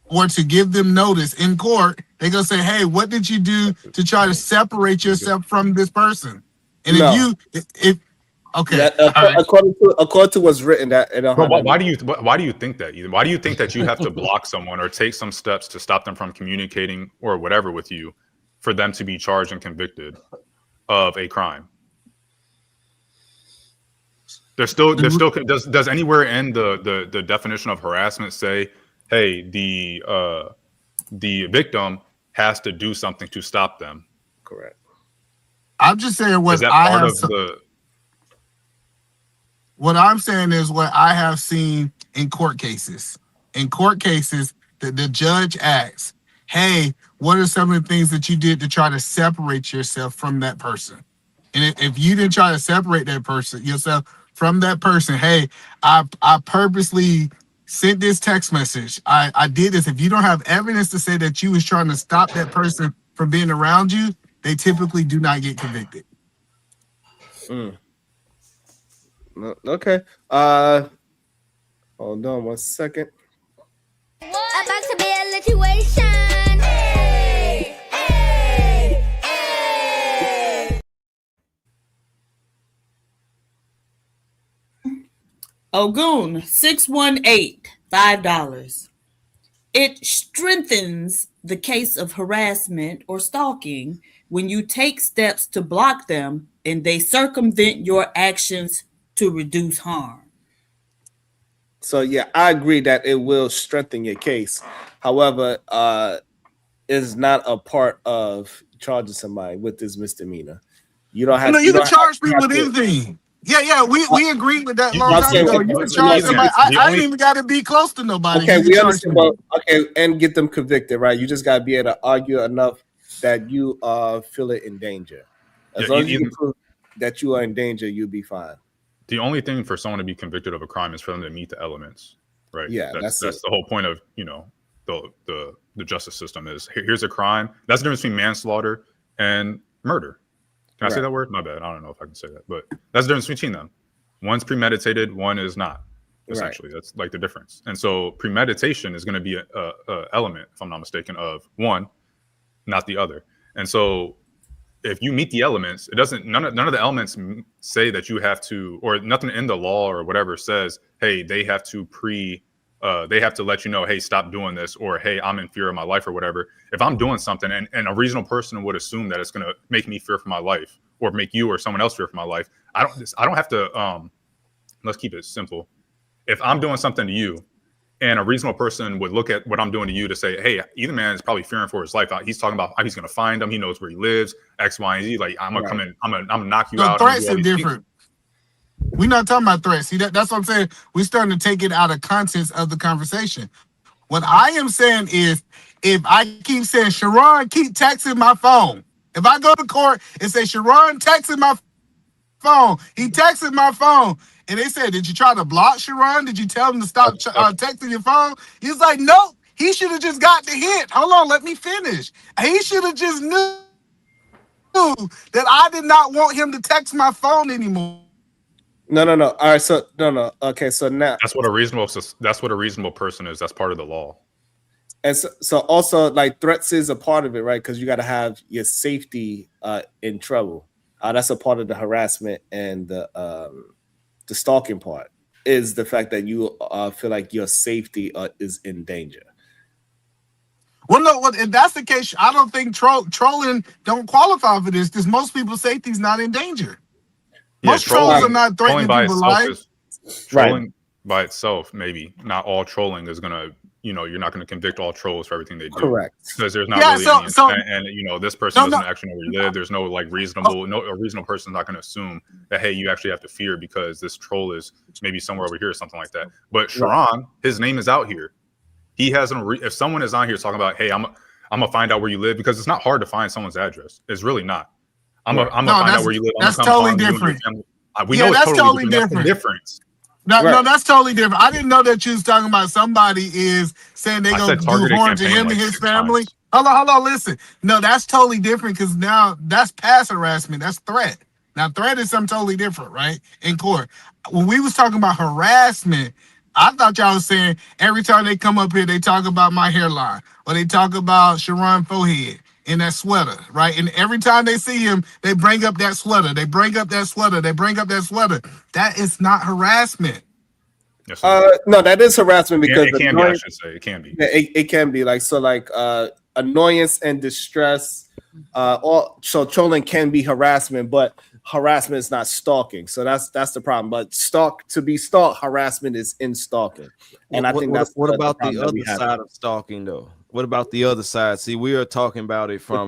or to give them notice in court, they're gonna say, hey, what did you do to try to separate yourself from this person? And No. if okay, That, all right. according to what's written, that it don't But have why do you think that? Ethan? Why do you think that you have to block someone or take some steps to stop them from communicating or whatever with you for them to be charged and convicted of a crime? Does anywhere in the definition of harassment say, hey, the victim has to do something to stop them? Correct. I'm just saying what I have. What I'm saying is what I have seen in court cases. In court cases, the judge asks, hey, what are some of the things that you did to try to separate yourself from that person? And if you didn't try to separate yourself from that person, hey, I purposely sent this text message. I did this. If you don't have evidence to say that you was trying to stop that person from being around you, they typically do not get convicted. Okay. Hold on 1 second. About to be a situation. Hey, hey, hey. Ogun 618, $5. It strengthens the case of harassment or stalking when you take steps to block them and they circumvent your actions to reduce harm. So yeah, I agree that it will strengthen your case. However, it's not a part of charging somebody with this misdemeanor. You don't have. No, you can charge me with anything. Yeah, we agreed with that long time ago. You can charge somebody. I ain't even got to be close to nobody. Okay, we understand. Okay, and get them convicted, right? You just got to be able to argue enough that you feel it in danger. As long as you can prove that you are in danger, you'll be fine. The only thing for someone to be convicted of a crime is for them to meet the elements, right? Yeah, that's the whole point of the justice system is here's a crime. That's the difference between manslaughter and murder. Can I say that word? My bad. I don't know if I can say that, but that's the difference between them. One's premeditated, one is not. Essentially, that's like the difference. And so premeditation is going to be a element, if I'm not mistaken, of one, not the other. And so if you meet the elements, it doesn't. None of the elements say that you have to, or nothing in the law or whatever says, hey, they have to they have to let you know, hey, stop doing this, or hey, I'm in fear of my life, or whatever. If I'm doing something, and a reasonable person would assume that it's going to make me fear for my life, or make you or someone else fear for my life, I don't have to. Let's keep it simple. If I'm doing something to you, and a reasonable person would look at what I'm doing to you to say, hey, either man is probably fearing for his life. He's talking about how he's going to find him. He knows where he lives, X, Y, and Z. Like, I'm going to come in, I'm going to knock you out. Threats are different. We're not talking about threats. See, that's what I'm saying. We're starting to take it out of context of the conversation. What I am saying is, if I keep saying, Sharon, keep texting my phone. If I go to court and say, Sharon texting my phone, he texted my phone. And they said, did you try to block Sharon? Did you tell him to stop texting your phone? He's like, nope. He should have just got the hint. Hold on, let me finish. He should have just knew that I did not want him to text my phone anymore. No. All right, so no. Okay, so now that's what a reasonable person is. That's part of the law. And so also, like, threats is a part of it, right? Because you got to have your safety in trouble. That's a part of the harassment and the stalking part is the fact that you feel like your safety is in danger. Well, no, if that's the case, I don't think trolling don't qualify for this because most people's safety is not in danger. Most trolls are not threatening people's lives. Trolling by itself, maybe not all trolling is going to, you're not going to convict all trolls for everything they do. Correct. Because there's not really any intent, and this person doesn't actually know where you live. There's no a reasonable person's not going to assume that, hey, you actually have to fear because this troll is maybe somewhere over here or something like that. But Sharon, his name is out here. He has if someone is on here talking about, hey, I'm gonna find out where you live, because it's not hard to find someone's address. It's really not. I'm gonna find out where you live. That's totally different. We know it's totally different. That's the difference. No, that's totally different. I didn't know that you was talking about somebody is saying they're going to do harm to him and his family. Hold on, listen. No, that's totally different because now that's past harassment. That's threat. Now, threat is something totally different, right? In court. When we was talking about harassment, I thought y'all was saying every time they come up here, they talk about my hairline or they talk about Sharon Forehead in that sweater, right? And every time they see him, they bring up that sweater. They bring up that sweater. They bring up that sweater. That is not harassment. Yes, no, that is harassment because it can be. I should say it can be. It can be like so, like annoyance and distress. So trolling can be harassment, but harassment is not stalking. So that's the problem. But to be stalked, harassment is in stalking. And I think that's what about the problem other side of stalking though? What about the other side? See, we are talking about it from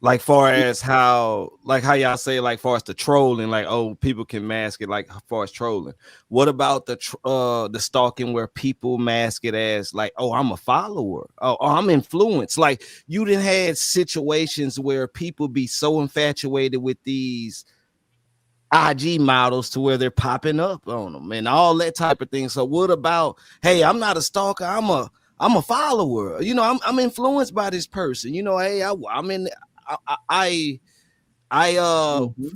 like far as how y'all say, like far as the trolling, like, oh, people can mask it, like far as trolling. What about the stalking where people mask it as like, oh, I'm a follower, oh, I'm influenced? Like you done had situations where people be so infatuated with these IG models to where they're popping up on them and all that type of thing. So what about, hey, I'm not a stalker, I'm a follower, you know, I'm influenced by this person, you know, hey, I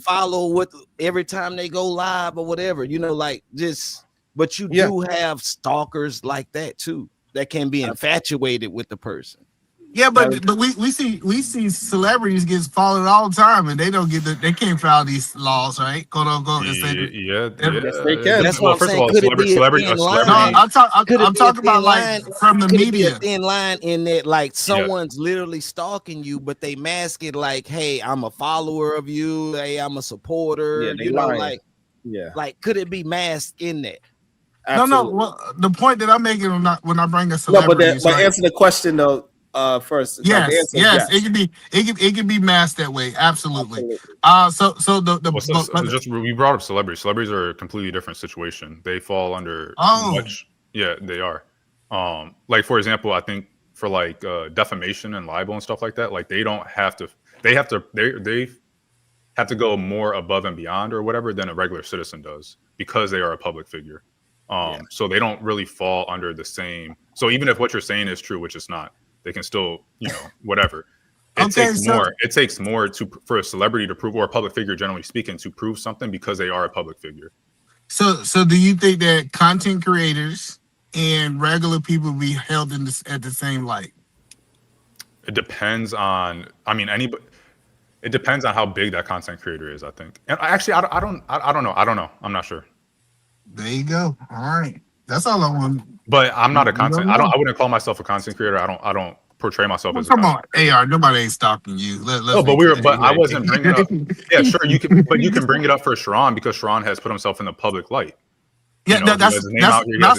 follow what every time they go live or whatever, you know, like just, but you do have stalkers like that too, that can be infatuated with the person. Yeah, but we see celebrities get followed all the time, and they don't get they can't file these laws, right? Quote unquote. Yeah, they can. That's what I'm saying. Could it be a thin line? I'm talking about like from the media. Could it be a thin line in that like someone's literally stalking you, but they mask it like, hey, I'm a follower of you, hey, I'm a supporter, you know, like, like could it be masked in that? Absolutely. No. Well, the point that I'm making when I bring a celebrity, but answer the question though. First, yes, it can be masked that way. Absolutely. We brought up celebrities. Celebrities are a completely different situation. They fall under they are. Like for example, I think for like defamation and libel and stuff like that, like they have to go more above and beyond or whatever than a regular citizen does because they are a public figure. So they don't really fall under the same. So even if what you're saying is true, which it's not, they can still, you know, whatever. It takes more for a celebrity to prove, or a public figure, generally speaking, to prove something because they are a public figure. So do you think that content creators and regular people be held at the same light? It depends on. I mean, it depends on how big that content creator is. I think. And actually, I don't know. I'm not sure. There you go. All right. That's all I want. But I'm not a content. I wouldn't call myself a content creator. I don't portray myself as. Come on, AR. Nobody ain't stalking you. But I wasn't bringing up. Yeah, sure. You can bring it up for Sharon because Sharon has put himself in the public light. Yeah, you know, that's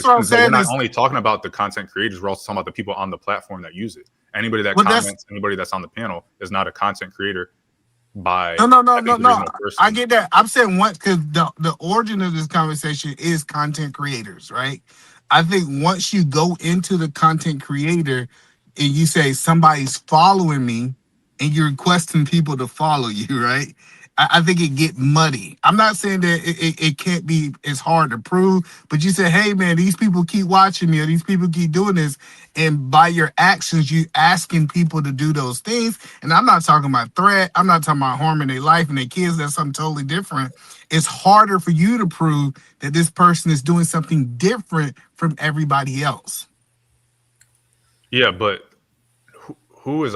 what I'm saying. We're not only talking about the content creators. We're also talking about the people on the platform that use it. Anybody that comments, anybody that's on the panel is not a content creator. No. I get that. I'm saying once because the origin of this conversation is content creators, right? I think once you go into the content creator and you say somebody's following me and you're requesting people to follow you, right? I think it get muddy. I'm not saying that it can't be as hard to prove, but you say, hey man, these people keep watching me or these people keep doing this. And by your actions, you asking people to do those things. And I'm not talking about threat. I'm not talking about harming their life and their kids. That's something totally different. It's harder for you to prove that this person is doing something different from everybody else. Yeah, but who has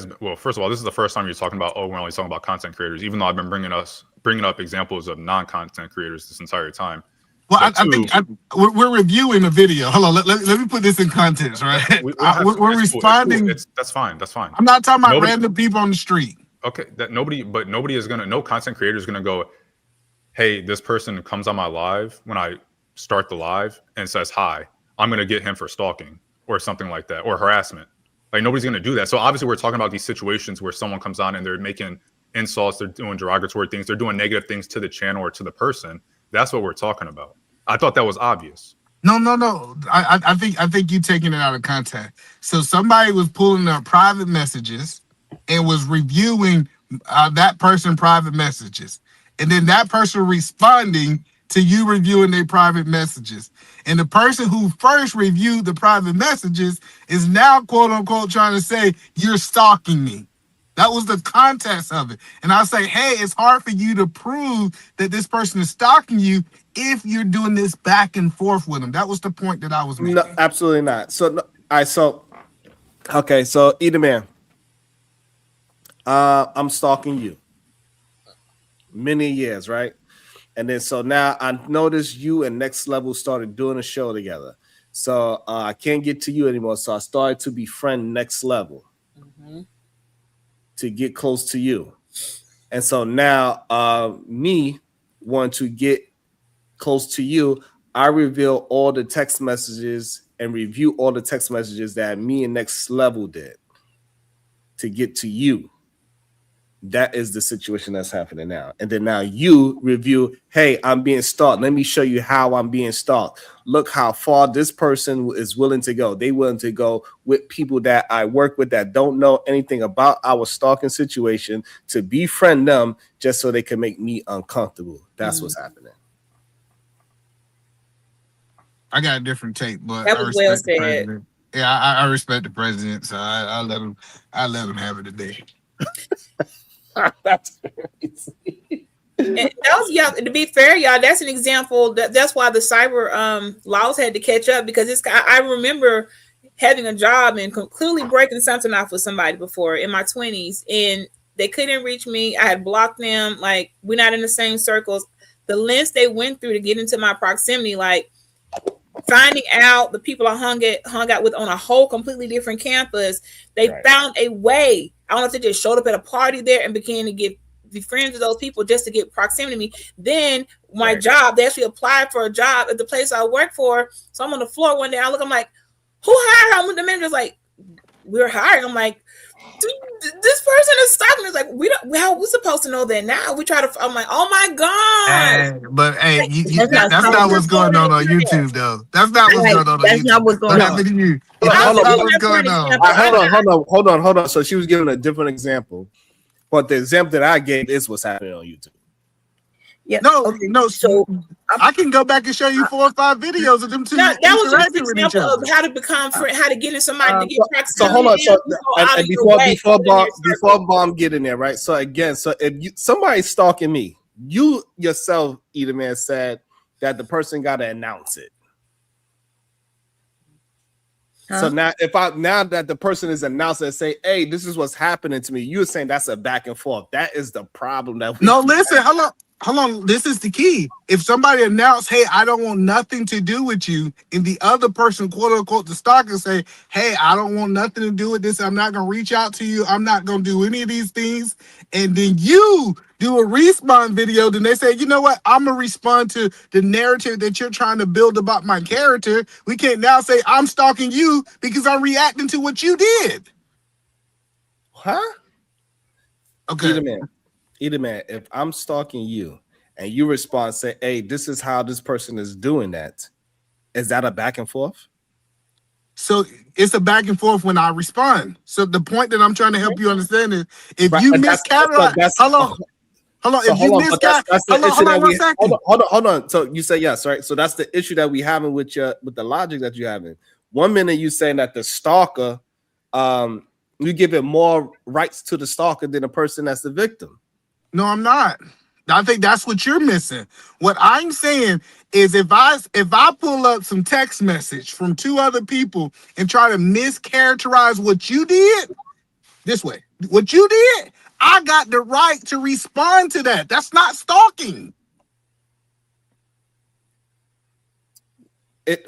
been, well, first of all, this is the first time you're talking about, we're only talking about content creators, even though I've been bringing up examples of non-content creators this entire time. Well, I think we're reviewing a video. Hold on, let me put this in context, right? We're responding. Cool. That's fine. I'm not talking about random people on the street. Okay, nobody is no content creator is gonna go, hey, this person comes on my live when I start the live and says hi, I'm gonna get him for stalking or something like that, or harassment. Like nobody's gonna do that. So obviously we're talking about these situations where someone comes on and they're making insults, they're doing derogatory things, they're doing negative things to the channel or to the person. That's what we're talking about. I thought that was obvious. No. I think you're taking it out of context. So somebody was pulling up private messages and was reviewing that person private messages, and then that person responding to you reviewing their private messages. And the person who first reviewed the private messages is now, quote unquote, trying to say you're stalking me. That was the context of it. And I say, hey, it's hard for you to prove that this person is stalking you if you're doing this back and forth with them. That was the point that I was making. No, absolutely not. So, all right. So, okay. So, either man, I'm stalking you many years, right? And then so now I noticed you and Next Level started doing a show together. So I can't get to you anymore. So I started to befriend Next Level to get close to you. And so now me want to get close to you, I reveal all the text messages and review all the text messages that me and Next Level did to get to you. That is the situation that's happening now. And then now you review, hey, I'm being stalked. Let me show you how I'm being stalked. Look how far this person is willing to go. They willing to go with people that I work with that don't know anything about our stalking situation to befriend them just so they can make me uncomfortable. That's what's happening. I got a different take, but That I was well respect the said. president. Yeah, I respect the president, so I let him have it today. That's And that was, yeah, to be fair, y'all, that's an example. That's why the cyber laws had to catch up, because I remember having a job and clearly breaking something off with somebody before in my 20s, and they couldn't reach me. I had blocked them. Like, we're not in the same circles. The lengths they went through to get into my proximity, like finding out the people I hung out with on a whole completely different campus, they found a way. I don't know if they just showed up at a party there and began to be friends with those people just to get proximity to me. Then my job, they actually applied for a job at the place I work for. So I'm on the floor one day. I'm like, who hired him? The manager's like, we're hiring. I'm like, this person is stopping us. Like, we're supposed to know that now. I'm like, oh my God. But that's not what's going on YouTube, though. That's not what's going on. That's not what's going on. What happened to you? What's going on? Hold on. So she was giving a different example, but the example that I gave is what's happening on YouTube. Yeah. No. So I can go back and show you 4 or 5 videos of them two. That was just an example of how to become friend, how to get in somebody to get proximity. So hold on. Before bomb get in there, right? So again, so if somebody's stalking me, you yourself, either man, said that the person got to announce it. So now that the person is announced and say, hey, this is what's happening to me, you're saying that's a back and forth. That is the problem that we listen, hold on. This is the key. If somebody announced, hey, I don't want nothing to do with you, and the other person, quote unquote, the stalker, say, hey, I don't want nothing to do with this. I'm not going to reach out to you. I'm not going to do any of these things. And then you do a respawn video. Then they say, you know what? I'm going to respond to the narrative that you're trying to build about my character. We can't now say I'm stalking you because I'm reacting to what you did. Huh? Okay. Either man, if I'm stalking you and you respond, say, hey, this is how this person is doing that, is that a back and forth? So it's a back and forth when I respond. So the point that I'm trying to help you understand is if you miscategorize, hold on. So If you miscategorize, hold on 1 second. Hold on. So you say yes, right? So that's the issue that we having with the logic that you're having. 1 minute you saying that the stalker, you give it more rights to the stalker than the person that's the victim. No, I'm not. I think that's what you're missing. What I'm saying is if I pull up some text message from 2 other people and try to mischaracterize what you did this way, what you did, I got the right to respond to that. That's not stalking. If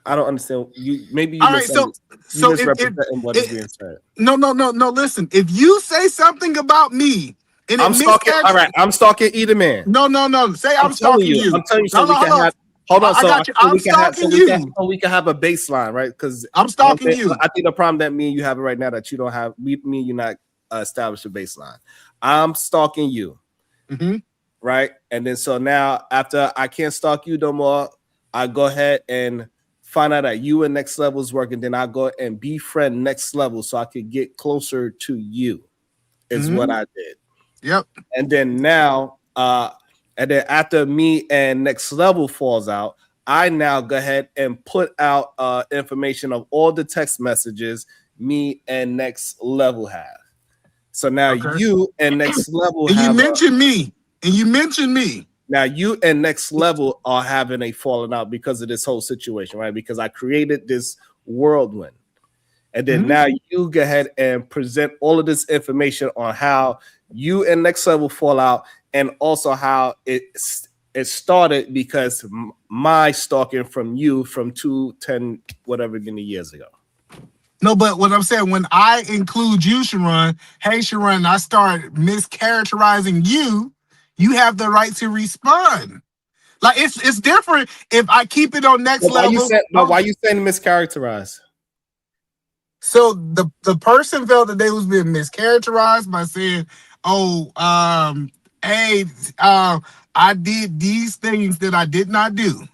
I don't understand you, maybe you misrepresenting what is being said. No. Listen, if you say something about me and I'm stalking, all right, I'm stalking either man. No. Say I'm stalking you. I'm telling you so we can have. Hold on, I got you. I'm stalking you. So we can have a baseline, right? Because I'm stalking you. I think the problem that me and you have right now that you don't have, me and you not established a baseline. I'm stalking you, right? And then so now after I can't stalk you no more, I go ahead and find out that you and Next Level is working. Then I go and befriend Next Level so I could get closer to you. Is what I did. Yep. And then now, and then after me and Next Level falls out, I now go ahead and put out information of all the text messages me and Next Level have. So now Okay. you and Next Level And have you mentioned me. And you mentioned me. now you and Next Level are having a falling out because of this whole situation, right? Because I created this whirlwind. And then now you go ahead and present all of this information on how you and Next Level fall out, and also how it started because my stalking from you from 10 whatever many years ago. No, but what I'm saying, when I include you, Sharon, hey, Sharon, I start mischaracterizing you, you have the right to respond. Like, it's different if I keep it on Next Level. Why you saying mischaracterized? So the person felt that they was being mischaracterized by saying, I did these things that I did not do.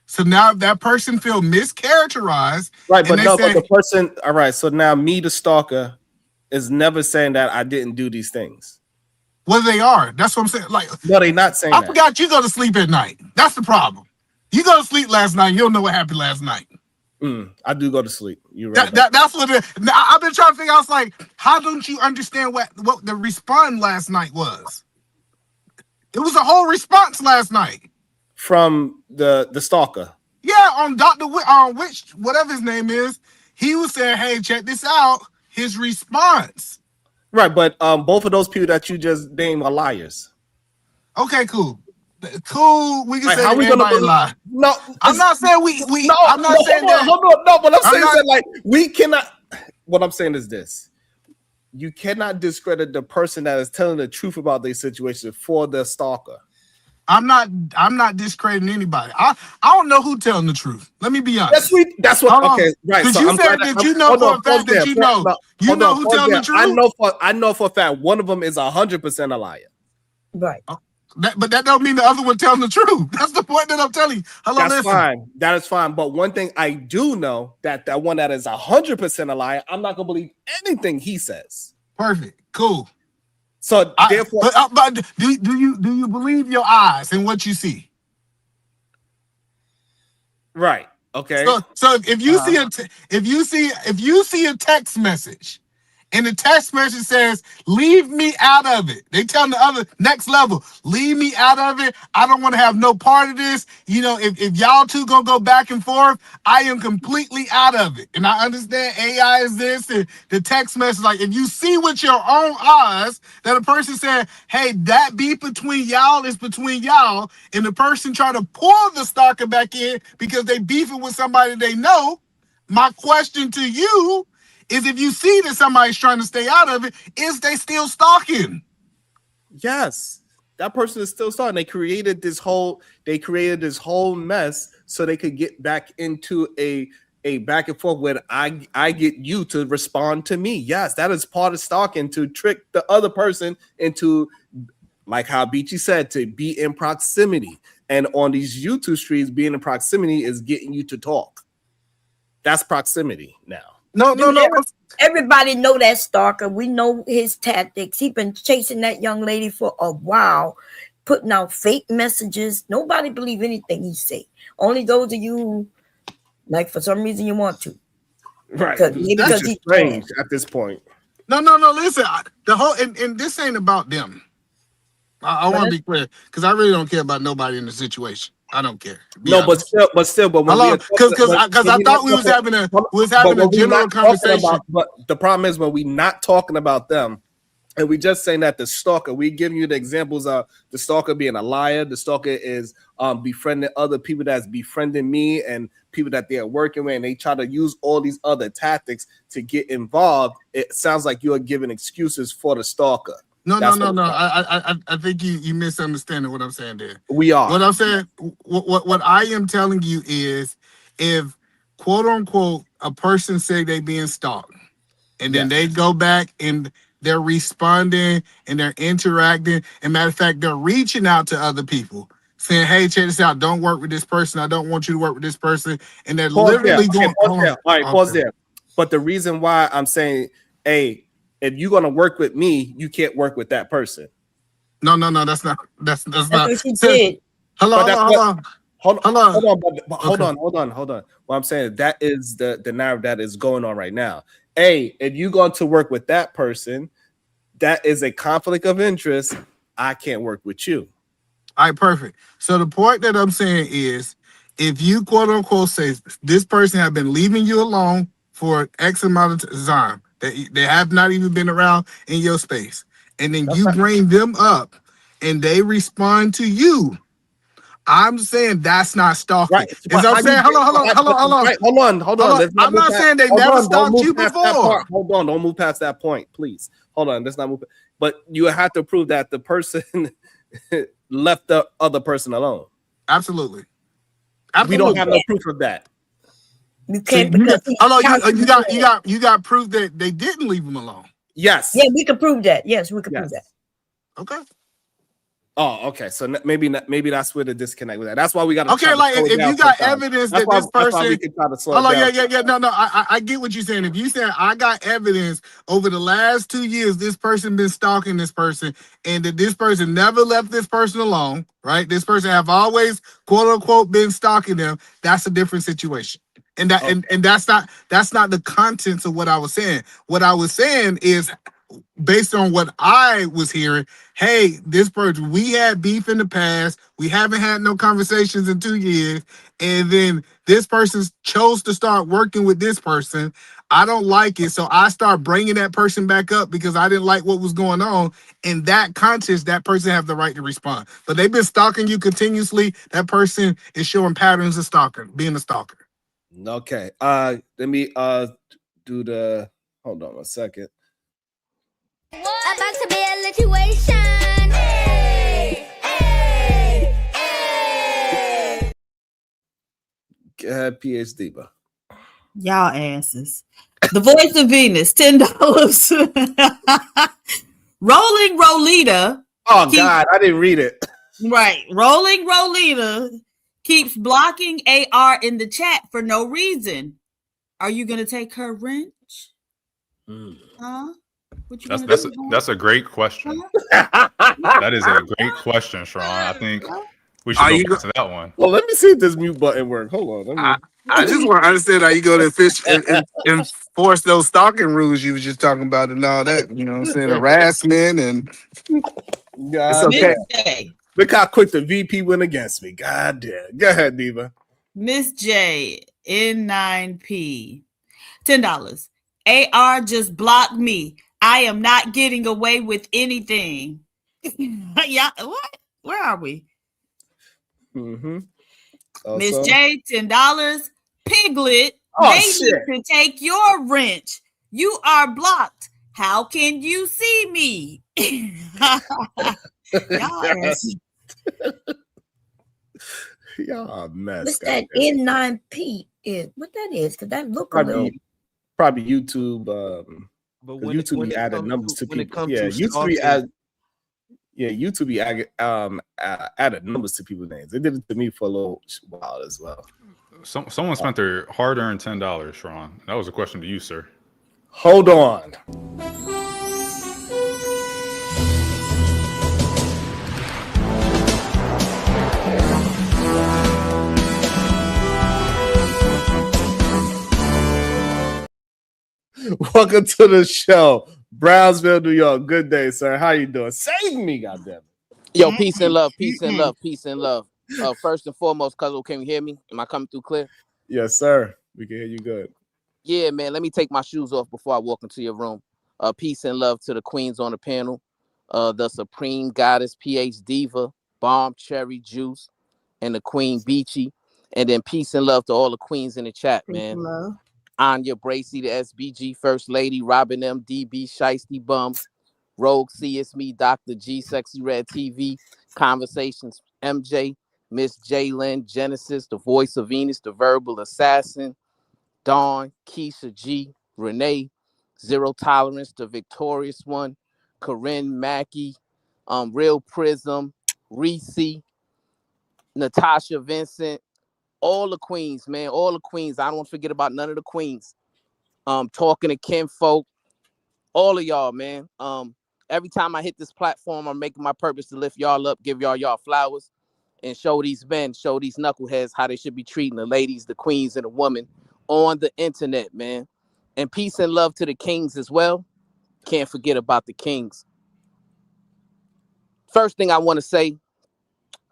So now that person feel mischaracterized. Right, but no, say, but the person, all right, so now me, the stalker, is never saying that I didn't do these things. Well, they are. That's what I'm saying. Like, no, they not saying I forgot you go to sleep at night. That's the problem. You go to sleep last night, you don't know what happened last night. I do go to sleep. You're right. That's what I've been trying to figure out. I was like, how don't you understand what the response last night was? It was a whole response last night from the stalker. Yeah, on Dr. Which whatever his name is, he was saying, "Hey, check this out." His response. Right, but both of those people that you just named are liars. Okay, cool. Cool. We can like, say how we everybody gonna lie. No, I'm not saying we. No, I'm not saying that. Hold on. No, but I'm saying that like we cannot. What I'm saying is this: you cannot discredit the person that is telling the truth about their situation for the stalker. I'm not discrediting anybody. I don't know who telling the truth. Let me be honest. That's what. Okay, right. Because so you said that you know for a fact that you know. You know who telling the truth. I know for a fact one of them is 100% a liar. Right. But that don't mean the other one telling the truth. That's the point that I'm telling you. Hello, That's fine. That is fine. But one thing I do know that one that is 100% a liar, I'm not gonna believe anything he says. Perfect. Cool. So therefore, but do you believe your eyes and what you see? Right. Okay. So if you see a text message, and the text message says, "Leave me out of it." They tell the other Next Level, "Leave me out of it. I don't want to have no part of this. You know, if y'all two gonna go back and forth, I am completely out of it." And I understand AI is this, and the text message, like if you see with your own eyes that a person said, "Hey, that beef between y'all is between y'all," and the person try to pull the stalker back in because they beefing with somebody they know. My question to you is, if you see that somebody's trying to stay out of it, is they still stalking? Yes, that person is still stalking. They created this whole mess so they could get back into a back and forth where I get you to respond to me. Yes, that is part of stalking, to trick the other person into, like how Beachy said, to be in proximity. And on these YouTube streams, being in proximity is getting you to talk. That's proximity now. No. Everybody know that stalker. We know his tactics. He's been chasing that young lady for a while, putting out fake messages. Nobody believe anything he say. Only those of you who, like, for some reason you want to. Right. Because he's strange at this point. No. Listen, the whole and this ain't about them. I want to be clear, because I really don't care about nobody in the situation. I don't care. No, but still, when because I thought we was having a general conversation. But the problem is when we not talking about them, and we just saying that the stalker, we giving you the examples of the stalker being a liar. The stalker is befriending other people that's befriending me and people that they're working with, and they try to use all these other tactics to get involved. It sounds like you are giving excuses for the stalker. No. I think you misunderstanding what I'm saying there. We are. What I'm saying, what I am telling you is, if quote unquote a person say they being stalked, and then they go back and they're responding and they're interacting, and matter of fact, they're reaching out to other people saying, "Hey, check this out. Don't work with this person. I don't want you to work with this person." And they're literally going. All right, pause there. But the reason why I'm saying, hey, if you're gonna work with me, you can't work with that person. No, that's not. That's not. What she did. Hold on. Hold on. What I'm saying, that is the narrative that is going on right now. if you're going to work with that person, that is a conflict of interest. I can't work with you. All right, perfect. So the point that I'm saying is, if you quote unquote say this person have been leaving you alone for X amount of time, that they have not even been around in your space, and then you bring them up and they respond to you, I'm saying that's not stalking. Right. As I'm saying, hold on. Right, hold on. I'm not saying they never stalked you before. Hold on, don't move past that point, please. Hold on, let's not move. But you have to prove that the person left the other person alone. Absolutely. We don't have no proof of that. You can't you got proof that they didn't leave him alone. Yes. Yeah, we can prove that. Yes, we can prove that. Okay. Oh, okay. So maybe that's where the disconnect with that. That's why we got to. Okay, like if you got evidence that this person, we can try to slow it down. Yeah. No. I get what you're saying. If you say I got evidence over the last 2 years, this person been stalking this person, and that this person never left this person alone, right? This person have always quote unquote been stalking them. That's a different situation. And that and that's not the contents of what I was saying. What I was saying is, based on what I was hearing, hey, this person, we had beef in the past. We haven't had no conversations in 2 years. And then this person chose to start working with this person. I don't like it. So I start bringing that person back up because I didn't like what was going on. In that context, that person have the right to respond. But they've been stalking you continuously. That person is showing patterns of stalking, being a stalker. Okay. Let me do the, hold on a second. About to be a situation. Hey, hey, hey. Go ahead, PhD, bro. Y'all asses. The Voice of Venus, $10. Rolling Rolita. Oh, God, I didn't read it. Right. Rolling Rolita keeps blocking AR in the chat for no reason. Are you going to take her wrench? Huh? That's a great question. That is a great question, Sharon. I think we should go to that one. Well, let me see if this mute button works. Hold on. I just want to understand how you go to enforce those stalking rules you was just talking about and all that. You know what I'm saying? Harassment and it's okay. Look how quick the VP went against me. God damn. Go ahead, Diva. Miss J, N9P, $10. AR just blocked me. I am not getting away with anything. Yeah, what? Where are we? Miss J, $10. Piglet, they need to take your wrench. You are blocked. How can you see me? Y'all mess. What's that N9P is? What that is? Because that look a little. Probably YouTube. But when YouTube be adding numbers to people, YouTube be added numbers to people's names. They did it to me for a little while as well. Someone spent their hard-earned $10, Sharon. That was a question to you, sir. Hold on. Welcome to the show, Brownsville, New York. Good day, sir. How you doing? Save me, goddamn. Yo, peace and love, peace and love, peace and love. First and foremost, Cuzzo, can you hear me? Am I coming through clear? Yes, sir. We can hear you good. Yeah, man. Let me take my shoes off before I walk into your room. Peace and love to the queens on the panel. The Supreme Goddess, PH Diva, Bomb Cherry Juice, and the Queen Beachy. And then peace and love to all the queens in the chat, man. Love. Anya Bracy, the SBG First Lady, Robin M, DB, Shiesty Bum, Rogue C, it's me, Dr. G, Sexy Red TV, Conversations, MJ, Miss Jalen, Genesis, the Voice of Venus, the Verbal Assassin, Dawn, Keisha G, Renee, Zero Tolerance, the Victorious One, Corinne Mackey, Real Prism, Reese, Natasha Vincent, all the queens, man, all the queens. I don't want to forget about none of the queens. Talking to Kim folk, all of y'all, man. Every time I hit this platform, I'm making my purpose to lift y'all up, give y'all flowers, and show these men, show these knuckleheads how they should be treating the ladies, the queens, and the women on the internet, man. And peace and love to the kings as well. Can't forget about the kings. First thing I want to say,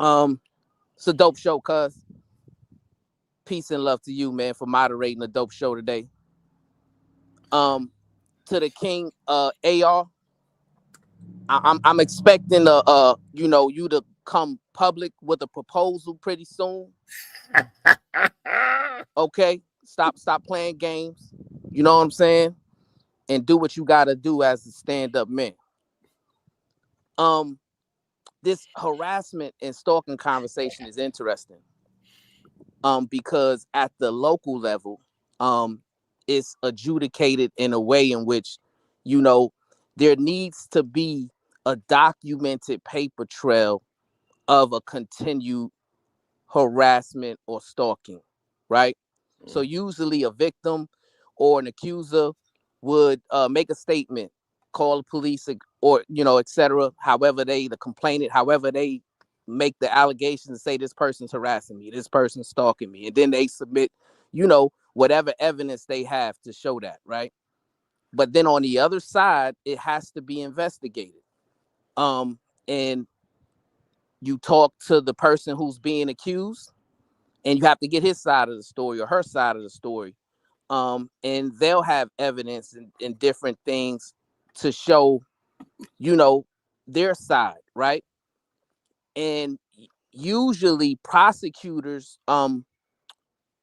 it's a dope show, cuz. Peace and love to you, man, for moderating a dope show today. To the king, AR, I'm expecting you to come public with a proposal pretty soon. Okay, stop playing games. You know what I'm saying? And do what you gotta do as a stand-up man. This harassment and stalking conversation is interesting. Because at the local level, it's adjudicated in a way in which, there needs to be a documented paper trail of a continued harassment or stalking, right? So usually a victim or an accuser would make a statement, call the police, or etc. However the complainant, however they make the allegations and say this person's harassing me, this person's stalking me, and then they submit, whatever evidence they have to show that, right? But then on the other side, it has to be investigated. And you talk to the person who's being accused, and you have to get his side of the story or her side of the story. And they'll have evidence and different things to show, their side, right? And usually prosecutors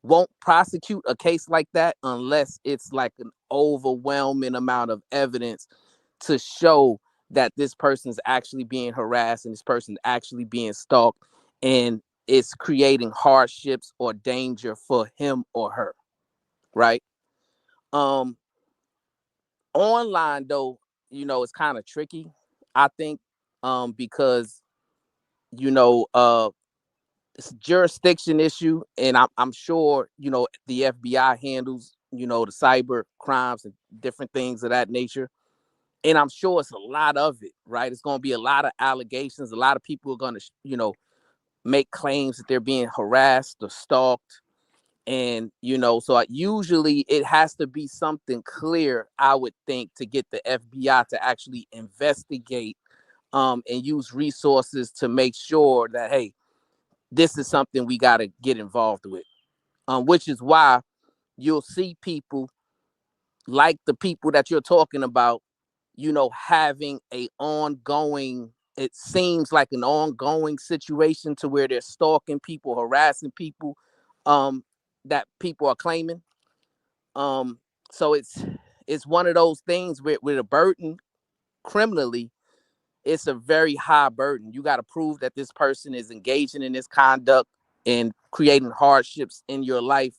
won't prosecute a case like that unless it's like an overwhelming amount of evidence to show that this person's actually being harassed and this person's actually being stalked, and it's creating hardships or danger for him or her, right? Online though, it's kind of tricky, I think, because it's a jurisdiction issue, and I'm sure the FBI handles the cyber crimes and different things of that nature, and I'm sure it's a lot of it, right? It's going to be a lot of allegations. A lot of people are going to make claims that they're being harassed or stalked, and so usually it has to be something clear, I would think, to get the FBI to actually investigate and use resources to make sure that, hey, this is something we got to get involved with, which is why you'll see people like the people that you're talking about, having it seems like an ongoing situation to where they're stalking people, harassing people, that people are claiming. So it's one of those things with a burden criminally. It's a very high burden. You got to prove that this person is engaging in this conduct and creating hardships in your life,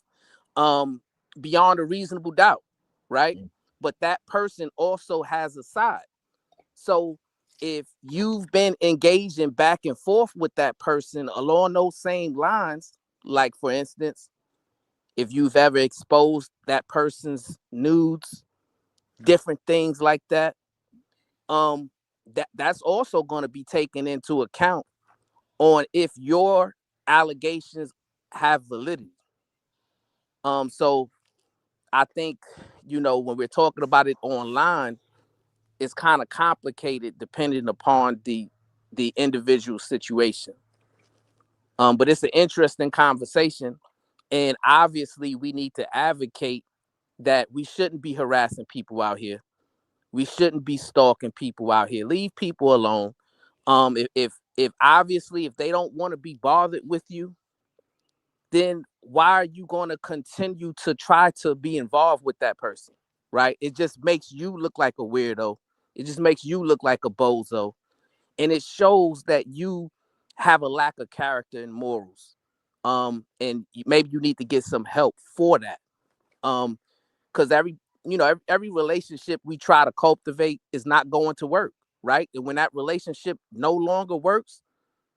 beyond a reasonable doubt, right? But that person also has a side. So if you've been engaging back and forth with that person along those same lines, like for instance, if you've ever exposed that person's nudes, different things like that, that's also going to be taken into account on if your allegations have validity. So I think, when we're talking about it online, it's kind of complicated depending upon the individual situation. But it's an interesting conversation, and obviously we need to advocate that we shouldn't be harassing people out here. We shouldn't be stalking people out here. Leave people alone. If obviously if they don't want to be bothered with you, then why are you going to continue to try to be involved with that person, right? It just makes you look like a weirdo. It just makes you look like a bozo. And it shows that you have a lack of character and morals. And maybe you need to get some help for that. Because every relationship we try to cultivate is not going to work, right? And when that relationship no longer works,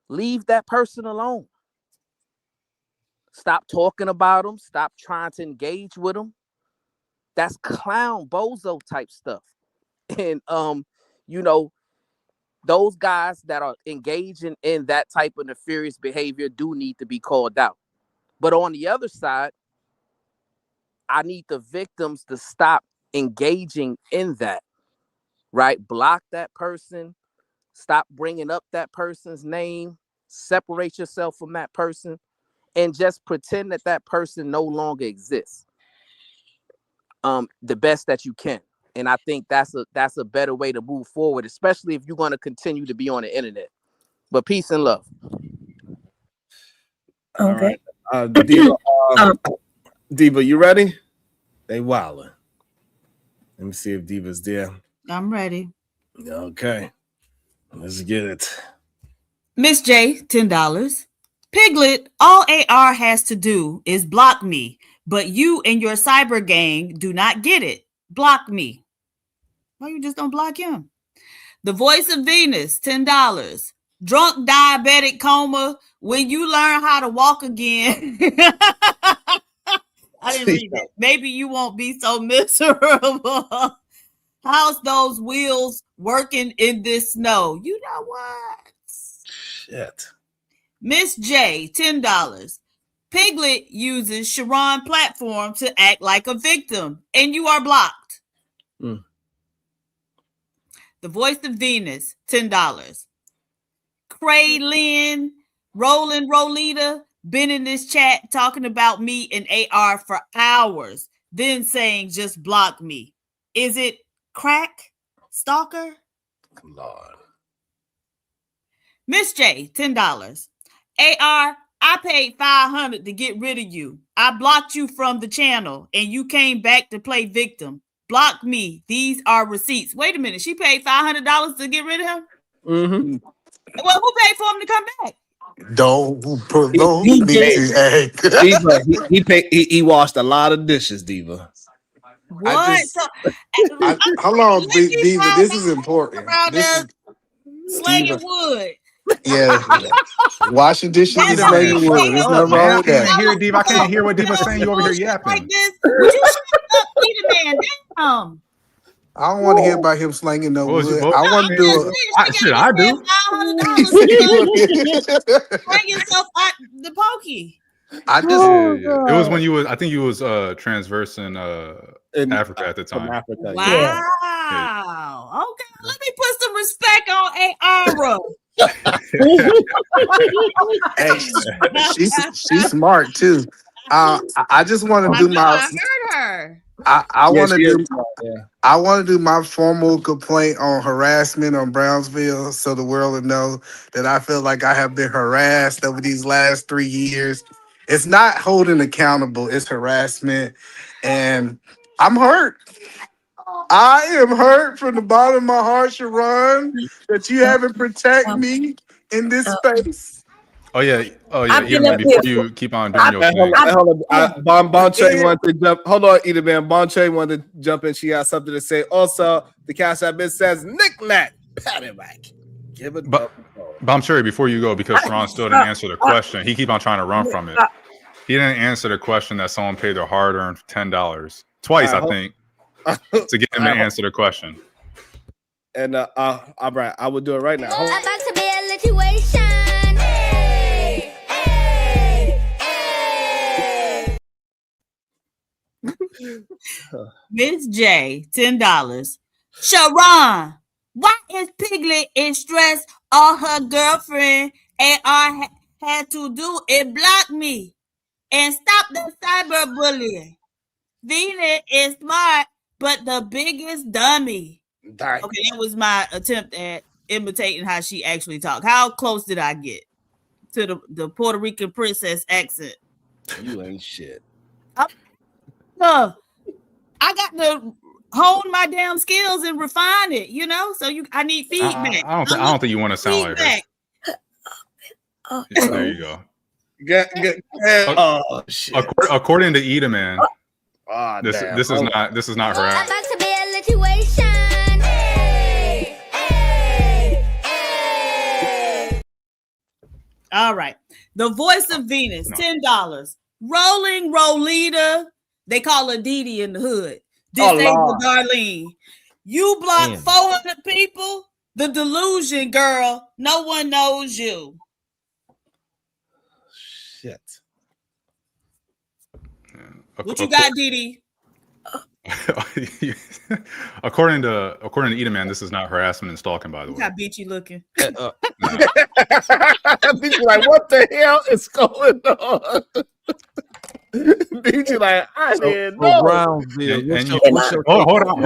leave that person alone. Stop talking about them. Stop trying to engage with them. That's clown bozo type stuff. And those guys that are engaging in that type of nefarious behavior do need to be called out. But on the other side, I need the victims to stop engaging in that, right? Block that person. Stop bringing up that person's name. Separate yourself from that person and just pretend that that person no longer exists. The best that you can. And I think that's a better way to move forward, especially if you're going to continue to be on the internet. But peace and love. All right. Diva, Diva, you ready? They wildin'. Let me see if Diva's there. I'm ready. Okay. Let's get it. Miss J, $10. Piglet, all AR has to do is block me, but you and your cyber gang do not get it. Block me. Why you just don't block him? The Voice of Venus, $10. Drunk diabetic coma, when you learn how to walk again. I didn't read that. Maybe you won't be so miserable. How's those wheels working in this snow? You know what? Shit. Miss J, $10. Piglet uses Sharon platform to act like a victim, and you are blocked. Mm. The Voice of Venus, $10. Kraylin, Roland Rolita, been in this chat talking about me and AR for hours, then saying just block me. Is it crack? Stalker? Lord. Miss J, $10. AR, I paid $500 to get rid of you. I blocked you from the channel and you came back to play victim. Block me. These are receipts. Wait a minute. She paid $500 to get rid of him? Mm-hmm. Well, who paid for him to come back? Don't provoke me to act. Diva, he washed a lot of dishes, Diva. What? Hold on, Diva. This is important. This is slanging wood. Yeah. Washing dishes and This slanging wood. There's nothing wrong with that. I can't hear what Diva's saying. You over here yapping. Like this. Would you shut up, Peter Man? Damn. I don't want to hear about him slanging no wood. I want to do Shit, I do. Bring yourself out the pokey. I just it was when you was, I think you was transversing in Africa at the time. Africa, wow. Yeah. Okay, let me put some respect on AR. Hey, she's smart too. I just want to do my. I heard her. I want to do. I want to do my formal complaint on harassment on Brownsville, so the world will know that I feel like I have been harassed over these last 3 years. It's not holding accountable; it's harassment, and I'm hurt. I am hurt from the bottom of my heart, Sharon, that you haven't protected me in this space. Oh yeah. Even before you keep on doing your thing. Hold on. Bonche wanted to jump. Hold on, Edith man. Bonche wanted to jump in. She got something to say. Also, the Cash App bit says knick-knack, paddywhack. Give it. But I'm sure before you go, because Sharon still didn't answer the question. He keep on trying to run from it. He didn't answer the question that someone paid their hard-earned $10 twice, I think, to get him to answer the question. And all right, I will do it right now. I'm about to be a situation. Miss J, $10. Sharon, why is Piglet in stress? All her girlfriend AR had to do is block me and stop the cyberbullying. Venus is smart, but the biggest dummy. Darn. Okay, that was my attempt at imitating how she actually talked. How close did I get to the Puerto Rican princess accent? You ain't shit. I got to hone my damn skills and refine it, you know. So I need feedback. I don't think you want to sound like her. There you go. Oh shit. According to Edaman, this is not her. I'm about to be a situation. All right. The Voice of Venus, $10. Rolling Rolita. They call her Didi in the hood. Disabled Darlene. You blocked 400 people. The delusion, girl. No one knows you. Shit. What you got, Didi? according to Edaman, this is not harassment and stalking, by the Look way. how bitchy looking. People like, what the hell is going on? BG like, I didn't know. Brownsville. What's your hold on.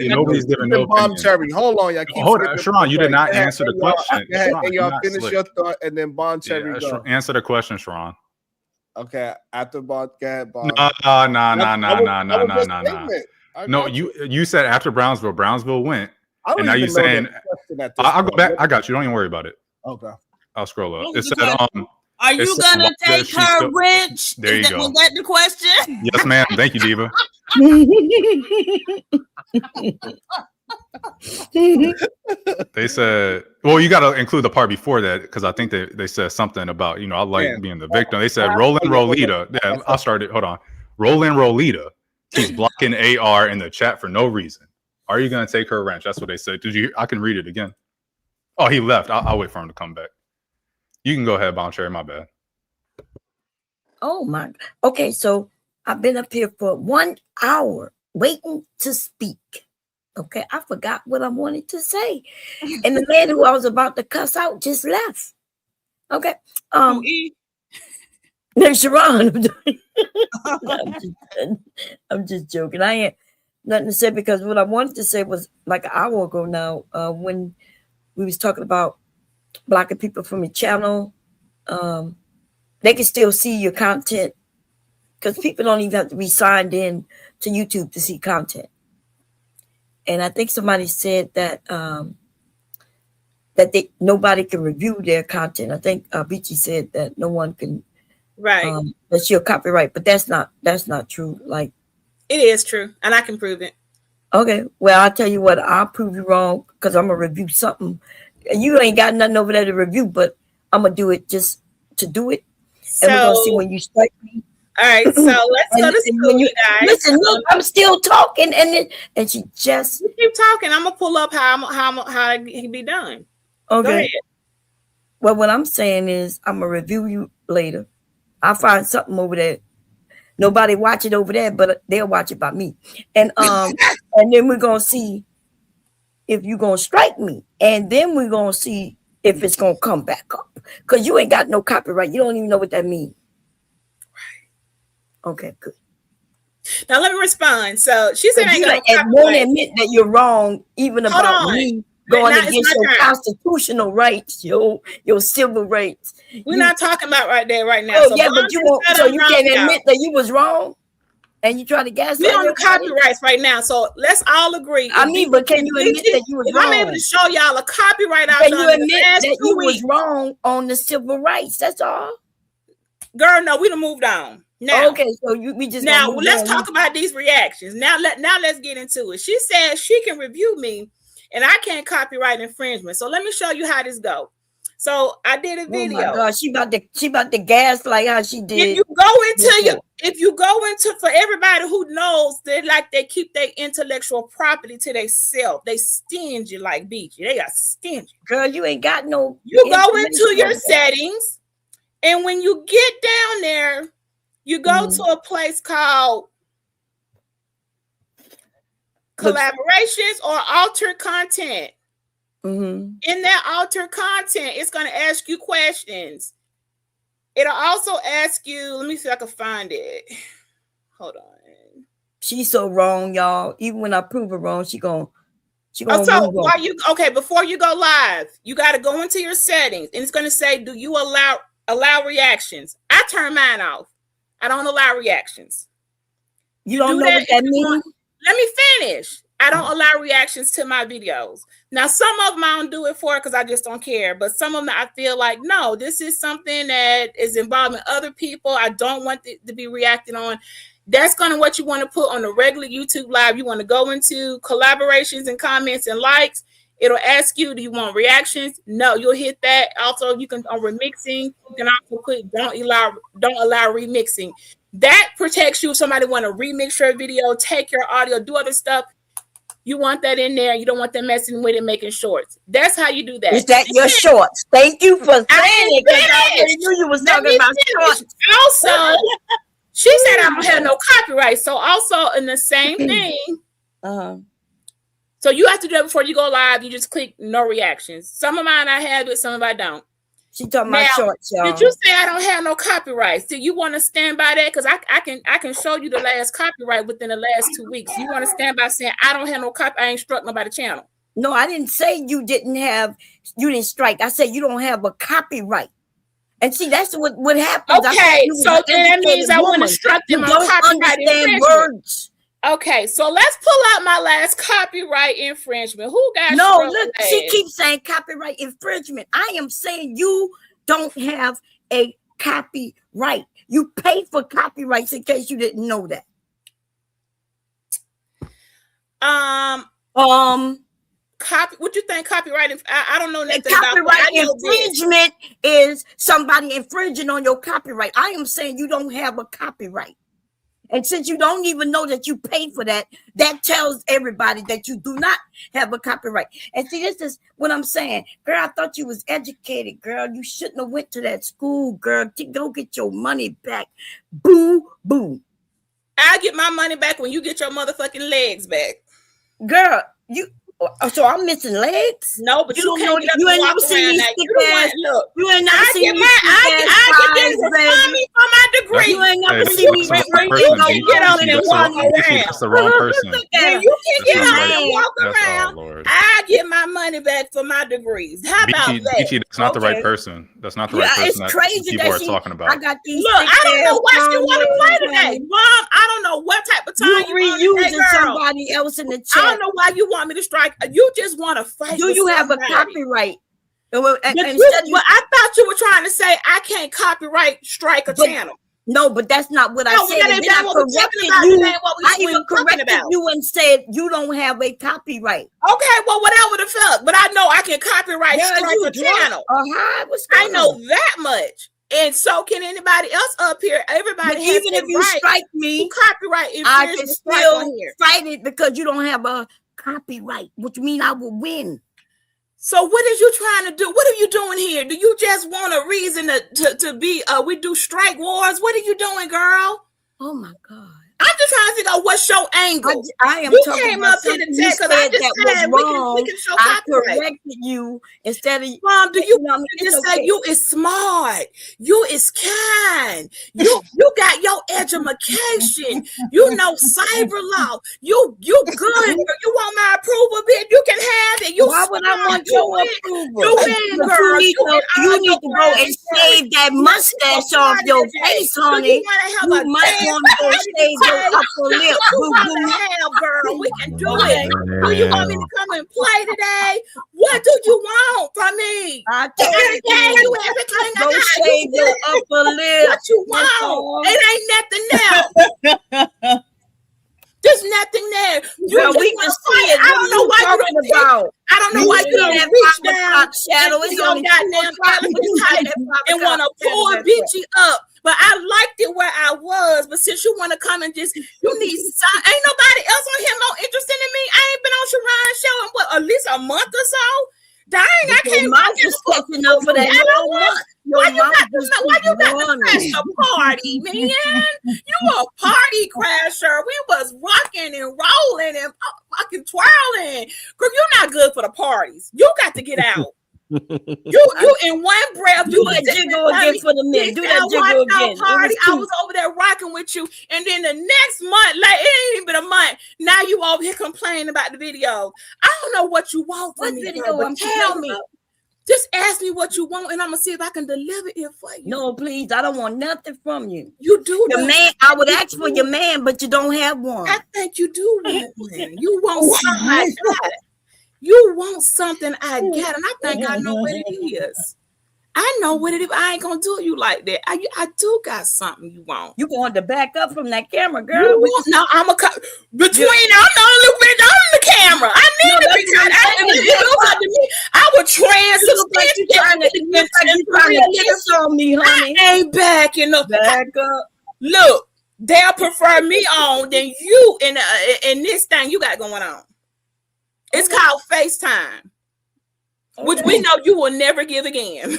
Nobody's giving no bomb opinion. cherry. Hold on, y'all. Hold on, Sharon, you did not answer the question. Hey, Sharon, y'all not finish slick. your thought and then bomb cherry go. Answer the question, Sharon. Okay, after bomb. No. No, you said after Brownsville went, and now you're saying I'll go back. I got you. Don't even worry about it. Okay, I'll scroll up. What It was the said question? Are you it said, gonna why take does she her still- wrench? There you go. Was that the question? Yes, ma'am. Thank you, Diva. They said, well, you got to include the part before that because I think they said something about, I like being the victim. They said, Roland Rolita. Yeah, I'll start it. Hold on. Roland Rolita keeps blocking AR in the chat for no reason. Are you going to take her wrench? That's what they said. I can read it again. Oh, he left. I'll wait for him to come back. You can go ahead, Bomb Cherry. My bad. Oh my. Okay, so I've been up here for 1 hour waiting to speak. Okay, I forgot what I wanted to say. And the man who I was about to cuss out just left. Okay. No, Sharon. I'm just joking. I ain't nothing to say because what I wanted to say was like an hour ago now, when we was talking about blocking people from your channel. They can still see your content because people don't even have to be signed in to YouTube to see content. And I think somebody said that nobody can review their content. I think Beachy said that no one can. Right. That's your copyright, but that's not true. Like it is true, and I can prove it. Okay, well I'll tell you what, I'll prove you wrong because I'm gonna review something. You ain't got nothing over there to review, but I'm gonna do it just to do it. And we're gonna see when you strike me. All right, so let's go to school, you guys. Listen, look, I'm still talking, and she just keep talking. I'm gonna pull up how it can be done. Okay. Go ahead. Well, what I'm saying is I'm gonna review you later. I'll find something over there. Nobody watch it over there, but they'll watch it by me. And and then we're gonna see if you're gonna strike me, and then we're gonna see if it's gonna come back up. Because you ain't got no copyright. You don't even know what that means. Right. Okay, good. Now let me respond. So she said, you won't admit that you're wrong, even about me going against your constitutional rights, your civil rights. We're not talking about right now. Oh, so yeah, but you won't. So you can't admit that you was wrong, and you try to gas. We're on the copyrights right now, so let's all agree. I mean, but can you admit that you was wrong? I'm able to show y'all a copyright out. Can you admit that you was wrong on the civil rights? That's all. Girl, no, we done moved on. Now, okay, so we just now let's talk about these reactions. Now let's get into it. She says she can review me, and I can't copyright infringement. So let me show you how this go. So I did a video. Oh my God, she about to gas like how she did. If you go into for everybody who knows that they keep their intellectual property to themselves. They stingy like Beachy. They are stingy. Girl, you ain't got no. You go into your settings, and when you get down there, you go to a place called collaborations or altered content. In that altered content, it's going to ask you questions. It'll also ask you, let me see if I can find it. Hold on. She's so wrong, y'all. Even when I prove her wrong, she gonna before you go live, you got to go into your settings, and it's going to say, do you allow reactions? I turn mine off. I don't allow reactions. You don't know what that means? Let me finish. I don't allow reactions to my videos. Now, some of them I don't do it for because I just don't care. But some of them I feel like, no, this is something that is involving other people. I don't want it to be reacted on. That's kind of what you want to put on a regular YouTube live. You want to go into collaborations and comments and likes. It'll ask you, do you want reactions? No, you'll hit that. Also, you can on remixing. You can also put don't allow remixing. That protects you if somebody want to remix your video, take your audio, do other stuff. You want that in there. You don't want them messing with it, making shorts. That's how you do that. Is that your shorts? Thank you for saying it, because I already knew you was talking about shorts. She said I don't have no copyright. So also in the same thing. So you have to do it before you go live. You just click no reactions. Some of mine I have it, some of I don't. She talking about shorts, y'all. Did you say I don't have no copyright? Do you want to stand by that? Because I can show you the last copyright within the last 2 weeks. You want to stand by saying I don't have no copy? I ain't struck nobody channel. No, I didn't say you didn't strike. I said you don't have a copyright. And see, that's what happens. Okay, so then that means I want to struck them on copyright infringement. Words. Okay, so let's pull out my last copyright infringement. Who got no? Look, she keeps saying copyright infringement. I am saying you don't have a copyright. You pay for copyrights in case you didn't know that. What you think copyright? I don't know nothing copyright infringement is somebody infringing on your copyright. I am saying you don't have a copyright. And since you don't even know that you paid for that, that tells everybody that you do not have a copyright. And see, this is what I'm saying. Girl, I thought you was educated, girl. You shouldn't have went to that school, girl. Go get your money back. Boo, boo. I'll get my money back when you get your motherfucking legs back. Girl, so I'm missing legs? No, but you can't you ain't never seen these stick ass. Look, you ain't never seen these I get this for my degree. You ain't never seen me get up and walk around. That's the wrong person. When you can get up and walk around, I get my money back for my degrees. How about that? BT, that's not the right person. That's not the right person that people are talking about. I got these. Look, I don't know why she want to play today, Mom. I don't know what type of time you reusing somebody else in the chat. I don't know why you want me to strike. You just want to fight. Do you have a copyright? I thought you were trying to say I can't copyright strike a channel. No, but that's not what I said. I even corrected you and said you don't have a copyright. Okay, well, whatever the fuck. But I know I can copyright strike a channel. I know that much. And so can anybody else up here. Everybody has even if you strike me, copyright I can still fight it because you don't have a copyright, which means I will win. So what is you trying to do? What are you doing here? Do you just want a reason to be we do strike wars? What are you doing, girl? Oh my God. I'm just trying to figure out what's your angle. I am you talking came about up here to something tell because I just said we can show I copyright. corrected you instead of Mom, do you just say you is smart, you is kind, you got your education, you know cyber law, you good, you want my approval, bitch, you can have it. Why would I want your approval? You win, girl. You need to go and shave that mustache off your face, honey. You might want to go shave your upper lip, girl. We can do it. Do you want me to come and play today? What do you want from me? I gave you everything. Go shave your upper lip. What you want? It ain't nothing there. There's nothing there. We can see it. I don't know why you don't about. I don't know why you don't reach down shadow. It's on goddamn and want to pull bitchy up. But I liked it where I was. But since you want to come and just, you need some. Ain't nobody else on here more interested in me. I ain't been on Sharon's show in what, at least a month or so. Dang, I can't. I'm just catching up for that. Why you got to crash a party, man? You a party crasher. We was rocking and rolling and fucking twirling. Girl, you're not good for the parties. You got to get out. You in one breath. Do a jiggle again for the men. Do that jiggle again. Party. I was over there rocking with you, and then the next month, like it ain't even been a month. Now you over here complaining about the video. I don't know what you want from me. Video? But tell me. Just ask me what you want, and I'm gonna see if I can deliver it for you. No, please, I don't want nothing from you. You do. Your man, I would ask for your man, but you don't have one. I think you do want one. You want something I got. You want something I got, and I think I know what it is. I know what it is. I ain't gonna do you like that. I do got something you want. You going to back up from that camera, girl? No, I'm a between. I'm not a little bit on the camera. I need to be. I would trying to kiss on me, honey. I ain't backing up. Back up. Look, they'll prefer me on than you in this thing you got going on. It's called FaceTime, which we know you will never give again.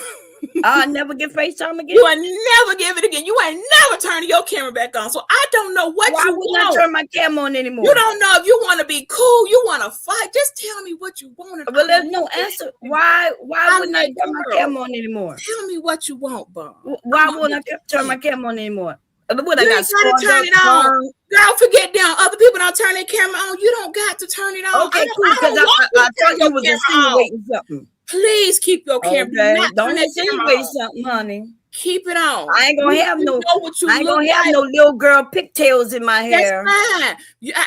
I'll never get FaceTime again. You ain't never give it again. You ain't never turning your camera back on. So I don't know what Why you would want. not turn my camera on anymore? You don't know if you want to be cool, you want to fight. Just tell me what you want. Well, there's no answer. Why would not turn my camera on anymore? Tell me what you want, Bob. Why won't I turn my camera on anymore? What, You I ain't got to turn it on. Girl, forget down. Other people don't turn their camera on. You don't got to turn it on. Okay, cool. Because I thought you was insinuating something. Please keep your camera. Okay, don't insinuate something, honey. Keep it on. I ain't gonna have no. I ain't gonna have no little girl pigtails in my hair. That's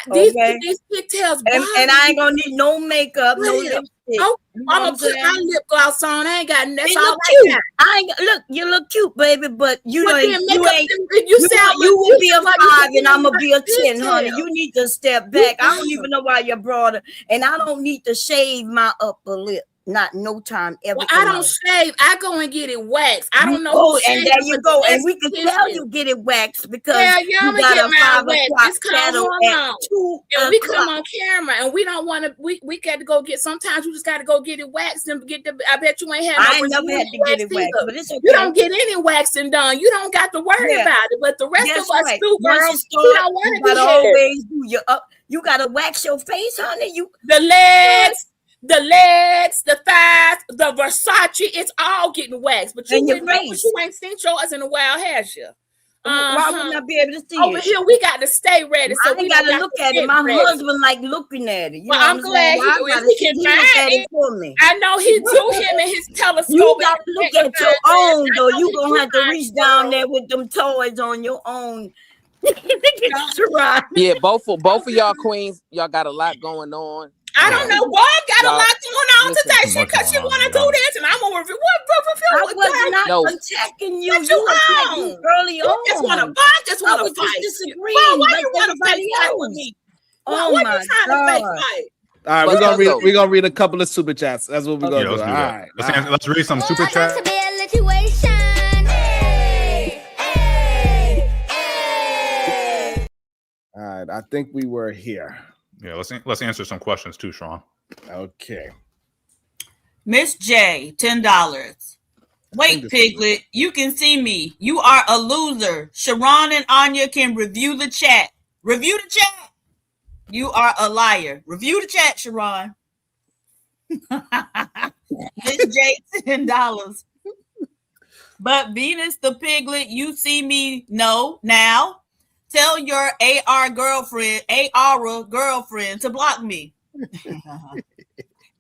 fine. These pigtails. And I ain't gonna need no makeup, no lipstick. Oh, I'm gonna put my lip gloss on. I ain't got nothing. You look cute. Look, you look cute, baby, but you would be a 5 and I'm gonna be a 10, honey. You need to step back. I don't even know why you brought it, and I don't need to shave my upper lip. Not no time ever. Well, I don't shave. I go and get it waxed. I don't know. Oh, and there you go. And we can tell you get it waxed because you got a 5 o'clock shadow at 2 and we come on camera and we don't want to. We got to go get. Sometimes you just got to go get it waxed and get the. I bet you ain't had. I ain't never had to get it waxed, but it's okay. You don't get any waxing done. You don't got to worry about it. But the rest of us do, girls, you don't want to always do your up. You got to wax your face, honey. The legs, the thighs, the Versace, it's all getting waxed. But you ain't seen yours in a while, has you? Why wouldn't I be able to see over it? here, we got to stay ready. So I ain't got to look at it. My husband like looking at it. Well, I'm glad he can find it for me. I know he do him and his telescope. You got to look at your own, though. You gonna have to reach down there with them toys on your own. Yeah, both of y'all queens, y'all got a lot going on. I don't know. Bob got a lot going on today because she want to do this, and I'm gonna review. I was not attacking you. You attacking early on. Just want to fight. Disagreeing. Bob, why you want to fight with me? Oh what my you trying to fight? All right, we're gonna read a couple of super chats. That's what we're gonna do. Let's do that. All right. Let's read some super chats. All right, I think we were here. Yeah, let's answer some questions too, Sean. Okay. Miss J, $10. Wait, Piglet, you can see me. You are a loser. Sharon and Anya can review the chat. Review the chat. You are a liar. Review the chat, Sharon. Miss J, $10. But Venus the Piglet, you see me. No, now. Tell your AR girlfriend to block me.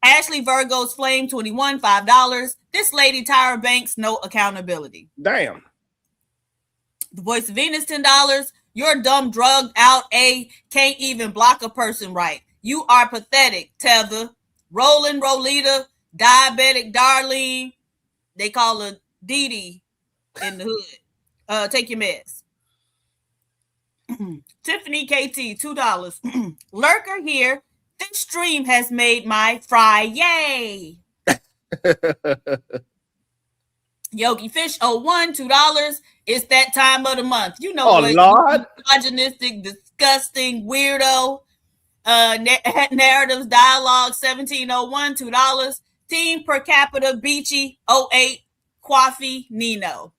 Ashley Virgo's Flame 21, $5. This lady Tyra Banks, no accountability. Damn. The Voice of Venus, $10. You're dumb, drugged out, can't even block a person right. You are pathetic, Tether. Roland Rolita, diabetic Darlene. They call her Dee Dee in the hood. Take your meds. Tiffany KT, $2. Lurker here. This stream has made my Friday. Yogi Fish 01, $2. It's that time of the month. You know what? Lord. Misogynistic, disgusting, weirdo. Narratives Dialogue 1701, $2. Team Per Capita Beachy 08, Coffee Nino.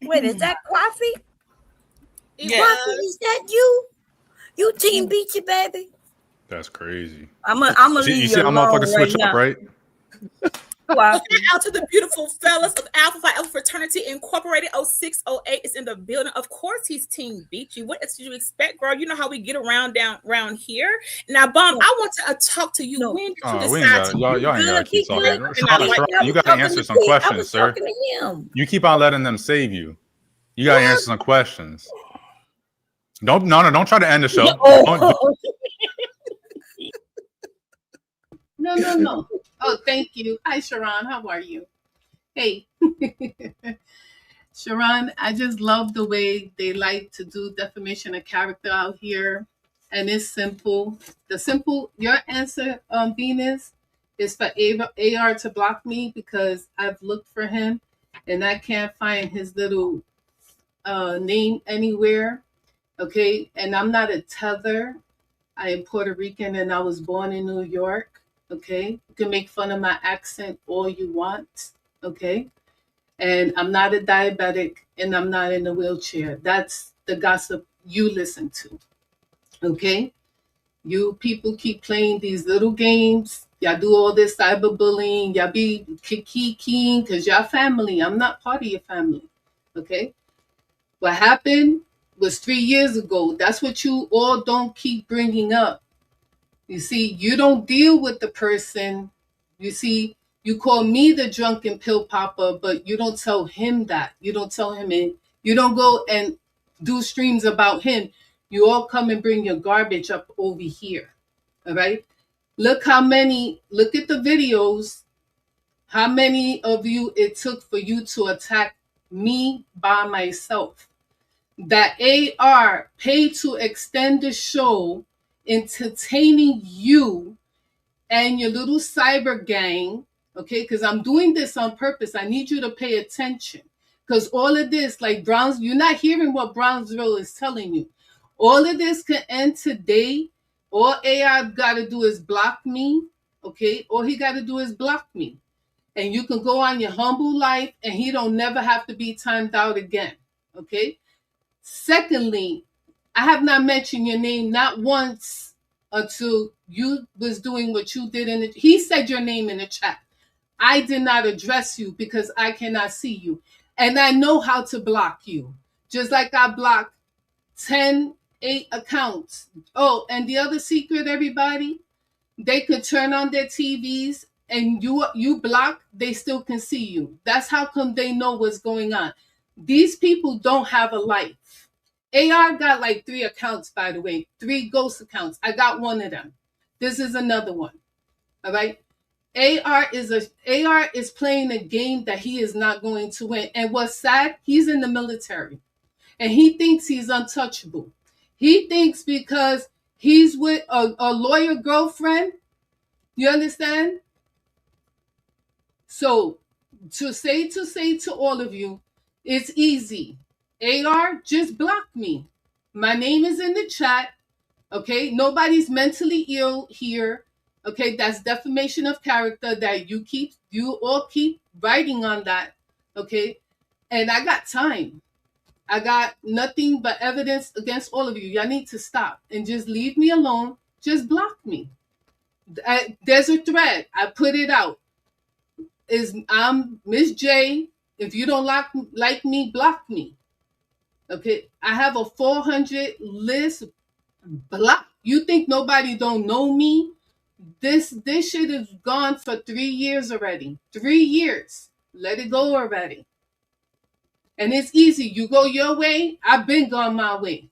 Wait, is that Coffee? Yeah. Coffee, is that you? You Team Beachy, baby? That's crazy. I'm gonna leave you see how motherfuckers switch up, right? Shout out to the beautiful fellas of Alpha Phi Alpha Fraternity Incorporated. 0608 is in the building. Of course, he's Team Beachy. What else did you expect, girl? You know how we get around here. Now, Bomb, I want to talk to you. When did you decide y'all ain't gotta keep talking. Sharon, you gotta answer some questions, sir. You keep on letting them save you. You gotta answer some questions. Don't try to end the show. No. Oh, thank you. Hi, Sharon. How are you? Hey. Sharon, I just love the way they like to do defamation of character out here. And it's simple. Your answer, Venus, is for AR to block me because I've looked for him and I can't find his little name anywhere. Okay. And I'm not a tether. I am Puerto Rican and I was born in New York. Okay, you can make fun of my accent all you want. Okay, and I'm not a diabetic and I'm not in a wheelchair. That's the gossip you listen to. Okay, you people keep playing these little games. Y'all do all this cyberbullying. Y'all be kicking because y'all family. I'm not part of your family. Okay, what happened was 3 years ago. That's what you all don't keep bringing up. You see, you don't deal with the person. You see, you call me the drunken pill popper, but you don't tell him that. You don't tell him, and you don't go and do streams about him. You all come and bring your garbage up over here. All right. Look at the videos, how many of you it took for you to attack me by myself. That AR paid to extend the show, entertaining you and your little cyber gang, okay? Because I'm doing this on purpose. I need you to pay attention. Because all of this, like you're not hearing what Brownsville is telling you. All of this can end today. All AI got to do is block me, okay? All he got to do is block me. And you can go on your humble life and he don't never have to be timed out again, okay? Secondly, I have not mentioned your name not once until you was doing what you did in it. He said your name in the chat. I did not address you because I cannot see you. And I know how to block you. Just like I blocked 8 accounts. Oh, and the other secret, everybody, they could turn on their TVs and you block, they still can see you. That's how come they know what's going on. These people don't have a life. AR got like 3 accounts, by the way, 3 ghost accounts. I got one of them. This is another one. All right. AR is playing a game that he is not going to win. And what's sad, he's in the military and he thinks he's untouchable. He thinks because he's with a lawyer girlfriend, you understand? So to say to all of you, it's easy. AR, just block me. My name is in the chat. Okay, nobody's mentally ill here. Okay, that's defamation of character that you all keep writing on that. Okay, and I got time. I got nothing but evidence against all of you. Y'all need to stop and just leave me alone. Just block me. There's a thread. I put it out. I'm Miss J. If you don't like me, block me. Okay, I have a 400 list. Block. You think nobody don't know me? This shit is gone for 3 years already. 3 years. Let it go already. And it's easy. You go your way. I've been gone my way.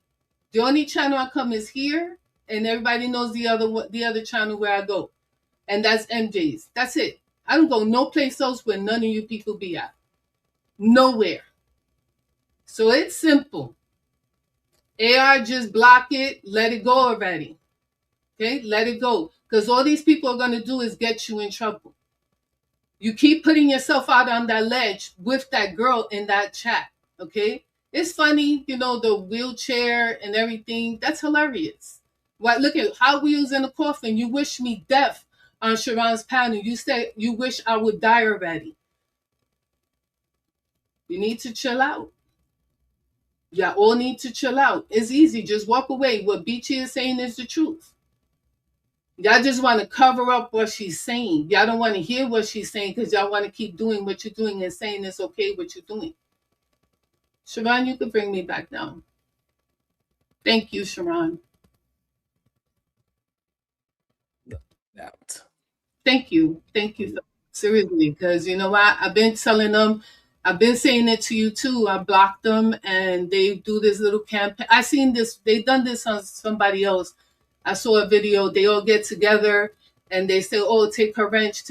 The only channel I come is here, and everybody knows the other channel where I go, and that's MJ's. That's it. I don't go no place else where none of you people be at. Nowhere. So it's simple. AR, just block it. Let it go already. Okay? Let it go. Because all these people are going to do is get you in trouble. You keep putting yourself out on that ledge with that girl in that chat. Okay? It's funny, the wheelchair and everything. That's hilarious. What? Look at Hot Wheels in a coffin. You wish me death on Sharon's panel. You said you wish I would die already. You need to chill out. Y'all all need to chill out. It's easy. Just walk away. What Beachy is saying is the truth. Y'all just want to cover up what she's saying. Y'all don't want to hear what she's saying because y'all want to keep doing what you're doing and saying it's okay what you're doing. Sharon, you can bring me back down. Thank you, Sharon. Out. Thank you. Thank you. Seriously, because you know what? I've been telling them, I've been saying it to you too. I blocked them and they do this little campaign. I seen this, they done this on somebody else. I saw a video, they all get together and they say, oh, take her wrench,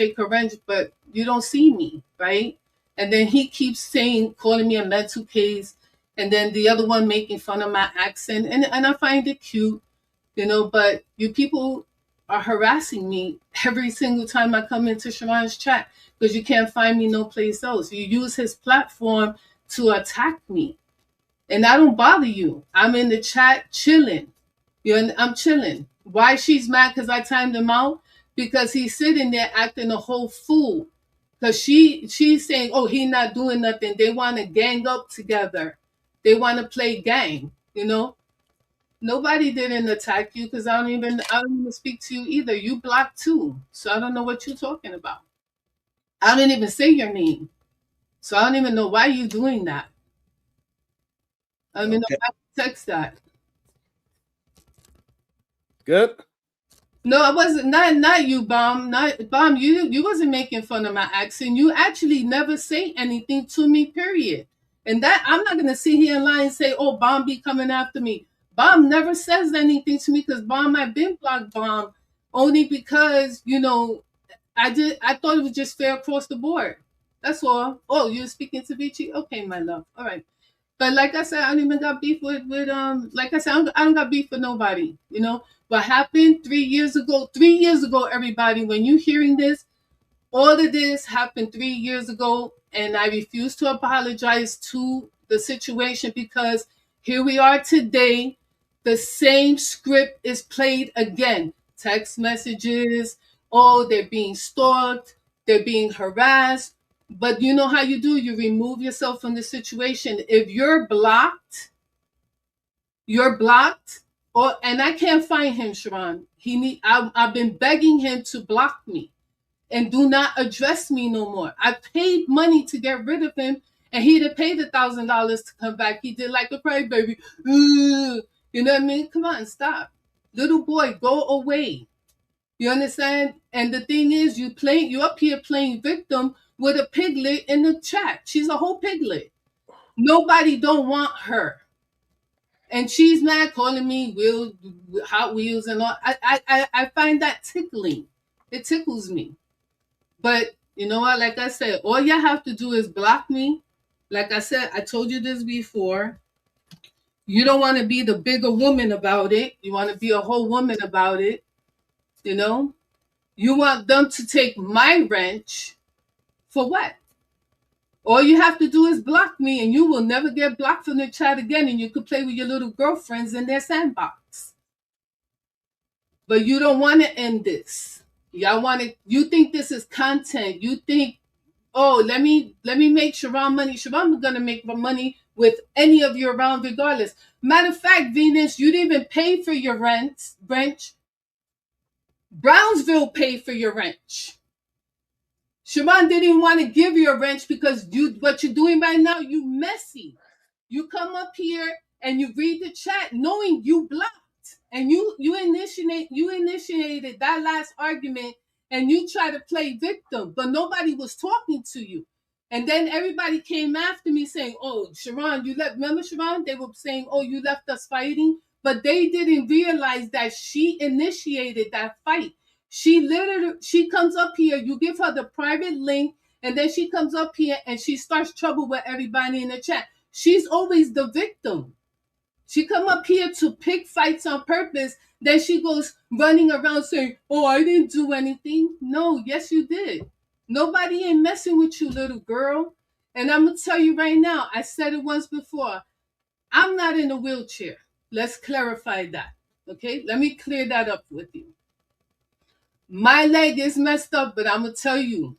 but you don't see me, right? And then he keeps saying, calling me a mental case, and then the other one making fun of my accent. And I find it cute, but you people are harassing me every single time I come into Sharon's chat because you can't find me no place else. You use his platform to attack me. And I don't bother you. I'm in the chat chilling. I'm chilling. Why she's mad because I timed them out? because he's sitting there acting a whole fool. Because she's saying, oh, he not doing nothing. They want to gang up together. They want to play gang, you know? Nobody didn't attack you because I don't even speak to you either. You blocked too. So I don't know what you're talking about. I didn't even say your name. So I don't even know why you're doing that. I mean, Okay. I text that. Good. No, I wasn't. Not you, Bomb. Not Bomb. You wasn't making fun of my accent. You actually never say anything to me. Period. And that I'm not gonna sit here and lie and say, "Oh, Bomb be coming after me." Bomb never says anything to me because Bomb, I've been blocked Bomb only because I thought it was just fair across the board. That's all. Oh, you're speaking to Vici? Okay, my love. All right. But like I said, I don't even got beef with like I said, I don't got beef with nobody. You know what happened 3 years ago? 3 years ago, everybody, when you hearing this, all of this happened 3 years ago, and I refuse to apologize to the situation because here we are today. The same script is played again. Text messages. Oh, they're being stalked. They're being harassed. But you know how you do? You remove yourself from the situation. If you're blocked, and I can't find him, Sharon. I've been begging him to block me and do not address me no more. I paid money to get rid of him, and he'd have paid $1,000 to come back. He did like a crybaby. You know what I mean? Come on, stop. Little boy, go away. You understand? And the thing is, you up here playing victim with a piglet in the chat. She's a whole piglet. Nobody don't want her. And she's mad calling me Hot Wheels and all. I find that tickling. It tickles me. But you know what? Like I said, all you have to do is block me. Like I said, I told you this before. You don't want to be the bigger woman about it. You want to be a whole woman about it. You know? You want them to take my wrench for what? All you have to do is block me and you will never get blocked from the chat again and you could play with your little girlfriends in their sandbox. But you don't want to end this. You think this is content. You think, oh, let me make Sharon money. Sharon's gonna make money with any of you around regardless. Matter of fact, Venus, you didn't even pay for your rent. Brownsville paid for your wrench. Sharon didn't even want to give you a wrench because what you're doing right now, you messy. You come up here and you read the chat knowing you blocked. And you initiated that last argument and you try to play victim, but nobody was talking to you. And then everybody came after me saying, oh, Sharon, remember Sharon? They were saying, oh, you left us fighting. But they didn't realize that she initiated that fight. She comes up here, you give her the private link, and then she comes up here and she starts trouble with everybody in the chat. She's always the victim. She come up here to pick fights on purpose. Then she goes running around saying, oh, I didn't do anything. No, yes, you did. Nobody ain't messing with you, little girl. And I'm going to tell you right now, I said it once before. I'm not in a wheelchair. Let's clarify that. Okay? Let me clear that up with you. My leg is messed up, but I'm going to tell you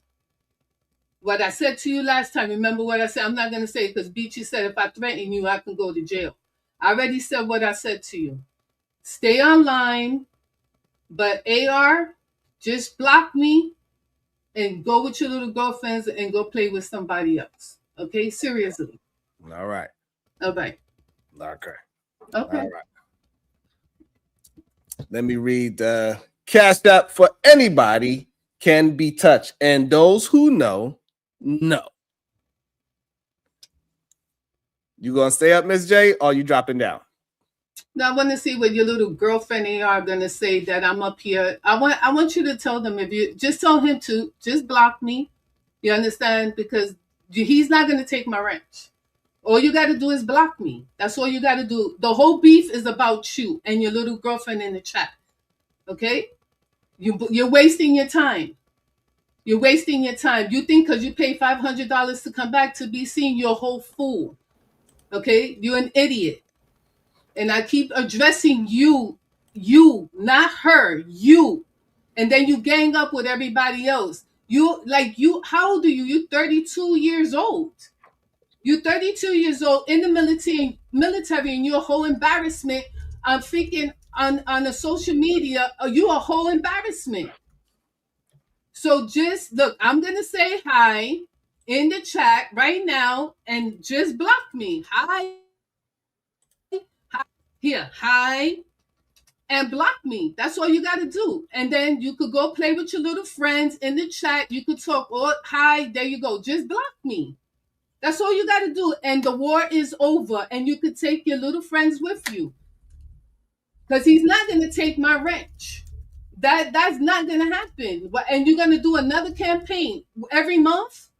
what I said to you last time. Remember what I said? I'm not going to say it because Beachy said if I threaten you, I can go to jail. I already said what I said to you. Stay online, but AR, just block me and go with your little girlfriends and go play with somebody else. Okay? Seriously. All right. All right. Okay. Okay. All right. Let me read the Cash App for anybody can be touched. And those who know. You gonna stay up, Miss J, or you dropping down? Now I want to see what your little girlfriend and are gonna say that I'm up here. I want you to tell them, if you just tell him to just block me. You understand? Because he's not gonna take my wrench. All you got to do is block me. That's all you got to do. The whole beef is about you and your little girlfriend in the chat. Okay? You're wasting your time. You're wasting your time. You think because you paid $500 to come back to be seen, you're a whole fool. Okay? You're an idiot. And I keep addressing you, not her, you. and then you gang up with everybody else. How old are you? You 32 years old. You're 32 years old in the military, and you're a whole embarrassment. I'm thinking on the social media, you a whole embarrassment. So just look, I'm gonna say hi in the chat right now and just block me. Hi. Here, hi, and block me. That's all you got to do. And then you could go play with your little friends in the chat. You could talk, oh, hi, there you go. Just block me. That's all you got to do. And the war is over. And you could take your little friends with you. Because he's not going to take my wrench. That's not going to happen. And you're going to do another campaign every month?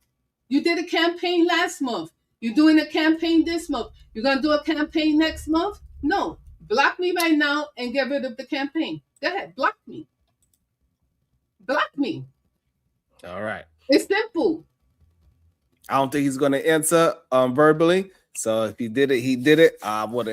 You did a campaign last month. You're doing a campaign this month. You're going to do a campaign next month? No. Block me right now and get rid of the campaign. Go ahead. Block me. Block me. All right. It's simple. I don't think he's going to answer verbally. So if he did it, he did it. Well,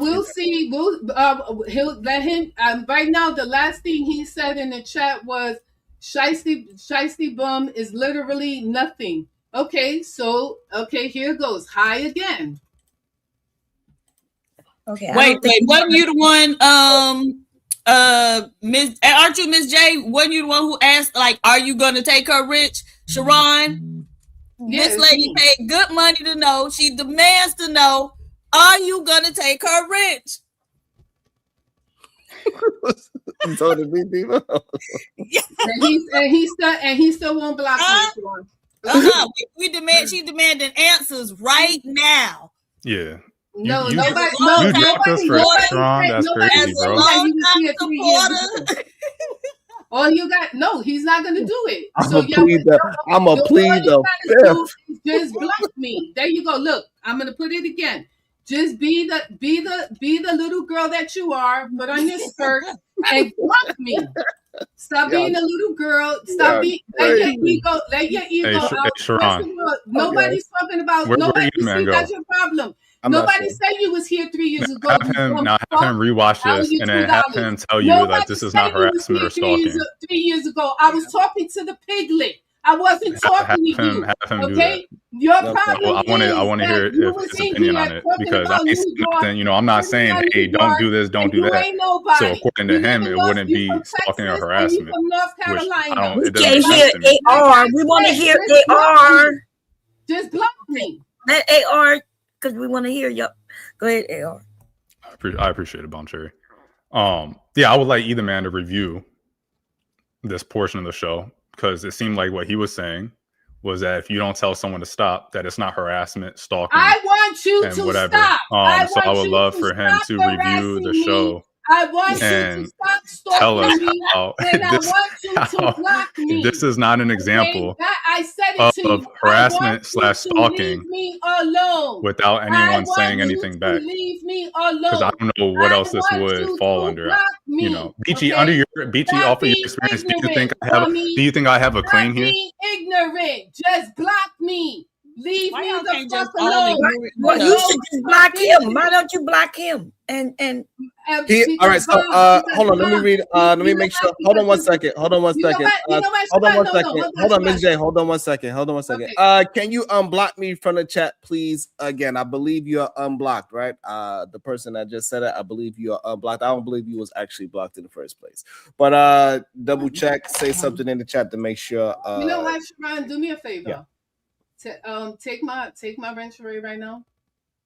we'll see. He'll let him. Right now, the last thing he said in the chat was, Shiesty bum is literally nothing. Okay, so here goes. Hi again. Okay. Wait. Wasn't you the one? Aren't you Miss J? Wasn't you the one who asked, like, are you gonna take her rich, Sharon? Yes, this lady paid good money to know. She demands to know, are you gonna take her rich? You told it, Diva. and he still won't block me. We demand. She demanding answers right now. Yeah. No, you nobody. dropped us for strong. That's crazy, bro. All you got, no, he's not gonna do it. I'm gonna plead the fifth. Just block me. There you go. Look, I'm gonna put it again. Just be the little girl that you are. Put on your skirt and block me. Stop being a little girl. Stop being. Let your ego out. Nobody's talking about. Nobody. That's your problem. Nobody said you was here 3 years ago. Have him rewatch this and then have him tell you that this is not harassment or stalking. 3 years ago, I was talking to the piglet. I wasn't talking to you. Have him okay, do that. Your problem. I want to hear his opinion on it because I ain't nothing. I'm not saying, hey, don't do this, don't do that. So according to him, it wouldn't be stalking or harassment. We can't hear AR. We want to hear AR. Just block me. Let AR, because we want to hear you. Go ahead, AR. I appreciate it, Bomb Cherry. Yeah, I would like either man to review this portion of the show because it seemed like what he was saying was that if you don't tell someone to stop, that it's not harassment, stalking. I want you to whatever. stop. So I would love for him to review the show. I want you to stop stalking tell us me, how and I want you to block me. this is not an example I said it to of you. harassment / stalking leave me alone. without anyone saying anything back. Leave me alone. Because I don't know what else this would fall under. Beachy, off of your experience, do you think I have a claim here? Ignorant. Just block me. Leave me the fuck alone. Well, you should just block him. Why don't you block him? All right, so hold on, let me read. Let me make sure. Hold on one second. Hold on, Ms. J. Hold on one second. Okay. Can you unblock me from the chat, please? Again, I believe you are unblocked, right? The person that just said it, I believe you are unblocked. I don't believe you was actually blocked in the first place. But double check, say something in the chat to make sure. You know what, Sharon? Do me a favor. Yeah. Take my wrench away right now.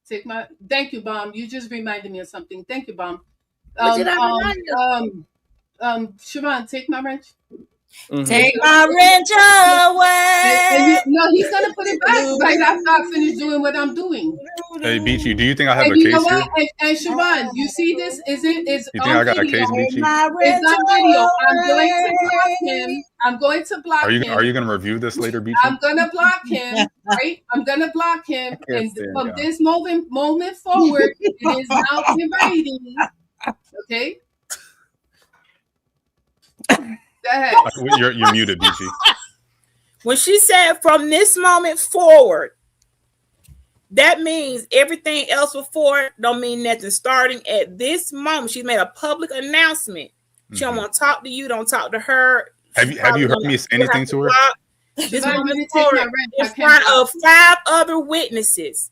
Thank you, Bomb. You just reminded me of something. Thank you, Bomb. Siobhan, take my wrench. Mm-hmm. Take my wrench away. No, he's gonna put it back right after I finish doing what I'm doing. Hey, Beachy, do you think I have a you case know what? here? And Siobhan, you see this? You think I got a case, Beachy? It's on video. I'm going to block him. Are you going to review this later, Beachy? I'm going to block him, right? I'm going to block him. And from this moment forward, it is now in writing. Okay? Go ahead. You're muted, Beachy. When she said from this moment forward, that means everything else before don't mean nothing. Starting at this moment, she made a public announcement She don't want to talk to you. Don't talk to her. Have you heard me say anything to her? This Siobhan, woman you take for my it rent. in I can't front block of 5 other witnesses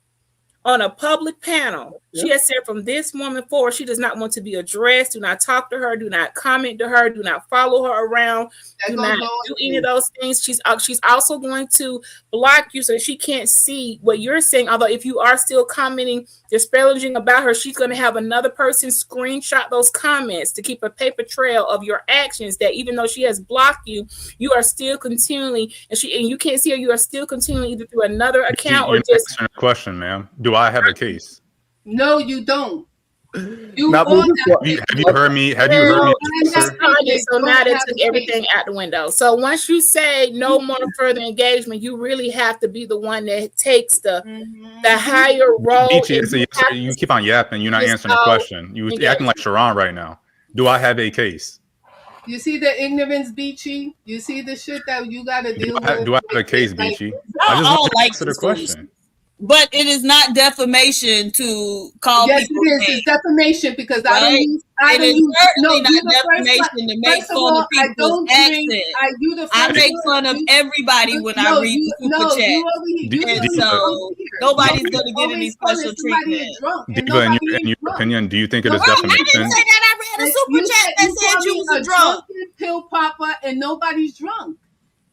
on a public panel. She has said from this moment forward, she does not want to be addressed. Do not talk to her. Do not comment to her. Do not follow her around. Do not do any of those things. She's also going to block you so she can't see what you're saying. Although if you are still commenting, disparaging about her, she's going to have another person screenshot those comments to keep a paper trail of your actions. That even though she has blocked you, you are still continually, and you can't see her. You are still continuing either through another account or You're just. answering a question, ma'am. Do I have a case? No, you don't. You Have all you heard me? Have you heard me? So now they took everything out the window. So once you say no more further engagement, you really have to be the one that takes the higher role. Beachy, it's a yes or- you keep on yapping. You're not answering the question. You acting like Sharon right now. Do I have a case? You see the ignorance, Beachy? You see the shit that you got to deal with? Do I have a case, Beachy? I I just want to like answer the this question. But it is not defamation to call yes, people it is. names. It's defamation because I don't Right? use. It is certainly you're not the first defamation to make first of fun all, of people's accent. I make fun of everybody when I read the super chat. And so nobody's going to get any special treatment. Diva, in your opinion, do you think it is I defamation? didn't say that. I read a super chat that said you was a drunk. Pill popper and nobody's drunk.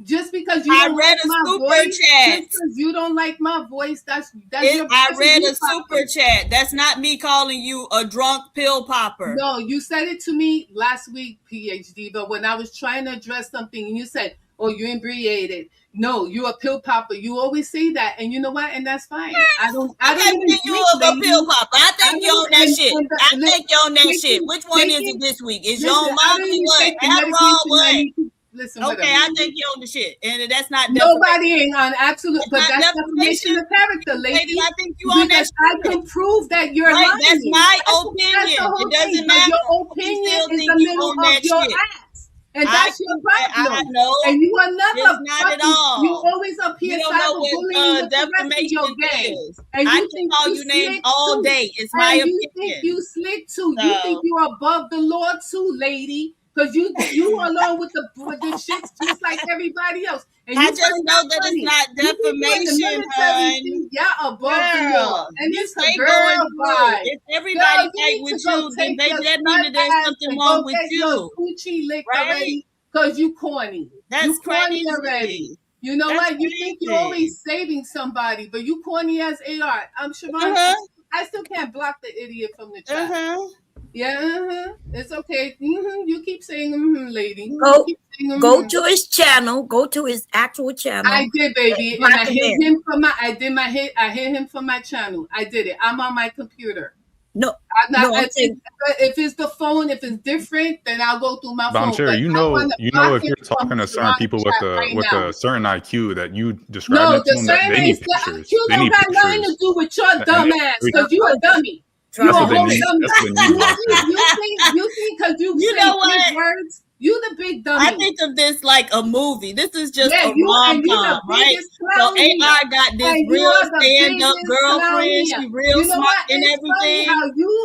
Just because you I don't read like a my super voice, chat. just because you don't like my voice, that's your I person read you a super chat. That's not me calling you a drunk pill popper. No, you said it to me last week, PhD, but when I was trying to address something and you said, oh, you inebriated. No, you're a pill popper. You always say that. And you know what? And that's fine. I don't even think you a pill popper. I think you on that shit. I think you on that shit. Which one is it this week? Is you on monthly what? Adderall what? Listen, okay, whatever. I think you're on the shit, and that's not nobody ain't on absolute, but that's defamation of character, lady. I think you on that shit. I can prove that you're lying. That's my opinion. It doesn't matter. Your opinion is the middle of your ass, and that's your problem. I know, and you are not not at all. You always appear you don't know what defamation is. And I can call you names all day. It's my opinion. You think you slick too? You think you're above the law too, lady? Because you along with the shits just like everybody else. And I just know that it's not defamation, hon. Yeah, above the law. And it's a girl vibe. If everybody fight with you, then baby, that means that there's something wrong with you. Coochie licked already because you corny. That's corny crazy. Already. You know what? You think you're always saving somebody, but you corny as AR. I'm Siobhan. I still can't block the idiot from the chat. Yeah, it's okay. You keep saying lady. Go to his channel. Go to his actual channel. I did, baby, and I hit him from my. I hit him from my channel. I did it. I'm on my computer. No, if it's the phone, if it's different, then I'll go through my phone. Sure, you know, if you're talking to certain people with a certain IQ that you describe to them, that they need pictures. IQ don't got nothing to do with your dumb ass because you a dummy. That's what they need. That's what they need. You think because you know big words, you the big dummy. I think of this like a movie. This is just a rom-com, right? So AR got this real stand-up girlfriend. She real smart and everything.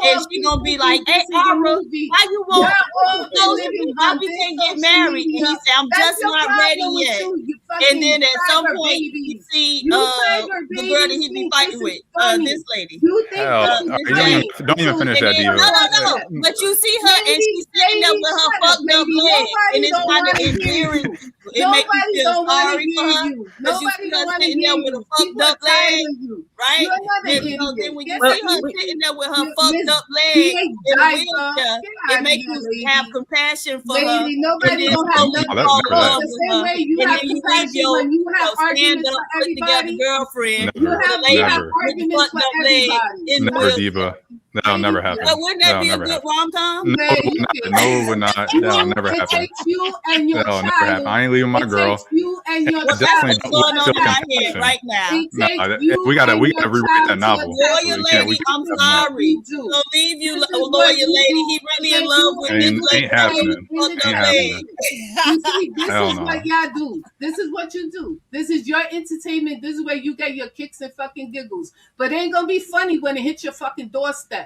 And she gonna be like, hey, Ara, why you won't why we can't get married? And he said, I'm just not ready yet. And then at some point, you see the girl that he be fighting with, this lady. Don't even finish that, Diva. No. But you see her, and she's sitting there with her fucked up leg, and it's kind of endearing. It makes you feel sorry for her because you see her sitting there with a fucked up leg, right? Then when you see her sitting there with her fucked up leg in a wheelchair, it makes you have compassion for her. Nobody don't have nothing the same way you have compassion when you have arguments for everybody. Girlfriend, never, Diva. That'll never happen. Wouldn't that be a good rom-com? No, it would not. That'll never happen. It takes you and your That'll never happen. I ain't leaving my girl. You and your What's going on in our head right now? We gotta rewrite that novel. Lawyer lady, I'm sorry. So leave you, lawyer lady. He really in love with this lady. Ain't happening. Ain't happening. This is what y'all do. This is what you do. This is your entertainment. This is where you get your kicks and fucking giggles. But it ain't gonna be funny when it hits your fucking doorstep.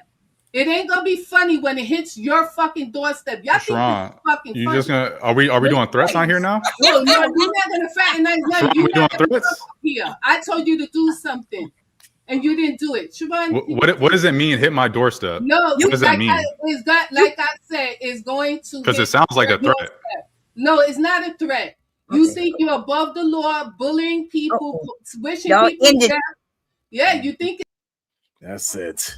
It ain't gonna be funny when it hits your fucking doorstep. Y'all think this is fucking you funny. just gonna are we doing threats on here now? No, we're not gonna fraternize. No, Sharon, you're we doing not gonna threats? come up here. I told you to do something, and you didn't do it. Siobhan, What does it mean? Hit my doorstep. no, what does that mean? It's got, like I said, it's going to. Because it sounds like a threat. Doorstep. No, it's not a threat. You think you're above the law, bullying people, wishing Y'all people ended. death. Yeah, you think. That's it.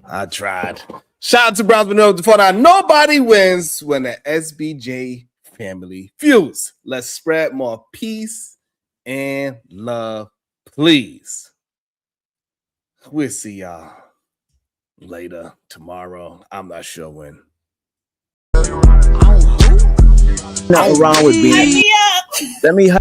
I tried. Shout out to Browns before that. Nobody wins when the SBJ family feuds. Let's spread more peace and love, please. We'll see y'all later tomorrow. I'm not sure when. Nothing wrong with being. Let me.